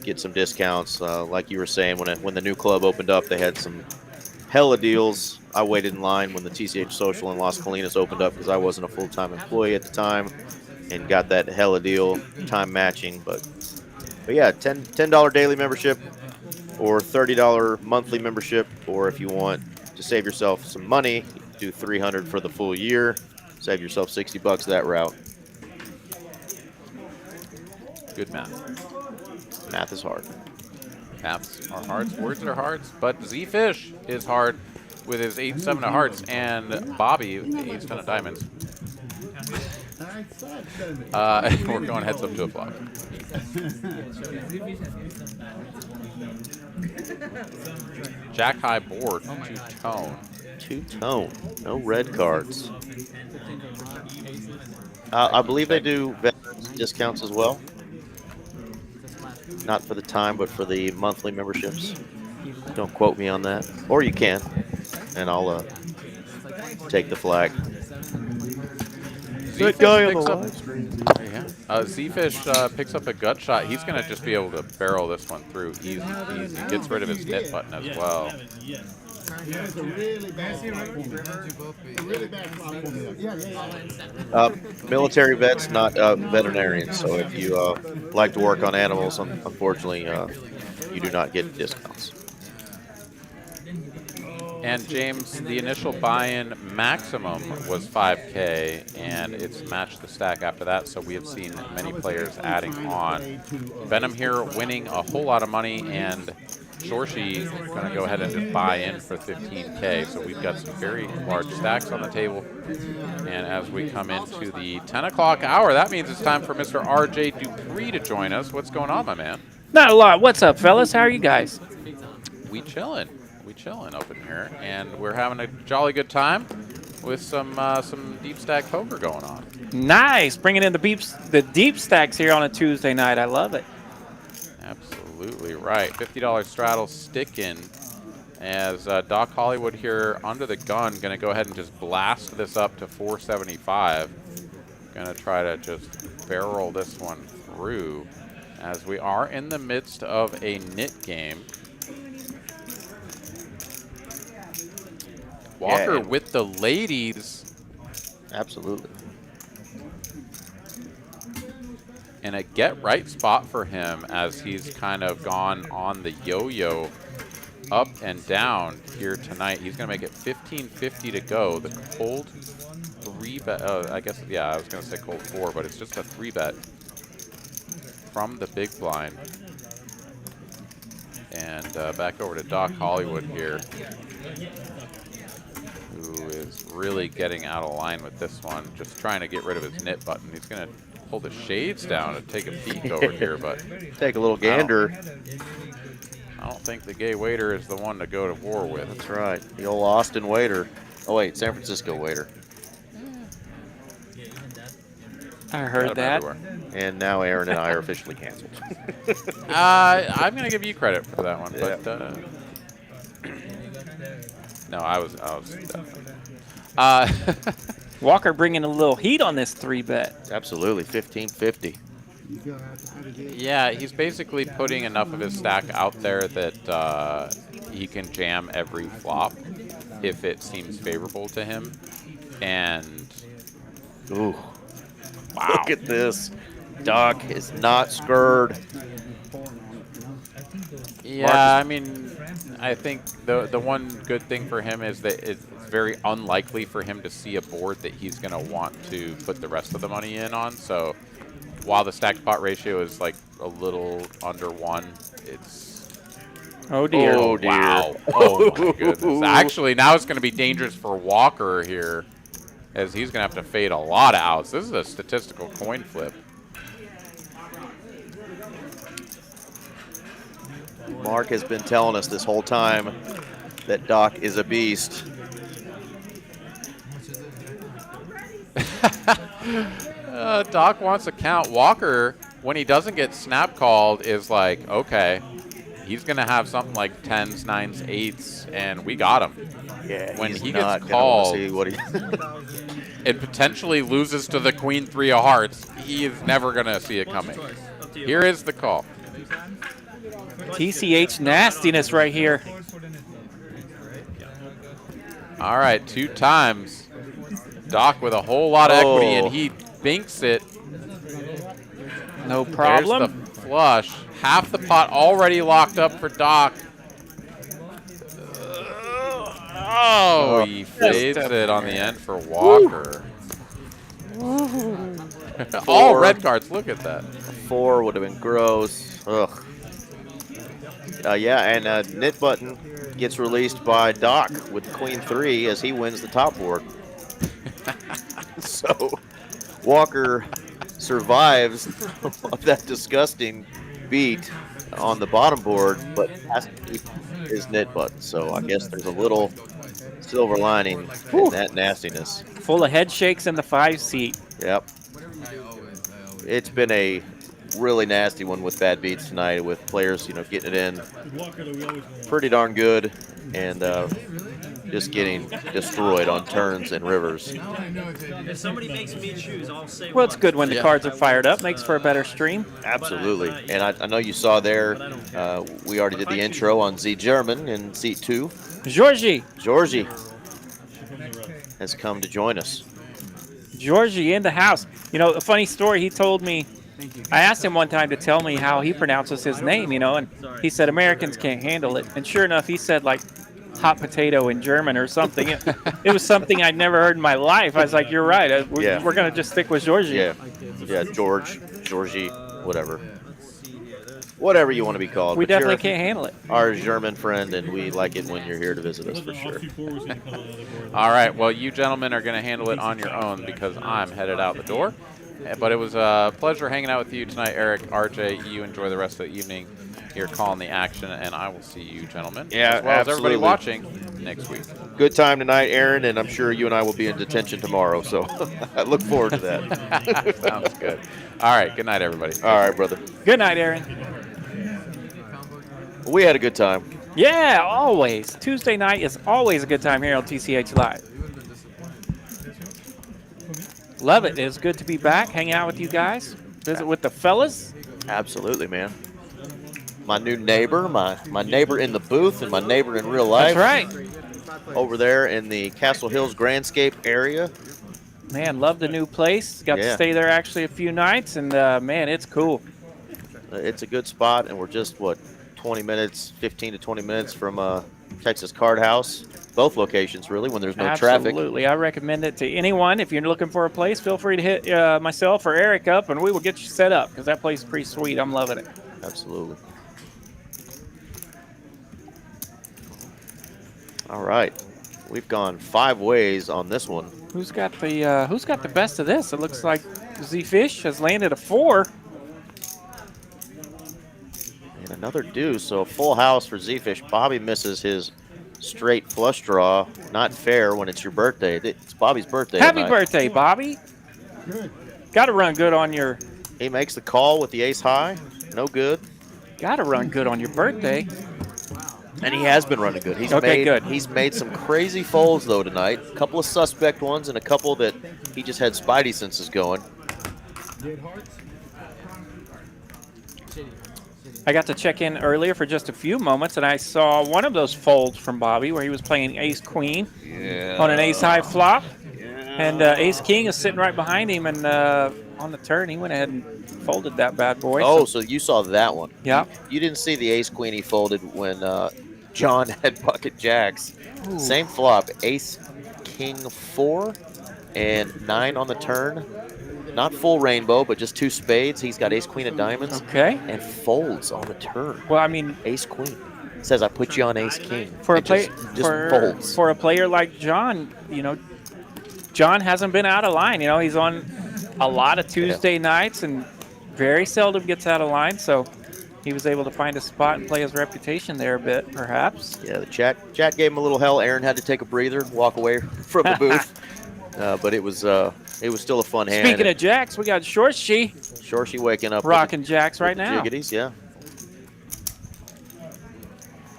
get some discounts. Like you were saying, when the new club opened up, they had some hella deals. I waited in line when the TCH Social in Las Colinas opened up because I wasn't a full-time employee at the time, and got that hella deal, time matching. But yeah, $10 daily membership or $30 monthly membership, or if you want to save yourself some money, do $300 for the full year. Save yourself $60 that route. Good math. Math is hard. Maths are hard, words are hard, but Z-Fish is hard with his 8-7 of hearts, and Bobby, 8-7 of diamonds. We're going heads up to a flop. Jack high board, two-tone. Two-tone, no red cards. I believe they do veterans discounts as well. Not for the time, but for the monthly memberships. Don't quote me on that. Or you can, and I'll take the flag. Good guy on the live stream. Yeah. Z-Fish picks up a gut shot. He's going to just be able to barrel this one through easy, easy. Gets rid of his knit button as well. Military vets, not veterinarians. So if you like to work on animals, unfortunately, you do not get discounts. And James, the initial buy-in maximum was 5K, and it's matched the stack after that, so we have seen many players adding on. Venom here winning a whole lot of money, and Shorshi going to go ahead and just buy in for 15K. So we've got some very large stacks on the table. And as we come into the 10 o'clock hour, that means it's time for Mr. RJ Dupree to join us. What's going on, my man? Not a lot. What's up, fellas? How are you guys? We chilling. We chilling up in here, and we're having a jolly good time with some deep stack poker going on. Nice. Bringing in the deep stacks here on a Tuesday night. I love it. Absolutely right. $50 straddle sticking as Doc Hollywood here under the gun, going to go ahead and just blast this up to 475. Going to try to just barrel this one through as we are in the midst of a knit game. Walker with the ladies. Absolutely. And a get right spot for him as he's kind of gone on the yo-yo up and down here tonight. He's going to make it 15.50 to go. The cold 3-bet, I guess, yeah, I was going to say cold 4, but it's just a 3-bet from the big blind. And back over to Doc Hollywood here, who is really getting out of line with this one, just trying to get rid of his knit button. He's going to pull the shades down and take a peek over here, but take a little gander. I don't think the gay waiter is the one to go to war with. That's right, the old Austin waiter. Oh wait, San Francisco waiter. I heard that. And now Aaron and I are officially canceled. I'm going to give you credit for that one, but no, I was definitely. Walker bringing a little heat on this 3-bet. Absolutely, 15.50. Yeah, he's basically putting enough of his stack out there that he can jam every flop if it seems favorable to him. And ooh, wow! Look at this. Doc is not scared. Yeah, I mean, I think the one good thing for him is that it's very unlikely for him to see a board that he's going to want to put the rest of the money in on. So while the stack pot ratio is like a little under 1, it's Oh dear. Oh, dear. Wow. Oh, my goodness. Actually, now it's going to be dangerous for Walker here, as he's going to have to fade a lot of outs. This is a statistical coin flip. Mark has been telling us this whole time that Doc is a beast. Doc wants a count. Walker, when he doesn't get snap called, is like, okay, he's going to have something like 10s, 9s, 8s, and we got him. Yeah, when he's he not gets gonna wanna called, see what he it potentially loses to the Queen 3 of hearts. He is never going to see it coming. Here is the call. TCH nastiness right here. All right, 2 times. Doc with a whole lot of equity, and Oh. he binks it. No problem. There's the flush. Half the pot already locked up for Doc. Oh, he fades it on the end for Walker. All red cards. Look at that. 4 would have been gross. Ugh. Yeah, and Knit Button gets released by Doc with Queen 3 as he wins the top board. So Walker survives of that disgusting beat on the bottom board, but has to keep his Knit Button. So I guess there's a little silver lining in that nastiness. Full of head shakes in the 5 seat. Yep. It's been a really nasty one with bad beats tonight, with players, getting it in pretty darn good and just getting destroyed on turns and rivers. If somebody makes me choose, I'll say. Well, it's good when the cards are fired up. Makes for a better stream. Absolutely. And I know you saw there, we already did the intro on Z German in seat 2. Georgie has come to join us. Georgie in the house. A funny story he told me. I asked him one time to tell me how he pronounces his name, and he said Americans can't handle it. And sure enough, he said like hot potato in German or something. It was something I'd never heard in my life. I was like, you're right. We're going to just stick with Georgie. Yeah, Georgie, whatever. Whatever you want to be called. We But you're definitely can't handle it. Our German friend, and we like it when you're here to visit us for sure. All right, well, you gentlemen are going to handle it on your own because I'm headed out the door. But it was a pleasure hanging out with you tonight, Eric, RJ. You enjoy the rest of the evening here calling the action, and I will see you gentlemen, as well as everybody watching next week. Good time tonight, Aaron, and I'm sure you and I will be in detention tomorrow, so I look forward to that. Sounds good. All right, good night, everybody. All right, brother. Good night, Aaron. We had a good time. Yeah, always. Tuesday night is always a good time here on TCH Live. Love it. It's good to be back, hang out with you guys, visit with the fellas. Absolutely, man. My new neighbor, my neighbor in the booth and my neighbor in real life. That's right. Over there in the Castle Hills Grandscape area. Man, love the new place. Got to stay there actually a few nights, and man, it's cool. It's a good spot, and we're just, 15 to 20 minutes from Texas Card House. Both locations, really, when there's no traffic. Absolutely. I recommend it to anyone. If you're looking for a place, feel free to hit myself or Eric up, and we will get you set up because that place is pretty sweet. I'm loving it. Absolutely. All right. We've gone 5 ways on this one. Who's got the best of this? It looks like Z-Fish has landed a 4. And another deuce, so a full house for Z-Fish. Bobby misses his straight flush draw. Not fair when it's your birthday. It's Bobby's birthday Happy tonight. birthday, Bobby. Got to run good on your... He makes the call with the ace high. No good. Got to run good on your birthday. And he has been running good. He's made some crazy folds, though, tonight. A couple of suspect ones and a couple that he just had spidey senses going. I got to check in earlier for just a few moments, and I saw one of those folds from Bobby where he was playing ace-queen on an ace-high flop. And ace-king is sitting right behind him, and on the turn, he went ahead and folded that bad boy. Oh, so you saw that one. Yeah. You didn't see the ace-queen he folded when John had bucket jacks. Ooh. Same flop, ace-king 4 and 9 on the turn. Not full rainbow, but just 2 spades. He's got ace-queen of diamonds. Okay. And folds on the turn. Well, I mean, ace-queen. Says I put you on ace king. For a It play, just folds. for a player like John, you know, John hasn't been out of line. You know, he's on a lot of Tuesday nights and very seldom gets out of line. So he was able to find a spot and play his reputation there a bit, perhaps. Yeah, the chat gave him a little hell. Aaron had to take a breather, walk away from the booth, but it was still a fun hand. Speaking of jacks, we got Shorshi waking up, rocking jacks right now. Jiggities, yeah.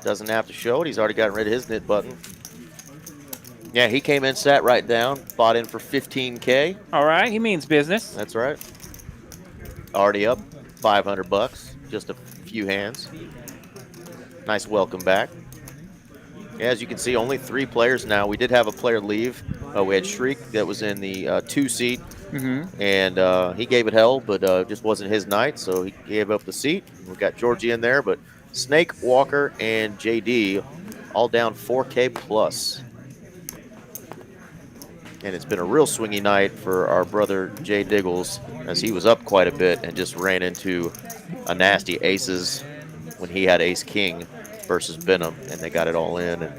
Doesn't have to show it. He's already gotten rid of his knit button. Yeah, he came in, sat right down, bought in for 15K. All right, he means business. That's right. Already up $500, just a few hands. Nice welcome back. Yeah, as you can see, only 3 players now. We did have a player leave. We had Shriek that was in the 2 seat, and he gave it hell, but just wasn't his night, so he gave up the seat. We got Georgie in there, but Snake, Walker, and JD all down 4K plus. And it's been a real swingy night for our brother Jay Diggles, as he was up quite a bit and just ran into a nasty aces when he had ace king versus Benham, and they got it all in, and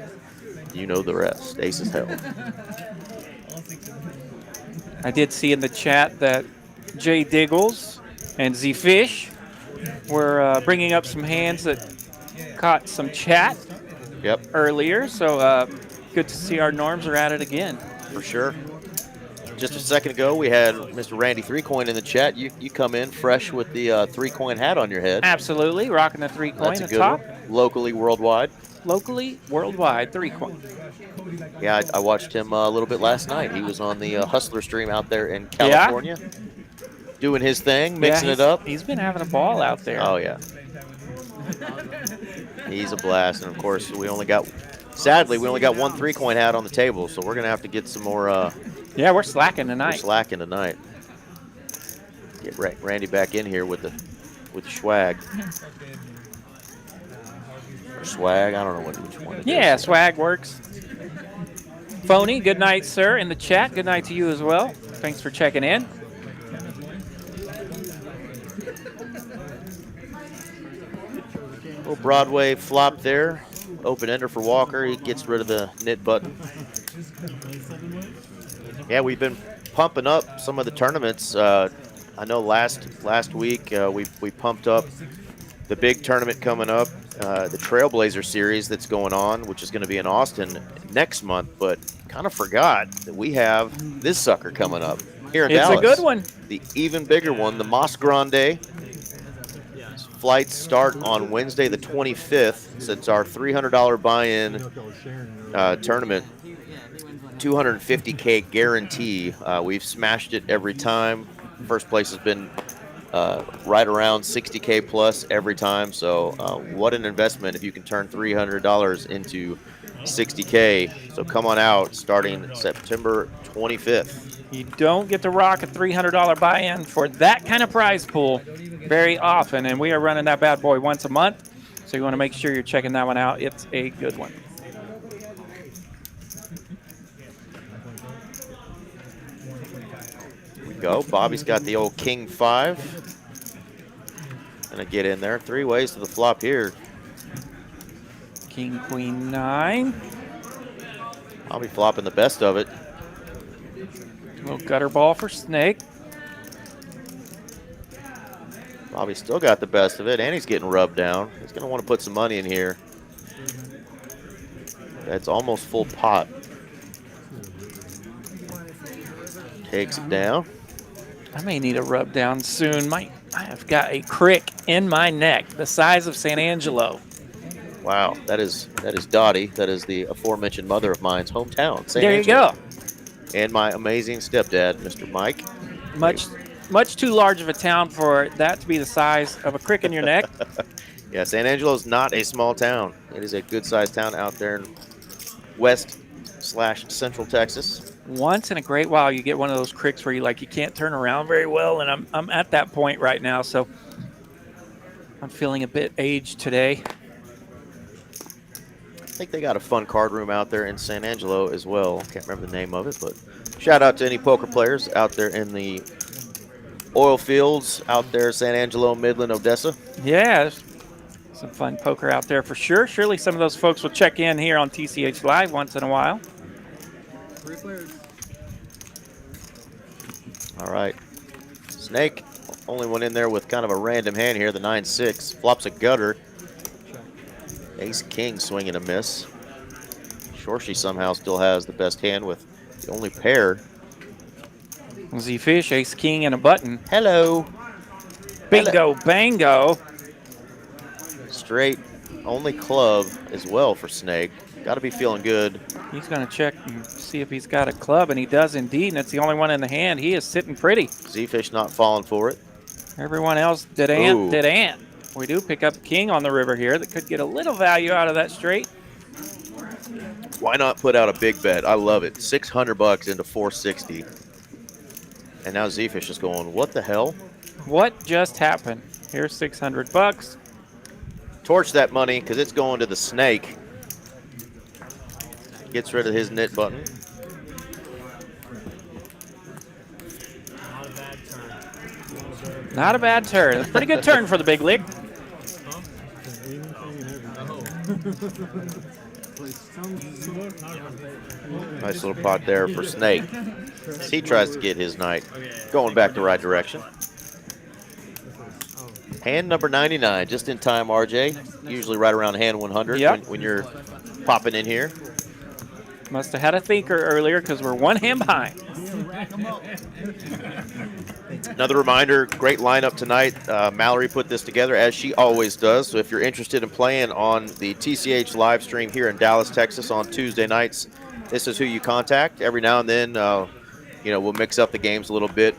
you know the rest. Aces hell. I did see in the chat that Jay Diggles and Z Fish were bringing up some hands that caught some chat earlier, so good to see our norms are at it again. For sure. Just a second ago, we had Mr. Randy 3-Coin in the chat. You come in fresh with the 3-coin hat on your head. Absolutely, rocking the 3-coin That's a at good top. one. Locally, worldwide. Locally, worldwide, 3-coin. Yeah, I watched him a little bit last night. He was on the Hustler stream out there in California, doing his thing, mixing it up. He's been having a ball out there. Oh, yeah. He's a blast. And, of course, sadly, we only got one 3-coin hat on the table, so we're going to have to get some more. Yeah, we're slacking tonight. We're slacking tonight. Get Randy back in here with the swag. Or swag, I don't know which one it is. Yeah, swag works. Phony, good night, sir, in the chat. Good night to you as well. Thanks for checking in. Little Broadway flop there. Open ender for Walker. He gets rid of the knit button. Yeah, we've been pumping up some of the tournaments. I know last week we pumped up the big tournament coming up, the Trailblazer series that's going on, which is going to be in Austin next month, but kind of forgot that we have this sucker coming up here in Dallas. It's a good one. The even bigger one, the Mas Grande. Flights start on Wednesday the 25th. So it's our $300 buy-in tournament, 250K guarantee. We've smashed it every time. First place has been right around 60K plus every time. So what an investment if you can turn $300 into 60K. So come on out starting September 25th. You don't get to rock a $300 buy-in for that kind of prize pool very often, and we are running that bad boy once a month, so you want to make sure you're checking that one out. It's a good one. Here we go. Bobby's got the old King 5. Gonna get in there. 3 ways to the flop here. King, Queen, 9. I'll be flopping the best of it. A little gutter ball for Snake. Bobby still got the best of it, and he's getting rubbed down. He's going to want to put some money in here. That's almost full pot. Takes it down. I may need a rub down soon. I have got a crick in my neck the size of San Angelo. Wow, that is Dottie. That is the aforementioned mother of mine's hometown. San There Angelo. you go. And my amazing stepdad, Mr. Mike. Much too large of a town for that to be the size of a crick in your neck. Yeah, San Angelo is not a small town. It is a good-sized town out there in west/central Texas. Once in a great while, you get one of those cricks where you can't turn around very well, and I'm at that point right now, so I'm feeling a bit aged today. I think they got a fun card room out there in San Angelo as well. Can't remember the name of it, but shout out to any poker players out there in the oil fields out there, San Angelo, Midland, Odessa. Yeah, Some fun poker out there for sure. Surely some of those folks will check in here on TCH Live once in a while. 3 players. All right. Snake, only one in there with kind of a random hand here, the 9-6. Flops a gutter. Ace-king swing and a miss. Shorshi somehow still has the best hand with the only pair. Z-Fish, ace-king, and a button. Hello. Bingo, bango. Straight, only club as well for Snake. Got to be feeling good. He's going to check and see if he's got a club, and he does indeed, and it's the only one in the hand. He is sitting pretty. Z-Fish not falling for it. Everyone else did ant. We do pick up a king on the river here that could get a little value out of that straight. Why not put out a big bet? I love it. $600 into 460. And now Z-Fish is going, what the hell? What just happened? Here's $600. Torch that money because it's going to the Snake. Gets rid of his knit button. Not a bad turn. A pretty good turn for the big lick. Nice little pot there for Snake. As he tries to get his night going back the right direction. Hand number 99, just in time, RJ. Usually right around hand 100 when you're popping in here. Must have had a thinker earlier because we're one hand behind. Another reminder, great lineup tonight. Mallory put this together as she always does. So if you're interested in playing on the TCH live stream here in Dallas, Texas on Tuesday nights, this is who you contact. Every now and then, we'll mix up the games a little bit.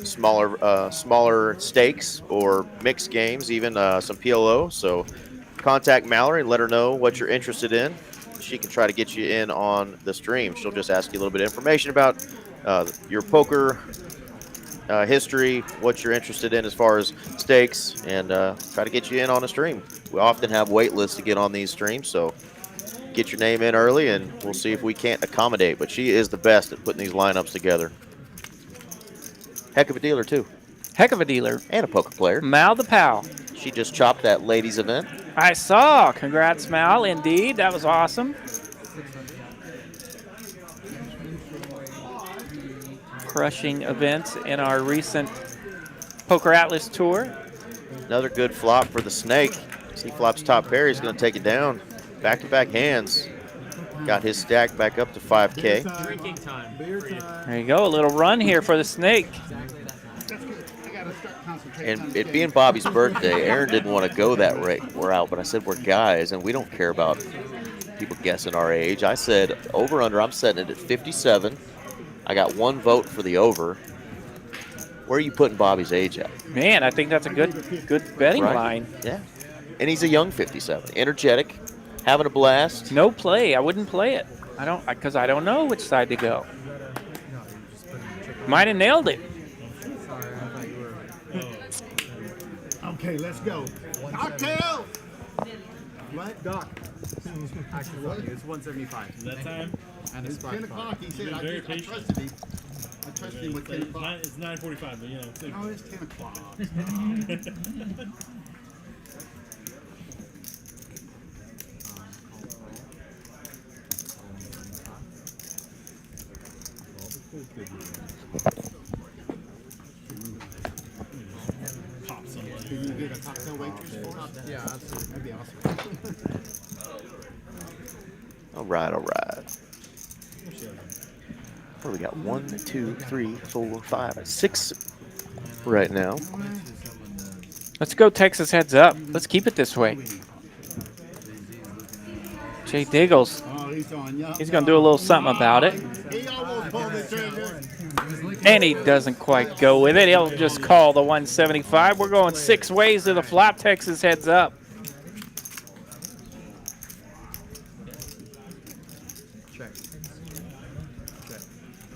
Smaller stakes or mixed games, even some PLO. So contact Mallory and let her know what you're interested in. She can try to get you in on the stream. She'll just ask you a little bit of information about your poker history, what you're interested in as far as stakes, and try to get you in on a stream. We often have wait lists to get on these streams, so get your name in early and we'll see if we can't accommodate. But she is the best at putting these lineups together. Heck of a dealer, too. Heck of a dealer. And a poker player. Mal the Pal. She just chopped that ladies event. I saw. Congrats, Mal. Indeed. That was awesome. Crushing events in our recent Poker Atlas tour. Another good flop for the Snake. As he flops top pair, he's going to take it down. Back-to-back hands. Got his stack back up to 5K. Drinking time. There you go. A little run here for the Snake. And it being Bobby's birthday, Aaron didn't want to go that route, but I said we're guys and we don't care about people guessing our age. I said over-under, I'm setting it at 57. I got 1 vote for the over. Where are you putting Bobby's age at? Man, I think that's a good betting line. Yeah. And he's a young 57. Energetic, having a blast. No play. I wouldn't play it. Because I don't know which side to go. Might have nailed it. Okay, let's go. Cocktail! What? Doc. Actually, it's 175. Is that time? And it's 10 o'clock. He said I trusted him. I trusted him with 10 o'clock. It's 9:45, but you know. No, it's 10 o'clock. Can you get a cocktail waitress for us? Yeah, absolutely. That'd be awesome. All right. What do we got? 1, 2, 3, 4, 5, 6 right now. Let's go Texas heads up. Let's keep it this way. Jay Diggles. He's going to do a little something about it. And he doesn't quite go with it. He'll just call the 175. We're going 6 ways to the flop. Texas heads up.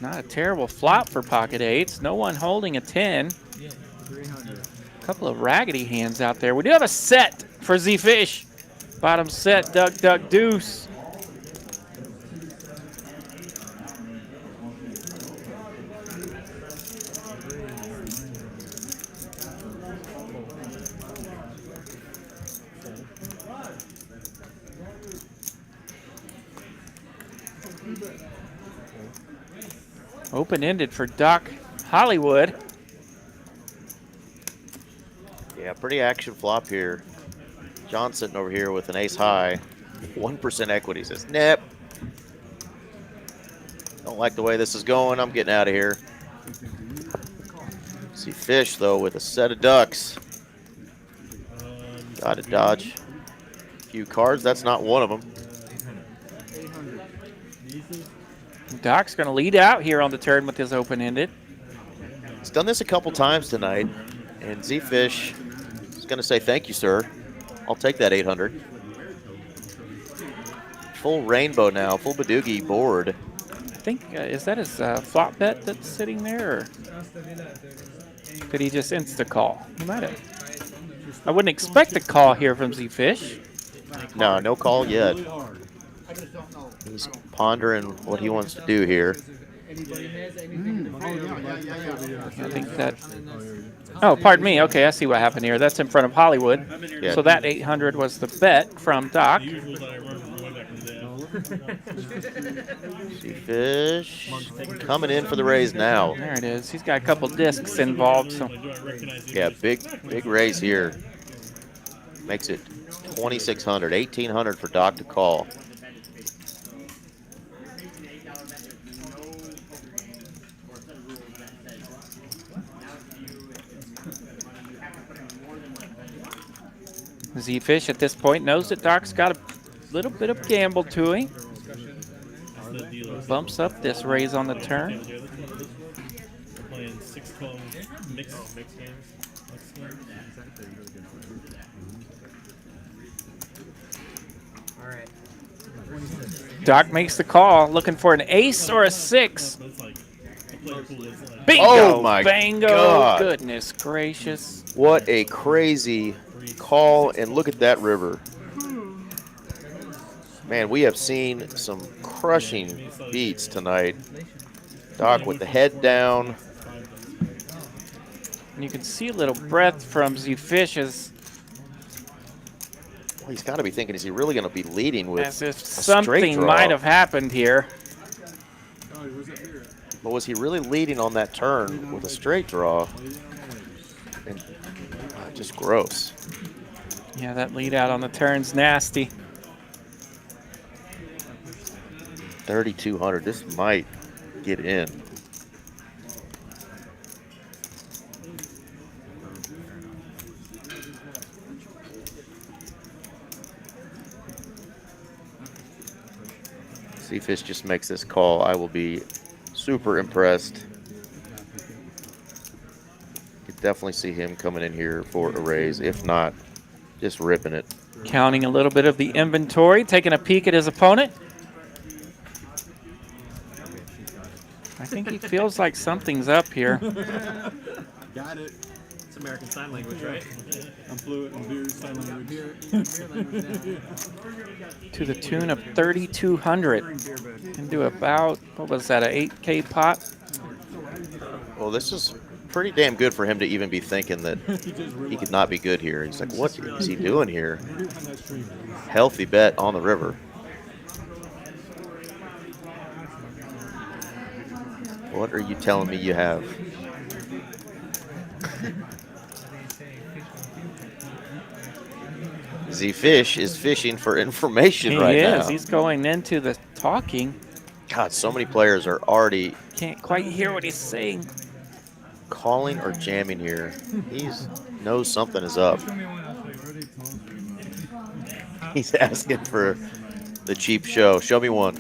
Not a terrible flop for pocket eights. No one holding a 10. A couple of raggedy hands out there. We do have a set for Z-Fish. Bottom set, duck, duck, deuce. Open-ended for Doc Hollywood. Yeah, pretty action flop here. John sitting over here with an ace high. 1% equity says, nope. Don't like the way this is going. I'm getting out of here. See Fish, though, with a set of ducks. Got to dodge a few cards. That's not one of them. Doc's going to lead out here on the turn with his open-ended. He's done this a couple times tonight, and Z-Fish is going to say, thank you, sir. I'll take that 800. Full rainbow now, full Badoogie board. I think, is that his flop bet that's sitting there? Or did he just insta-call? He might have. I wouldn't expect a call here from Z-Fish. No, no call yet. He's pondering what he wants to do here. I think that... Oh, pardon me. Okay, I see what happened here. That's in front of Hollywood. Yeah. So that 800 was the bet from Doc. See Fish coming in for the raise now. There it is. He's got a couple discs involved. So yeah, big raise here. Makes it 2,600, 1,800 for Doc to call. Z-Fish at this point knows that Doc's got a little bit of gamble to him. Bumps up this raise on the turn. Playing 6-12 mixed games. All right. Doc makes the call, looking for an ace or a 6. Bingo! Oh my Bingo! God. Goodness gracious. What a crazy call, and look at that river. Man, we have seen some crushing beats tonight. Doc with the head down. And you can see a little breath from Z-Fish as Well, he's got to be thinking, is he really going to be leading with as if a straight something draw? might have happened here. But was he really leading on that turn with a straight draw? And, just gross. Yeah, that lead out on the turn's nasty. 3,200. This might get in. Seafish just makes this call. I will be super impressed. Could definitely see him coming in here for a raise. If not, just ripping it. Counting a little bit of the inventory, taking a peek at his opponent. I think he feels like something's up here. Got it. It's American Sign Language, right? I'm fluent in beer sign language. To the tune of 3,200. Into about, what was that, a 8K pot? Well, this is pretty damn good for him to even be thinking that he could not be good here. He's like, what is he doing here? Healthy bet on the river. What are you telling me you have? Z-Fish is fishing for information right now. He is. He's going into the talking. God, so many players are already Can't quite hear what he's saying. calling or jamming here. He knows something is up. He's asking for the cheap show. Show me one.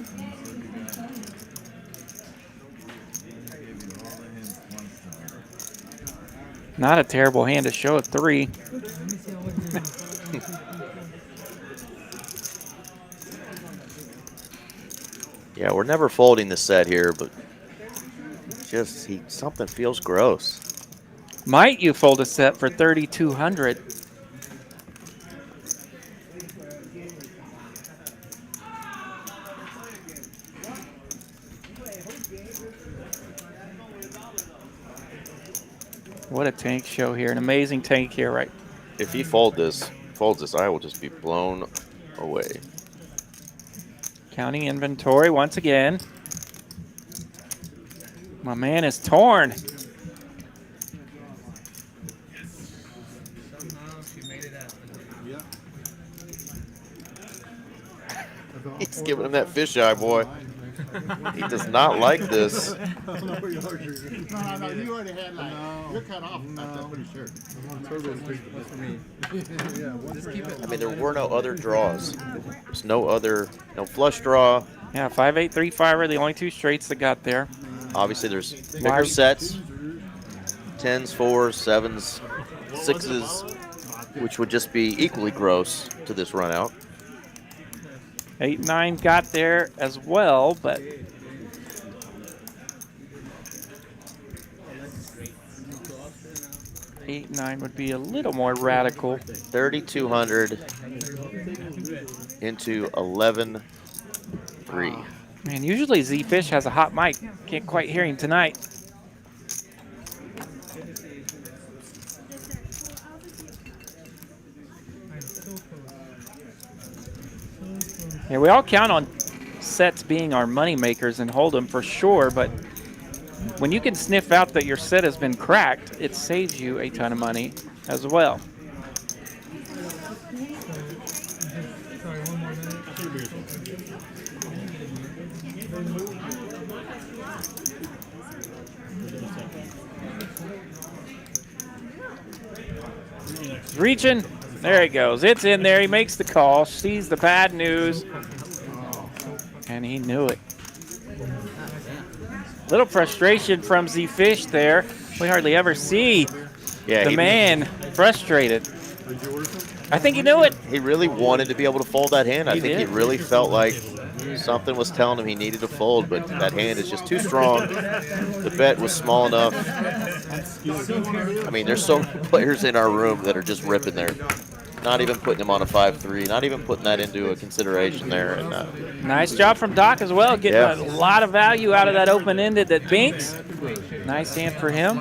Not a terrible hand to show a 3. Yeah, we're never folding the set here, but just something feels gross. Might you fold a set for 3,200? What a tank show here. An amazing tank here, right? If he folds this, I will just be blown away. Counting inventory once again. My man is torn. Somehow she made it happen. He's giving him that fisheye, boy. He does not like this. No, you already had like, you're cut off. I'm pretty sure. I mean, there were no other draws. There's no flush draw. Yeah, 5-8, 3-5 the only two straights that got there. Obviously, there's bigger sets. 10s, 4s, 7s, 6s, which would just be equally gross to this run out. 8-9 got there as well, but 8-9 would be a little more radical. 3,200 into 11-3. Man, usually Z-Fish has a hot mic. Can't quite hear him tonight. Yeah, we all count on sets being our money makers in Hold'em for sure, but when you can sniff out that your set has been cracked, it saves you a ton of money as well. Sorry, one more minute. Reaching. There he goes. It's in there. He makes the call, sees the bad news, and he knew it. Little frustration from Z-Fish there. We hardly ever see the man frustrated. I think he knew it. He really wanted to be able to fold that hand. I think he really felt like something was telling him he needed to fold, but that hand is just too strong. The bet was small enough. I mean, there's so many players in our room that are just ripping there. Not even putting him on a 5-3, not even putting that into a consideration there. And, nice job from Doc as well, getting a lot of value out of that open-ended that binks. Nice hand for him.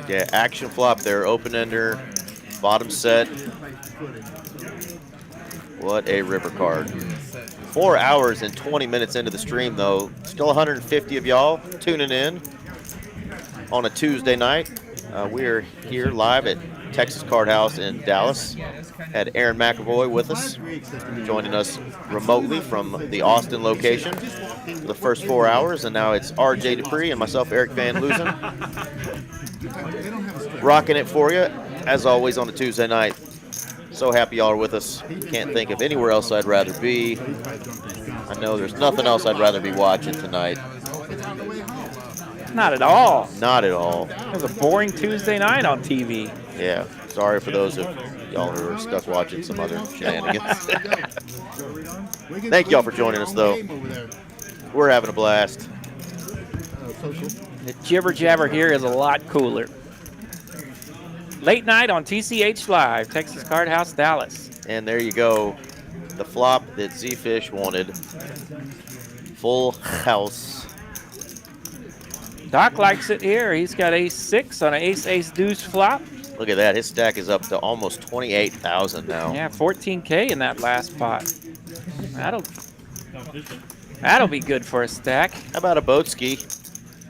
yeah, action flop there, open-ender, bottom set. What a river card. 4 hours and 20 minutes into the stream, though. Still 150 of y'all tuning in on a Tuesday night. We are here live at Texas Card House in Dallas. Had Aaron McAvoy with us, joining us remotely from the Austin location for the first 4 hours, and now it's RJ Dupree and myself, Eric Van Loosen, rocking it for you, as always, on a Tuesday night. So happy y'all are with us. Can't think of anywhere else I'd rather be. I know there's nothing else I'd rather be watching tonight. Not at all. Not at all. It was a boring Tuesday night on TV. Yeah, sorry for those of y'all who are stuck watching some other shenanigans. Thank y'all for joining us, though. We're having a blast. The jibber jabber here is a lot cooler. Late night on TCH Live, Texas Card House, Dallas. And there you go. The flop that Z-Fish wanted. Full house. Doc likes it here. He's got ace-6 on an ace-ace-deuce flop. Look at that. His stack is up to almost 28,000 now. Yeah, 14K in that last pot. That'll be good for a stack. How about a boat ski?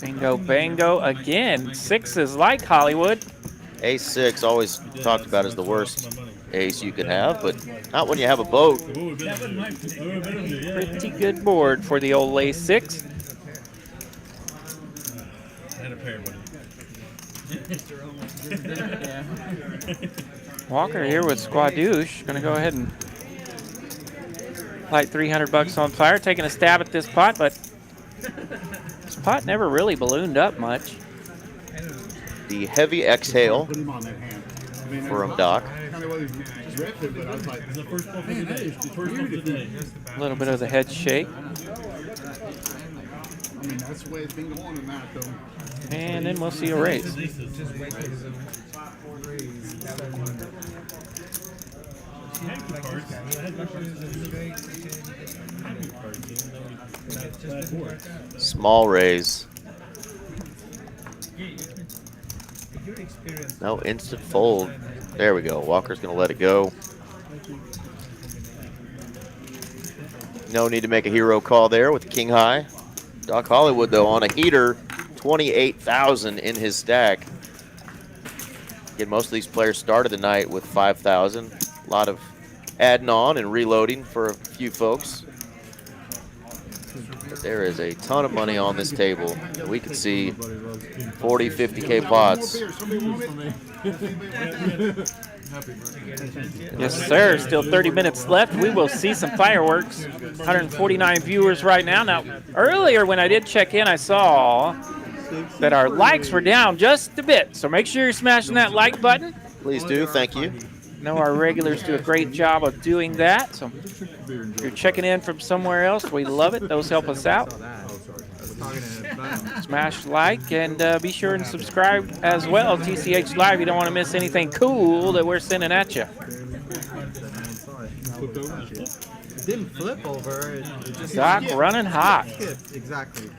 Bingo, bango again. Sixes like Hollywood. Ace-6, always talked about as the worst ace you can have, but not when you have a boat. Pretty good board for the old ace-6. Walker here with Squadouche. Gonna go ahead and light 300 bucks on fire. Taking a stab at this pot, but this pot never really ballooned up much. The heavy exhale from Doc. A little bit of the head shake. I mean, that's the way it's been going tonight, though. And then we'll see a raise. Small raise. No instant fold. There we go. Walker's going to let it go. No need to make a hero call there with the king high. Doc Hollywood, though, on a heater, 28,000 in his stack. Again, most of these players started the night with 5,000. A lot of adding on and reloading for a few folks. But there is a ton of money on this table. We can see 40, 50K pots. Yes, sir. Still 30 minutes left. We will see some fireworks. 149 viewers right now. Now, earlier when I did check in, I saw that our likes were down just a bit. So make sure you're smashing that like button. Please do. Thank you. I know our regulars do a great job of doing that. So if you're checking in from somewhere else, we love it. Those help us out. Smash like and be sure and subscribe as well. TCH Live. You don't want to miss anything cool that we're sending at you. It didn't flip over. It just Doc running hot. Exactly.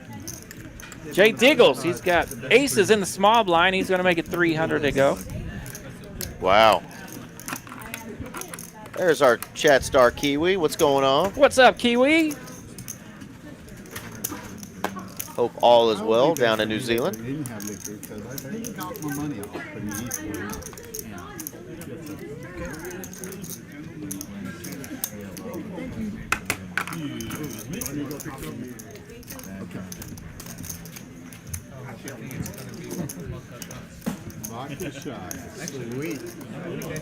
Jay Diggles, he's got aces in the small blind. He's going to make it 300 to go. Wow. There's our chat star Kiwi. What's going on? What's up, Kiwi? Hope all is well down in New Zealand.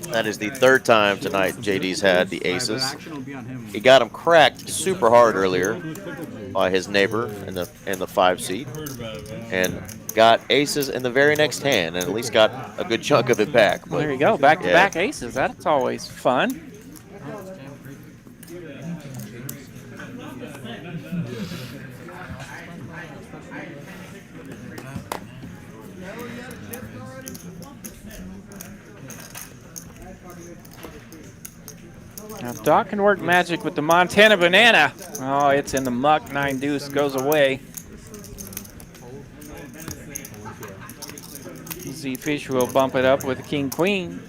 That is the third time tonight JD's had the aces. He got him cracked super hard earlier by his neighbor in the 5 seat, and got aces in the very next hand, and at least got a good chunk of it back. But, there you go, back-to-back aces. That's always fun. Now Doc can work magic with the Montana Banana. Oh, it's in the muck. 9 deuce goes away. Z Fish will bump it up with the King Queen.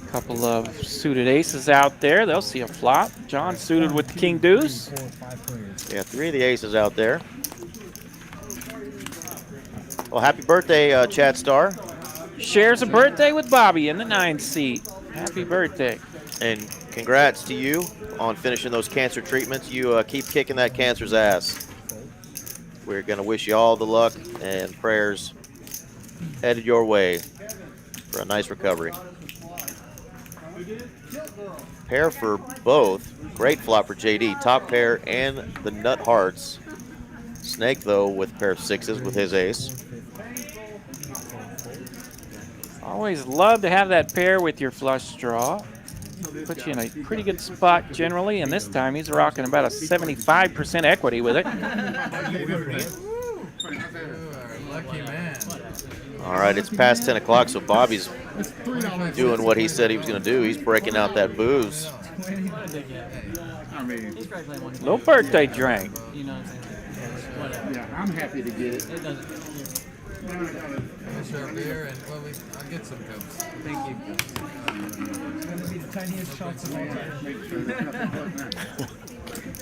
Couple of suited aces out there. They'll see a flop. John suited with the King Deuce. Yeah, 3 of the aces out there. Well, happy birthday, Chad Star. Shares a birthday with Bobby in the 9 seat. Happy birthday. And congrats to you on finishing those cancer treatments. You keep kicking that cancer's ass. We're going to wish you all the luck and prayers headed your way for a nice recovery. Pair for both. Great flop for JD. Top pair and the nut hearts. Snake, though, with a pair of 6s with his ace. Always love to have that pair with your flush draw. Puts you in a pretty good spot generally, and this time he's rocking about a 75% equity with it. Lucky man. All right, it's past 10 o'clock, so Bobby's doing what he said he was going to do. He's breaking out that booze. Little birthday drink. Yeah, I'm happy to get it. Share beer and I'll get some cups. Thank you. It's gonna be the tiniest shots of all time.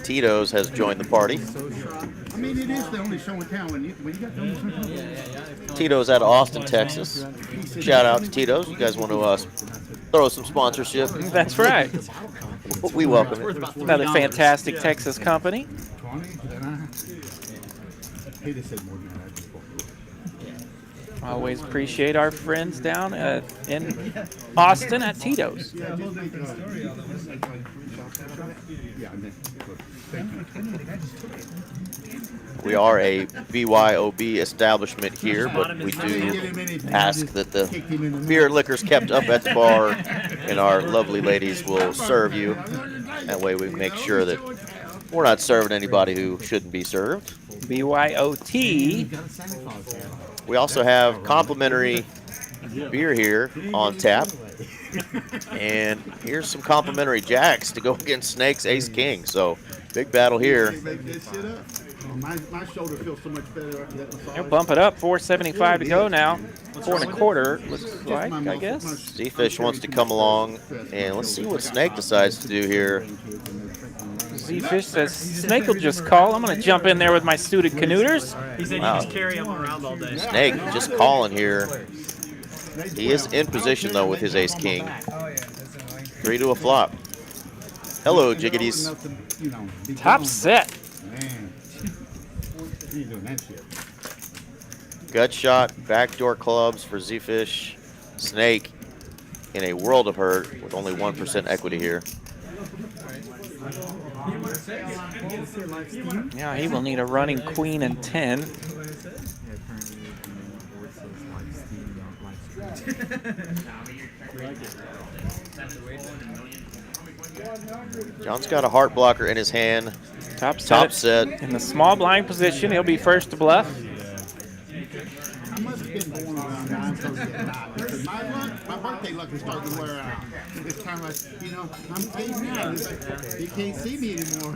Tito's has joined the party. I mean, it is the only show in town when you got the only show. Tito's out of Austin, Texas. Shout out to Tito's. You guys want to throw some sponsorship? That's right. We welcome it. Another fantastic Texas company. Always appreciate our friends down in Austin at Tito's. We are a BYOB establishment here, but we do ask that the beer and liquor's kept up at the bar, and our lovely ladies will serve you. That way we make sure that we're not serving anybody who shouldn't be served. BYOT. We also have complimentary beer here on tap. And here's some complimentary jacks to go against Snake's Ace King. So big battle here. My shoulder feels so much better after that massage. He'll bump it up. 475 to go now. 4 1/4 looks like, I guess. Z-Fish wants to come along, and let's see what Snake decides to do here. Z-Fish says, Snake will just call. I'm going to jump in there with my suited canooters. He said Wow. you just carry him around all day. Snake just calling here. He is in position, though, with his ace-king. 3 to a flop. Hello, Jiggities. Top set. Man. He ain't doing that shit. Gut shot, backdoor clubs for Z-Fish. Snake in a world of hurt with only 1% equity here. Yeah, he will need a running queen and 10. John's got a heart blocker in his hand. Top set. In the small blind position, he'll be first to bluff. I must have been going around 9:30 because my birthday luck is starting to wear out. It's kind of like, you know, I'm 89. You can't see me anymore.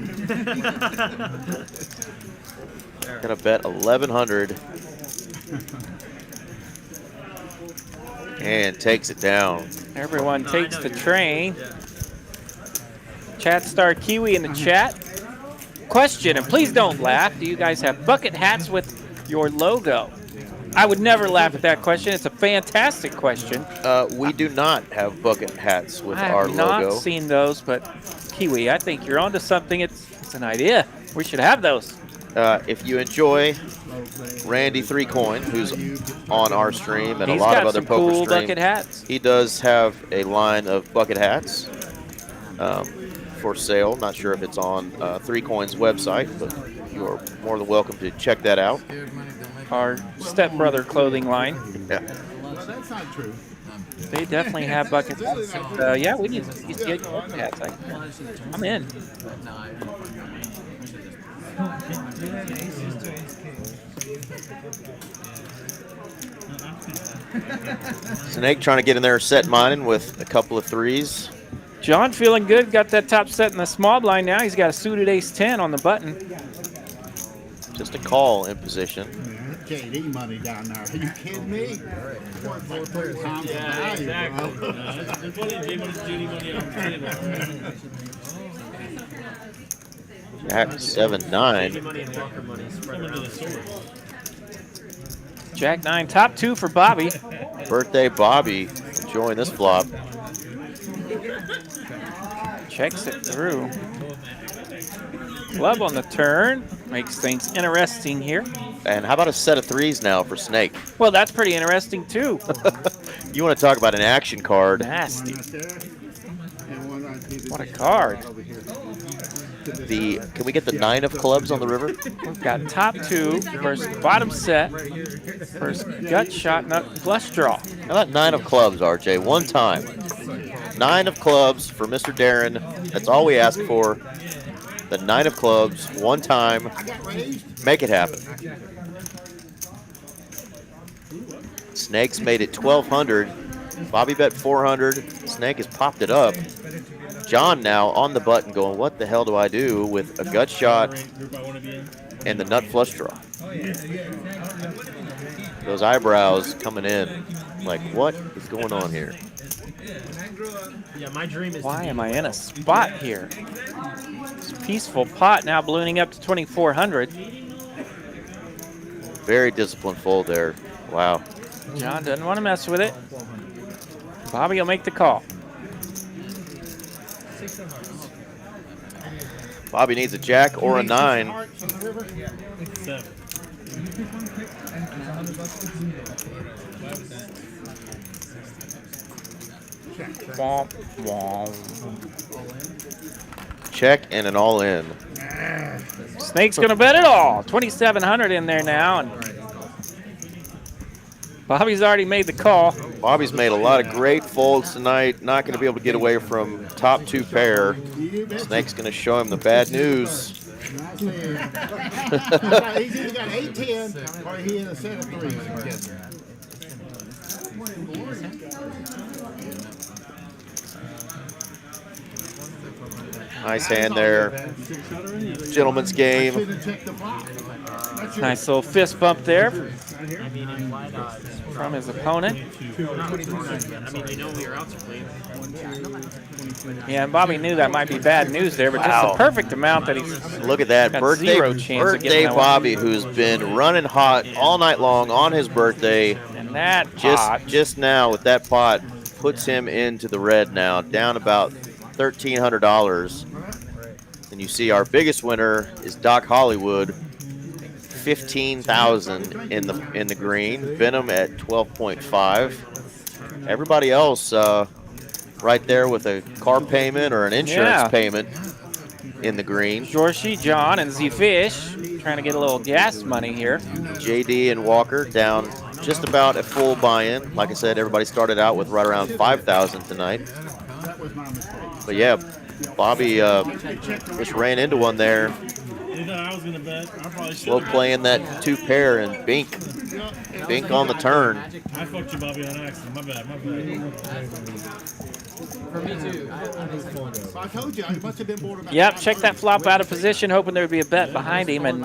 Gonna bet 1,100. And takes it down. Everyone takes the train. Chat star Kiwi in the chat. Question, and please don't laugh. Do you guys have bucket hats with your logo? I would never laugh at that question. It's a fantastic question. We do not have bucket hats with I our have not logo. seen those, but Kiwi, I think you're onto something. It's an idea. We should have those. If you enjoy Randy 3Coin, who's on our stream and He's a lot got of other some poker cool streams, bucket hats. he does have a line of bucket hats for sale. Not sure if it's on 3Coin's website, but you are more than welcome to check that out. Our stepbrother clothing line. Yeah. Well, that's not true. They definitely have bucket hats. Yeah, we need to get bucket hats. I'm in. Snake trying to get in there set mining with a couple of threes. John feeling good. Got that top set in the small blind now. He's got a suited ace-10 on the button. Just a call in position. JD money down there. Are you kidding me? Like 3 times the value, bro. There's plenty of JD money on the table. Jack 7-9. Money and Walker money spread around. Jack 9, top 2 for Bobby. Birthday Bobby enjoying this flop. Checks it through. Club on the turn. Makes things interesting here. And how about a set of threes now for Snake? Well, that's pretty interesting, too. You want to talk about an action card. Nasty. What a card. Can we get the 9 of clubs on the river? We've got top 2 versus bottom set. First gut shot, nut flush draw. How about 9 of clubs, RJ? One time. 9 of clubs for Mr. Darren. That's all we ask for. The 9 of clubs, one time. Make it happen. Snake's made it 1,200. Bobby bet 400. Snake has popped it up. John now on the button going, what the hell do I do with a gut shot and the nut flush draw? Those eyebrows coming in. Like, what is going on here? Yeah, my dream is. Why am I in a spot here? This peaceful pot now ballooning up to 2,400. Very disciplined fold there. Wow. John doesn't want to mess with it. Bobby will make the call. Bobby needs a jack or a 9. Womp, womp. Check and an all in. Snake's gonna bet it all. 2,700 in there now, and Bobby's already made the call. Bobby's made a lot of great folds tonight. Not going to be able to get away from top 2 pair. Snake's going to show him the bad news. He's either got 8-10 or he in a set of threes. Nice hand there. Gentleman's game. Nice little fist bump there from his opponent. Yeah, and Bobby knew that might be bad news there, but just the perfect amount that he's Look at that. got Birthday, zero chance of getting that one. Bobby, who's been running hot all night long on his birthday. And that pot, just now with that pot puts him into the red now, down about $1,300. And you see our biggest winner is Doc Hollywood, 15,000 in the green. Venom at 12.5. Everybody else right there with a car payment or an insurance payment in the green. Georgie, John, and Z Fish trying to get a little gas money here. JD and Walker down just about a full buy-in. Like I said, everybody started out with right around 5,000 tonight. But yeah, Bobby just ran into one there. Slow playing that 2 pair and Bink on the turn. I fucked you, Bobby, on accident. My bad. For me too. I told you, I must have been bored about Yep, check that flop out of position, hoping there would be a bet behind him, and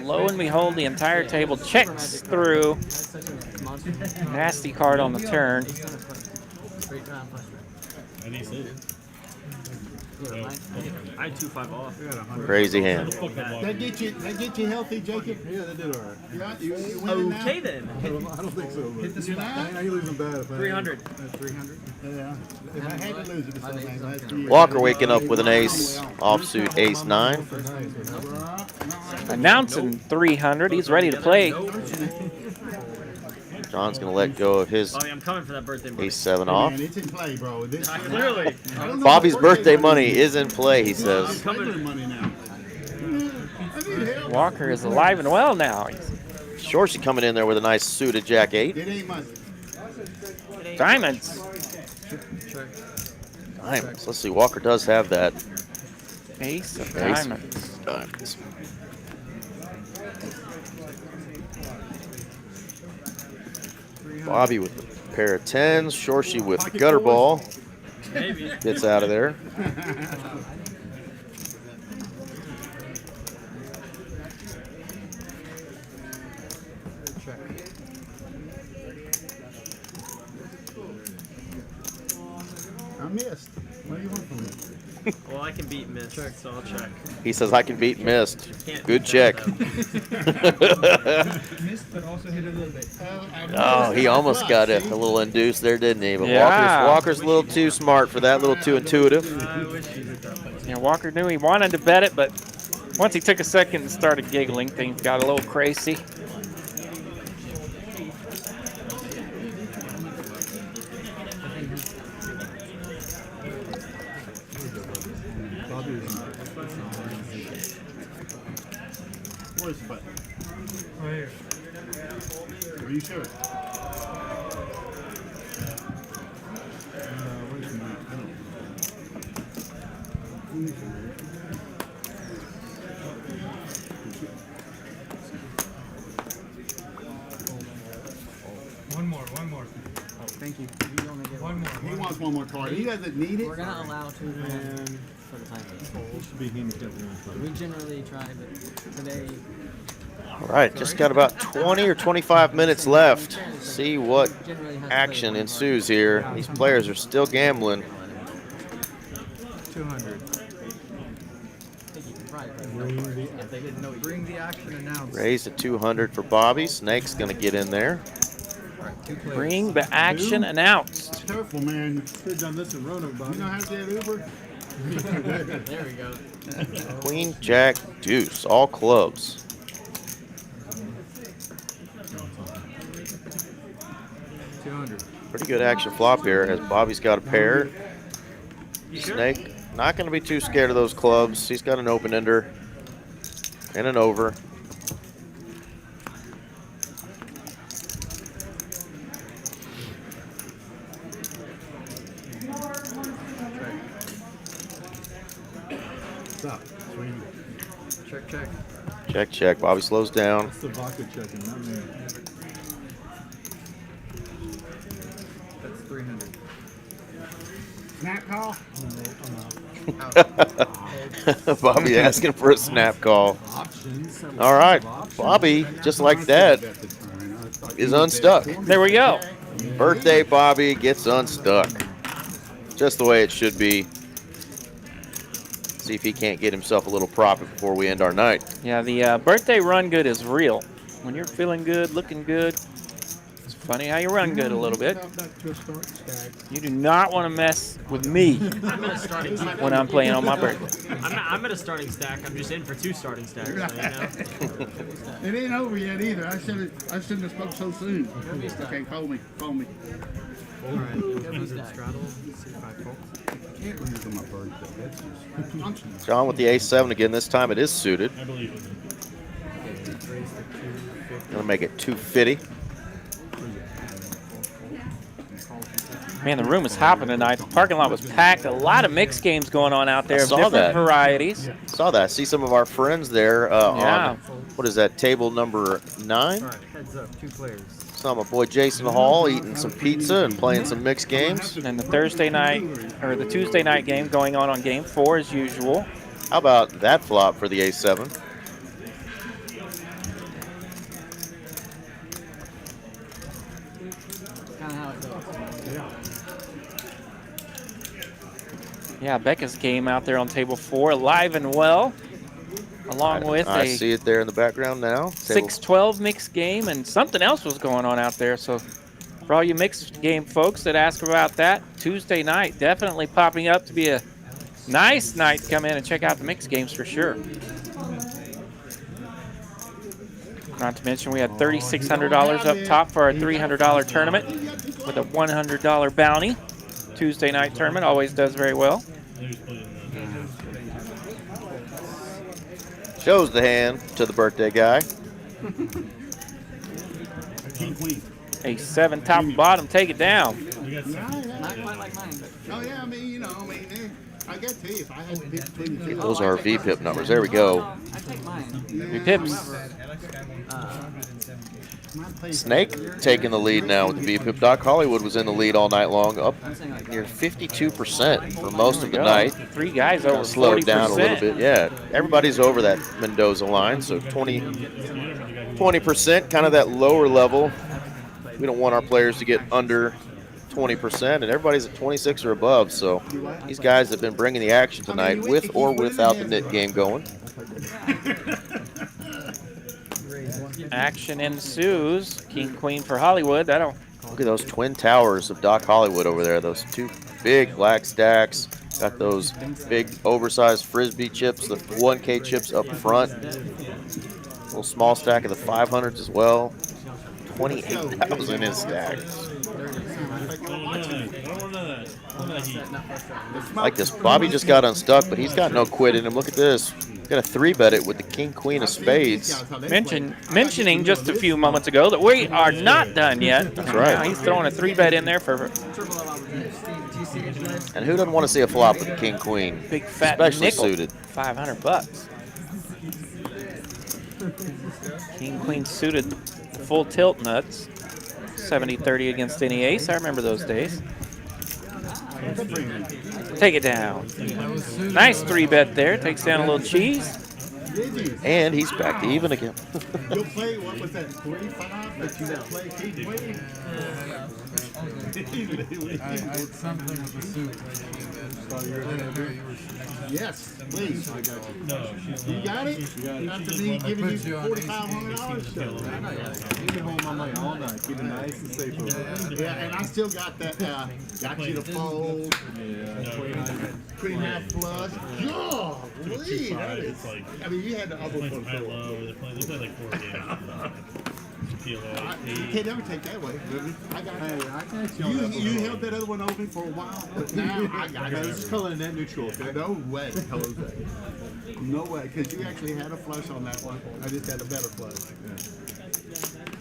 lo and behold, the entire table checks through. Nasty card on the turn. I had 2-5 off. Crazy hand. That get you healthy, Jacob? Yeah, they did all right. Yeah, you winning now? Okay then. I don't think so. But Hit the spot. I ain't losing bad. 300. 300? Yeah. If I had to lose it to something last year. Walker waking up with an ace, offsuit ace-9. Announcing 300, he's ready to play. John's going to let go of his Bobby, I'm coming for that birthday money. ace-7 off. Man, it's in play, bro. Clearly. Bobby's birthday money is in play, he says. Money now. Walker is alive and well now. Shorty coming in there with a nice suited jack-8. It ain't much. Diamonds. Diamonds. Let's see, Walker does have that. Ace of Ace. diamonds. Diamonds. Bobby with a pair of 10s. Shorty with the gutter ball. Maybe. Gets out of there. I missed. What do you want from me? Well, I can beat Miss, so I'll check. He says, I can beat missed. Can't Good beat check. that, Missed, but also hit a little bit. Oh, he almost got a little induced there, didn't he? But Yeah. Walker's a little too smart for that, a little too intuitive. I wish you did that. Yeah, Walker knew he wanted to bet it, but once he took a second and started giggling, things got a little crazy. Where's the button? Right here. Are you sure? One more. Oh, thank you. You only get One more. He wants one more card. He doesn't need it. We're gonna allow 2 for the time being. Should be handicapped. We generally try, but today All right, just got about 20 or 25 minutes left. See what action ensues here. These players are still gambling. 200. if they didn't know. Bring the action announced. Raised to 200 for Bobby. Snake's going to get in there. Bring the action announced. Careful, man. Could have done this in Roanoke, Bobby. You know how to get Uber? There we go. Queen, Jack, Deuce, all clubs. Pretty good action flop here as Bobby's got a pair. Snake, not going to be too scared of those clubs. He's got an open ender and an over. Stop. Swing. Check, check. Check, check. Bobby slows down. That's the vodka checking, not me. That's 300. Snap call? Bobby asking for a snap call. All right, Bobby, just like that, is unstuck. There we go. Birthday Bobby gets unstuck. Just the way it should be. See if he can't get himself a little profit before we end our night. Yeah, the birthday run good is real. When you're feeling good, looking good, it's funny how you run good a little bit. You do not want to mess with me when I'm playing on my birthday. I'm at a starting stack. I'm just in for 2 starting stacks. So, you know? It ain't over yet either. I shouldn't have spoke so soon. Okay, call me. John with the A7 again. This time it is suited. Gonna make it 250. Man, the room is hopping tonight. The parking lot was packed. A lot of mixed games going on out there of different varieties. Saw that. See some of our friends there on, what is that, table number 9? Heads up, 2 players. Saw my boy Jason Hall eating some pizza and playing some mixed games. And the Thursday night, or the Tuesday night game going on game 4 as usual. How about that flop for the A7? Kind of how it goes. Yeah, Becca's game out there on table 4, alive and well, along with I a see it there in the background now. 6-12 mixed game, and something else was going on out there. So for all you mixed game folks that ask about that, Tuesday night definitely popping up to be a nice night to come in and check out the mixed games for sure. Not to mention we had $3,600 up top for our $300 tournament with a $100 bounty. Tuesday night tournament always does very well. Shows the hand to the birthday guy. A 7 top and bottom, take it down. Not quite like mine. Oh yeah, I mean, I got to tell you, if I had to pick between the 2. Those are our VPIP numbers. There we go. I take mine. VPIPs. Snake taking the lead now with the VPIP. Doc Hollywood was in the lead all night long, up near 52% for most of the night. 3 guys over 40%. Slowed down a little bit. Yeah, everybody's over that Mendoza line, so 20%, kind of that lower level. We don't want our players to get under 20%, and everybody's at 26 or above. So these guys have been bringing the action tonight, with or without the knit game going. Action ensues. King, queen for Hollywood. Look at those twin towers of Doc Hollywood over there. Those 2 big black stacks. Got those big oversized Frisbee chips, the 1K chips up front. Little small stack of the 500s as well. 28,000 in stacks. Like this. Bobby just got unstuck, but he's got no quit in him. Look at this. Gonna 3-bet it with the king, queen of spades. Mentioning just a few moments ago that we are not done yet. That's right. Now he's throwing a 3-bet in there for. And who doesn't want to see a flop with the king, queen? Big fat especially nickel. suited. $500. King, queen suited, full tilt nuts. 70-30 against any ace. I remember those days. Take it down. Nice 3-bet there. Takes down a little cheese. And he's back to even again. You'll play, what was that, 45? But you play king, queen? It's something with the suit. Yes, please. I got you. You got it? After me giving you $4,500. You can hold my money all night. Keep it nice and safe over there. Yeah, and I still got that, got you to fold. Queen half flush. Golly, that is, I mean, you had the other one. They play like 4 games. You can't never take that away, really. I got you held that other one open for a while, but now I got it. This is color net neutral, okay? No way, Jose. No way, because you actually had a flush on that one. I just had a better flush.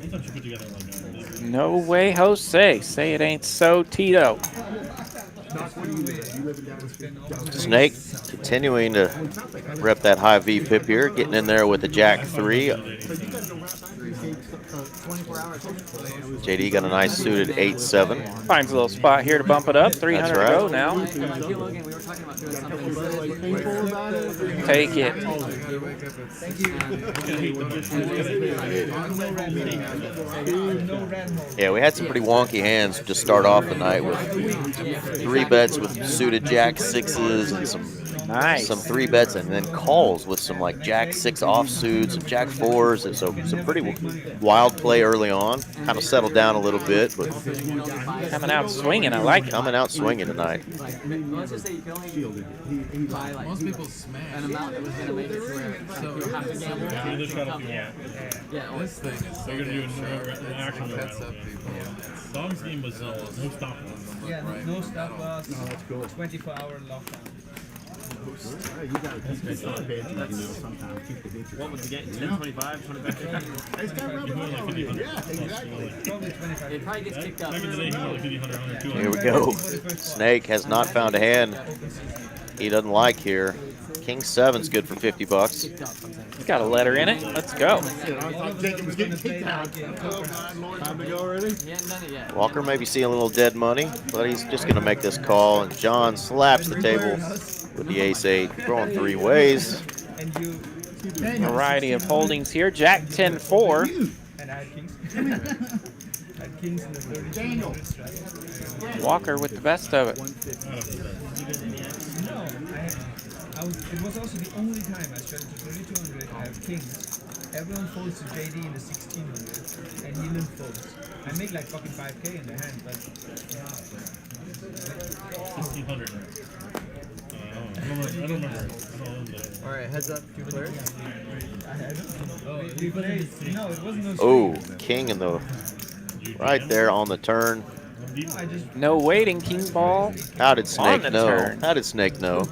Sometimes you put together like No way, Jose. Say it ain't so, Tito. Snake continuing to rep that high VPIP here, getting in there with the Jack 3. JD got a nice suited 8-7. Finds a little spot here to bump it up. 300 to go now. We were talking about doing something good. Take it. Yeah, we had some pretty wonky hands to start off the night with 3 bets with suited jack sixes and some 3 bets and then calls with some like jack 6 offsuit, some jack 4s, and so some pretty wild play early on. Kind of settled down a little bit, but coming out swinging. I like it. Coming out swinging tonight. Let's just say you can only buy like Most people smash. an amount that was going to make it to where you have to gamble. Yeah, This thing is so good. An actual pets up people. Dom's game was no stop. Yeah, no stop loss. No, that's cool. 24-hour lockdown. You gotta keep the stop bid, you know, sometimes keep the hit. What was the game? 10, 25, 25? It's got rubber on it. Yeah, exactly. Probably 25. It probably gets kicked up. Here we go. Snake has not found a hand he doesn't like here. King 7's good for 50 bucks. It's got a letter in it. Let's go. I thought Jacob was getting kicked out. Time to go already? He hadn't done it yet. Walker may be seeing a little dead money, but he's just going to make this call. And John slaps the table with the ace-8, throwing 3 ways. Variety of holdings here. Jack 10-4. And I had kings. I had kings in the 30. Walker with the best of it. No, it was also the only time I started to 3200. I have kings. Everyone folds to JD in the 1600, and he limp folds. I make like fucking 5k in the hand, but 1600. I don't remember. All right, heads up. Clear. we played. No, it wasn't no. Oh, king in the right there on the turn. No waiting, king ball. How did Snake the know? turn. How did Snake know?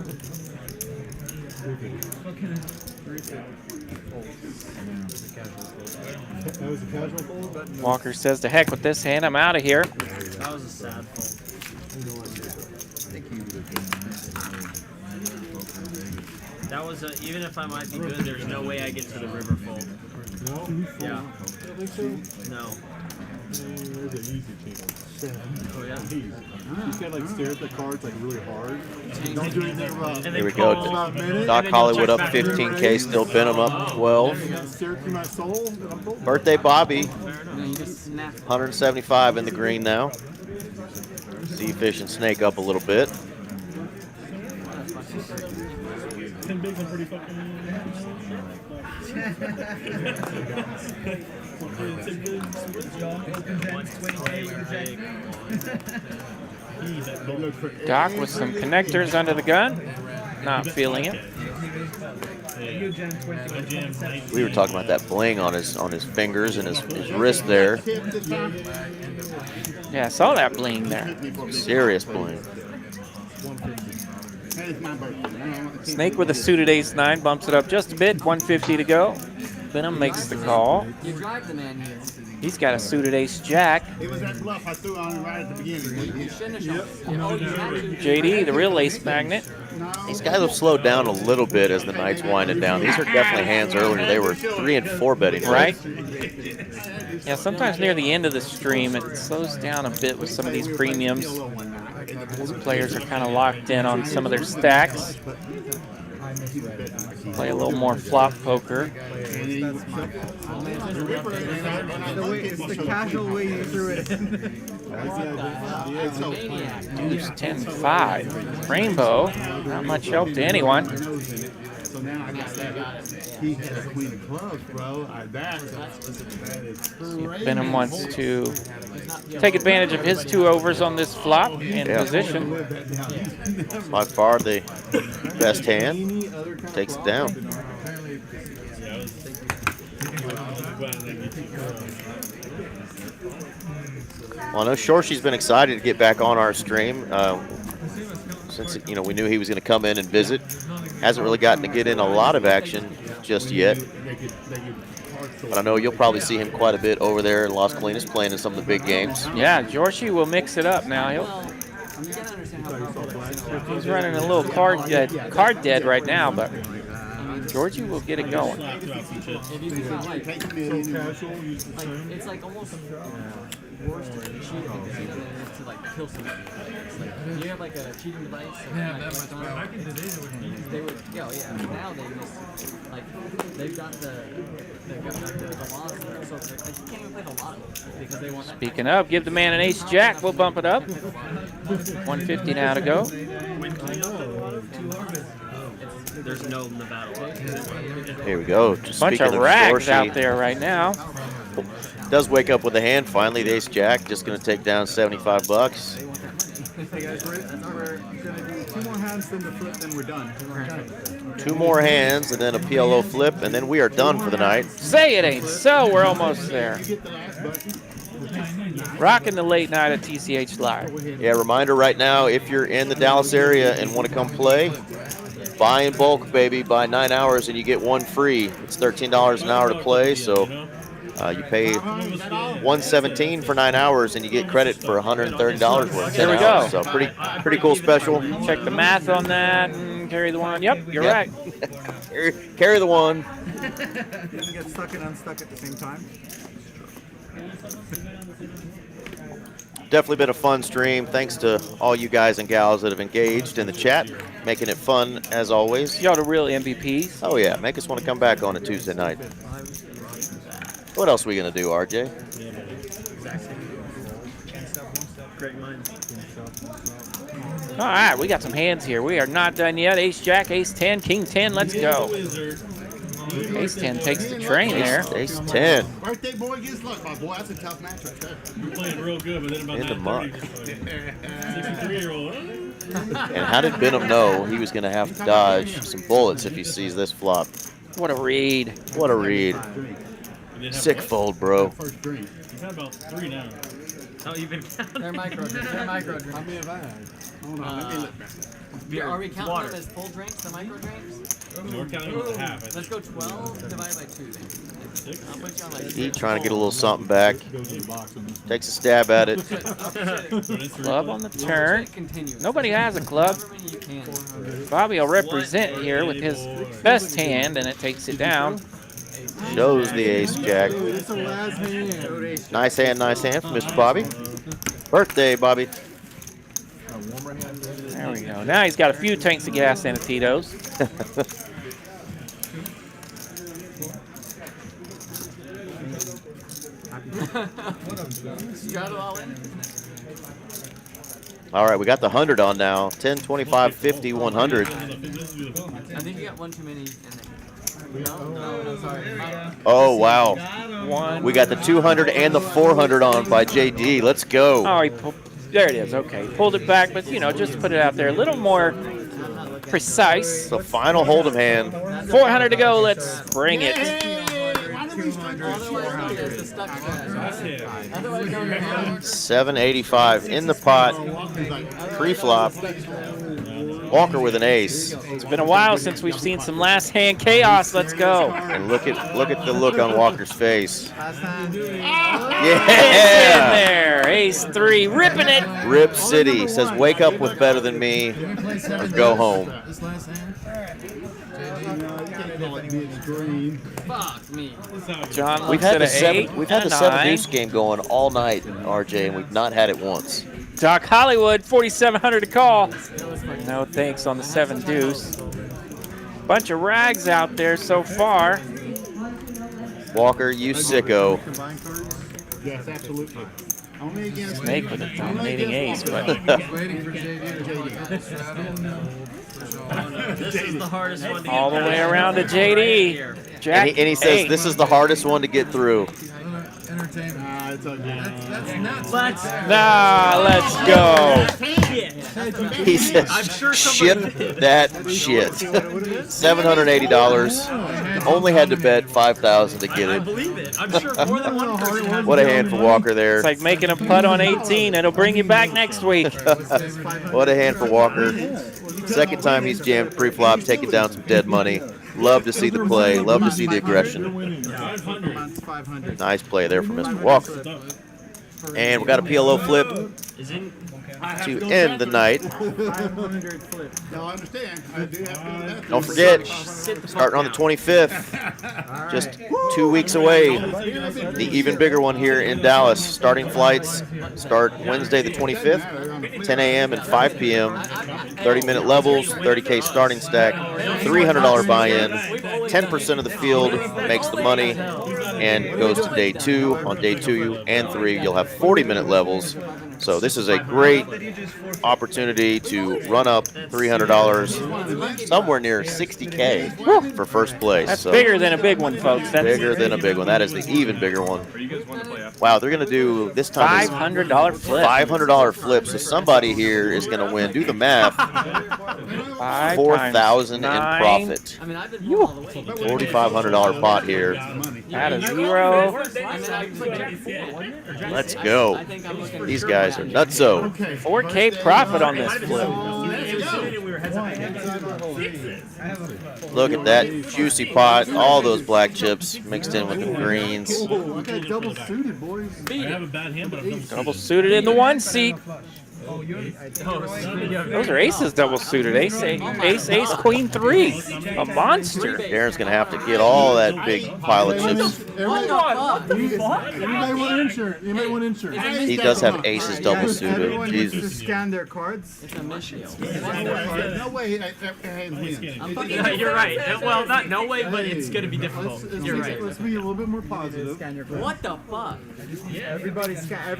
That was a casual fold. Walker says, to heck with this hand. I'm out of here. That was a sad fold. That was a, even if I might be good, there's no way I get to the river fold. No? Yeah. No. There's an easy chance. Oh yeah. He's got like stare at the cards like really hard. Don't do anything wrong. Here we go. Doc Hollywood up 15K, still Benham up 12. Stare through my soul and I'm folding. Birthday Bobby, 175 in the green now. Sea Fish and Snake up a little bit. 10 bigs, I'm pretty fucking. Doc with some connectors under the gun. Not feeling it. We were talking about that bling on his fingers and his wrist there. Yeah, I saw that bling there. Serious bling. Snake with a suited ace-9 bumps it up just a bit. 150 to go. Benham makes the call. You drive the man here. He's got a suited ace-jack. It was that bluff I threw on him right at the beginning. You shouldn't have shown. JD, the real ace magnet. These guys have slowed down a little bit as the night's winding down. These are definitely hands earlier. They were 3 and 4 betting, right? Yeah, sometimes near the end of the stream, it slows down a bit with some of these premiums. These players are kind of locked in on some of their stacks. Play a little more flop poker. It's the casual way you threw it. Deuce 10-5. Rainbow. Not much help to anyone. So now I got that. He has a queen of clubs, bro. That is crazy. Benham wants to take advantage of his 2 overs on this flop in position. By far the best hand. Takes it down. Well, I know Shorshi's been excited to get back on our stream since we knew he was going to come in and visit. Hasn't really gotten to get in a lot of action just yet. But I know you'll probably see him quite a bit over there in Las Colinas playing in some of the big games. Yeah, Jorshi will mix it up now. He's running a little card dead right now, but Georgie will get it going. Slap throughout some chips. If you think like, Casual, use the like same. it's like almost worse to cheat than it is to like kill somebody. It's like you have like a cheating device. Yeah, that much power. Back in the day, they would They would, yeah. Now they just like they've got the laws that are so strict. Like you can't even play the lotto because they want that. Speaking of, give the man an ace jack. We'll bump it up. 150 now to go. There's no Nevada. Here we go. Just Bunch speaking of rags Dorsey, out there right now. does wake up with a hand finally. The ace jack just going to take down 75 bucks. Hey guys, we're gonna do 2 more hands, then the flip, then we're done. 2 more hands and then a PLO flip, and then we are done for the night. Say it ain't so. We're almost there. Rocking the late night at TCH Live. Yeah, reminder right now, if you're in the Dallas area and want to come play, buy in bulk, baby. Buy 9 hours and you get 1 free. It's $13 an hour to play, so you pay $117 for 9 hours and you get credit for $130 worth. There we go. So pretty cool special. Check the math on that and carry the one. Yep, you're right. Carry the one. You didn't get stuck and unstuck at the same time. Definitely been a fun stream. Thanks to all you guys and gals that have engaged in the chat, making it fun as always. Y'all the real MVPs. Oh yeah, make us want to come back on a Tuesday night. What else are we gonna do, RJ? All right, we got some hands here. We are not done yet. Ace Jack, Ace 10, King 10. Let's go. Ace 10 takes the train there. Ace 10. Birthday boy gets luck, my boy. That's a tough match right there. You're playing real good, but then about In the 9:30, 63-year-old. And how did Benham know he was gonna have to dodge some bullets if he sees this flop? What a read. What a read. Sick fold, bro. First drink. You've had about 3 now. How you been counting? They're micro drinks. They're micro drinks. How many have I had? Hold on, let me look back. Are we counting Water. them as full drinks, the micro drinks? We're counting them as a half. I Let's go 12 divided by 2 then. I'll put you on like He trying to get a little something back. Takes a stab at it. Club on the turn. Nobody has a club. You can. Bobby will represent here with his best hand, and it takes it down. Shows the ace jack. It's the last hand. Nice hand from Mr. Bobby. Birthday, Bobby. There we go. Now he's got a few tanks of gas and a Tito's. Got it all in. All right, we got the 100 on now. 10, 25, 50, 100. I think you got one too many in there. No, sorry. Oh, wow. One. We got the 200 and the 400 on by JD. Let's go. Oh, there it is. Okay. Pulled it back, but, you know, just to put it out there a little more precise. The final hold'em hand. 400 to go. Let's bring it. 785 in the pot. Pre-flop. Walker with an ace. It's been a while since we've seen some last hand chaos. Let's go. And look at the look on Walker's face. Ace in Yeah. there. Ace 3. Ripping it. Rip City says, wake up with better than me or go home. This last hand? Fuck me. John We've looks had at the an 8 we've had and the a 7 9. deuce game going all night, RJ, and we've not had it once. Doc Hollywood, 4,700 to call. No thanks on the 7 deuce. Bunch of rags out there so far. Walker, you sicko. Yes, absolutely. Only against Snake with a dominating ace, but Waiting for JD to This is the hardest one to get all the way past. around to JD. Jack And he says 8. this is the hardest one to get through. entertainment. it's ugly. That's nuts. Nah, let's go. He says, ship that shit. $780. Only had to bet $5,000 to get I it. believe it. I'm sure more than one person has. What a hand for Walker there. It's like making a putt on 18. It'll bring you back next week. What a hand for Walker. Second time he's jammed pre-flop, taking down some dead money. Love to see the play. Love to see the aggression. 500. Nice play there from Mr. Walker. And we got a PLO flip Is in. to end the night. 500 flip. No, I understand. I do have to do that. Don't forget, starting on the 25th, just 2 weeks away, the even bigger one here in Dallas. Starting flights start Wednesday the 25th, 10 a.m. and 5 p.m. 30-minute levels, 30K starting stack, $300 buy-in, 10% of the field makes the money, and goes to day 2. On day 2 and 3, you'll have 40-minute levels. So this is a great opportunity to run up $300, somewhere near 60K for first place. That's so bigger than a big one, folks. That's bigger than a big one. That is the even bigger one. Wow, they're going to do this time $500 flip. $500 flip. So somebody here is going to win. Do the math. 4,000 in profit. $4,500 pot here. At a 0. Let's go. These guys are nutso. 4K profit on this flip. Look at that juicy pot. All those black chips mixed in with the greens. Okay, double suited, boys. I have a bad hand, but I'm Double suited in the 1 seat. Those are aces double suited. Ace, ace, queen 3. A monster. Darren's going to have to get all that big pile of chips. Anybody want insurance? Anybody want insurance? He does have aces double suited. Everyone needs to Jesus. scan their cards. It's a mission. No way. You're right. Well, not no way, but it's gonna be difficult. You're right. Let's be a little bit more positive. What the fuck? Everybody scan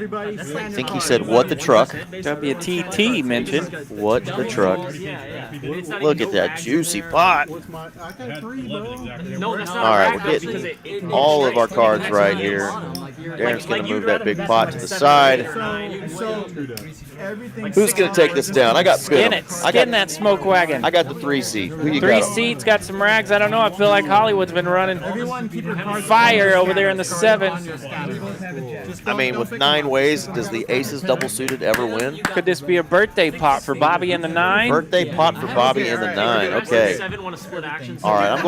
I think he said, what the truck? WTT mentioned. What the truck? Look at that juicy pot. I got 3, bro. No, that's not All right, right, we're because getting all of our cards right here. Darren's going to move that big pot to the side. Who's going to take this down? I got Skin Spin. it. Skin that smoke wagon. I got the 3 seat. Who you 3 got? seats, got some rags. I don't know. I feel like Hollywood's been running fire over there in the 7. I mean, with 9 ways, does the aces double suited ever win? Could this be a birthday pot for Bobby in the 9? Birthday pot for Bobby in the 9. Okay. All right,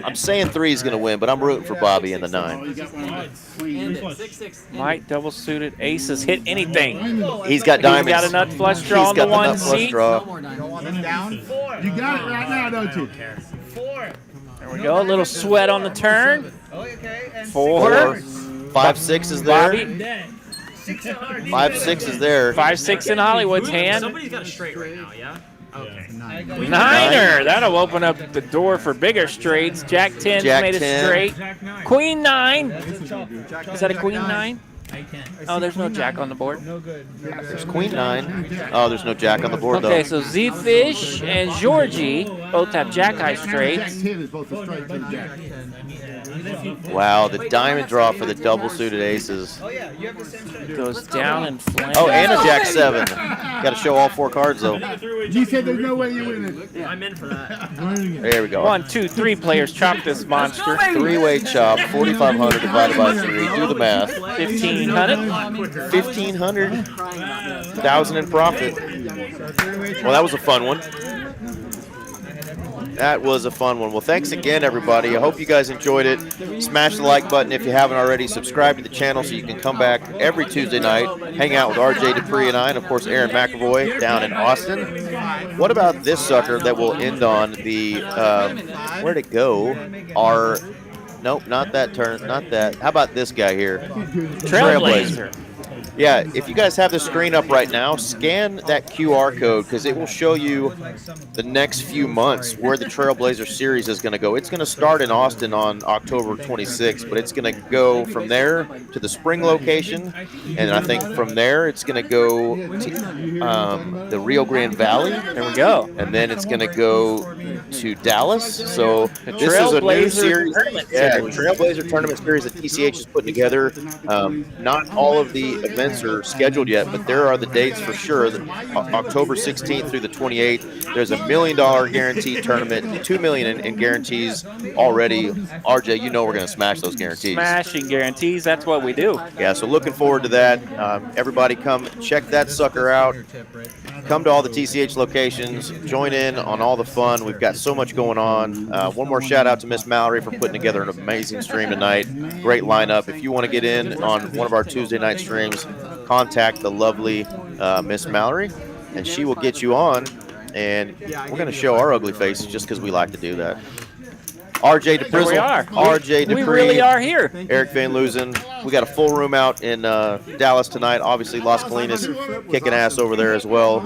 I'm saying 3 is going to win, but I'm rooting for Bobby in the 9. Might double suited aces hit anything. He's got diamonds. He's got a nut flush draw on the 1 seat. You got it right now, don't you? There we go. A little sweat on the turn. 4. 5, 6 is there. Bobby. 5, 6 is there. 5, 6 in Hollywood's hand. Somebody's got a straight right now, yeah? Okay. Niner. That'll open up the door for bigger straights. Jack 10's Jack made 10. it straight. Queen 9. Is that a queen 9? Oh, there's no jack on the board. There's queen 9. Oh, there's no jack on the board, though. Okay, so Z-Fish and Georgie both have jack high straights. Wow, the diamond draw for the double suited aces. Goes down in flames. Oh, and a jack 7. Got to show all 4 cards, though. You said there's no way you win it. I'm in for that. There we go. 1, 2, 3 players chop this monster. 3-way chop, 4,500 divided by 3. Do the math. 1,500. 1,500. 1,000 in profit. Well, that was a fun one. That was a fun one. Well, thanks again, everybody. I hope you guys enjoyed it. Smash the like button if you haven't already. Subscribe to the channel so you can come back every Tuesday night, hang out with RJ Dupree and I, and, of course, Aaron McAvoy down in Austin. What about this sucker that will end on the, where'd it go? Nope, not that turn, not that. How about this guy here? Trailblazer. Yeah, if you guys have the screen up right now, scan that QR code because it will show you the next few months where the Trailblazer series is going to go. It's going to start in Austin on October 26th, but it's going to go from there to the spring location, and I think from there it's going to go to the Rio Grande Valley. There we go. And then it's going to go to Dallas. So this is a new series. Yeah, Trailblazer Tournament Series that TCH is putting together. Not all of the events events are scheduled yet, but there are the dates for sure. October 16th through the 28th, there's a $1 million guaranteed tournament, $2 million in guarantees already. RJ, you know we're going to smash those guarantees. Smashing guarantees. That's what we do. Yeah, so looking forward to that. Everybody come check that sucker out. Come to all the TCH locations. Join in on all the fun. We've got so much going on. One more shout out to Miss Mallory for putting together an amazing stream tonight. Great lineup. If you want to get in on one of our Tuesday night streams, contact the lovely Miss Mallory, and she will get you on. And we're going to show our ugly faces just because we like to do that. RJ DePrizzle. We are. RJ Dupree. We really are here. Eric Van Loosen. We got a full room out in Dallas tonight. Obviously, Las Colinas kicking ass over there as well.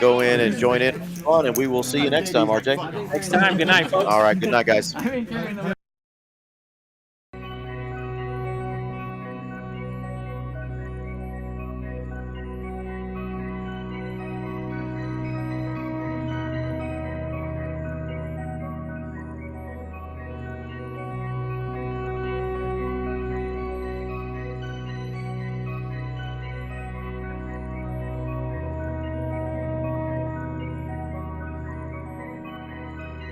Go in and join it. And we will see you next time, RJ. Next time. Good night, folks. All right. Good night, guys.